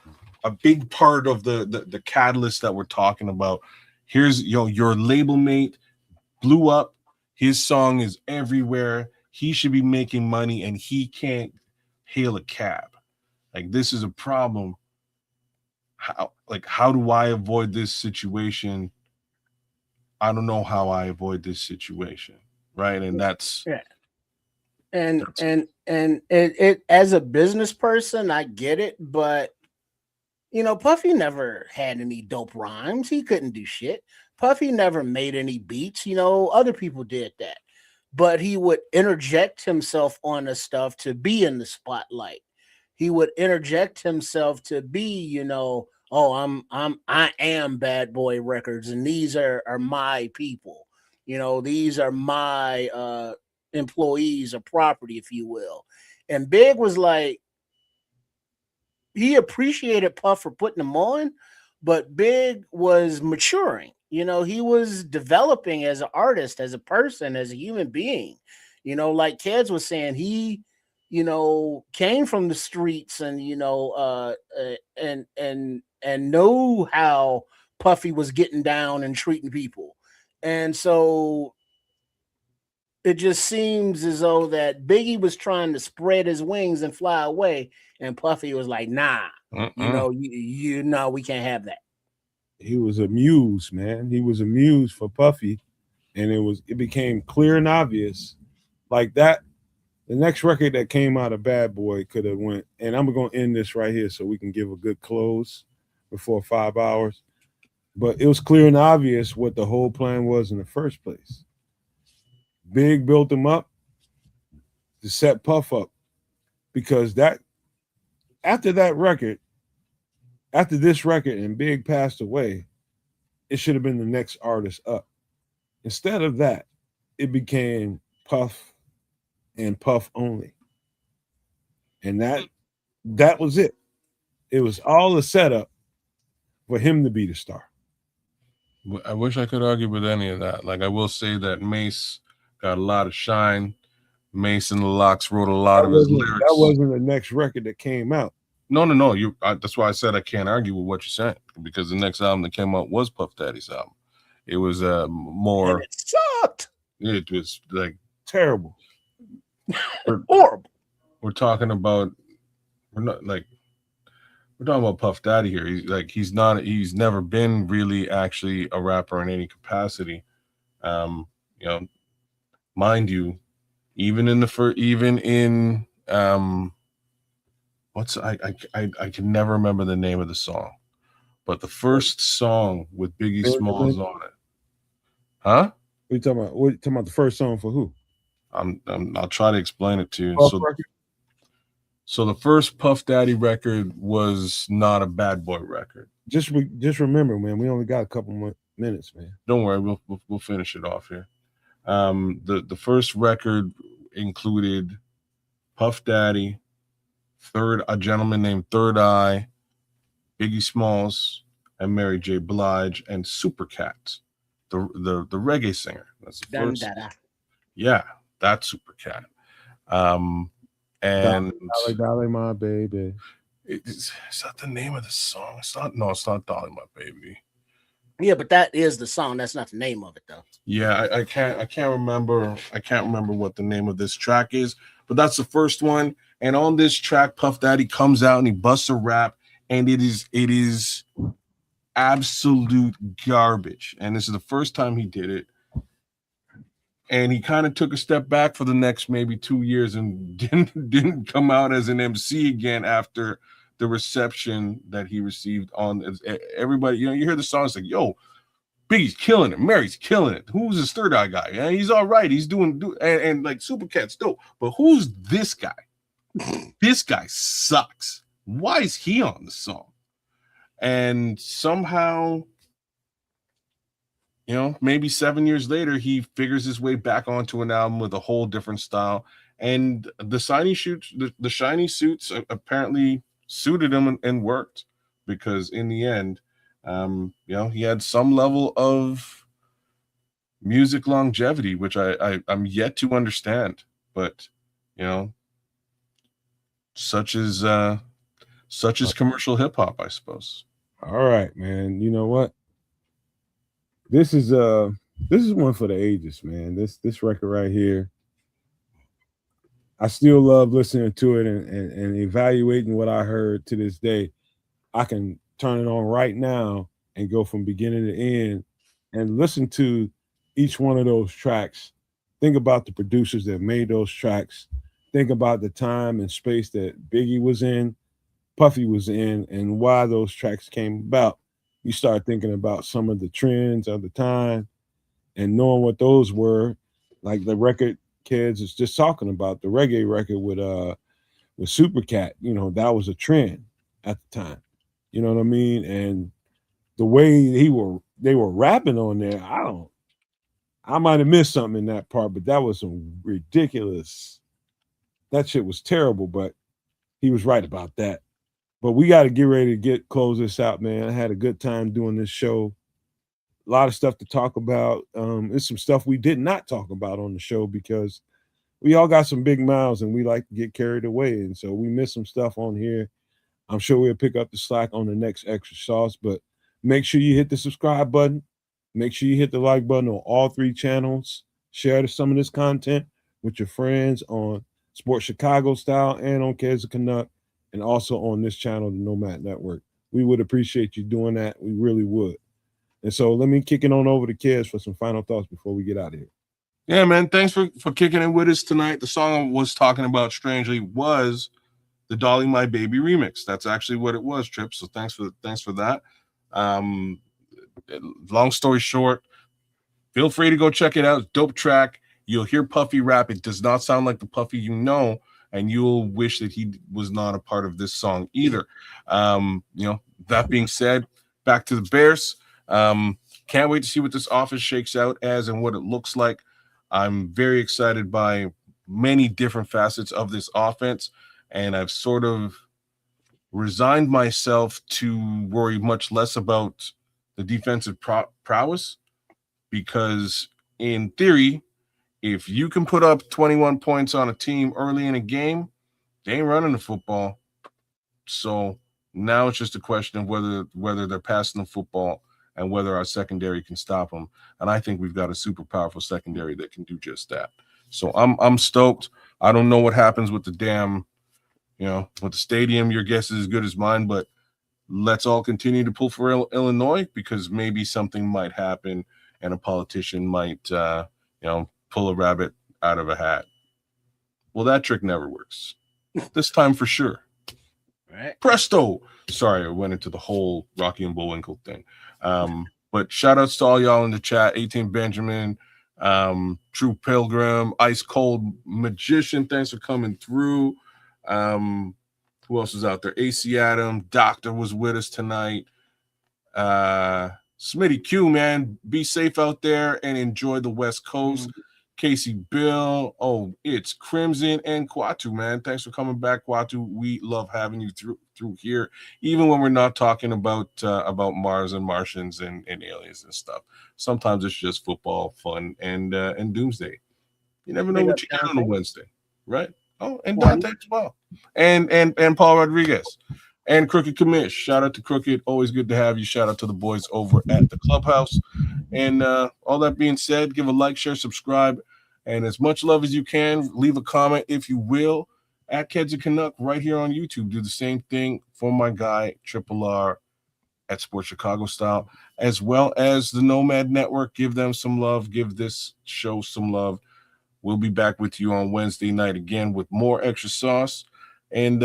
a big part of the catalyst that we're talking about. Here's your label mate blew up. His song is everywhere. He should be making money, and he can't hail a cab. Like, this is a problem. how do I avoid this situation? I don't know how I avoid this situation, right? And that's Yeah. And it as a business person, I get it, but Puffy never had any dope rhymes. He couldn't do shit. Puffy never made any beats. Other people did that. But he would interject himself on the stuff to be in the spotlight. He would interject himself to be, oh, I am Bad Boy Records, and these are my people. These are my employees or property, if you will. And Big was like, he appreciated Puff for putting him on, but Big was maturing. He was developing as an artist, as a person, as a human being. Like Keds was saying, he, came from the streets and and know how Puffy was getting down and treating people, and so it just seems as though that Biggie was trying to spread his wings and fly away, and Puffy was like, "Nah, you know, we can't have that." He was a muse, man. He was a muse for Puffy, and it became clear and obvious, like that. The next record that came out of Bad Boy could have went, and I'm gonna end this right here so we can give a good close before 5 hours. But it was clear and obvious what the whole plan was in the first place. Big built him up to set Puff up, because that after this record and Big passed away, it should have been the next artist up. Instead of that, it became Puff and Puff only. And that was it. It was all a setup for him to be the star. I wish I could argue with any of that. Like, I will say that Mace got a lot of shine. Mace and the Locks wrote a lot of his lyrics. That wasn't the next record that came out. No. That's why I said I can't argue with what you're saying, because the next album that came out was Puff Daddy's album. It was more. And it sucked. It was like terrible, horrible. We're talking about Puff Daddy here. He's never been really actually a rapper in any capacity. Mind you, even in I can never remember the name of the song, but the first song with Biggie Smalls on it. Huh? What are you talking about? What are you talking about? The first song for who? I'll try to explain it to you. Puff So the first Puff Daddy record was not a Bad Boy record. Just remember, man, we only got a couple more minutes, man. Don't worry, we'll finish it off here. The first record included Puff Daddy, a gentleman named Third Eye, Biggie Smalls, and Mary J. Blige, and Supercat, the reggae singer. That's the first. Yeah, that's Supercat. And Dolly, my baby. Is that the name of the song? It's not Dolly, my baby. Yeah, but that is the song. That's not the name of it, though. Yeah, I can't remember. I can't remember what the name of this track is, but that's the first one. And on this track, Puff Daddy comes out and he busts a rap, and it is absolute garbage. And this is the first time he did it. And he kind of took a step back for the next maybe 2 years and didn't come out as an MC again after the reception that he received on everybody. You hear the songs like, yo, Biggie's killing it, Mary's killing it. Who's this Third Eye guy? Yeah, he's all right. He's doing and like Supercat's dope. But who's this guy? This guy sucks. Why is he on the song? And somehow, maybe 7 years later, he figures his way back onto an album with a whole different style. And the shiny suits apparently suited him and worked, because in the end, he had some level of music longevity, which I'm yet to understand. But such is commercial hip hop, I suppose. All right, man. You know what? This is one for the ages, man. This record right here, I still love listening to it and evaluating what I heard to this day. I can turn it on right now and go from beginning to end and listen to each one of those tracks. Think about the producers that made those tracks. Think about the time and space that Biggie was in, Puffy was in, and why those tracks came about. You start thinking about some of the trends of the time and knowing what those were, like the record kids is just talking about the reggae record with Supercat. You know, that was a trend at the time. You know what I mean? And the way they were rapping on there, I might have missed something in that part, but that was some ridiculous. That shit was terrible, but he was right about that. But we got to get ready to close this out, man. I had a good time doing this show. A lot of stuff to talk about. There's some stuff we did not talk about on the show because we all got some big mouths and we like to get carried away. And so we missed some stuff on here. I'm sure we'll pick up the slack on the next Extra Sauce, but make sure you hit the subscribe button. Make sure you hit the like button on all 3 channels. Share some of this content with your friends on Sports Chicago Style and on Kids of Canuck, and also on this channel, the Nomad Network. We would appreciate you doing that. We really would. And so let me kick it on over to Kids for some final thoughts before we get out of here. Yeah, man. Thanks for kicking it with us tonight. The song I was talking about, strangely, was the Dolly My Baby remix. That's actually what it was, Trip. So thanks for that. Long story short, feel free to go check it out. Dope track. You'll hear Puffy rap. It does not sound like the Puffy you know, and you'll wish that he was not a part of this song either. That being said, back to the Bears. Can't wait to see what this offense shakes out as and what it looks like. I'm very excited by many different facets of this offense, and I've sort of resigned myself to worry much less about the defensive prowess, because in theory, if you can put up 21 points on a team early in a game, they ain't running the football. So now it's just a question of whether they're passing the football and whether our secondary can stop them. And I think we've got a super powerful secondary that can do just that. So I'm stoked. I don't know what happens with the damn, with the stadium. Your guess is as good as mine, but let's all continue to pull for Illinois, because maybe something might happen and a politician might, pull a rabbit out of a hat. Well, that trick never works. This time for sure. Right. Presto. Sorry, I went into the whole Rocky and Bullwinkle thing. But shout outs to all y'all in the chat. 18 Benjamin, True Pilgrim, Ice Cold Magician. Thanks for coming through. Who else is out there? AC Adam, Doctor was with us tonight. Smitty Q, man, be safe out there and enjoy the West Coast. Casey Bill, it's Crimson and Quatu, man. Thanks for coming back, Quatu. We love having you through here, even when we're not talking about Mars and Martians and aliens and stuff. Sometimes it's just football, fun, and doomsday. You never know what you get on a Wednesday, right? Oh, and Dante as well, and Paul Rodriguez. And Crooked Commish. Shout out to Crooked. Always good to have you. Shout out to the boys over at the clubhouse. And all that being said, give a like, share, subscribe, and as much love as you can. Leave a comment, if you will, at Kids of Canuck right here on YouTube. Do the same thing for my guy, Triple R, at Sports Chicago Style, as well as the Nomad Network. Give them some love. Give this show some love. We'll be back with you on Wednesday night again with more Extra Sauce. And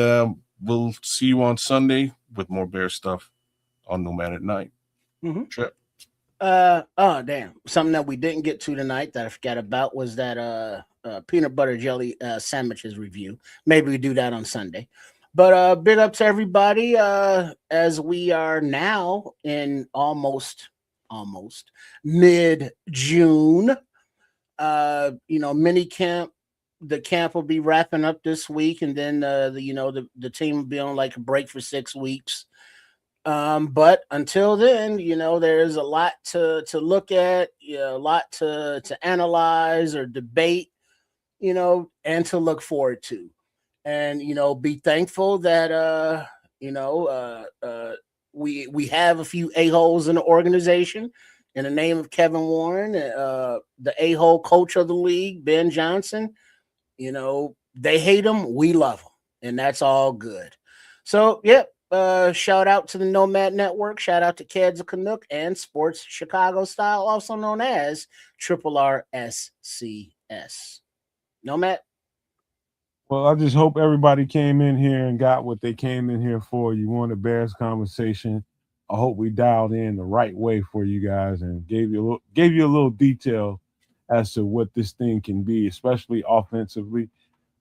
we'll see you on Sunday with more Bear stuff on Nomad at Night. Trip. Damn. Something that we didn't get to tonight that I forgot about was that peanut butter jelly sandwiches review. Maybe we do that on Sunday. But big up to everybody as we are now in almost mid-June. Mini camp. The camp will be wrapping up this week, and then the team will be on like a break for 6 weeks. But until then, there's a lot to look at, a lot to analyze or debate, and to look forward to, and be thankful that we have a few a-holes in the organization. In the name of Kevin Warren, the a-hole coach of the league, Ben Johnson. They hate him, we love him, and that's all good. So, yep, Shout out to the Nomad Network. Shout out to Keds of Canuck and Sports Chicago Style, also known as Triple RSCS. Nomad. Well, I just hope everybody came in here and got what they came in here for. You want a Bears conversation. I hope we dialed in the right way for you guys and gave you a little detail as to what this thing can be, especially offensively.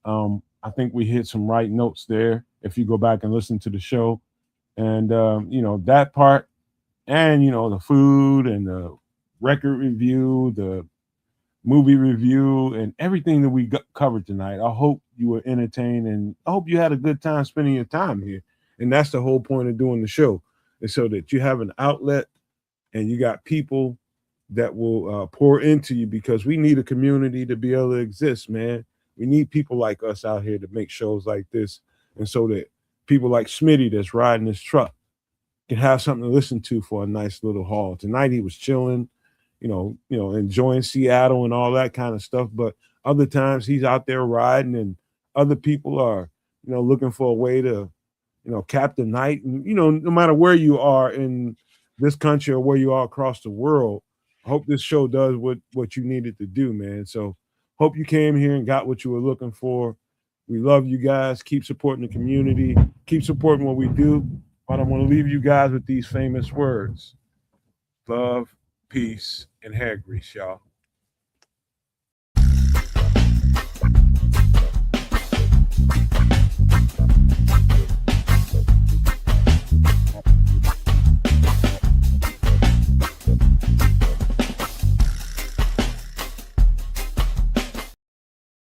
I think we hit some right notes there. If you go back and listen to the show, and that part, and the food and the record review, the movie review, and everything that we covered tonight. I hope you were entertained, and I hope you had a good time spending your time here. And that's the whole point of doing the show, is so that you have an outlet and you got people that will pour into you, because we need a community to be able to exist, man. We need people like us out here to make shows like this, and so that people like Smitty that's riding this truck can have something to listen to for a nice little haul. Tonight he was chilling, enjoying Seattle and all that kind of stuff. But other times he's out there riding, and other people are, looking for a way to, cap the night. And, no matter where you are in this country or where you are across the world, I hope this show does what you needed to do, man. So hope you came here and got what you were looking for. We love you guys. Keep supporting the community. Keep supporting what we do. But I want to leave you guys with these famous words: love, peace, and hair grease, y'all.